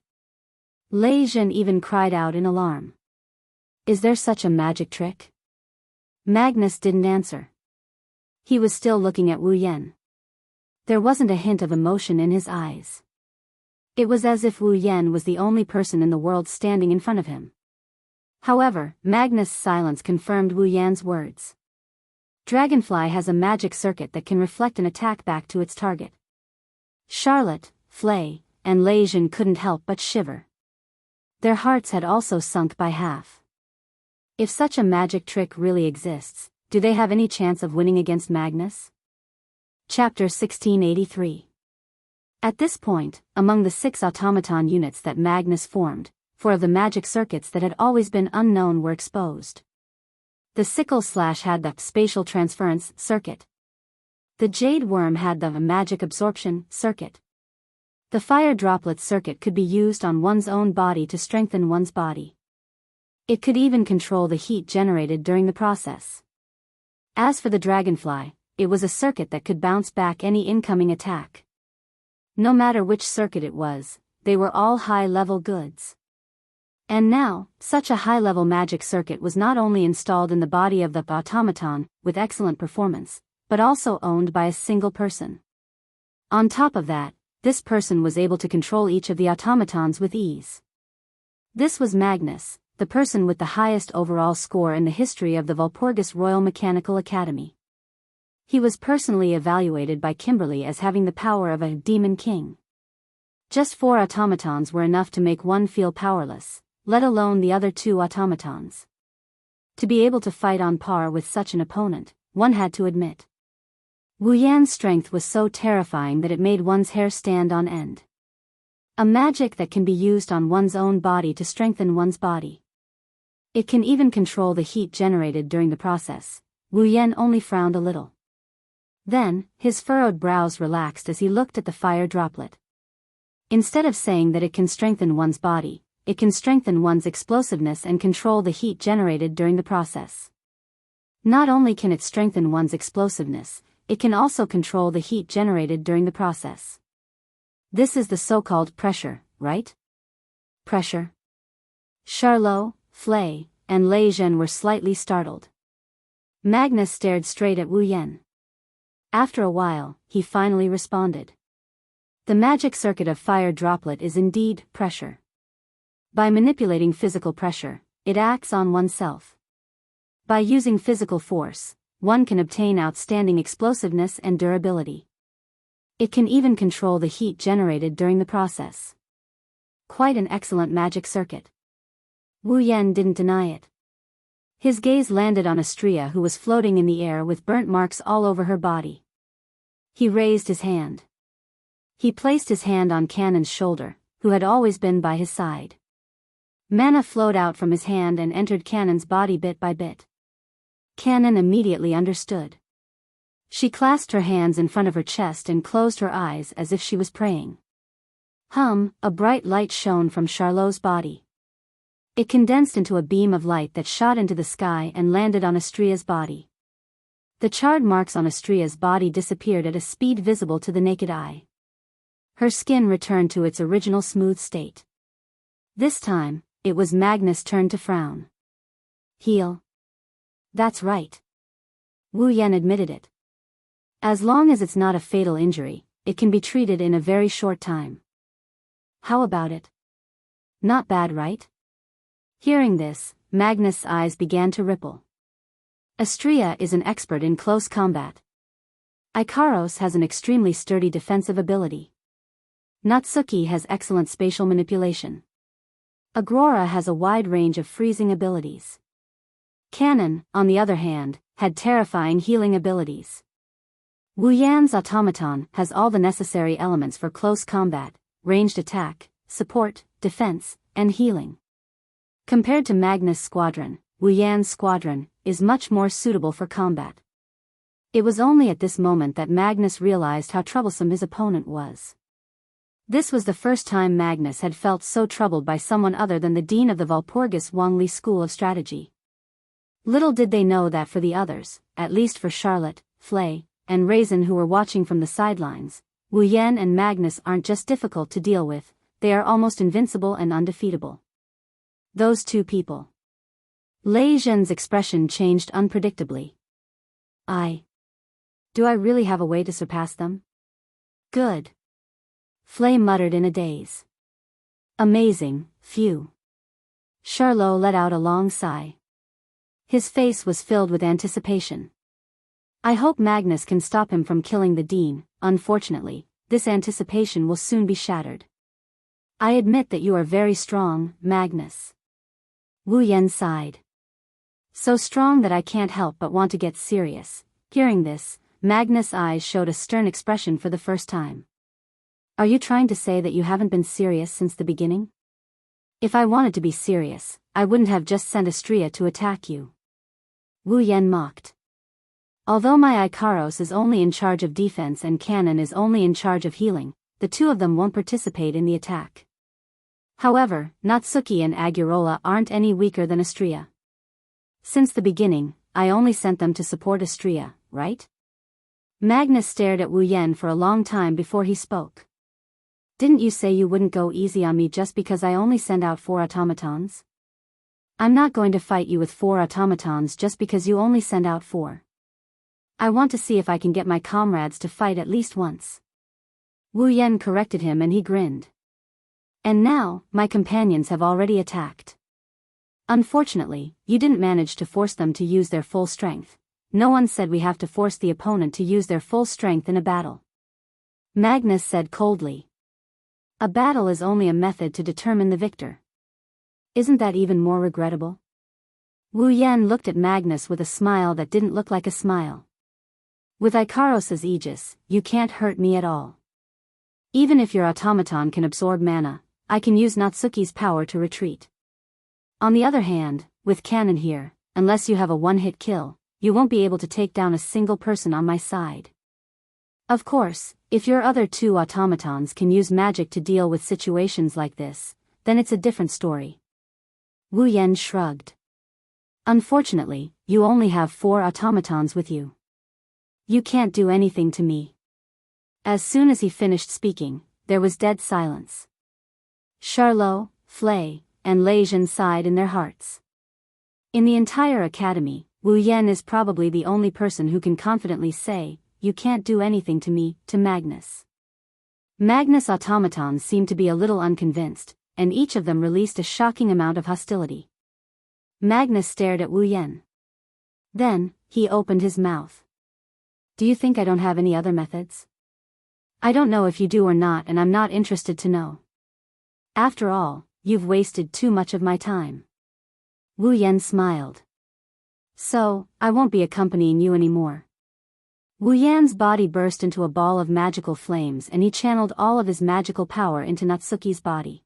Leijin even cried out in alarm. Is there such a magic trick? Magnus didn't answer. He was still looking at Wu Yan. There wasn't a hint of emotion in his eyes. It was as if Wu Yan was the only person in the world standing in front of him. However, Magnus' silence confirmed Wu Yan's words. Dragonfly has a magic circuit that can reflect an attack back to its target. Charlotte, Flay, and Leijin couldn't help but shiver. Their hearts had also sunk by half. If such a magic trick really exists, do they have any chance of winning against Magnus? Chapter 1683. At this point, among the 6 automaton units that Magnus formed, 4 of the magic circuits that had always been unknown were exposed. The sickle slash had the spatial transference circuit. The jade worm had the magic absorption circuit. The fire droplet circuit could be used on one's own body to strengthen one's body. It could even control the heat generated during the process. As for the dragonfly, it was a circuit that could bounce back any incoming attack. No matter which circuit it was, they were all high-level goods. And now, such a high-level magic circuit was not only installed in the body of the automaton, with excellent performance, but also owned by a single person. On top of that, this person was able to control each of the automatons with ease. This was Magnus, the person with the highest overall score in the history of the Walpurgis Royal Mechanical Academy. He was personally evaluated by Kimberly as having the power of a demon king. Just 4 automatons were enough to make one feel powerless, let alone the other 2 automatons. To be able to fight on par with such an opponent, one had to admit. Wu Yan's strength was so terrifying that it made one's hair stand on end. A magic that can be used on one's own body to strengthen one's body. It can even control the heat generated during the process, Wu Yan only frowned a little. Then, his furrowed brows relaxed as he looked at the fire droplet. Instead of saying that it can strengthen one's body, it can strengthen one's explosiveness and control the heat generated during the process. Not only can it strengthen one's explosiveness, it can also control the heat generated during the process. This is the so-called pressure, right? Pressure? Charlot, Flay, and Lei Zhen were slightly startled. Magnus stared straight at Wu Yan. After a while, he finally responded. The magic circuit of fire droplet is indeed pressure. By manipulating physical pressure, it acts on oneself. By using physical force, one can obtain outstanding explosiveness and durability. It can even control the heat generated during the process. Quite an excellent magic circuit. Wu Yan didn't deny it. His gaze landed on Astria, who was floating in the air with burnt marks all over her body. He raised his hand. He placed his hand on Cannon's shoulder, who had always been by his side. Mana flowed out from his hand and entered Cannon's body bit by bit. Cannon immediately understood. She clasped her hands in front of her chest and closed her eyes as if she was praying. A bright light shone from Charlot's body. It condensed into a beam of light that shot into the sky and landed on Astria's body. The charred marks on Astria's body disappeared at a speed visible to the naked eye. Her skin returned to its original smooth state. This time, it was Magnus' turn to frown. Heal. That's right. Wu Yan admitted it. As long as it's not a fatal injury, it can be treated in a very short time. How about it? Not bad, right? Hearing this, Magnus' eyes began to ripple. Astria is an expert in close combat. Ikaros has an extremely sturdy defensive ability. Natsuki has excellent spatial manipulation. Agrora has a wide range of freezing abilities. Cannon, on the other hand, had terrifying healing abilities. Wu Yan's automaton has all the necessary elements for close combat, ranged attack, support, defense, and healing. Compared to Magnus' squadron, Wu Yan's squadron is much more suitable for combat. It was only at this moment that Magnus realized how troublesome his opponent was. This was the first time Magnus had felt so troubled by someone other than the dean of the Walpurgis Wangli School of Strategy. Little did they know that for the others, at least for Charlotte, Flay, and Raisin, who were watching from the sidelines, Wu Yan and Magnus aren't just difficult to deal with, they are almost invincible and undefeatable. Those two people. Lei Zhen's expression changed unpredictably. Do I really have a way to surpass them? Good. Flay muttered in a daze. Amazing, phew. Charlot let out a long sigh. His face was filled with anticipation. I hope Magnus can stop him from killing the dean. Unfortunately, this anticipation will soon be shattered. I admit that you are very strong, Magnus. Wu Yan sighed. So strong that I can't help but want to get serious. Hearing this, Magnus' eyes showed a stern expression for the first time. Are you trying to say that you haven't been serious since the beginning? If I wanted to be serious, I wouldn't have just sent Astria to attack you. Wu Yan mocked. Although my Ikaros is only in charge of defense and Cannon is only in charge of healing, the two of them won't participate in the attack. However, Natsuki and Agurola aren't any weaker than Astria. Since the beginning, I only sent them to support Astria, right? Magnus stared at Wu Yan for a long time before he spoke. Didn't you say you wouldn't go easy on me just because I only send out 4 automatons? I'm not going to fight you with 4 automatons just because you only send out 4. I want to see if I can get my comrades to fight at least once. Wu Yan corrected him and he grinned. And now, my companions have already attacked. Unfortunately, you didn't manage to force them to use their full strength. No one said we have to force the opponent to use their full strength in a battle. Magnus said coldly. A battle is only a method to determine the victor. Isn't that even more regrettable? Wu Yan looked at Magnus with a smile that didn't look like a smile. With Ikaros' aegis, you can't hurt me at all. Even if your automaton can absorb mana, I can use Natsuki's power to retreat. On the other hand, with Cannon here, unless you have a one-hit kill, you won't be able to take down a single person on my side. Of course, if your other two automatons can use magic to deal with situations like this, then it's a different story. Wu Yan shrugged. Unfortunately, you only have 4 automatons with you. You can't do anything to me. As soon as he finished speaking, there was dead silence. Charlot, Flay, and Lei Zhen sighed in their hearts. In the entire academy, Wu Yan is probably the only person who can confidently say, "You can't do anything to me," to Magnus. Magnus' automatons seemed to be a little unconvinced, and each of them released a shocking amount of hostility. Magnus stared at Wu Yan. Then, he opened his mouth. "Do you think I don't have any other methods? I don't know if you do or not, and I'm not interested to know. After all, you've wasted too much of my time." Wu Yan smiled. "So, I won't be accompanying you anymore." Wu Yan's body burst into a ball of magical flames and he channeled all of his magical power into Natsuki's body.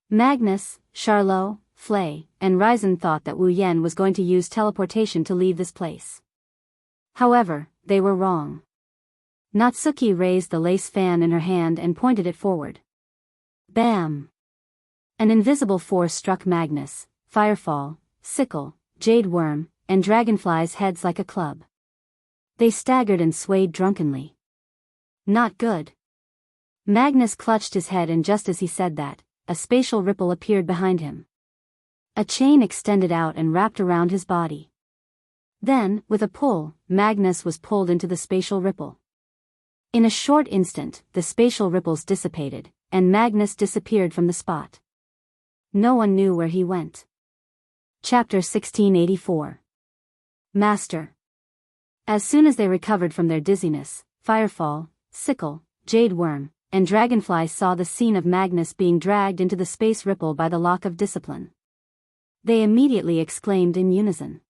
Magnus, Charlot, Flay, and Ryzen thought that Wu Yan was going to use teleportation to leave this place. However, they were wrong. Natsuki raised the lace fan in her hand and pointed it forward. Bam! An invisible force struck Magnus, Firefall, Sickle, Jade Worm, and Dragonfly's heads like a club. They staggered and swayed drunkenly. Not good. Magnus clutched his head, and just as he said that, a spatial ripple appeared behind him. A chain extended out and wrapped around his body. Then, with a pull, Magnus was pulled into the spatial ripple. In a short instant, the spatial ripples dissipated, and Magnus disappeared from the spot. No one knew where he went. Chapter 1684. Master. As soon as they recovered from their dizziness, Firefall, Sickle, Jade Worm, and Dragonfly saw the scene of Magnus being dragged into the space ripple by the lock of discipline. They immediately exclaimed in unison.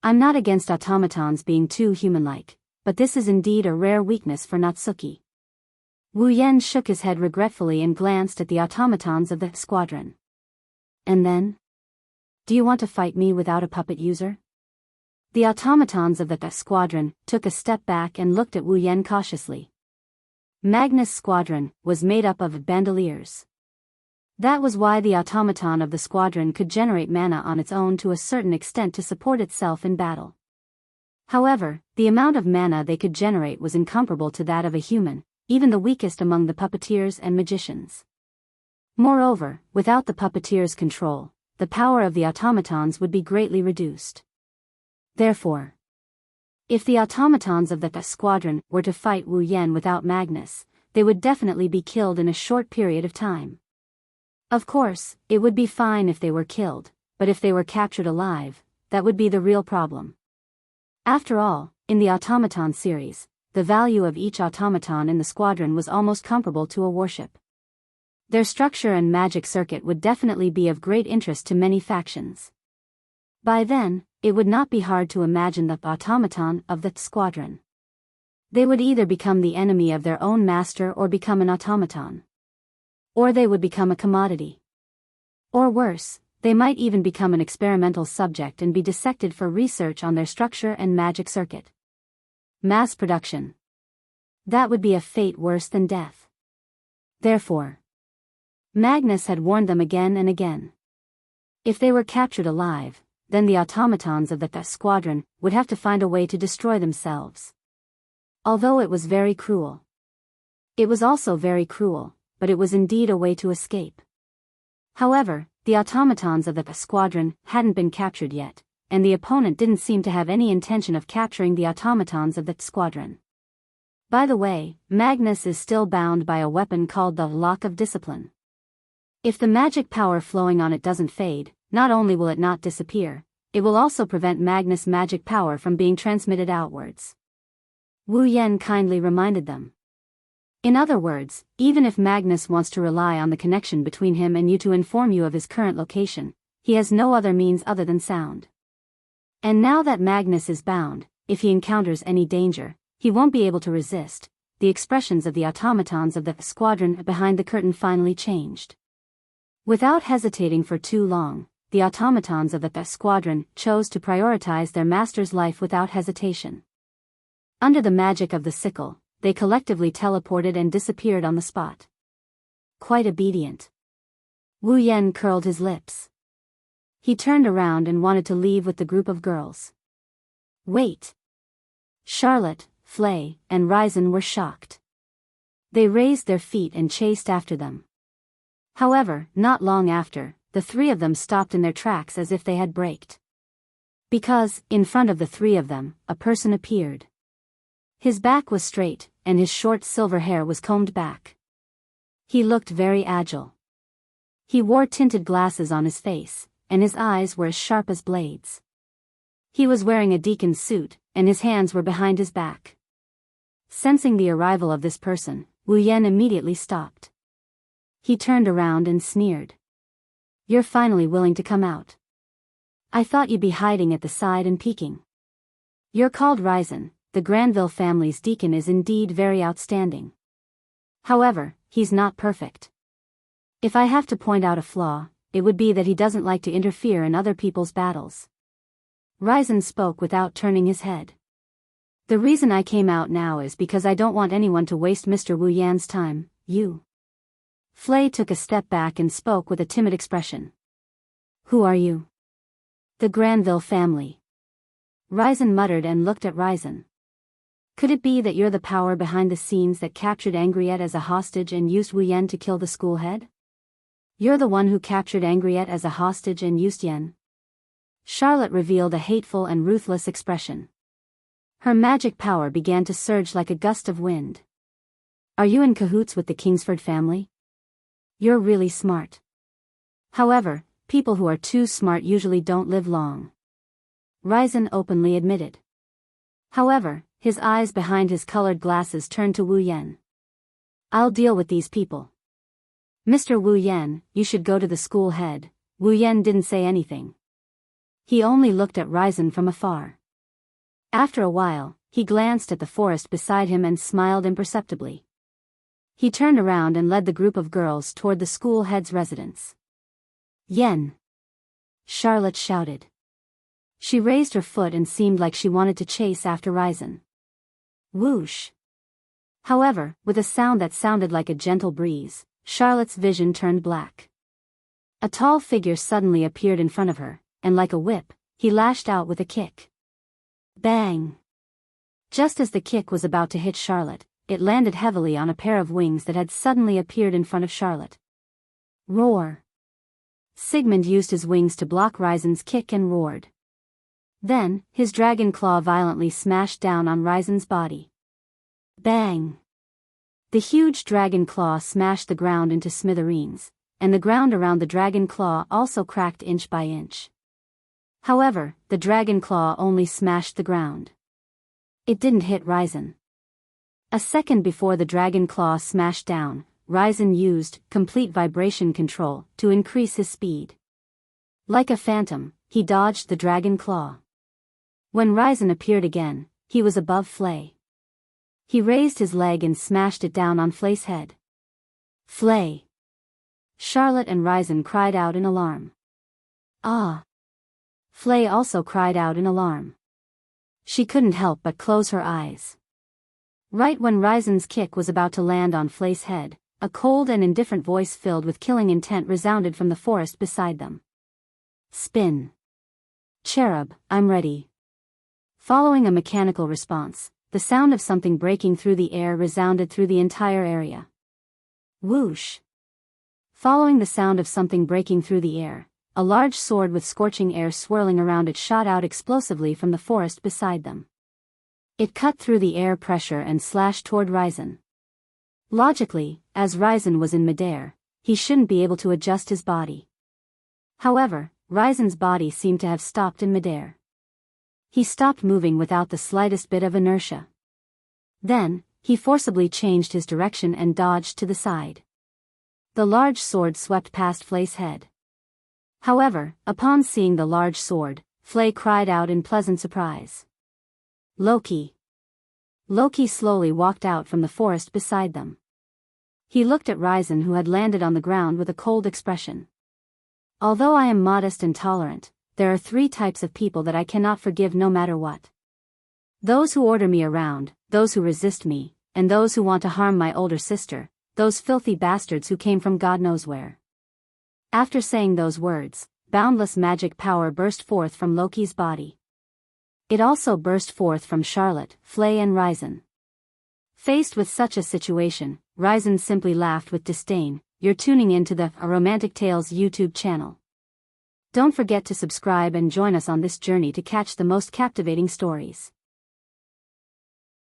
"I'm not against automatons being too human-like, but this is indeed a rare weakness for Natsuki." Wu Yan shook his head regretfully and glanced at the automatons of the squadron. "And then? Do you want to fight me without a puppet user?" The automatons of the squadron took a step back and looked at Wu Yan cautiously. Magnus' squadron was made up of bandoliers. That was why the automaton of the squadron could generate mana on its own to a certain extent to support itself in battle. However, the amount of mana they could generate was incomparable to that of a human, even the weakest among the puppeteers and magicians. Moreover, without the puppeteers' control, the power of the automatons would be greatly reduced. Therefore, if the automatons of the squadron were to fight Wu Yan without Magnus, they would definitely be killed in a short period of time. Of course, it would be fine if they were killed, but if they were captured alive, that would be the real problem. After all, in the automaton series, the value of each automaton in the squadron was almost comparable to a warship. Their structure and magic circuit would definitely be of great interest to many factions. By then, it would not be hard to imagine the automaton of the squadron. They would either become the enemy of their own master or become an automaton. Or they would become a commodity. Or worse, they might even become an experimental subject and be dissected for research on their structure and magic circuit. Mass production. That would be a fate worse than death. Therefore, Magnus had warned them again and again. If they were captured alive, then the automatons of the squadron would have to find a way to destroy themselves. Although it was very cruel. It was also very cruel, but it was indeed a way to escape. However, the automatons of the squadron hadn't been captured yet, and the opponent didn't seem to have any intention of capturing the automatons of the squadron. By the way, Magnus is still bound by a weapon called the Lock of Discipline. If the magic power flowing on it doesn't fade, not only will it not disappear, it will also prevent Magnus' magic power from being transmitted outwards. Wu Yan kindly reminded them. In other words, even if Magnus wants to rely on the connection between him and you to inform you of his current location, he has no other means other than sound. And now that Magnus is bound, if he encounters any danger, he won't be able to resist. The expressions of the automatons of the squadron behind the curtain finally changed. Without hesitating for too long, the automatons of the squadron chose to prioritize their master's life without hesitation. Under the magic of the sickle, they collectively teleported and disappeared on the spot. Quite obedient. Wu Yan curled his lips. He turned around and wanted to leave with the group of girls. Wait! Charlotte, Flay, and Ryzen were shocked. They raised their feet and chased after them. However, not long after, the three of them stopped in their tracks as if they had braked. Because, in front of the three of them, a person appeared. His back was straight, and his short silver hair was combed back. He looked very agile. He wore tinted glasses on his face, and his eyes were as sharp as blades. He was wearing a deacon's suit, and his hands were behind his back. Sensing the arrival of this person, Wu Yan immediately stopped. He turned around and sneered. You're finally willing to come out. I thought you'd be hiding at the side and peeking. You're called Ryzen. The Granville family's deacon is indeed very outstanding. However, he's not perfect. If I have to point out a flaw, it would be that he doesn't like to interfere in other people's battles. Ryzen spoke without turning his head. The reason I came out now is because I don't want anyone to waste Mr. Wu Yan's time, you. Flay took a step back and spoke with a timid expression. Who are you? The Granville family. Ryzen muttered and looked at Ryzen. Could it be that you're the power behind the scenes that captured Angriette as a hostage and used Wu Yan to kill the school head? You're the one who captured Angriette as a hostage and used Yan? Charlotte revealed a hateful and ruthless expression. Her magic power began to surge like a gust of wind. Are you in cahoots with the Kingsford family? You're really smart. However, people who are too smart usually don't live long. Ryzen openly admitted. However, his eyes behind his colored glasses turned to Wu Yan. I'll deal with these people. Mr. Wu Yan, you should go to the school head. Wu Yan didn't say anything. He only looked at Ryzen from afar. After a while, he glanced at the forest beside him and smiled imperceptibly. He turned around and led the group of girls toward the school head's residence. Yen! Charlotte shouted. She raised her foot and seemed like she wanted to chase after Ryzen. Whoosh! However, with a sound that sounded like a gentle breeze, Charlotte's vision turned black. A tall figure suddenly appeared in front of her, and like a whip, he lashed out with a kick. Bang! Just as the kick was about to hit Charlotte, it landed heavily on a pair of wings that had suddenly appeared in front of Charlotte. Roar! Sigmund used his wings to block Ryzen's kick and roared. Then, his dragon claw violently smashed down on Ryzen's body. Bang! The huge dragon claw smashed the ground into smithereens, and the ground around the dragon claw also cracked inch by inch. However, the dragon claw only smashed the ground. It didn't hit Ryzen. A second before the dragon claw smashed down, Ryzen used complete vibration control to increase his speed. Like a phantom, he dodged the dragon claw. When Ryzen appeared again, he was above Flay. He raised his leg and smashed it down on Flay's head. Flay! Charlotte and Ryzen cried out in alarm. Ah! Flay also cried out in alarm. She couldn't help but close her eyes. Right when Ryzen's kick was about to land on Flay's head, a cold and indifferent voice filled with killing intent resounded from the forest beside them. Spin! Cherub, I'm ready. Following a mechanical response, the sound of something breaking through the air resounded through the entire area. Whoosh! Following the sound of something breaking through the air, a large sword with scorching air swirling around it shot out explosively from the forest beside them. It cut through the air pressure and slashed toward Ryzen. Logically, as Ryzen was in midair, he shouldn't be able to adjust his body. However, Ryzen's body seemed to have stopped in midair. He stopped moving without the slightest bit of inertia. Then, he forcibly changed his direction and dodged to the side. The large sword swept past Flay's head. However, upon seeing the large sword, Flay cried out in pleasant surprise. Loki! Loki slowly walked out from the forest beside them. He looked at Ryzen, who had landed on the ground with a cold expression. Although I am modest and tolerant, there are 3 types of people that I cannot forgive no matter what. Those who order me around, those who resist me, and those who want to harm my older sister, those filthy bastards who came from God knows where. After saying those words, boundless magic power burst forth from Loki's body. It also burst forth from Charlotte, Flay and Ryzen. Faced with such a situation, Ryzen simply laughed with disdain. You're tuning into the A Romantic Tales YouTube channel. Don't forget to subscribe and join us on this journey to catch the most captivating stories.